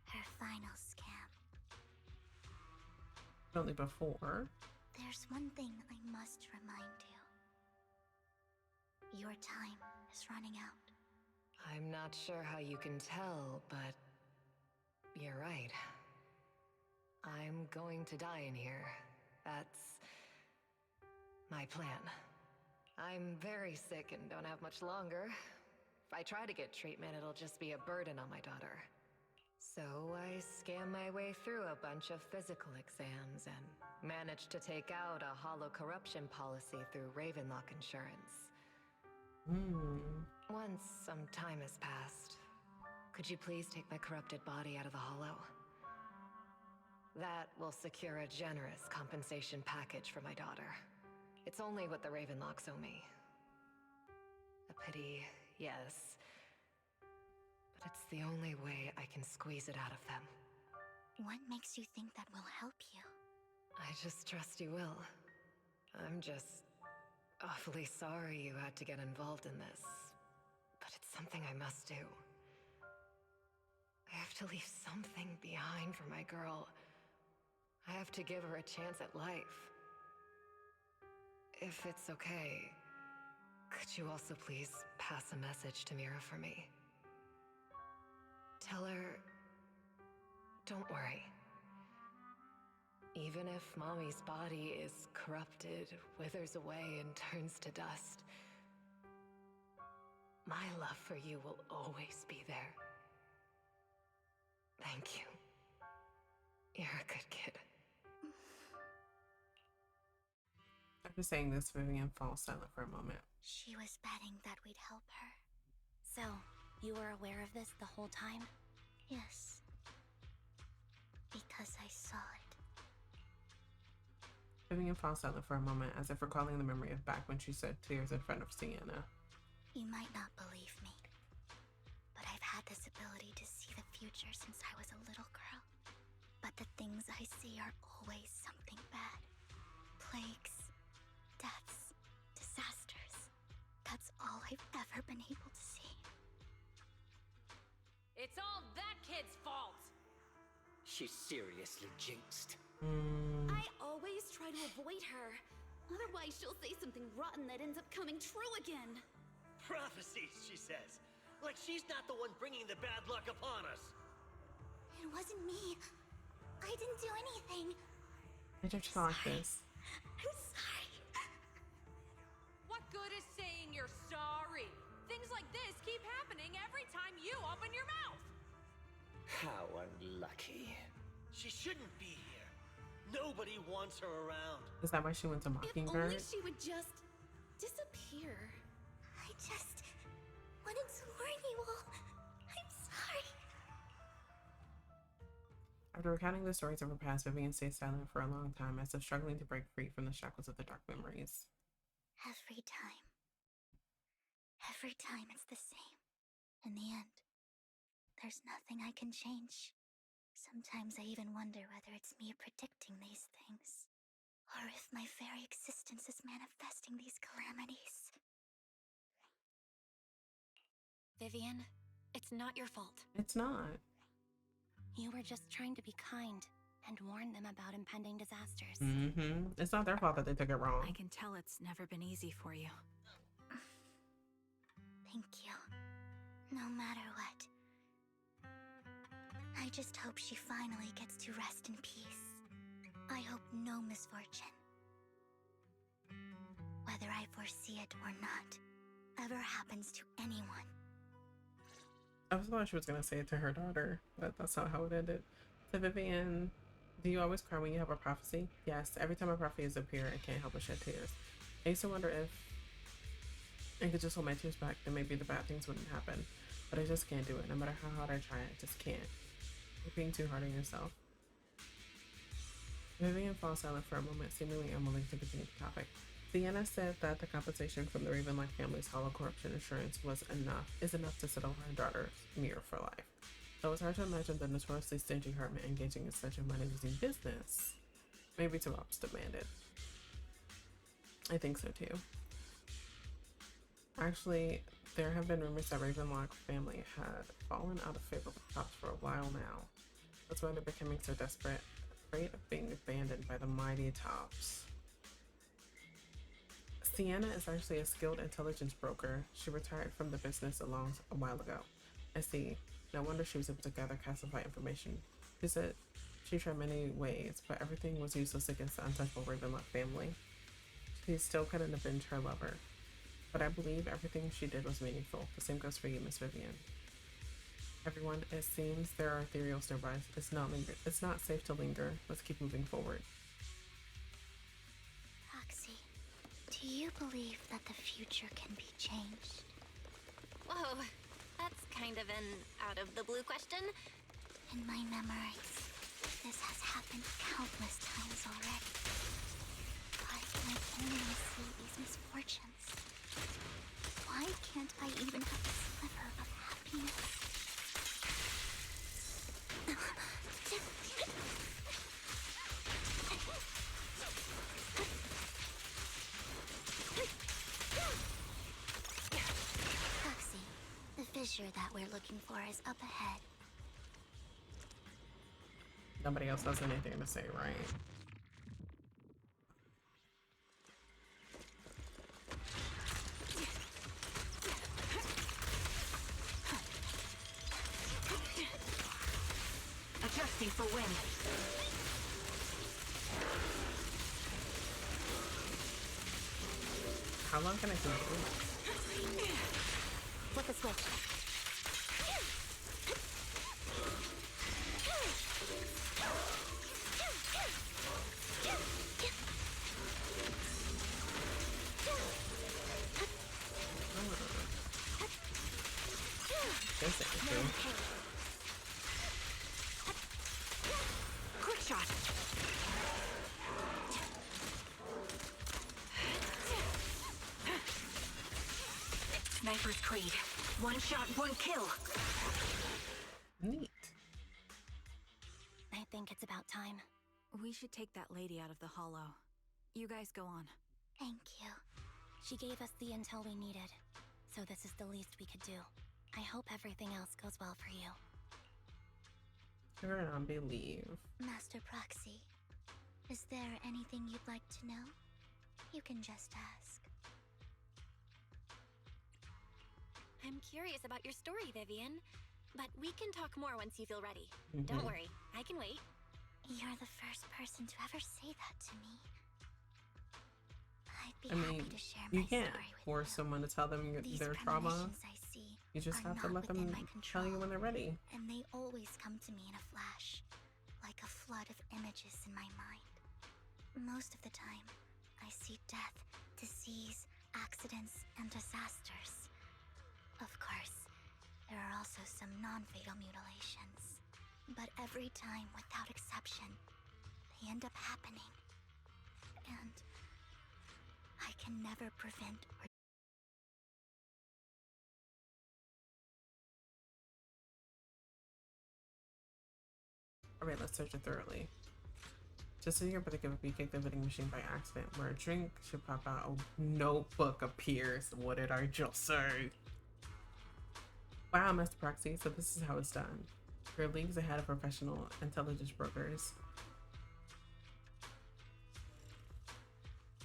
her final scam. Only before. There's one thing I must remind you. Your time is running out. I'm not sure how you can tell, but you're right. I'm going to die in here. That's my plan. I'm very sick and don't have much longer. If I try to get treatment, it'll just be a burden on my daughter. So I scam my way through a bunch of physical exams and managed to take out a hollow corruption policy through Ravenlock Insurance. Once some time has passed, could you please take my corrupted body out of the hollow? That will secure a generous compensation package for my daughter. It's only what the Ravenlocks owe me. A pity, yes. But it's the only way I can squeeze it out of them. What makes you think that will help you? I just trust you will. I'm just awfully sorry you had to get involved in this. But it's something I must do. I have to leave something behind for my girl. I have to give her a chance at life. If it's okay, could you also please pass a message to Mira for me? Tell her, don't worry. Even if Mommy's body is corrupted, withers away, and turns to dust, my love for you will always be there. Thank you. You're a good kid. After saying this, Vivian falls silent for a moment. She was betting that we'd help her. So, You were aware of this the whole time? Yes. Because I saw it. Vivian falls silent for a moment, as if recalling the memory of back when she shed tears in front of Sienna. You might not believe me, but I've had this ability to see the future since I was a little girl. But the things I see are always something bad. Plagues, deaths, disasters. That's all I've ever been able to see. It's all that kid's fault! She's seriously jinxed. I always try to avoid her. Otherwise, she'll say something rotten that ends up coming true again. Prophecies, she says. Like she's not the one bringing the bad luck upon us. It wasn't me. I didn't do anything. I just feel like this. I'm sorry. What good is saying you're sorry? Things like this keep happening every time you open your mouth. How unlucky. She shouldn't be here. Nobody wants her around. Is that why she went to If Mockingbird? only she would just disappear. I just wanted to warn you all. I'm sorry. After recounting the stories of her past, Vivian stays silent for a long time, as if struggling to break free from the shackles of the dark memories. Every time. Every time it's the same. In the end, there's nothing I can change. Sometimes I even wonder whether it's me predicting these things, or if my very existence is manifesting these calamities. Vivian, it's not your fault. It's not. You were just trying to be kind and warn them about impending disasters. It's not their fault that they took it wrong. I can tell it's never been easy for you. Thank you. No matter what. I just hope she finally gets to rest in peace. I hope no misfortune, whether I foresee it or not, ever happens to anyone. I was thought she was gonna say it to her daughter, but that's not how it ended. So Vivian, do you always cry when you have a prophecy? Yes, every time a prophecies appear, I can't help but shed tears. I used to wonder if I could just hold my tears back, then maybe the bad things wouldn't happen. But I just can't do it. No matter how hard I try, I just can't. You're being too hard on yourself. Vivian falls silent for a moment, seemingly unwilling to continue the topic. Sienna said that the compensation from the Ravenlock family's hollow corruption insurance is enough to settle her daughter's mirror for life. Though it's hard to imagine the notoriously stingy hermit engaging in such a money-losing business. Maybe to Rob's demanded. I think so too. Actually, there have been rumors that Ravenlock family had fallen out of favor with Tops for a while now. That's why they're becoming so desperate, afraid of being abandoned by the mighty Tops. Sienna is actually a skilled intelligence broker. She retired from the business a while ago. I see. No wonder she was able to gather classified information. She said she tried many ways, but everything was useless against the untouchable Ravenlock family. She still couldn't avenge her lover. But I believe everything she did was meaningful. The same goes for you, Miss Vivian. Everyone, it seems there are ethereals nearby. It's not safe to linger. Let's keep moving forward. Foxy, do you believe that the future can be changed? Whoa, that's kind of an out-of-the-blue question. In my memories, this has happened countless times already. Why can I only see these misfortunes? Why can't I even have a sliver of happiness? Foxy, the fissure that we're looking for is up ahead. Nobody else has anything to say, right? Adjusting for wind. How long can I keep doing this? Flip a switch. Sniper's Creed. One shot, one kill. Neat. I think it's about time. We should take that lady out of the hollow. You guys go on. Thank you. She gave us the intel we needed, so this is the least we could do. I hope everything else goes well for you. Sure, I believe. Master Proxy, is there anything you'd like to know? You can just ask. I'm curious about your story, Vivian, but we can talk more once you feel ready. Mhm. Don't worry, I can wait. You're the first person to ever say that to me. I'd be I happy mean, to share you my can't story with force someone to tell them These their trauma. premonitions I see You just are have to not let them within my tell you when they're ready. and they always come to me in a flash, like a flood of images in my mind. Most of the time, I see death, disease, accidents, and disasters. Of course, there are also some non-fatal mutilations. But every time, without exception, they end up happening. And I can never prevent or Alright, let's search it thoroughly. Just in your particular we kicked the vending machine by accident, where a drink should pop out, a notebook appears. What did I just say? Wow, Master Proxy, so this is how it's done. You're leagues ahead of professional intelligence brokers.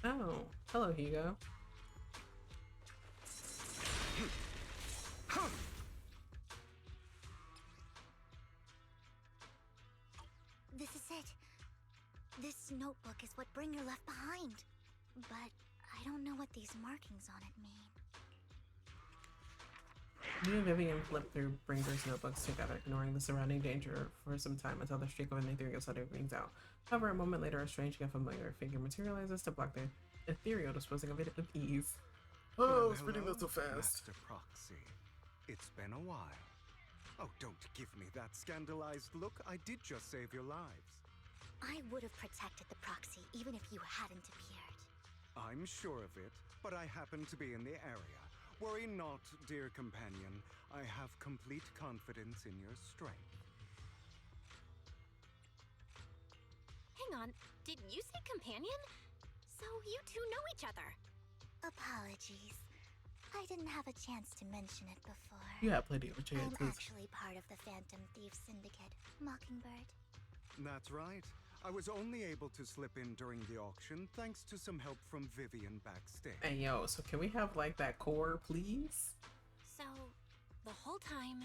Oh, hello, Hugo. This is it. This notebook is what Bringer left behind. But I don't know what these markings on it mean. You and Vivian flip through Bringer's notebooks together, ignoring the surrounding danger for some time until the streak of an ethereal suddenly rings out. However, a moment later, a strange yet familiar figure materializes to block the ethereal disposing of it with ease. Oh, I was reading that so fast. Master Proxy. It's been a while. Oh, don't give me that scandalized look. I did just save your lives. I would have protected the proxy even if you hadn't appeared. I'm sure of it, but I happen to be in the area. Worry not, dear companion. I have complete confidence in your strength. Hang on, did you say companion? So you two know each other. Apologies. I didn't have a chance to mention it before. You have plenty of I'm chances. actually part of the Phantom Thief Syndicate, Mockingbird. That's right. I was only able to slip in during the auction thanks to some help from Vivian backstage. Hey, yo, so can we have, like, that core, please? So, the whole time,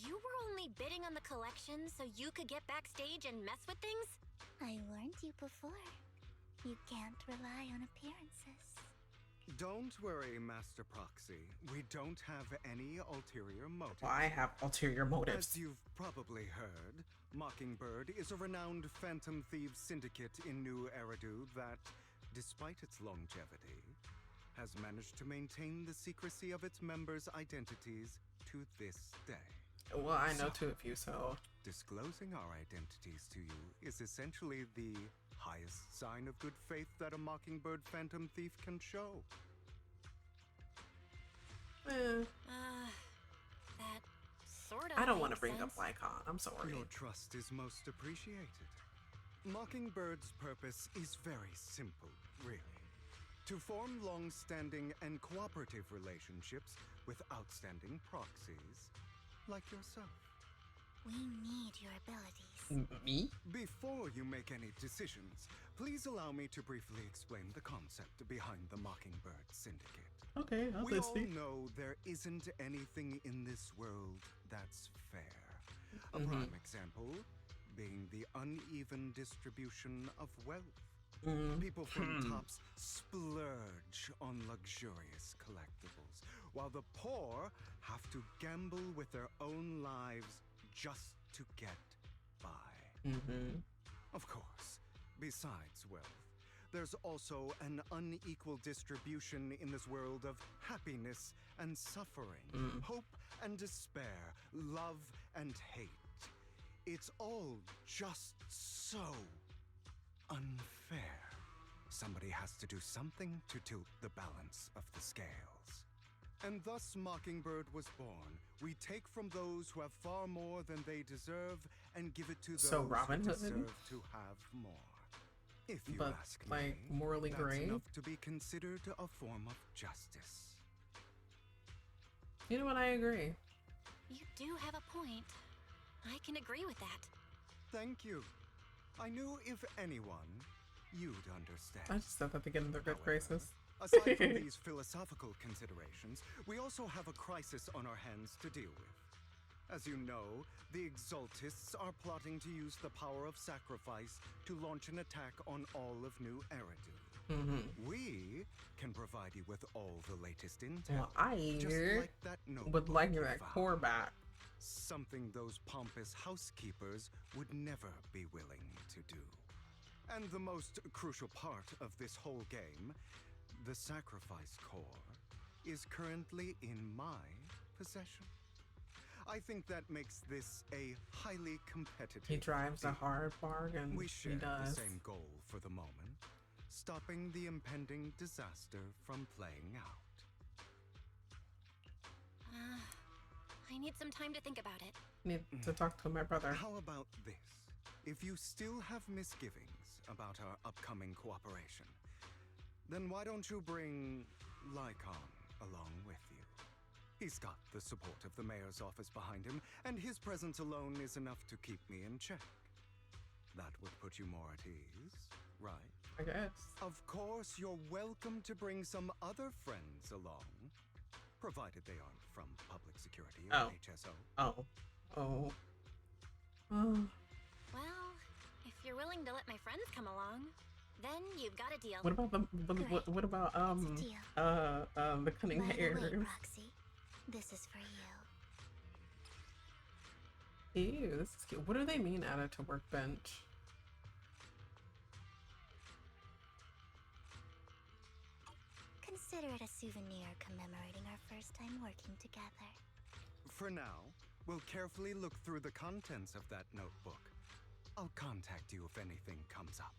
you were only bidding on the collection so you could get backstage and mess with things? I warned you before. You can't rely on appearances. Don't worry, Master Proxy. We don't have any ulterior motives. Well, I have ulterior motives. As you've probably heard, Mockingbird is a renowned Phantom Thieves syndicate in New Eridu that, despite its longevity, has managed to maintain the secrecy of its members' identities to this day. Well, I know two of you, so... Disclosing our identities to you is essentially the highest sign of good faith that a Mockingbird Phantom Thief can show. That sort of I don't want to makes bring up sense. Lycon. I'm sorry. Your trust is most appreciated. Mockingbird's purpose is very simple, really. To form long-standing and cooperative relationships with outstanding proxies like yourself. We need your abilities. Me? Before you make any decisions, please allow me to briefly explain the concept behind the Mockingbird Syndicate. Okay, I'll We all listen. know there isn't anything in this world that's fair. A prime example being the uneven distribution of wealth. People from tops splurge on luxurious collectibles, while the poor have to gamble with their own lives just to get by. Of course, besides wealth, there's also an unequal distribution in this world of happiness and suffering, hope and despair, love and hate. It's all just so somebody has to do something to tilt the balance of the scales. And thus Mockingbird was born. We take from those who have far more than they deserve and give it to those who deserve to have more. If you ask me, morally that's gray. enough to be considered a form of justice. You know what? I agree. You do have a point. I can agree with that. Thank you. I knew if anyone, you'd understand. I just said that to get in their good graces. Aside from these philosophical considerations, we also have a crisis on our hands to deal with. As you know, the Exaltists are plotting to use the power of sacrifice to launch an attack on all of New Eridu. We can provide you with all the latest intel. Well, I would like that core back. Something those pompous housekeepers would never be willing to do. And the most crucial part of this whole game, the sacrifice core, is currently in my possession. I think that makes this a highly competitive He drives a hard bargain. We share does. the same goal for the moment, stopping the impending disaster from playing out. I need some time to think about it. Need to talk to my brother. How about this? If you still have misgivings about our upcoming cooperation, then why don't you bring Lycon along with you? He's got the support of the mayor's office behind him, and his presence alone is enough to keep me in check. That would put you more at ease, right? I guess. Of course, you're welcome to bring some other friends along, provided they aren't from public security or HSO. Oh. Well, if you're willing to let my friends come along, then you've got a deal. What about what about the cunning By hair? the way, Roxy, this is for you. Ew, this is cute. What do they mean added to workbench? Consider it a souvenir commemorating our first time working together. For now, we'll carefully look through the contents of that notebook. I'll contact you if anything comes up.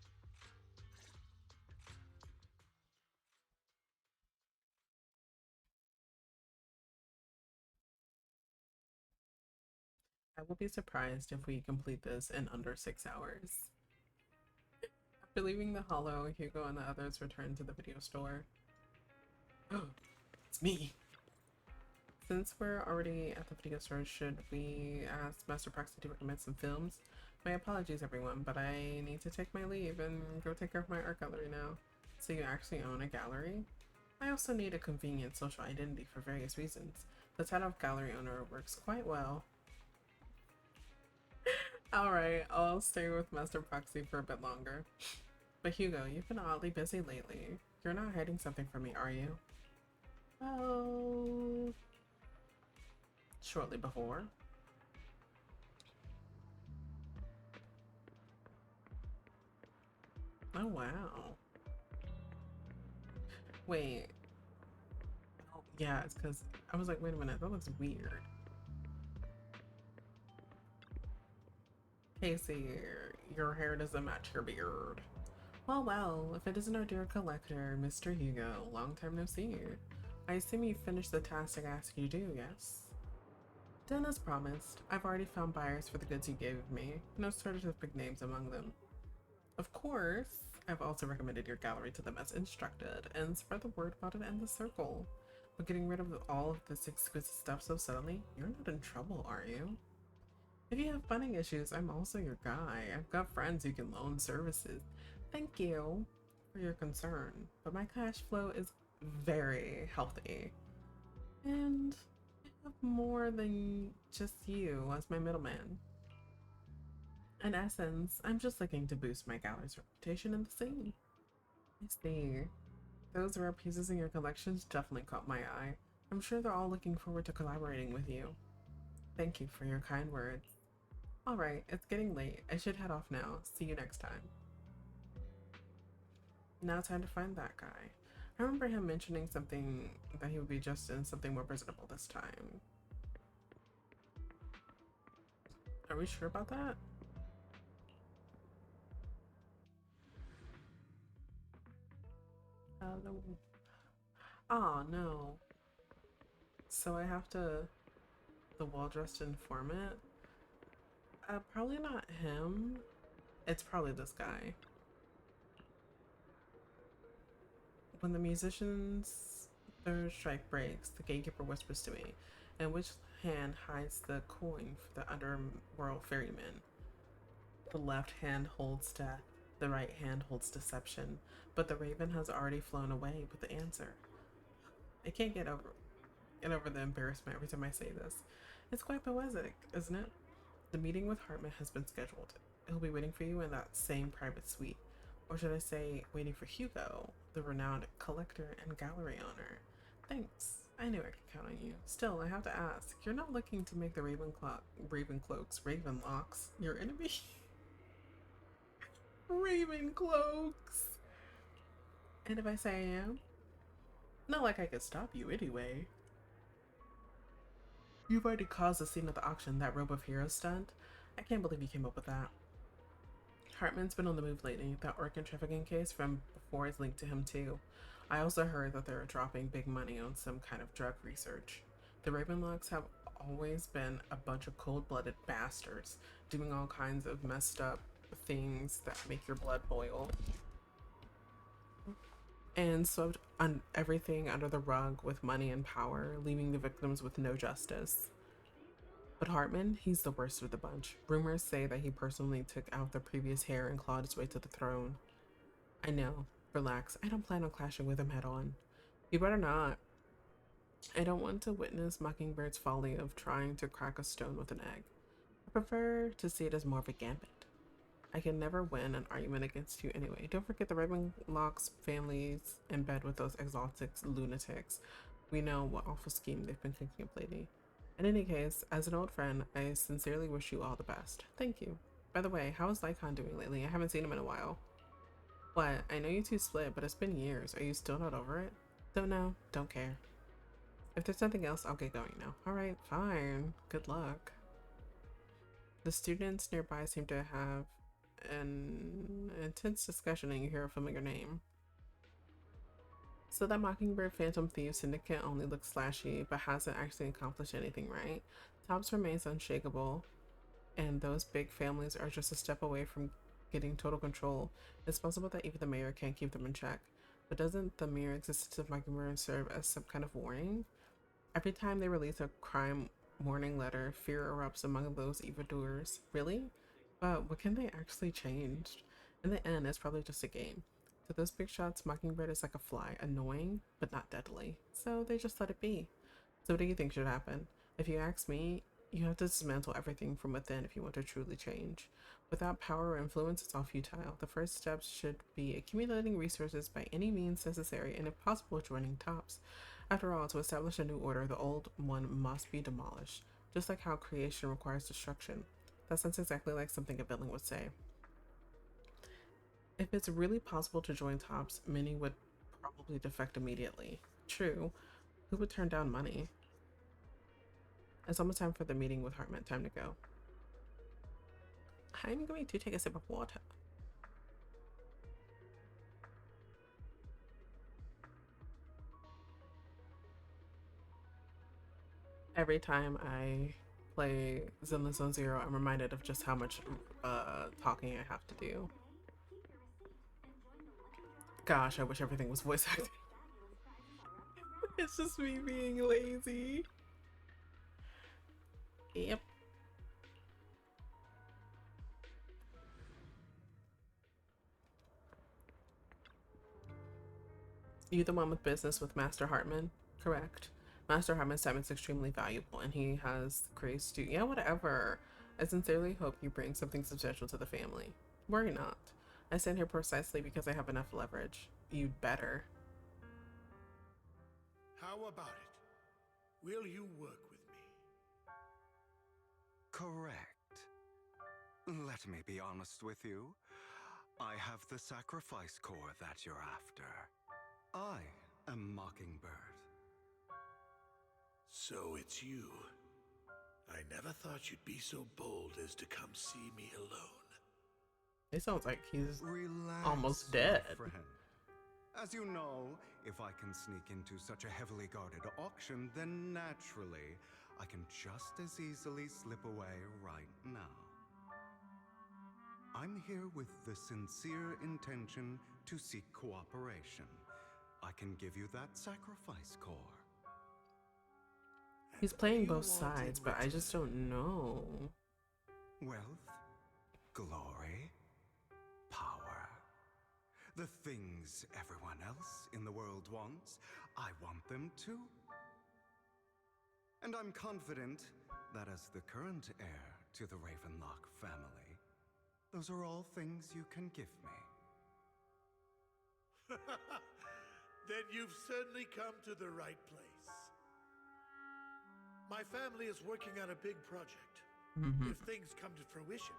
I will be surprised if we complete this in under 6 hours. After leaving the Hollow, Hugo and the others return to the video store. Oh, it's me! Since we're already at the video store, should we ask Master Proxy to recommend some films? My apologies everyone, but I need to take my leave and go take care of my art gallery now. So you actually own a gallery? I also need a convenient social identity for various reasons. The title of gallery owner works quite well. Alright, I'll stay with Master Proxy for a bit longer. But Hugo, you've been oddly busy lately. You're not hiding something from me, are you? Well... shortly before. Oh wow. Wait. Oh, yeah, it's because I was like, wait a minute, that looks weird. Casey, your hair doesn't match your beard. Well, if it isn't our dear collector, Mr. Hugo, long time no see. I assume you finished the task I asked you to do, yes? Done as promised. I've already found buyers for the goods you gave me. No shortage of big names among them. Of course, I've also recommended your gallery to them as instructed, and spread the word about it in the circle. But getting rid of all of this exquisite stuff so suddenly, you're not in trouble, are you? If you have funding issues, I'm also your guy. I've got friends who can loan services. Thank you for your concern, but my cash flow is very healthy. And I have more than just you as my middleman. In essence, I'm just looking to boost my gallery's reputation in the scene. I see. Those rare pieces in your collections definitely caught my eye. I'm sure they're all looking forward to collaborating with you. Thank you for your kind words. Alright, it's getting late. I should head off now. See you next time. Now time to find that guy. I remember him mentioning something that he would be just in something more presentable this time. Are we sure about that? no. Oh, no. So I have to... The well-dressed informant? Probably not him. It's probably this guy. When the musician's third strike breaks, the gatekeeper whispers to me, in which hand hides the coin for the underworld ferryman. The left hand holds death, the right hand holds deception, but the raven has already flown away with the answer. I can't get over the embarrassment every time I say this. It's quite poetic, isn't it? The meeting with Hartman has been scheduled. He'll be waiting for you in that same private suite. Or should I say, waiting for Hugo, the renowned collector and gallery owner. Thanks. I knew I could count on you. Still, I have to ask, you're not looking to make the Ravencloaks, your enemy? Ravencloaks! And if I say I am? Not like I could stop you anyway. You've already caused a scene at the auction, that Robe of Heroes stunt. I can't believe you came up with that. Hartman's been on the move lately. That organ trafficking case from before is linked to him too. I also heard that they're dropping big money on some kind of drug research. The Ravenlocks have always been a bunch of cold-blooded bastards, doing all kinds of messed up things that make your blood boil. And swept on everything under the rug with money and power, leaving the victims with no justice. But Hartman, he's the worst of the bunch. Rumors say that he personally took out the previous heir and clawed his way to the throne. I know. Relax. I don't plan on clashing with him head on. You better not. I don't want to witness Mockingbird's folly of trying to crack a stone with an egg. I prefer to see it as more of a gambit. I can never win an argument against you anyway. Don't forget the Ravenlocks family's in bed with those exotic lunatics. We know what awful scheme they've been thinking of lately. In any case, as an old friend, I sincerely wish you all the best. Thank you. By the way, how is Lycon doing lately? I haven't seen him in a while. What? I know you two split, but it's been years. Are you still not over it? Don't know. Don't care. If there's nothing else, I'll get going now. Alright, fine. Good luck. The students nearby seem to have an intense discussion and you hear a familiar name. So that Mockingbird Phantom Thief Syndicate only looks slashy, but hasn't actually accomplished anything, right? Tops remains unshakable, and those big families are just a step away from getting total control. It's possible that even the mayor can't keep them in check. But doesn't the mere existence of Mockingbird serve as some kind of warning? Every time they release a crime warning letter, fear erupts among those evildoers. Really? But what can they actually change? In the end, it's probably just a game. To those big shots, Mockingbird is like a fly, annoying, but not deadly. So they just let it be. So what do you think should happen? If you ask me, you have to dismantle everything from within if you want to truly change. Without power or influence, it's all futile. The first steps should be accumulating resources by any means necessary, and if possible, joining Tops. After all, to establish a new order, the old one must be demolished, just like how creation requires destruction. That sounds exactly like something a villain would say. If it's really possible to join Tops, many would probably defect immediately. True. Who would turn down money? It's almost time for the meeting with Hartman. Time to go. I'm going to take a sip of water. Every time I play Zenless Zone Zero, I'm reminded of just how much talking I have to do. Gosh, I wish everything was voice acted. It's just me being lazy. Yep. You the one with business with Master Hartman? Correct. Master Hartman's time is extremely valuable and he has grace to— yeah, whatever. I sincerely hope you bring something substantial to the family. Worry not. I stand here precisely because I have enough leverage. You'd better. How about it? Will you work with me? Correct. Let me be honest with you. I have the sacrifice core that you're after. I am Mockingbird. So it's you. I never thought you'd be so bold as to come see me alone. It sounds like he's Relax, almost dead. Friend. As you know, if I can sneak into such a heavily guarded auction, then naturally, I can just as easily slip away right now. I'm here with the sincere intention to seek cooperation. I can give you that sacrifice core. He's playing both sides, but I just don't know. Wealth, glory, power. The things everyone else in the world wants, I want them too. And I'm confident that as the current heir to the Ravenlock family, those are all things you can give me. Then you've certainly come to the right place. My family is working on a big project. If things come to fruition,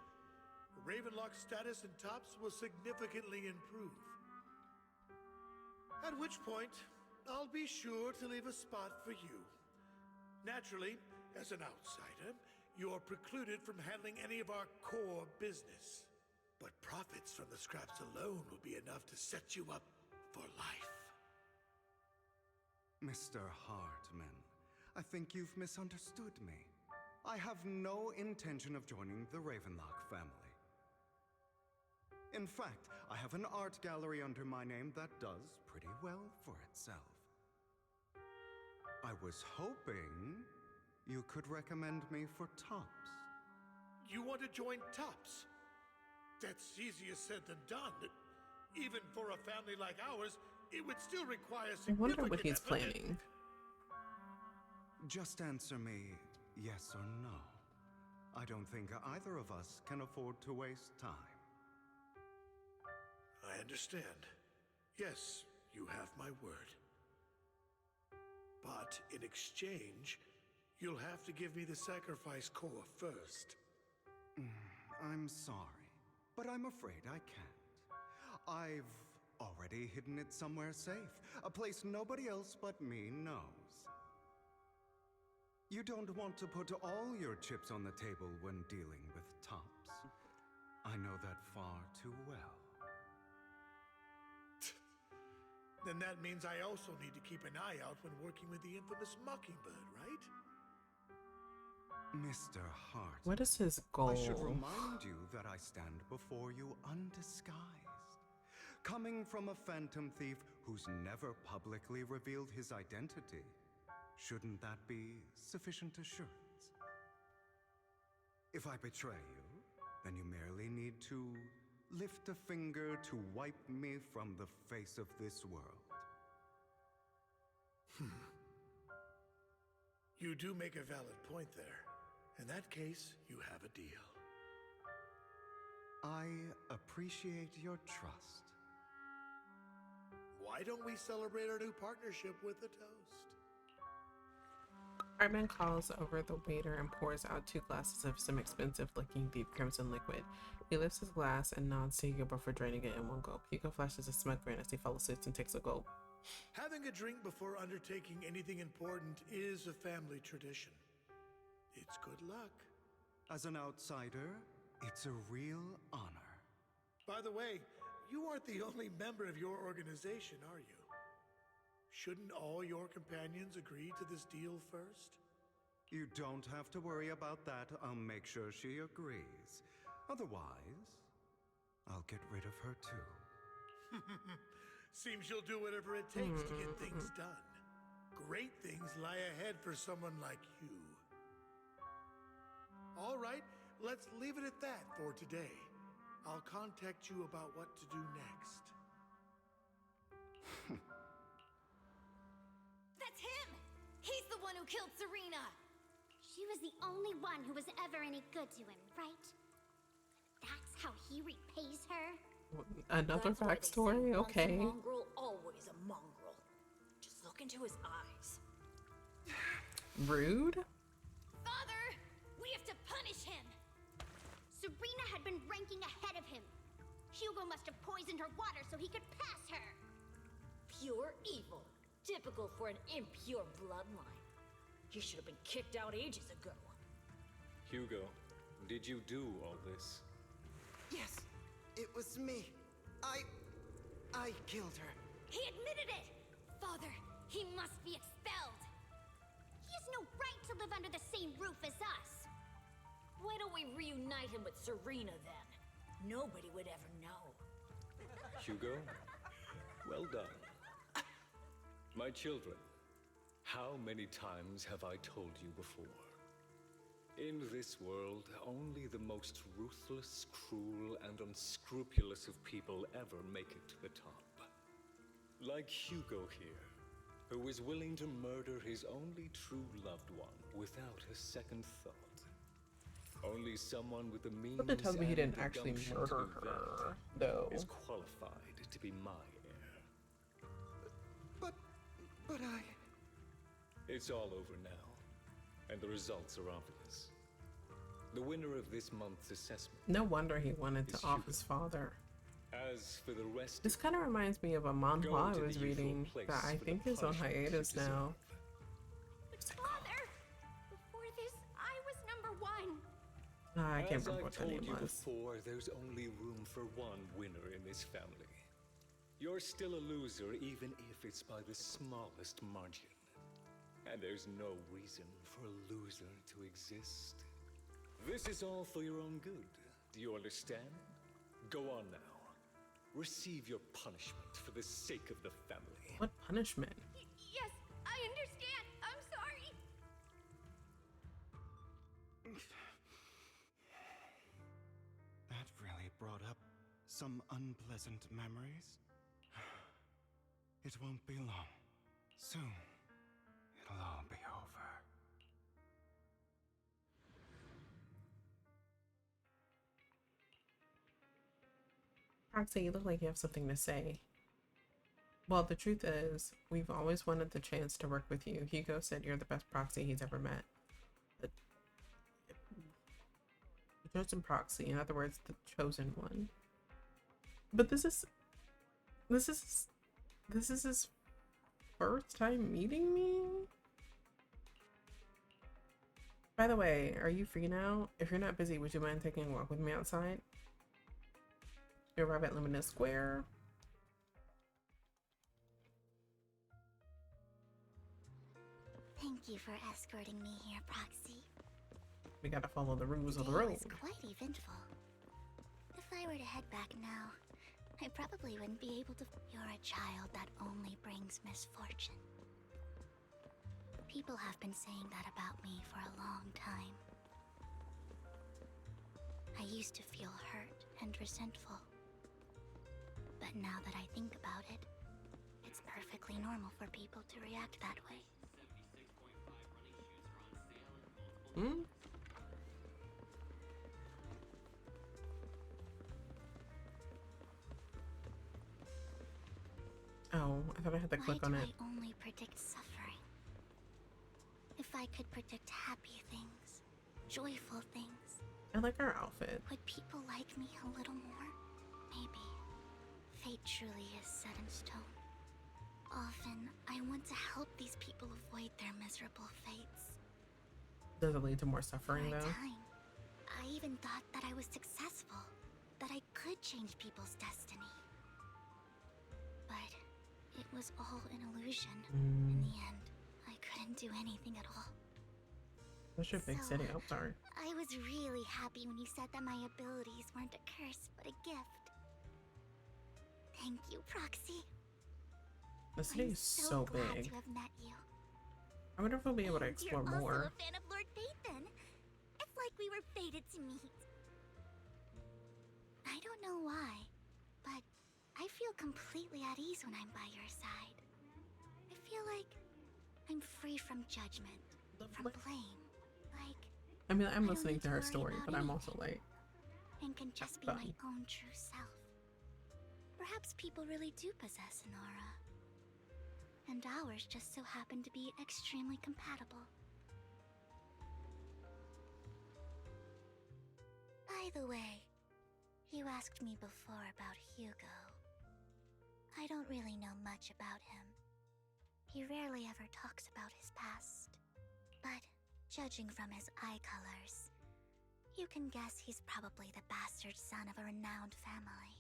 Ravenlock's status in Tops will significantly improve. At which point, I'll be sure to leave a spot for you. Naturally, as an outsider, you're precluded from handling any of our core business. But profits from the scraps alone will be enough to set you up for life. Mr. Hartman, I think you've misunderstood me. I have no intention of joining the Ravenlock family. In fact, I have an art gallery under my name that does pretty well for itself. I was hoping you could recommend me for Tops. You want to join Tops? That's easier said than done. Even for a family like ours, it would still require I wonder significant what he's effort. planning. Just answer me yes or no. I don't think either of us can afford to waste time. I understand. Yes, you have my word. But in exchange, you'll have to give me the sacrifice core first. I'm sorry, but I'm afraid I can't. I've already hidden it somewhere safe, a place nobody else but me knows. You don't want to put all your chips on the table when dealing with Tops. I know that far too well. Then that means I also need to keep an eye out when working with the infamous Mockingbird, right? Mr. Hart. What is his goal? I should remind you that I stand before you undisguised. Coming from a phantom thief who's never publicly revealed his identity. Shouldn't that be sufficient assurance? If I betray you, then you merely need to lift a finger to wipe me from the face of this world. You do make a valid point there. In that case, you have a deal. I appreciate your trust. Why don't we celebrate our new partnership with a toast? Hartman calls over the waiter and pours out 2 glasses of some expensive-looking deep crimson liquid. He lifts his glass and nods to Hugo before draining it in one gulp. Hugo flashes a smug grin as he follows suit and takes a gulp. Having a drink before undertaking anything important is a family tradition. It's good luck. As an outsider, it's a real honor. By the way, you aren't the only member of your organization, are you? Shouldn't all your companions agree to this deal first? You don't have to worry about that. I'll make sure she agrees. Otherwise, I'll get rid of her too. Seems you'll do whatever it takes to get things done. Great things lie ahead for someone like you. All right, let's leave it at that for today. I'll contact you about what to do next. That's him! He's the one who killed Serena! She was the only one who was ever any good to him, right? That's how he repays her? Another backstory? Okay. Once a mongrel, always a mongrel. Just look into his eyes. Rude? Father! We have to punish him! Serena had been ranking ahead of him. Hugo must have poisoned her water so he could pass her. Pure evil. Typical for an impure bloodline. He should have been kicked out ages ago. Hugo, did you do all this? Yes, it was me. I killed her. He admitted it! Father, he must be expelled! He has no right to live under the same roof as us! Why don't we reunite him with Serena then? Nobody would ever know. Hugo, well done. My children, how many times have I told you before? In this world, only the most ruthless, cruel, and unscrupulous of people ever make it to the top. Like Hugo here, who is willing to murder his only true loved one without a second thought. Only someone with the means Something tells me he didn't and the actually gumption murder to do her, that though. is qualified to be my heir. But I... It's all over now, and the results are obvious. The winner of this month's assessment. No wonder he wanted to off his father. As for the rest, This kind of reminds me of a manhwa I was reading that I think is on hiatus now. Father! Before this, I was #1. I can't As remember I've what the told name you was. before, there's only room for one winner in this family. You're still a loser, even if it's by the smallest margin. And there's no reason for a loser to exist. This is all for your own good. Do you understand? Go on now. Receive your punishment for the sake of the family. What punishment? Yes, I understand. I'm sorry. That really brought up some unpleasant memories. It won't be long. Soon, it'll all be over. Proxy, you look like you have something to say. Well, the truth is, we've always wanted the chance to work with you. Hugo said you're the best proxy he's ever met. The chosen proxy, in other words, the chosen one. But this is his first time meeting me? By the way, are you free now? If you're not busy, would you mind taking a walk with me outside? You arrive at Luminous Square. Thank you for escorting me here, Proxy. We gotta follow the rules of the Today road. was quite eventful. If I were to head back now, I probably wouldn't be able to. You're a child that only brings misfortune. People have been saying that about me for a long time. I used to feel hurt and resentful. But now that I think about it, it's perfectly normal for people to react that way. Hmm? Oh, I thought I had to click on it. Why do I only predict suffering? If I could predict happy things, joyful things, I like our outfit. would people like me a little more? Maybe. Fate truly is set in stone. Often, I want to help these people avoid their miserable fates. Does it lead to more suffering For a though? time, I even thought that I was successful, that I could change people's destiny. But it was all an illusion. In the end, I couldn't do anything at all. What's your big So, city? Oh, sorry. I was really happy when you said that my abilities weren't a curse, but a gift. Thank you, Proxy. The city I'm is so glad big. to have met you. I wonder if we'll be able to explore You're more. also a fan of Lord Phaethon. It's like we were fated to meet. I don't know why, but I feel completely at ease when I'm by your side. I feel like I'm free from judgment, from blame. Like, I mean, I'm I don't listening need to to her worry story, about but I'm anything. also like, and can just be my own true self. Perhaps people really do possess an aura. And ours just so happen to be extremely compatible. By the way, you asked me before about Hugo. I don't really know much about him. He rarely ever talks about his past. But judging from his eye colors, you can guess he's probably the bastard son of a renowned family.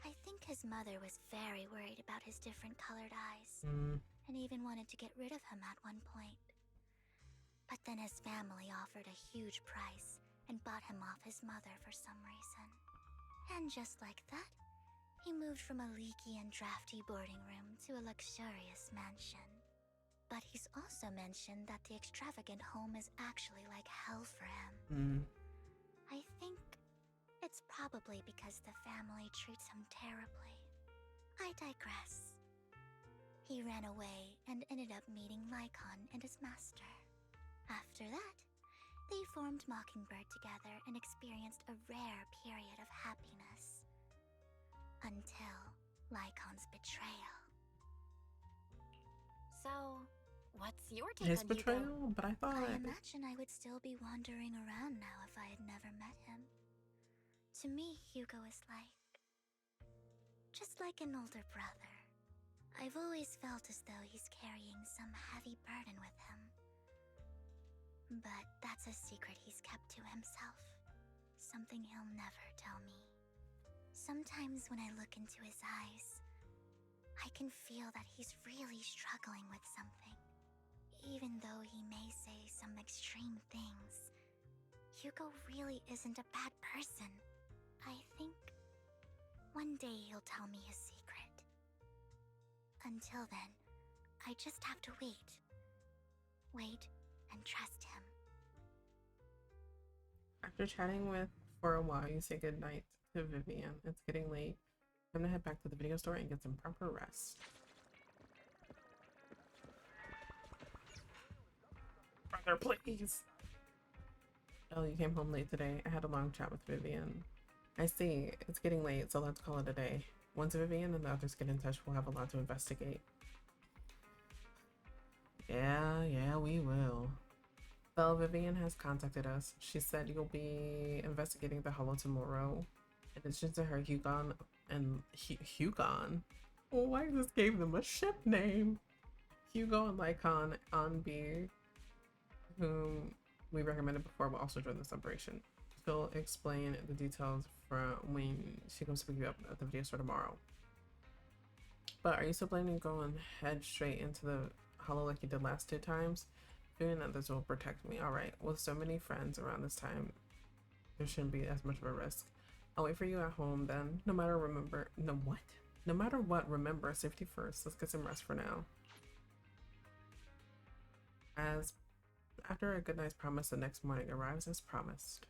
I think his mother was very worried about his different colored eyes, Mm. and even wanted to get rid of him at one point. But then his family offered a huge price and bought him off his mother for some reason. And just like that, he moved from a leaky and drafty boarding room to a luxurious mansion. But he's also mentioned that the extravagant home is actually like hell for him. Mm. I think it's probably because the family treats him terribly. I digress. He ran away and ended up meeting Lycon and his master. After that, they formed Mockingbird together and experienced a rare period of happiness. Until Lycon's betrayal. So, what's your take His on betrayal? Hugo? But I thought... I imagine I would still be wandering around now if I had never met him. To me, Hugo is just like an older brother. I've always felt as though he's carrying some heavy burden with him. But that's a secret he's kept to himself. Something he'll never tell me. Sometimes when I look into his eyes, I can feel that he's really struggling with something. Even though he may say some extreme things, Hugo really isn't a bad person. I think one day he'll tell me his secret. Until then, I just have to wait. Wait and trust him. After chatting with for a while, you say goodnight to Vivian. It's getting late. I'm gonna head back to the video store and get some proper rest. Brother, please. Oh, you came home late today. I had a long chat with Vivian. I see. It's getting late, so let's call it a day. Once Vivian and the others get in touch, we'll have a lot to investigate. Yeah, we will. Well, Vivian has contacted us. She said you'll be investigating the Hollow tomorrow. In addition to her, Hugon and Hugon? Why just gave them a ship name? Hugo and Lycon Anbi, whom we recommended before, will also join this operation. She'll explain the details from when she comes to pick you up at the video store tomorrow. But are you still planning to go and head straight into the Hollow like you did last 2 times? Doing others will protect me. Alright, with so many friends around this time, there shouldn't be as much of a risk. I'll wait for you at home then. No matter what, remember safety first. Let's get some rest for now. After a good night's promise, the next morning arrives as promised.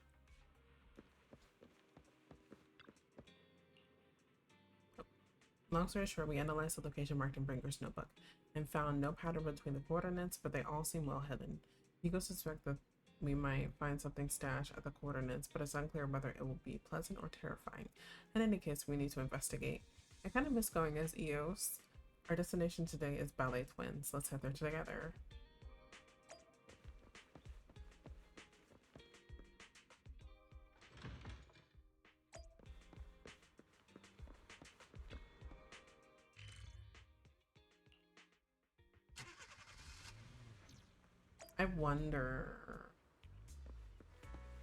Long story short, we analyzed the location marked in Bringer's notebook and found no pattern between the coordinates, but they all seem well hidden. Hugo suspects that we might find something stashed at the coordinates, but it's unclear whether it will be pleasant or terrifying. In any case, we need to investigate. I kind of miss going as Eos. Our destination today is Ballet Twins. Let's head there together. I wonder.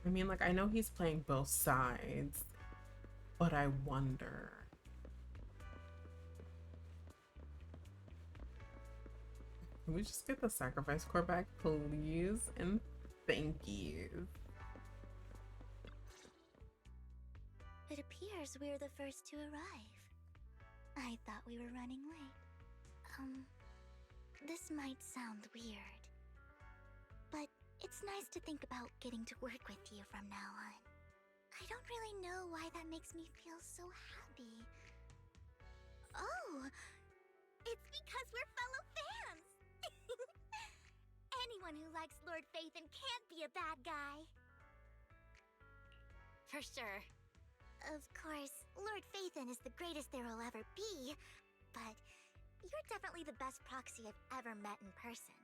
I mean, like, I know he's playing both sides, but I wonder. Can we just get the sacrifice core back, please? And thank you. It appears we're the first to arrive. I thought we were running late. This might sound weird, but it's nice to think about getting to work with you from now on. I don't really know why that makes me feel so happy. Oh, it's because we're fellow fans! Anyone who likes Lord Phaethon can't be a bad guy. For sure. Of course, Lord Phaethon is the greatest there will ever be, but you're definitely the best proxy I've ever met in person.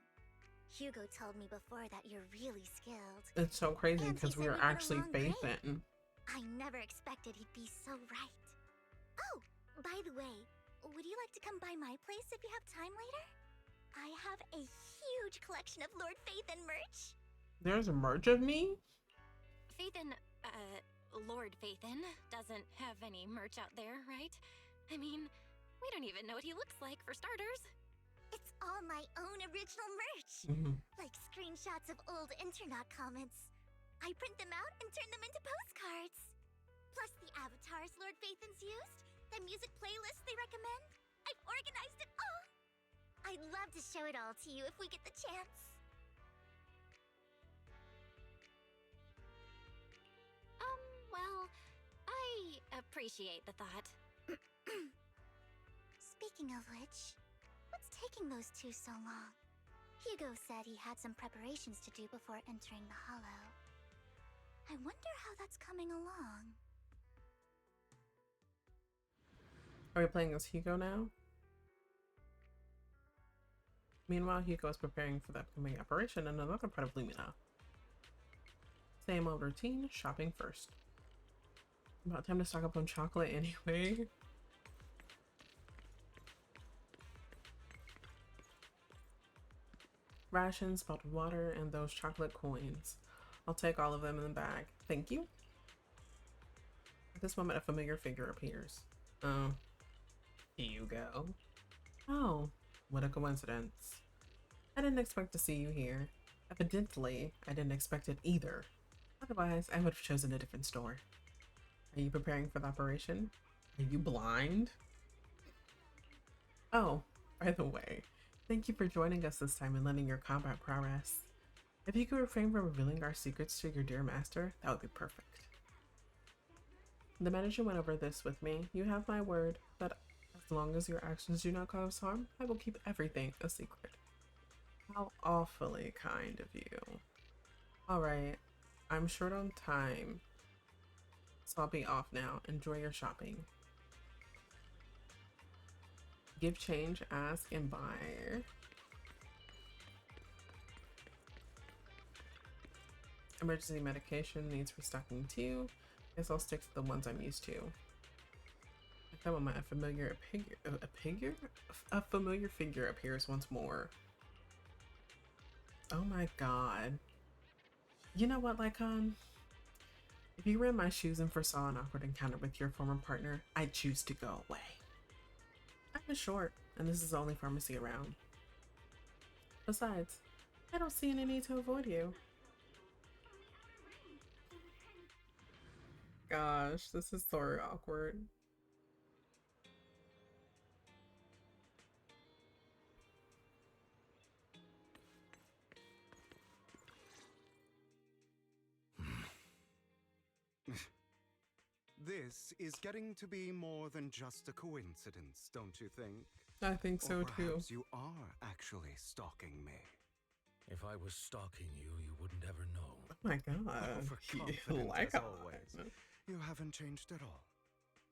Hugo told me before that you're really skilled. It's so crazy because we are actually Phaethon. I never expected he'd be so right. Oh, by the way, would you like to come by my place if you have time later? I have a huge collection of Lord Phaethon merch. There's a merch of me? Phaethon, Lord Phaethon doesn't have any merch out there, right? I mean, we don't even know what he looks like, for starters. It's all my own original merch. Like screenshots of old Internet comments. I print them out and turn them into postcards. Plus the avatars Lord Phaethon's used, the music playlists they recommend. I've organized it all. I'd love to show it all to you if we get the chance. Well, I appreciate the thought. Speaking of which, what's taking those two so long? Hugo said he had some preparations to do before entering the Hollow. I wonder how that's coming along. Are we playing as Hugo now? Meanwhile, Hugo is preparing for the upcoming operation in another part of Lumina. Same old routine, shopping first. About time to stock up on chocolate anyway. Rations, bottled water, and those chocolate coins. I'll take all of them in the bag. Thank you. At this moment, a familiar figure appears. Oh. Hugo. Oh, what a coincidence. I didn't expect to see you here. Evidently, I didn't expect it either. Otherwise, I would have chosen a different store. Are you preparing for the operation? Are you blind? Oh, by the way, thank you for joining us this time and lending your combat prowess. If you could refrain from revealing our secrets to your dear master, that would be perfect. The manager went over this with me. You have my word that as long as your actions do not cause harm, I will keep everything a secret. How awfully kind of you. Alright, I'm short on time, so I'll be off now. Enjoy your shopping. Give change, ask, and buy. Emergency medication needs restocking too. Guess I'll stick to the ones I'm used to. I thought when a familiar figure appears once more. Oh my god. You know what, Lycon? If you were in my shoes and foresaw an awkward encounter with your former partner, I'd choose to go away. I'm short, and this is the only pharmacy around. Besides, I don't see any need to avoid you. Gosh, this is so awkward. This is getting to be more than just a coincidence, don't you think? I think so or too. Perhaps you are actually stalking me. If I was stalking you, you wouldn't ever know. Oh my god. Overconfident Like as always. You haven't changed at all.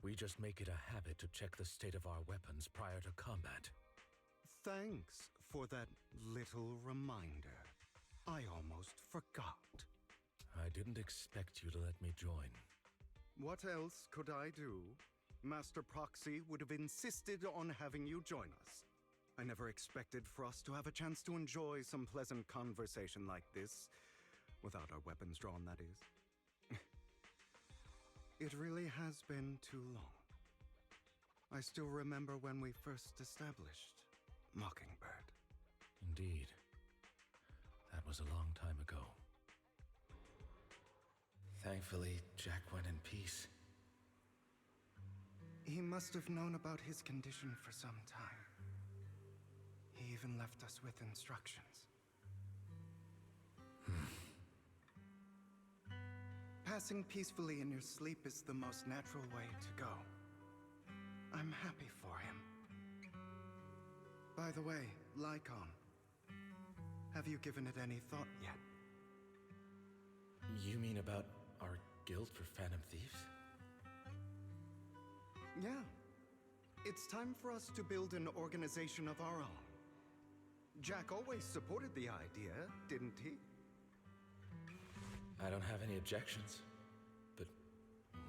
We just make it a habit to check the state of our weapons prior to combat. Thanks for that little reminder. I almost forgot. I didn't expect you to let me join. What else could I do? Master Proxy would have insisted on having you join us. I never expected for us to have a chance to enjoy some pleasant conversation like this, without our weapons drawn, that is. It really has been too long. I still remember when we first established Mockingbird. Indeed. That was a long time ago. Thankfully, Jack went in peace. He must have known about his condition for some time. He even left us with instructions. Passing peacefully in your sleep is the most natural way to go. I'm happy for him. By the way, Lycon, have you given it any thought yet? You mean about our guild for Phantom Thieves? Yeah. It's time for us to build an organization of our own. Jack always supported the idea, didn't he? I don't have any objections. But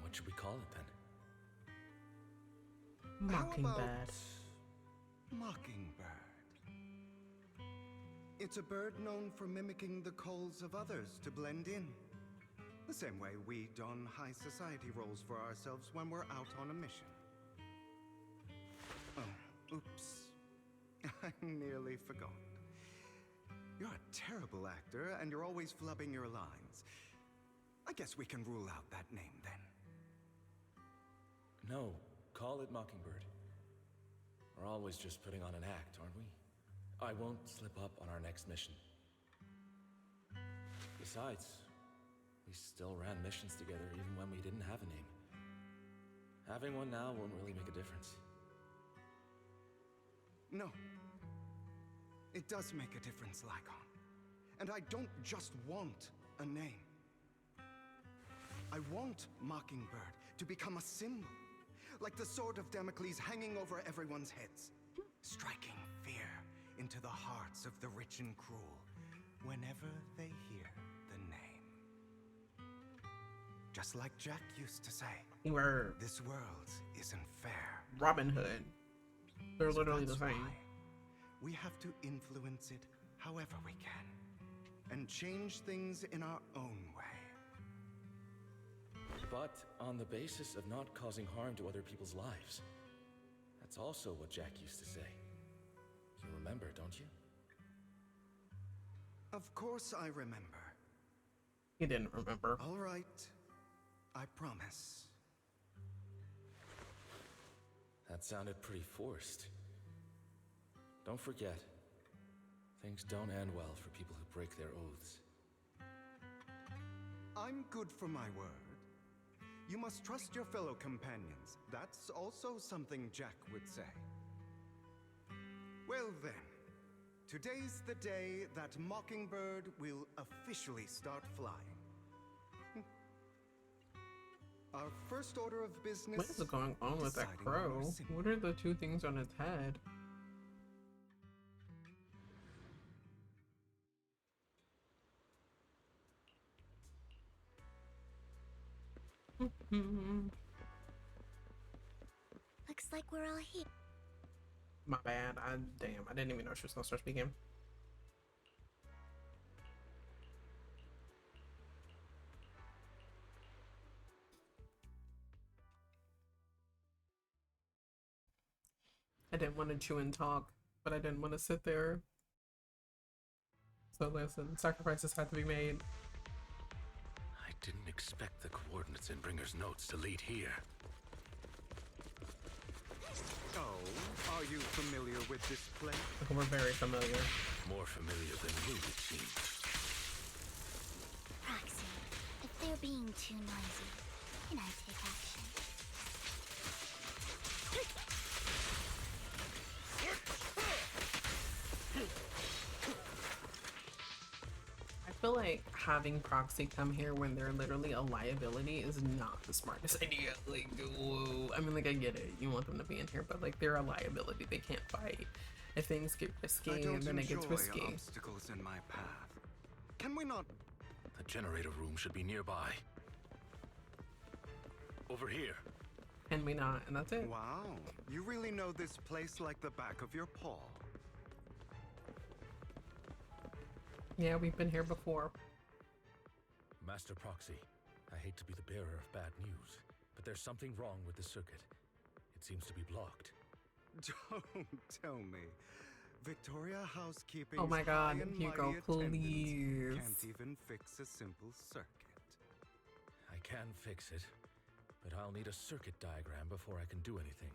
what should we call it then? Mockingbird. Mockingbird. It's a bird known for mimicking the calls of others to blend in. The same way we don high society roles for ourselves when we're out on a mission. Oh, oops. I nearly forgot. You're a terrible actor, and you're always flubbing your lines. I guess we can rule out that name, then. No, call it Mockingbird. We're always just putting on an act, aren't we? I won't slip up on our next mission. Besides, we still ran missions together even when we didn't have a name. Having one now won't really make a difference. No. It does make a difference, Lycon. And I don't just want a name. I want Mockingbird to become a symbol, like the sword of Damocles hanging over everyone's heads, striking fear into the hearts of the rich and cruel whenever they hear the name. Just like Jack used to say, this world isn't fair. Robin Hood. They're literally the same. We have to influence it however we can, and change things in our own way. But on the basis of not causing harm to other people's lives. That's also what Jack used to say. You remember, don't you? Of course I remember. He didn't remember. All right. I promise. That sounded pretty forced. Don't forget, things don't end well for people who break their oaths. I'm good for my word. You must trust your fellow companions. That's also something Jack would say. Well then, today's the day that Mockingbird will officially start flying. Our first order of business... What is going on with that crow? What are the two things on its head? Looks like we're all here. My bad. Damn, I didn't even know she was gonna start speaking. I didn't want to chew and talk, but I didn't want to sit there. So listen, sacrifices had to be made. I didn't expect the coordinates in Bringer's notes to lead here. Oh, are you familiar with this place? We're very familiar. More familiar than you, it seems. Proxy, if they're being too noisy, can I take action? I feel like having Proxy come here when they're literally a liability is not the smartest idea. Like, whoa. I mean, like, I get it. You want them to be in here, but like, they're a liability. They can't fight. If things get risky, then it gets risky. Obstacles in my path. Can we not? The generator room should be nearby. Over here. Can we not? And that's it. Wow, you really know this place like the back of your paw. Yeah, we've been here before. Master Proxy, I hate to be the bearer of bad news, but there's something wrong with the circuit. It seems to be blocked. Don't tell me. Victoria Housekeeping. Oh my God, Hugo, please. Can't even fix a simple circuit. I can fix it, but I'll need a circuit diagram before I can do anything.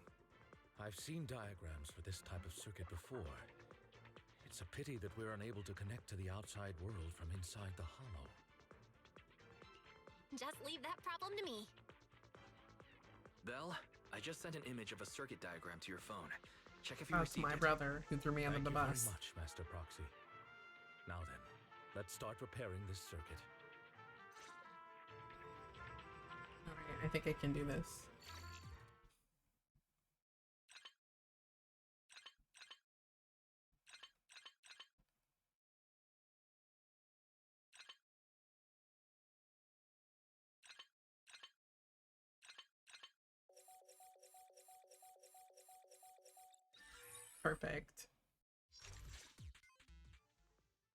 I've seen diagrams for this type of circuit before. It's a pity that we're unable to connect to the outside world from inside the hollow. Just leave that problem to me. Belle, I just sent an image of a circuit diagram to your phone. Check if you That's received my it. brother who threw me under the bus. Thank you very much, Master Proxy. Now then, let's start repairing this circuit. Alright, I think I can do this. Perfect.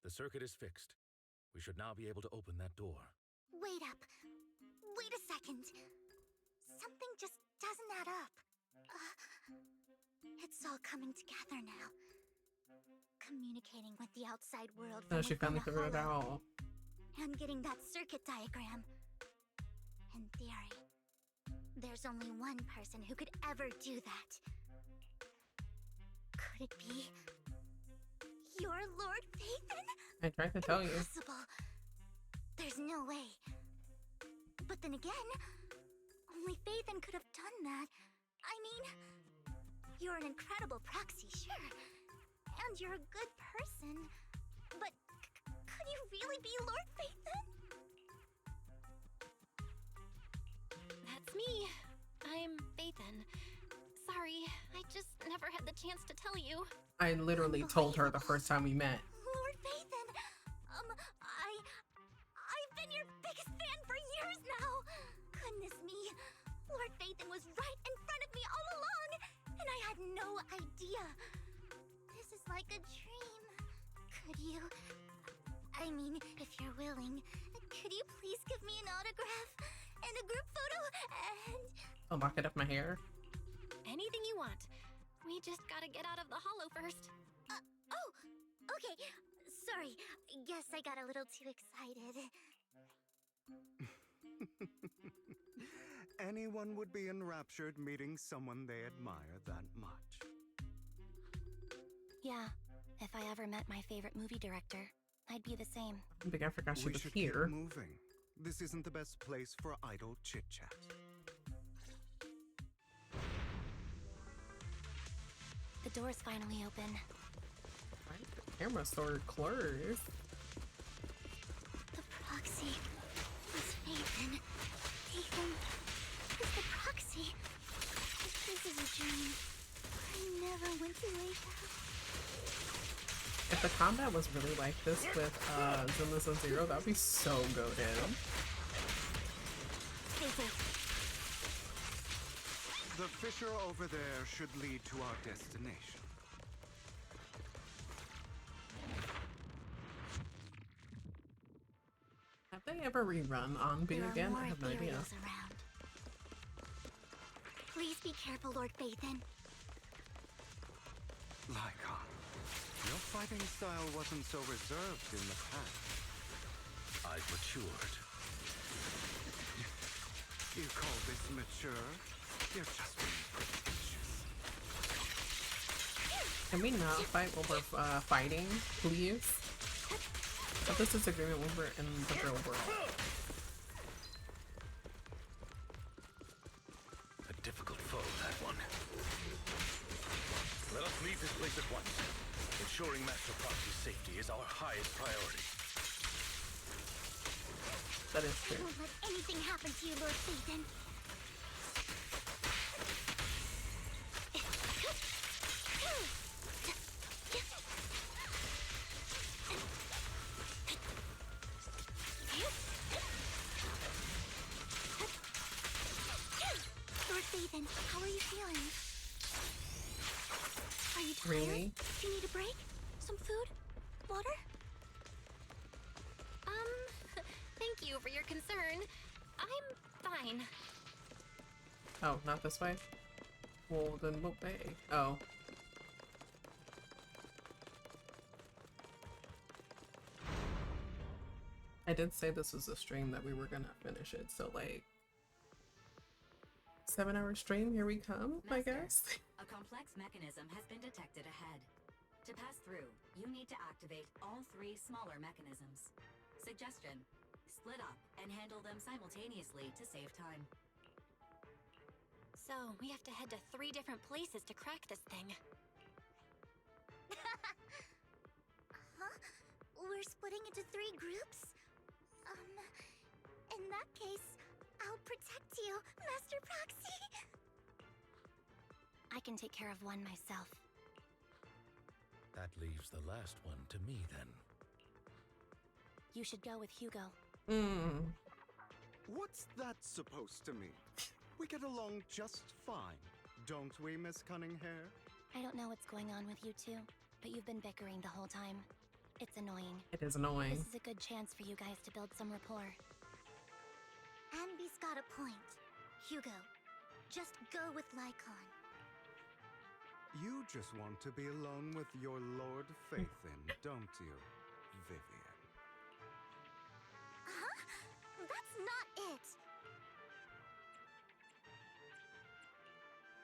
The circuit is fixed. We should now be able to open that door. Wait up. Wait a second. Something just doesn't add up. It's all coming together now. Communicating with the outside world from She finally within the figured it hollow. out. And getting that circuit diagram. In theory, there's only one person who could ever do that. Could it be your Lord Phaethon? I tried to tell you. Impossible. There's no way. But then again, only Phaethon could have done that. I mean, you're an incredible proxy, sure. And you're a good person. But could you really be Lord Phaethon? That's me. I'm Phaethon. Sorry, I just never had the chance to tell you. I literally told her the first time we met. Lord Phaethon, I've been your biggest fan for years now. Goodness me, Lord Phaethon was right in front of me all along, and I had no idea. This is like a dream. Could you, I mean, if you're willing, could you please give me an autograph and a group photo and... A locket of my hair? Anything you want. We just gotta get out of the hollow first. Oh, okay. Sorry, guess I got a little too excited. Anyone would be enraptured meeting someone they admire that much. Yeah, if I ever met my favorite movie director, I'd be the same. I think I forgot she We was should here. keep moving. This isn't the best place for idle chit-chat. The door's finally open. Why is the camera so close? The proxy was Phaethon. Phaethon is the proxy. If this is a dream, I never went to wake up. If the combat was really like this with Zenless Zone Zero, that would be so goated. The fissure over there should lead to our destination. Have they ever rerun on B again? I have no idea. Around. Please be careful, Lord Phaethon. Lycon, your fighting style wasn't so reserved in the past. I've matured. You call this mature? You're just being pretentious. Can we not fight while we're fighting, please? But this is agreement when we're in the real world. A difficult foe, that one. Let us leave this place at once. Ensuring Master Proxy's safety is our highest priority. That is I true. won't let anything happen to you, Lord Phaethon. Lord Phaethon, how are you feeling? Are you tired? Really? Do you need a break? Some food? Water? Thank you for your concern. I'm fine. Oh, not this way? Well, then what way? Oh. I did say this was a stream that we were gonna finish it, so like 7-hour stream, here we come, I guess. A complex mechanism has been detected ahead. To pass through, you need to activate all 3 smaller mechanisms. Suggestion: split up and handle them simultaneously to save time. So, we have to head to 3 different places to crack this thing. Huh? We're splitting into 3 groups? In that case, I'll protect you, Master Proxy. I can take care of one myself. That leaves the last one to me, then. You should go with Hugo. What's that supposed to mean? We get along just fine, don't we, Miss Cunninghair? I don't know what's going on with you two, but you've been bickering the whole time. It's annoying. It is annoying. This is a good chance for you guys to build some rapport. Anby's got a point. Hugo, just go with Lycon. You just want to be alone with your Lord Phaethon, don't you, Vivian? Huh? That's not it!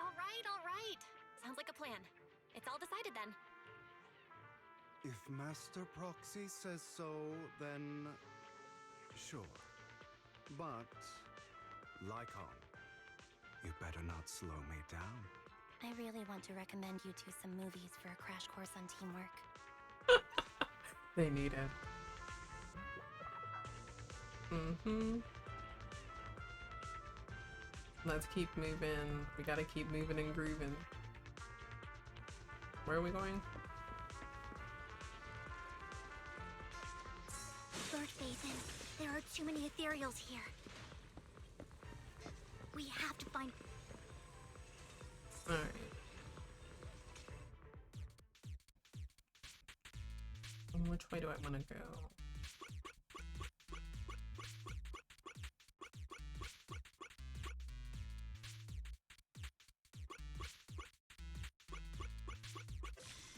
All right. Sounds like a plan. It's all decided then. If Master Proxy says so, then sure. But, Lycon, you better not slow me down. I really want to recommend you two some movies for a crash course on teamwork. They need it. Let's keep moving. We gotta keep moving and grooving. Where are we going? Lord Phaethon, there are too many ethereals here. We have to find... Alright. Which way do I want to go?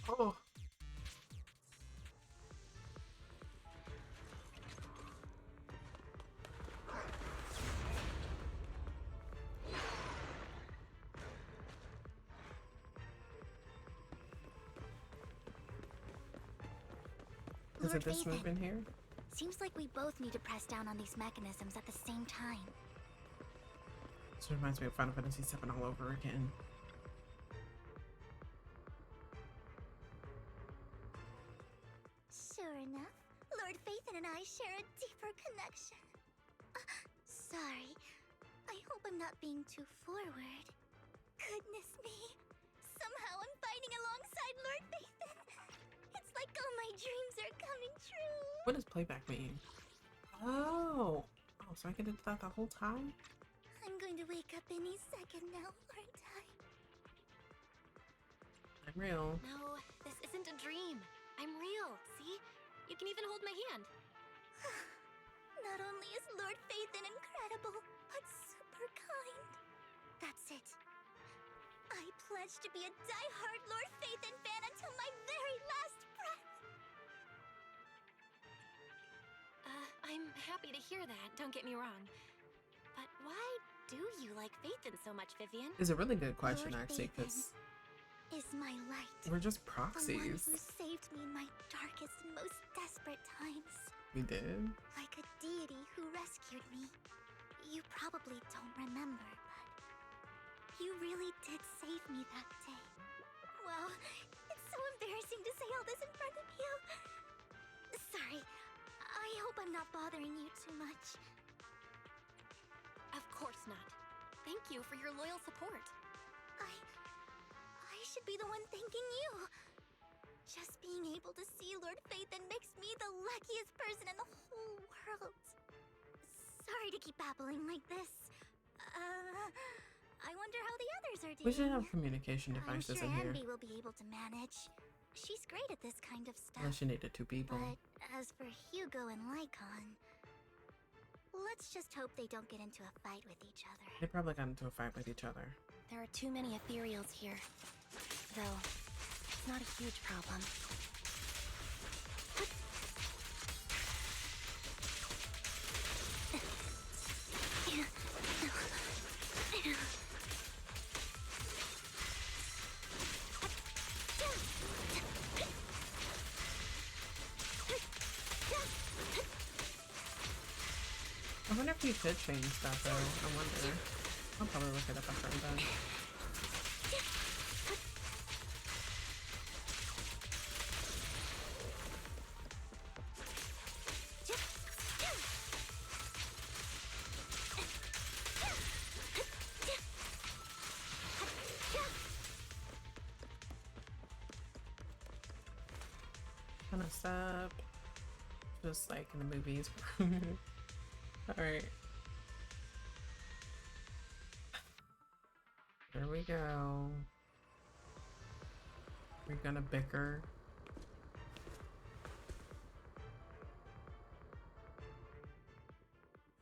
Oh! Is it this move in here? Seems like we both need to press down on these mechanisms at the same time. This reminds me of Final Fantasy VII all over again. Sure enough, Lord Phaethon and I share a deeper connection. Sorry. I hope I'm not being too forward. Goodness me. Somehow I'm fighting alongside Lord Phaethon. It's like all my dreams are coming true. What does playback mean? Oh! Oh, so I can do that the whole time? I'm going to wake up any second now, aren't I? I'm real. No, this isn't a dream. I'm real, see? You can even hold my hand. Not only is Lord Phaethon incredible, but super kind. That's it. I pledge to be a die-hard Lord Phaethon fan until my very last breath. I'm happy to hear that, don't get me wrong. But why do you like Phaethon so much, Vivian? It's a really good question, Lord actually, Phaethon because is my light. we're just The one proxies. who saved me in my darkest and most desperate times. We did? Like a deity who rescued me. You probably don't remember, but you really did save me that day. Wow, it's so embarrassing to say all this in front of you. Sorry, I hope I'm not bothering you too much. Of course not. Thank you for your loyal support. I should be the one thanking you. Just being able to see Lord Phaethon makes me the luckiest person in the whole world. Sorry to keep babbling like this. I wonder how the others are doing. We should have communication I'm devices sure in here. Anby will be able to manage. She's great at this kind of stuff. Unless you needed two people. But as for Hugo and Lycon, let's just hope they don't get into a fight with each other. They probably got into a fight with each other. There are too many ethereals here. Though, it's not a huge problem. I wonder if you could change that though. I wonder. I'll probably look it up after I'm done. Kind of stop. Just like in the movies. Alright. There we go. We're gonna bicker.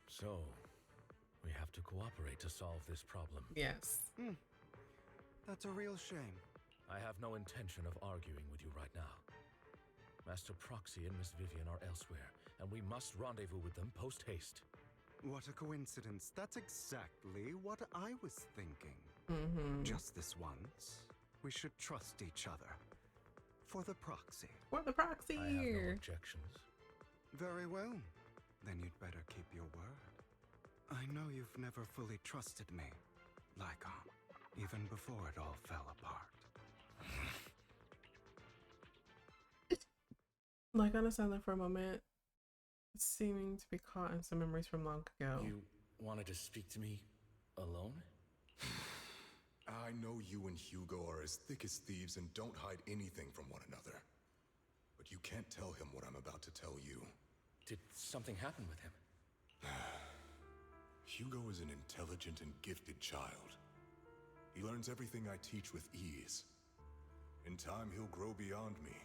So, have to cooperate to solve this problem. Yes. That's a real shame. I have no intention of arguing with you right now. Master Proxy and Miss Vivian are elsewhere, and we must rendezvous with them post-haste. What a coincidence. That's exactly what I was thinking. Just this once, we should trust each other. For the proxy. For the proxy! I have no objections. Very well. Then you'd better keep your word. I know you've never fully trusted me, Lycon, even before it all fell apart. Lycon is silent for a moment, seeming to be caught in some memories from long ago. You wanted to speak to me alone? I know you and Hugo are as thick as thieves and don't hide anything from one another. But you can't tell him what I'm about to tell you. Did something happen with him? Hugo is an intelligent and gifted child. He learns everything I teach with ease. In time, he'll grow beyond me.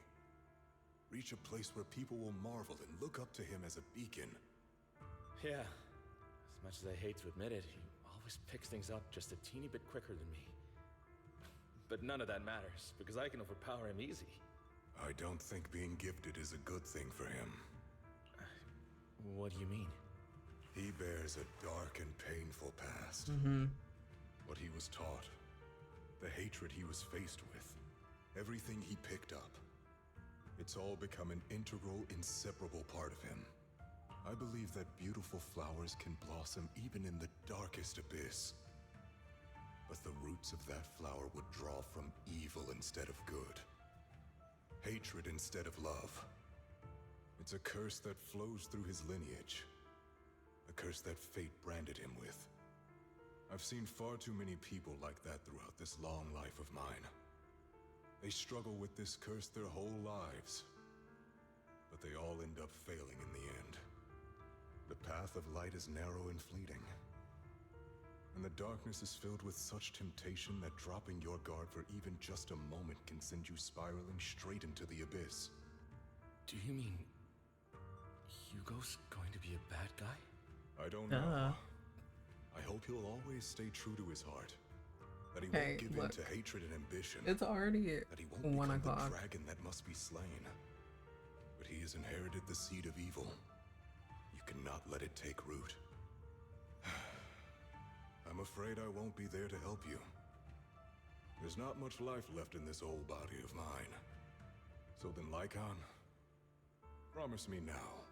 Reach a place where people will marvel and look up to him as a beacon. Yeah. As much as I hate to admit it, he always picks things up just a teeny bit quicker than me. But none of that matters, because I can overpower him easy. I don't think being gifted is a good thing for him. What do you mean? He bears a dark and painful past. What he was taught, the hatred he was faced with, everything he picked up. It's all become an integral, inseparable part of him. I believe that beautiful flowers can blossom even in the darkest abyss. But the roots of that flower would draw from evil instead of good. Hatred instead of love. It's a curse that flows through his lineage. A curse that fate branded him with. I've seen far too many people like that throughout this long life of mine. They struggle with this curse their whole lives. But they all end up failing in the end. The path of light is narrow and fleeting. And the darkness is filled with such temptation that dropping your guard for even just a moment can send you spiraling straight into the abyss. Do you mean Hugo's going to be a bad guy? I don't know. I hope he'll always stay true to his heart. That he won't give in to hatred and ambition. It's already that he won't 1 become o'clock. the dragon that must be slain. But he has inherited the seed of evil. You cannot let it take root. I'm afraid I won't be there to help you. There's not much life left in this old body of mine. So then, Lycon, promise me now.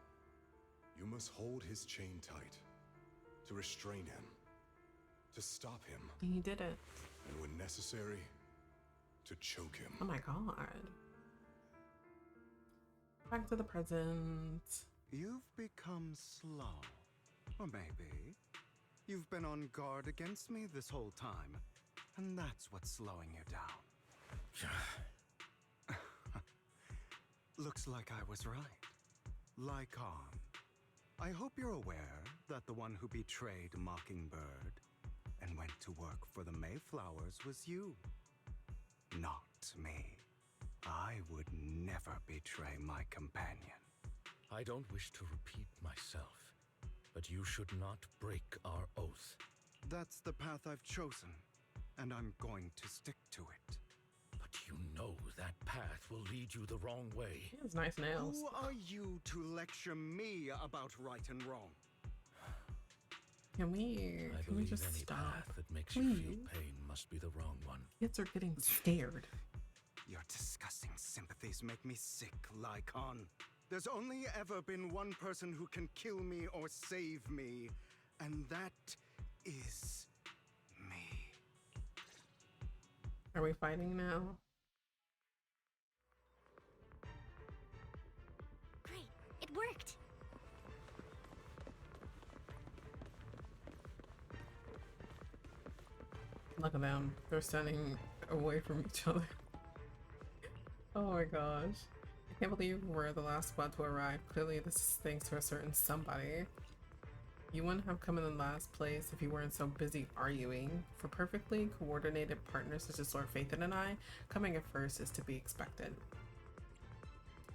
You must hold his chain tight. To restrain him. To stop him. He did it. And when necessary, to choke him. Oh my god. Back to the present. You've become slow. Or maybe you've been on guard against me this whole time, and that's what's slowing you down. Looks like I was right. Lycon, I hope you're aware that the one who betrayed Mockingbird and went to work for the Mayflowers was you. Not me. I would never betray my companion. I don't wish to repeat myself, but you should not break our oath. That's the path I've chosen, and I'm going to stick to it. But you know that path will lead you the wrong way. He has nice nails. Who are you to lecture me about right and wrong? Can we just any stop? path that makes you feel pain must be the wrong one. Kids are getting scared. Your disgusting sympathies make me sick, Lycon. There's only ever been one person who can kill me or save me, and that is me. Are we fighting now? Great, it worked. Look at them. They're standing away from each other. Oh my gosh. I can't believe we're the last squad to arrive. Clearly this is thanks to a certain somebody. You wouldn't have come in the last place if you weren't so busy arguing. For perfectly coordinated partners such as Lord Phaethon and I, coming in first is to be expected.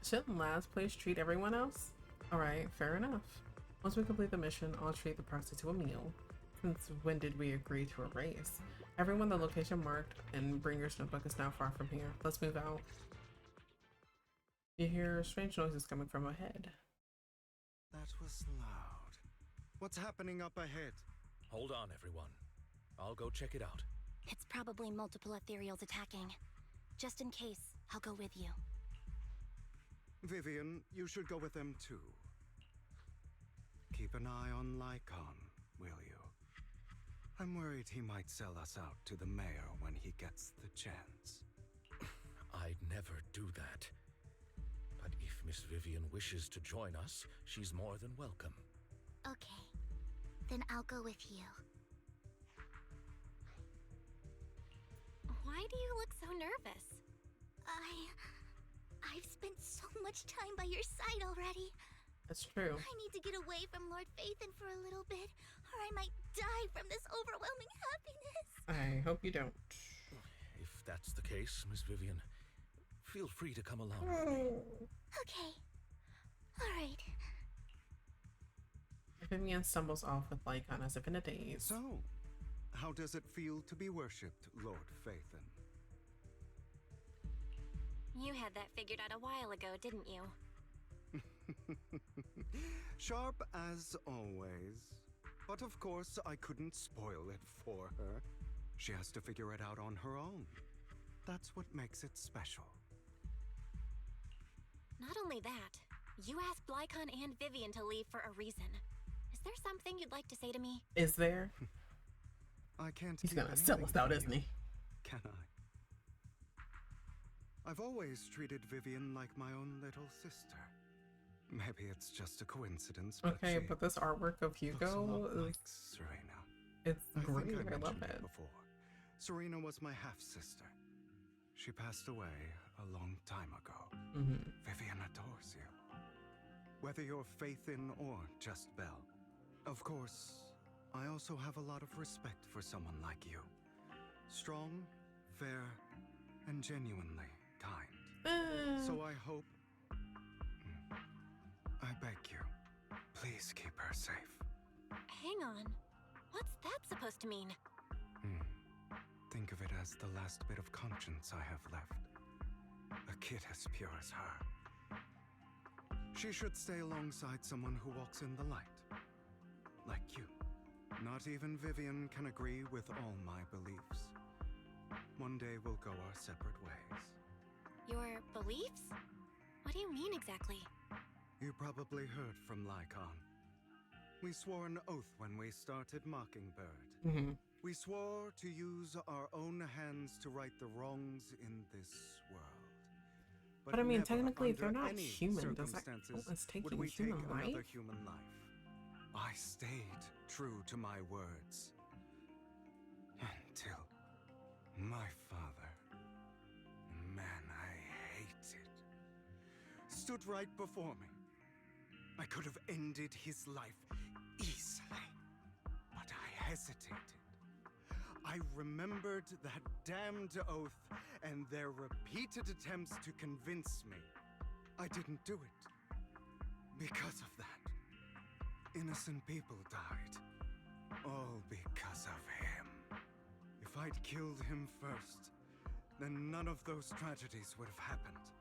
Shouldn't last place treat everyone else? Alright, fair enough. Once we complete the mission, I'll treat the proxy to a meal. Since when did we agree to a race? Everyone, the location marked in Bringer's notebook is now far from here. Let's move out. You hear strange noises coming from ahead. That was loud. What's happening up ahead? Hold on, everyone. I'll go check it out. It's probably multiple ethereals attacking. Just in case, I'll go with you. Vivian, you should go with them too. Keep an eye on Lycon, will you? I'm worried he might sell us out to the mayor when he gets the chance. I'd never do that. But if Miss Vivian wishes to join us, she's more than welcome. Okay. Then I'll go with you. Why do you look so nervous? I've spent so much time by your side already. That's true. I need to get away from Lord Phaethon for a little bit, or I might die from this overwhelming happiness. I hope you don't. If that's the case, Miss Vivian, feel free to come along with me. Okay. Alright. Vivian stumbles off with Lycon as if in a daze. So, how does it feel to be worshipped, Lord Phaethon? You had that figured out a while ago, didn't you? Sharp as always. But of course, I couldn't spoil it for her. She has to figure it out on her own. That's what makes it special. Not only that, you asked Lycon and Vivian to leave for a reason. Is there something you'd like to say to me? Is there? I can't. He's gonna sell us out, isn't he? Can I? I've always treated Vivian like my own little sister. Maybe it's just a coincidence. Okay, but this artwork of Hugo is like Serena. It's great. I I love mentioned it. Before. Serena was my half-sister. She passed away a long time ago. Vivian adores you. Whether you're Phaethon or just Belle. Of course, I also have a lot of respect for someone like you. Strong, fair, and genuinely kind. So I hope... I beg you, please keep her safe. Hang on. What's that supposed to mean? Think of it as the last bit of conscience I have left. A kid as pure as her. She should stay alongside someone who walks in the light. Like you. Not even Vivian can agree with all my beliefs. One day we'll go our separate ways. Your beliefs? What do you mean exactly? You probably heard from Lycon. We swore an oath when we started Mockingbird. We swore to use our own hands to right the wrongs in this world. But I mean, never technically, if they're under not any human, does that circumstances count as would taking we human take life? another human life. I stayed true to my words. Until my father, a man I hated, stood right before me. I could have ended his life easily, but I hesitated. I remembered that damned oath and their repeated attempts to convince me. I didn't do it. Because of that, innocent people died. All because of him. If I'd killed him first, then none of those tragedies would have happened.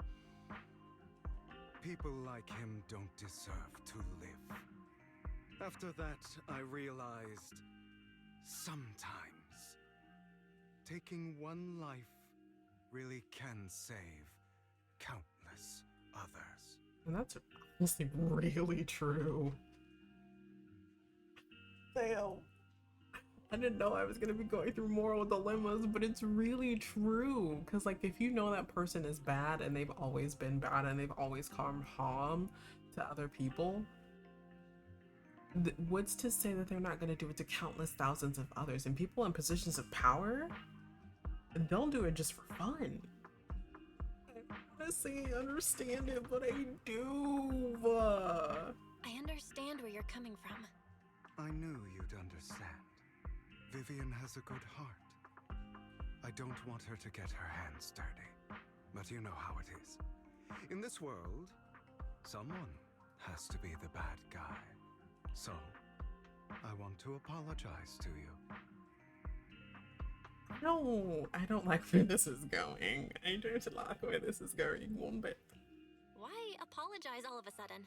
People like him don't deserve to live. After that, I realized sometimes taking one life really can save countless others. And that's honestly really true. Damn. I didn't know I was gonna be going through moral dilemmas, but it's really true. Because, like, if you know that person is bad and they've always been bad and they've always caused harm to other people, what's to say that they're not gonna do it to countless thousands of others? And people in positions of power, they'll do it just for fun. I honestly understand it, but I do. I understand where you're coming from. I knew you'd understand. Vivian has a good heart. I don't want her to get her hands dirty, but you know how it is. In this world, someone has to be the bad guy. So, I want to apologize to you. No, I don't like where this is going. I don't like where this is going one bit. Why apologize all of a sudden?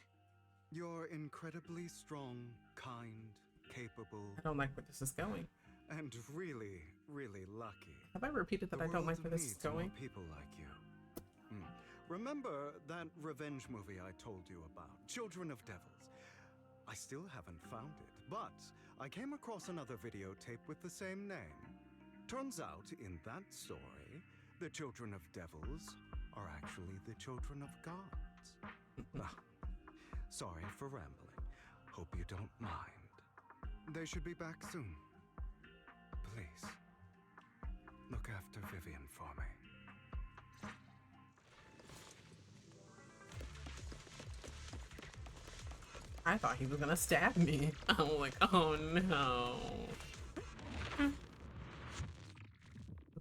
You're incredibly strong, kind, capable. I don't like where this is going. And really, really lucky. Have I repeated that I don't like where this is going? More people like you. Remember that revenge movie I told you about, Children of Devils? I still haven't found it, but I came across another videotape with the same name. Turns out, in that story, the children of devils are actually the children of gods. Sorry for rambling. Hope you don't mind. They should be back soon. Please, look after Vivian for me. I thought he was gonna stab me. I'm like, oh no.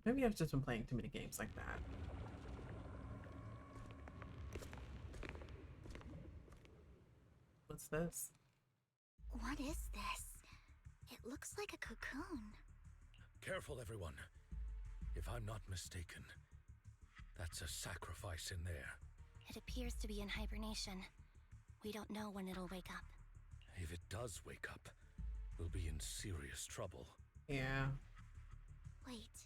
Maybe I've just been playing too many games like that. What's this? What is this? It looks like a cocoon. Careful, everyone. If I'm not mistaken, that's a sacrifice in there. It appears to be in hibernation. We don't know when it'll wake up. If it does wake up, we'll be in serious trouble. Yeah. Wait.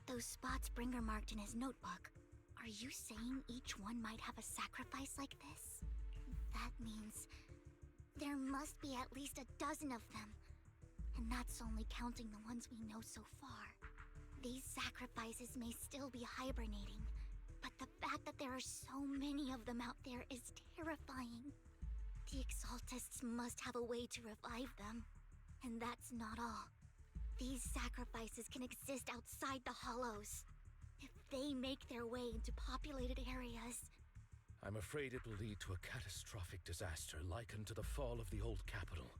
Those spots Bringer marked in his notebook. Are you saying each one might have a sacrifice like this? That means there must be at least a dozen of them. And that's only counting the ones we know so far. These sacrifices may still be hibernating, but the fact that there are so many of them out there is terrifying. The Exaltists must have a way to revive them. And that's not all. These sacrifices can exist outside the Hollows. If they make their way into populated areas... I'm afraid it will lead to a catastrophic disaster likened to the fall of the old capital.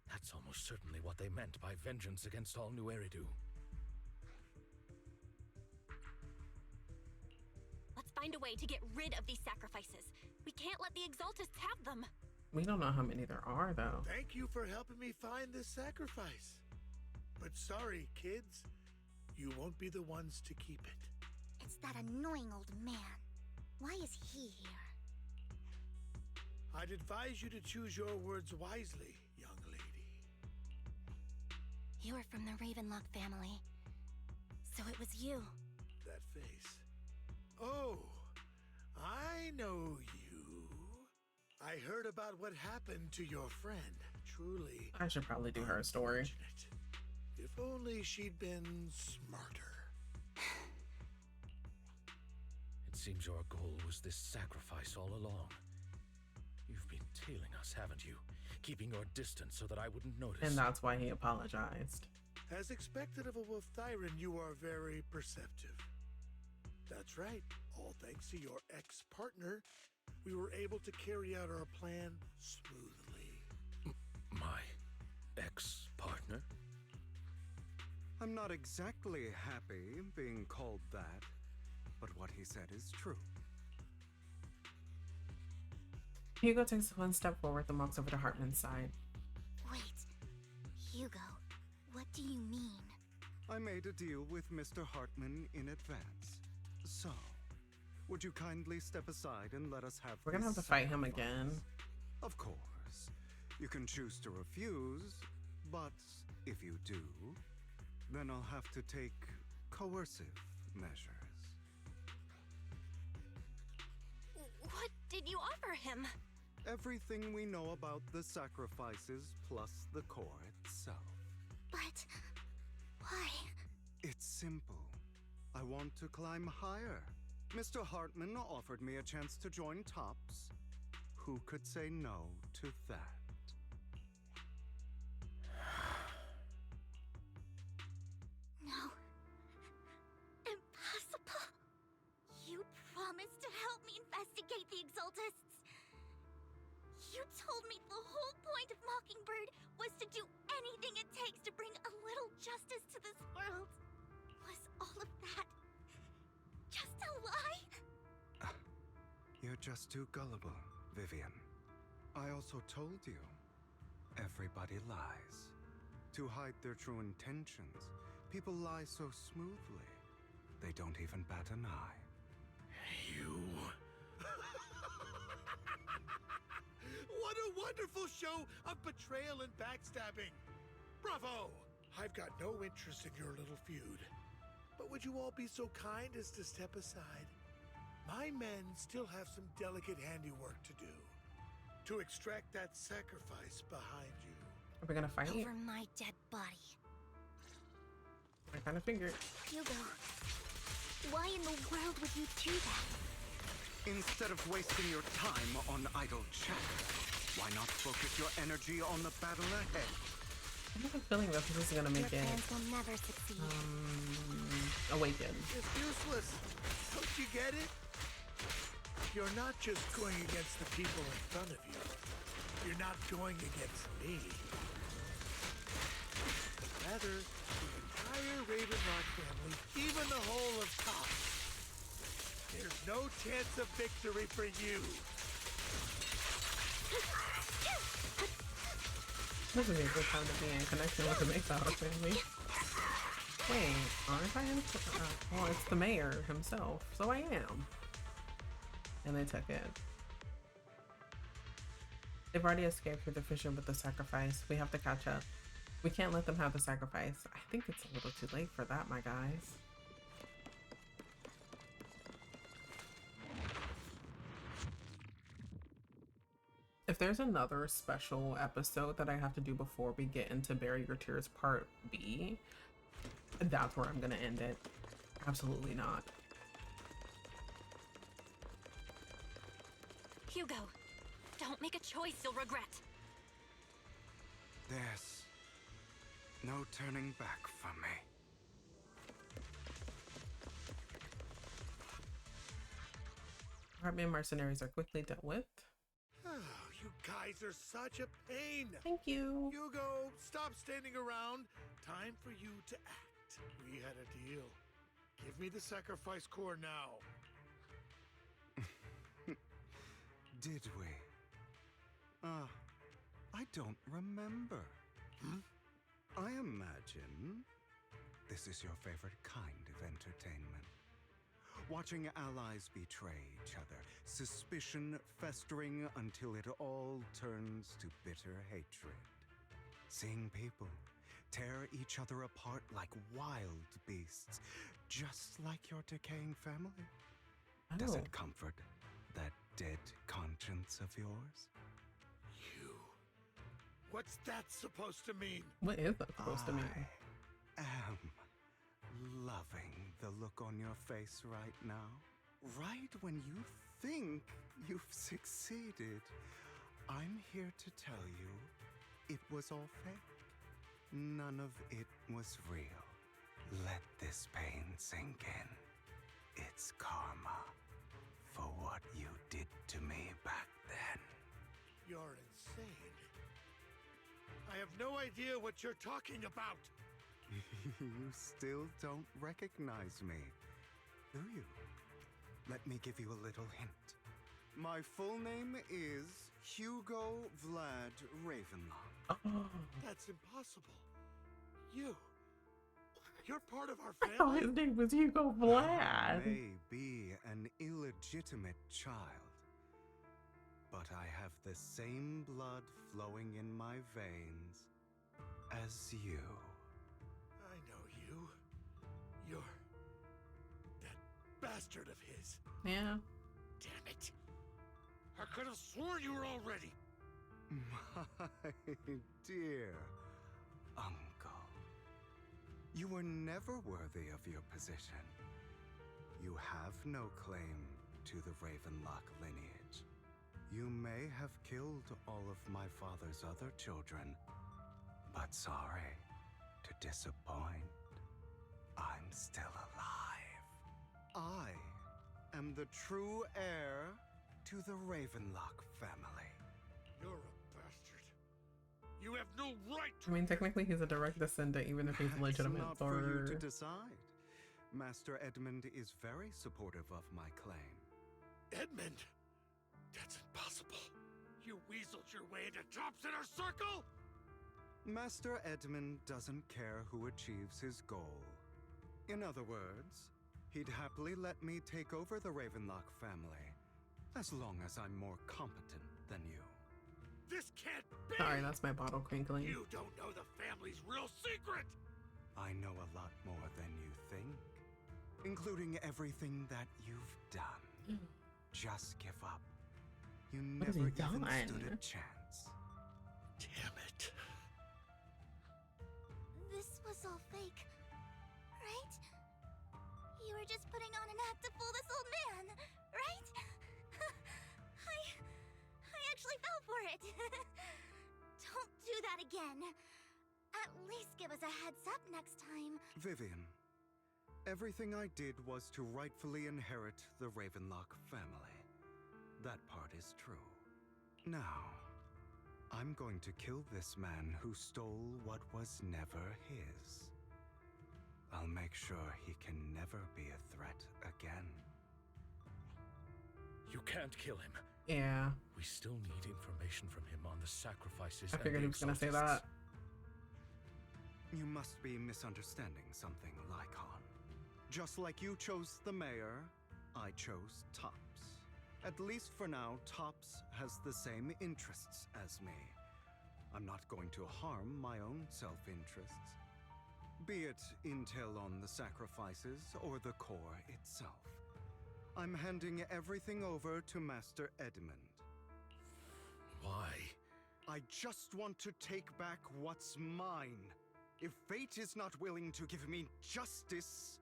That's almost certainly what they meant by vengeance against all New Eridu. Let's find a way to get rid of these sacrifices. We can't let the Exaltists have them. We don't know how many there are, though. Thank you for helping me find this sacrifice. But sorry, kids. You won't be the ones to keep it. It's that annoying old man. Why is he here? I'd advise you to choose your words wisely, young lady. You're from the Ravenlock family. So it was you. That face. Oh, I know you. I heard about what happened to your friend. Truly. I should probably do her a story. If only she'd been smarter. It seems your goal was this sacrifice all along. You've been tailing us, haven't you? Keeping your distance so that I wouldn't notice. And that's why he apologized. As expected of a Wolf Thyran, you are very perceptive. That's right. All thanks to your ex-partner, we were able to carry out our plan smoothly. My ex-partner? I'm not exactly happy being called that, but what he said is true. Hugo takes one step forward and walks over to Hartman's side. Wait, Hugo, what do you mean? I made a deal with Mr. Hartman in advance. So, would you kindly step aside and let us have We're gonna have to fight him again. Of course. You can choose to refuse, but if you do, then I'll have to take coercive measures. What did you offer him? Everything we know about the sacrifices plus the core itself. But why? It's simple. I want to climb higher. Mr. Hartman offered me a chance to join Tops. Who could say no to that? No. Impossible. You promised to help me investigate the Exaltists. You told me the whole point of Mockingbird was to do anything it takes to bring a little justice to this world. Was all of that just a lie? You're just too gullible, Vivian. I also told you Everybody lies. To hide their true intentions, people lie so smoothly, they don't even bat an eye. You... What a wonderful show of betrayal and backstabbing! Bravo! I've got no interest in your little feud. But would you all be so kind as to step aside? My men still have some delicate handiwork to do. To extract that sacrifice behind you. Are we gonna fight? Over my dead body. I kind of figured. Hugo, why in the world would you do that? Instead of wasting your time on idle chatter, why not focus your energy on the battle ahead? I have a feeling that this is gonna make Your it. plans will never succeed. Awaken. It's useless. Don't you get it? You're not just going against the people in front of you. You're not going against me. But rather, the entire Ravenlock family, even the whole of Top. There's no chance of victory for you. This would be a good time to be in connection with the Mayflower family. Wait, aren't I in? Well, it's the mayor himself, so I am. And they took it. They've already escaped through the fissure with the sacrifice. We have to catch up. We can't let them have the sacrifice. I think it's a little too late for that, my guys. If there's another special episode that I have to do before we get into Bury Your Tears Part B, that's where I'm gonna end it. Absolutely not. Hugo, don't make a choice you'll regret. There's no turning back for me. Heartman mercenaries are quickly dealt with. You guys are such a pain. Thank you. Hugo, stop standing around. Time for you to act. We had a deal. Give me the sacrifice core now. Did we? I don't remember. I imagine this is your favorite kind of entertainment. Watching allies betray each other, suspicion festering until it all turns to bitter hatred. Seeing people tear each other apart like wild beasts, just like your decaying family. Does it comfort that dead conscience of yours? What's that supposed to mean? What is that supposed to mean? I am loving the look on your face right now. Right when you think you've succeeded, I'm here to tell you it was all fake. None of it was real. Let this pain sink in. It's karma for what you did to me back then. You're insane. I have no idea what you're talking about. You still don't recognize me, do you? Let me give you a little hint. My full name is Hugo Vlad Ravenlock. That's impossible. You're part of our I thought family. his name was Hugo Vlad. I may be an illegitimate child, but I have the same blood flowing in my veins as you. I know you. You're that bastard of his. Yeah. Damn it. I could have sworn you were already. My dear uncle, you were never worthy of your position. You have no claim to the Ravenlock lineage. You may have killed all of my father's other children, but sorry to disappoint. I'm still alive. I am the true heir to the Ravenlock family. You're a bastard. You have no right to. I mean, technically he's a direct descendant, even if he's legitimate. It's not for you to decide. Master Edmund is very supportive of my claim. Edmund? That's impossible. You weaseled your way into Top's inner circle? Master Edmund doesn't care who achieves his goal. In other words, he'd happily let me take over the Ravenlock family, as long as I'm more competent than you. This can't be! Sorry, that's my bottle crinkling. You don't know the family's real secret! I know a lot more than you think, including everything that you've done. Just give up. You never even stood a chance. Damn it. This was all fake, right? You were just putting on an act to fool this old man, right? I actually fell for it. Don't do that again. At least give us a heads up next time. Vivian, everything I did was to rightfully inherit the Ravenlock family. That part is true. Now, I'm going to kill this man who stole what was never his. I'll make sure he can never be a threat again. You can't kill him. Yeah. We still need information from him on the sacrifices. I figured he was gonna say that. You must be misunderstanding something, Lycon. Just like you chose the mayor, I chose Tops. At least for now, Tops has the same interests as me. I'm not going to harm my own self-interests. Be it intel on the sacrifices or the core itself. I'm handing everything over to Master Edmund. Why? I just want to take back what's mine. If fate is not willing to give me justice,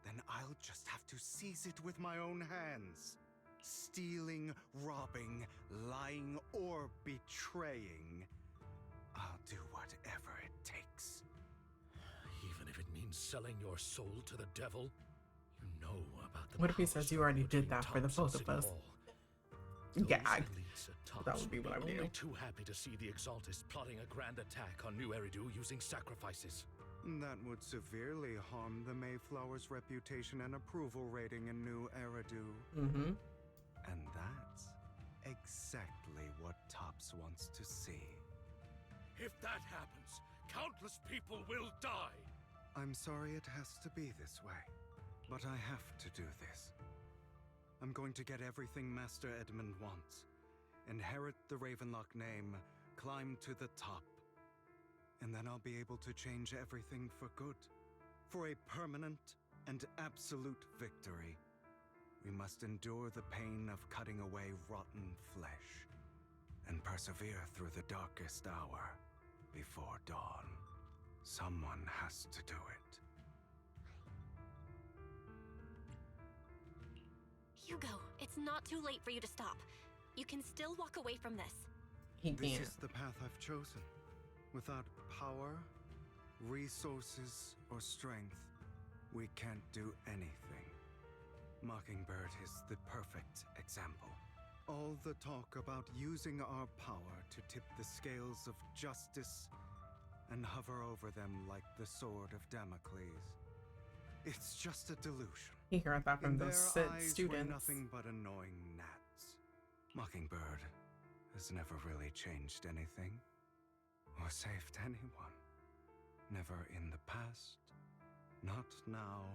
then I'll just have to seize it with my own hands. Stealing, robbing, lying, or betraying. I'll do whatever it takes. Even if it means selling your soul to the devil? You know about the What if he says you already did that for the both of us? Yeah, that would be what I would do. Only too happy to see the Exaltist plotting a grand attack on New Eridu using sacrifices. That would severely harm the Mayflower's reputation and approval rating in New Eridu. And that's exactly what Tops wants to see. If that happens, countless people will die. I'm sorry it has to be this way, but I have to do this. I'm going to get everything Master Edmund wants. Inherit the Ravenlock name, climb to the top. And then I'll be able to change everything for good. For a permanent and absolute victory. We must endure the pain of cutting away rotten flesh. And persevere through the darkest hour before dawn. Someone has to do it. Hugo, it's not too late for you to stop. You can still walk away from this. This is the path I've chosen. Without power, resources, or strength, we can't do anything. Mockingbird is the perfect example. All the talk about using our power to tip the scales of justice and hover over them like the sword of Damocles. It's just a delusion. He heard that from those students. students. Nothing but annoying gnats. Mockingbird has never really changed anything or saved anyone. Never in the past, not now,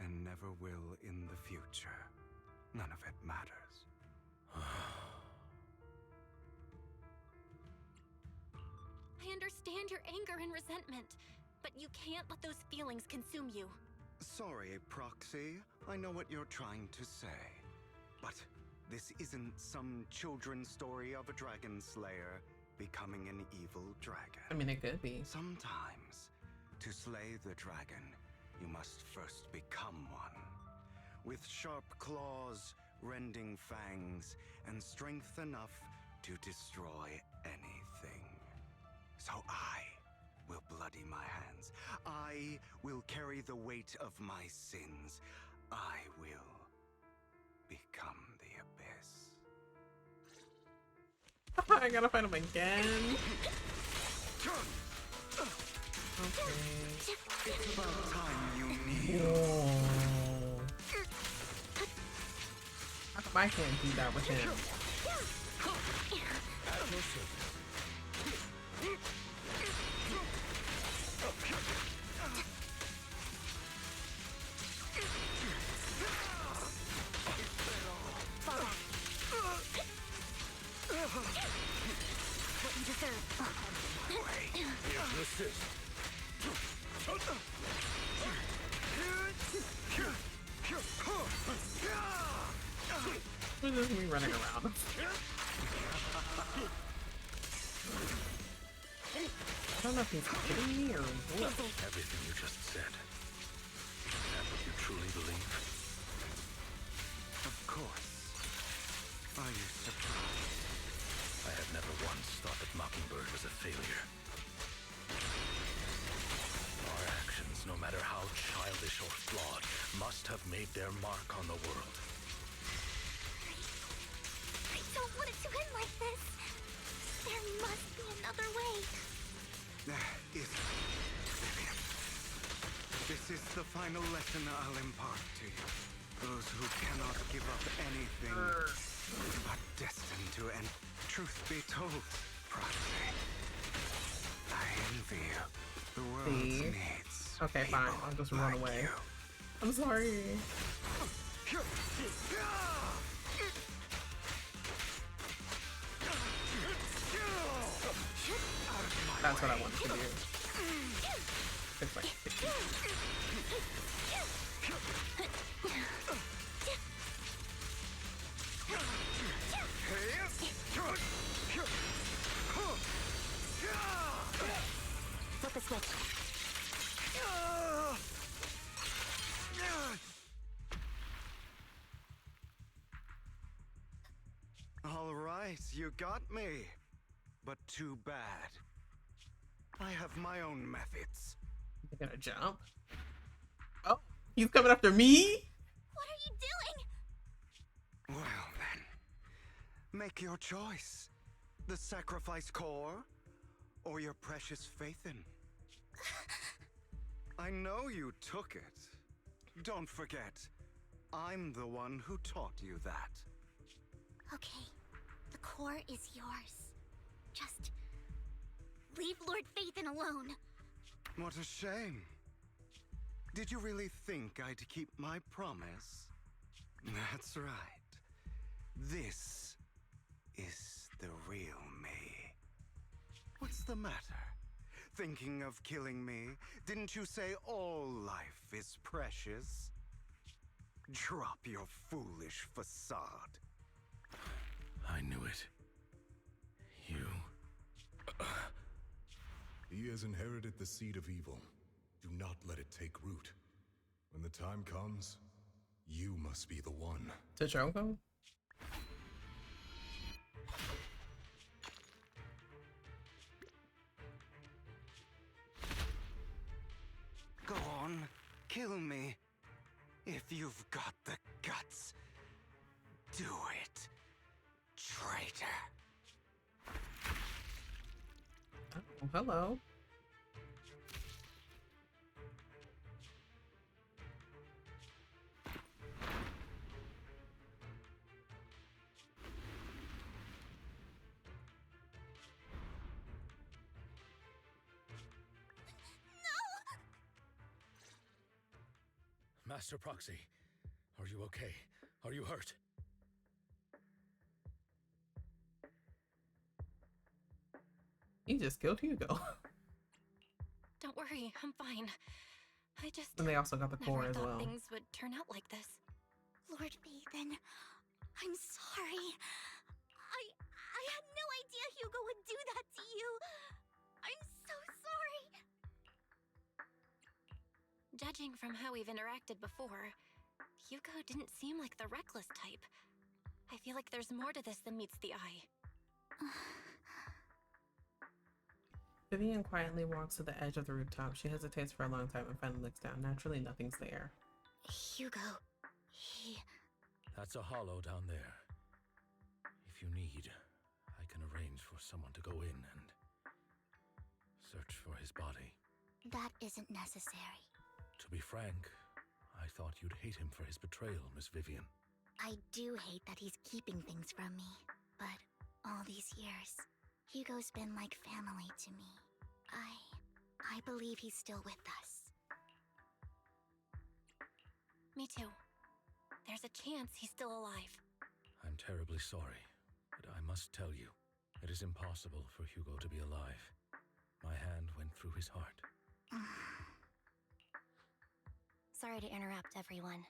and never will in the future. None of it matters. I understand your anger and resentment, but you can't let those feelings consume you. Sorry, Proxy. I know what you're trying to say. But this isn't some children's story of a dragon slayer becoming an evil dragon. I mean, it could be. Sometimes, to slay the dragon, you must first become one. With sharp claws, rending fangs, and strength enough to destroy anything. So I will bloody my hands. I will carry the weight of my sins. I will become the abyss. I gotta find him again. Okay. It's about time you knew. How come I can't do that with him? Hypnosis. What is me running around? I don't know if he's kidding me or what. Everything you just said. Is that what you truly believe? Of course. Are you surprised? I have never once thought that Mockingbird was a failure. Our actions, no matter how childish or flawed, must have made their mark on the world. I don't want it to end like this. There must be another way. There is, Vivian. This is the final lesson I'll impart to you. Those who cannot give up anything are destined to end. Truth be told, Proxy, I envy you. The world needs. Okay, fine. I'll just run away. I'm sorry. That's what I wanted to do. It's like Flip a switch. All right, you got me. But too bad. I have my own methods. You gonna jump? Oh, he's coming after me? What are you doing? Well then, make your choice. The sacrifice core, or your precious Faithin. I know you took it. Don't forget, I'm the one who taught you that. Okay, the core is yours. Just leave Lord Faithin alone. What a shame. Did you really think I'd keep my promise? That's right. This is the real me. What's the matter? Thinking of killing me? Didn't you say all life is precious? Drop your foolish facade. I knew it. You... He has inherited the seed of evil. Do not let it take root. When the time comes, you must be the one. To Drogo? Go on, kill me. If you've got the guts, do it, traitor. Oh, hello. Master Proxy, are you okay? Are you hurt? He just killed Hugo. Don't worry, I'm fine. I just And they also got the core never as thought well. things would turn out like this. Lord Faithin, I'm sorry. I had no idea Hugo would do that to you. I'm so sorry. Judging from how we've interacted before, Hugo didn't seem like the reckless type. I feel like there's more to this than meets the eye. Vivian quietly walks to the edge of the rooftop. She hesitates for a long time and finally looks down. Naturally, nothing's there. Hugo, he... That's a hollow down there. If you need, I can arrange for someone to go in and search for his body. That isn't necessary. To be frank, I thought you'd hate him for his betrayal, Miss Vivian. I do hate that he's keeping things from me, but all these years, Hugo's been like family to me. I believe he's still with us. Me too. There's a chance he's still alive. I'm terribly sorry, but I must tell you, It is impossible for Hugo to be alive. My hand went through his heart. Sorry to interrupt, everyone.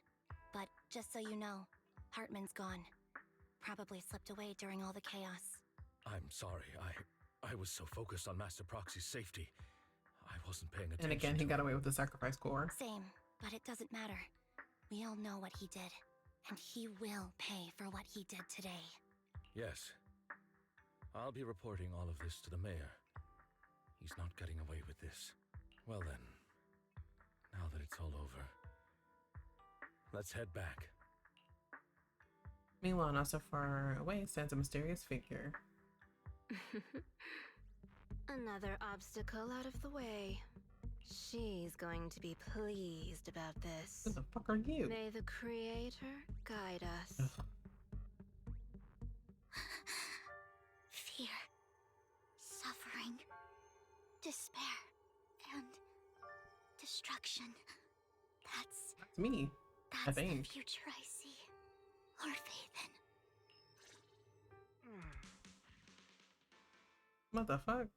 But just so you know, Hartman's gone. Probably slipped away during all the chaos. I'm sorry. I was so focused on Master Proxy's safety. I wasn't paying attention. And again, he got away with the sacrifice core. Same, but it doesn't matter. We all know what he did, and he will pay for what he did today. Yes. I'll be reporting all of this to the mayor. He's not getting away with this. Well then, now that it's all over, let's head back. Meanwhile, not so far away stands a mysterious figure. Another obstacle out of the way. She's going to be pleased about this. Who the fuck are you? May the Creator guide us. Ugh. Fear, suffering, despair, and destruction. That's me. That's I the think. future I see. Lord Vathan. What the fuck?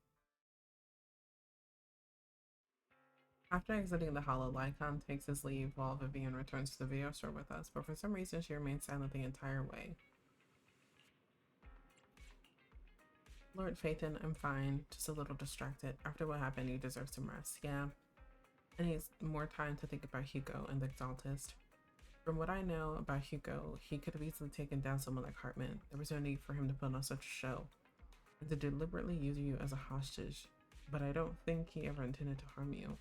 After exiting the hollow, Lycon takes his leave while Vivian returns to the video store with us, but for some reason she remains silent the entire way. Lord Phaethon, I'm fine, just a little distracted. After what happened, you deserve some rest. Yeah. And he's more time to think about Hugo and the Exaltist. From what I know about Hugo, he could have easily taken down someone like Hartman. There was no need for him to put on such a show. And to deliberately use you as a hostage. But I don't think he ever intended to harm you.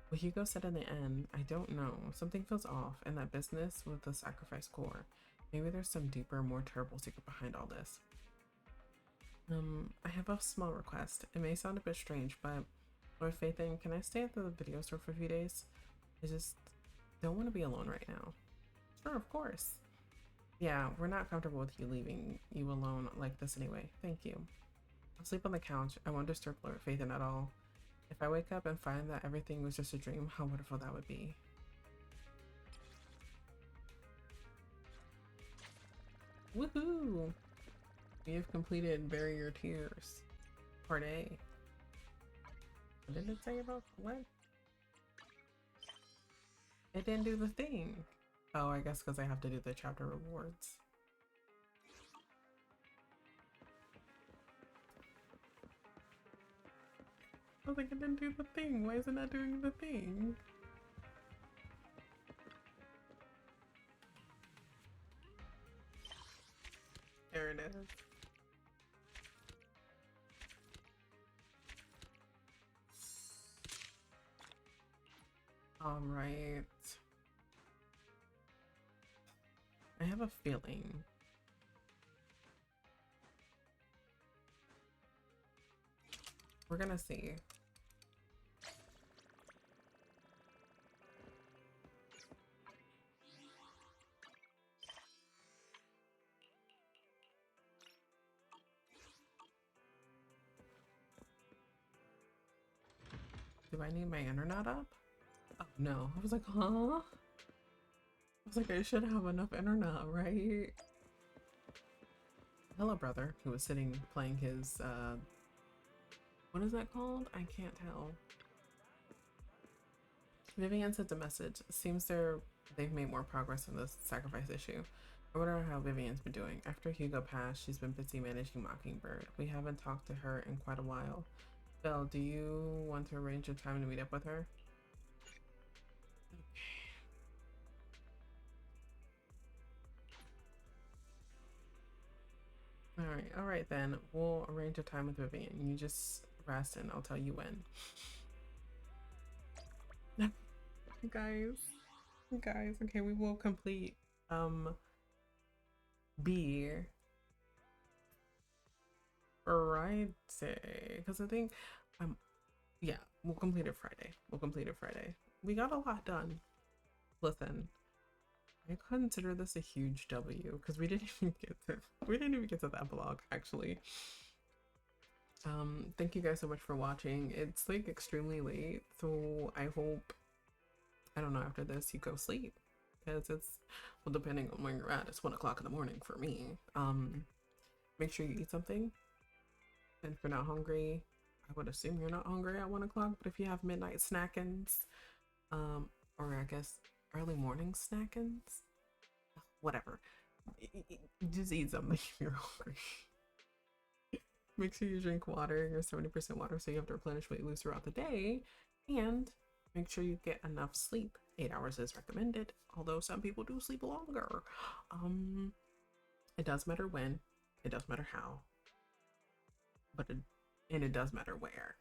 What Hugo said in the end, I don't know. Something feels off, and that business with the sacrifice core. Maybe there's some deeper, more terrible secret behind all this. I have a small request. It may sound a bit strange, but Lord Phaethon, can I stay at the video store for a few days? I just don't want to be alone right now. Sure, of course. Yeah, we're not comfortable with you leaving you alone like this anyway. Thank you. I'll sleep on the couch. I won't disturb Lord Phaethon at all. If I wake up and find that everything was just a dream, how wonderful that would be. Woohoo! We have completed Bury Your Tears. Part A. What did it say about what? It didn't do the thing. Oh, I guess because I have to do the chapter rewards. I was like, it didn't do the thing. Why is it not doing the thing? There it is. All right. I have a feeling. We're gonna see. Do I need my internet up? Oh no. I was like, huh? I was like, I should have enough internet, right? Hello, brother, who was sitting playing his, what is that called? I can't tell. Vivian sent a message. Seems they've made more progress on this sacrifice issue. I wonder how Vivian's been doing. After Hugo passed, she's been busy managing Mockingbird. We haven't talked to her in quite a while. Belle, do you want to arrange a time to meet up with her? All right then. We'll arrange a time with Vivian. You just rest and I'll tell you when. Guys, okay, we will complete B Friday, because I think yeah, we'll complete it Friday. We got a lot done. Listen, I consider this a huge W because we didn't even get to that vlog actually. Thank you guys so much for watching. It's like extremely late, so I hope, I don't know, after this you go sleep, because it's, well, depending on where you're at, it's 1 o'clock in the morning for me. Make sure you eat something. And if you're not hungry, I would assume you're not hungry at 1 o'clock, but if you have midnight snackins, or I guess early morning snackins, whatever, just eat something if you're hungry. Make sure you drink water, you're 70% water, so you have to replenish what you lose throughout the day, and make sure you get enough sleep. 8 hours is recommended, although some people do sleep longer. It does matter when, it does matter how, and it does matter where.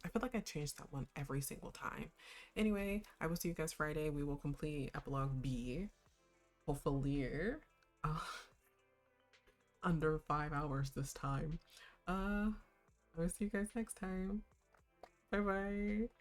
I feel like I changed that one every single time. Anyway, I will see you guys Friday. We will complete epilogue B, hopefully under 5 hours this time. I will see you guys next time. Bye bye.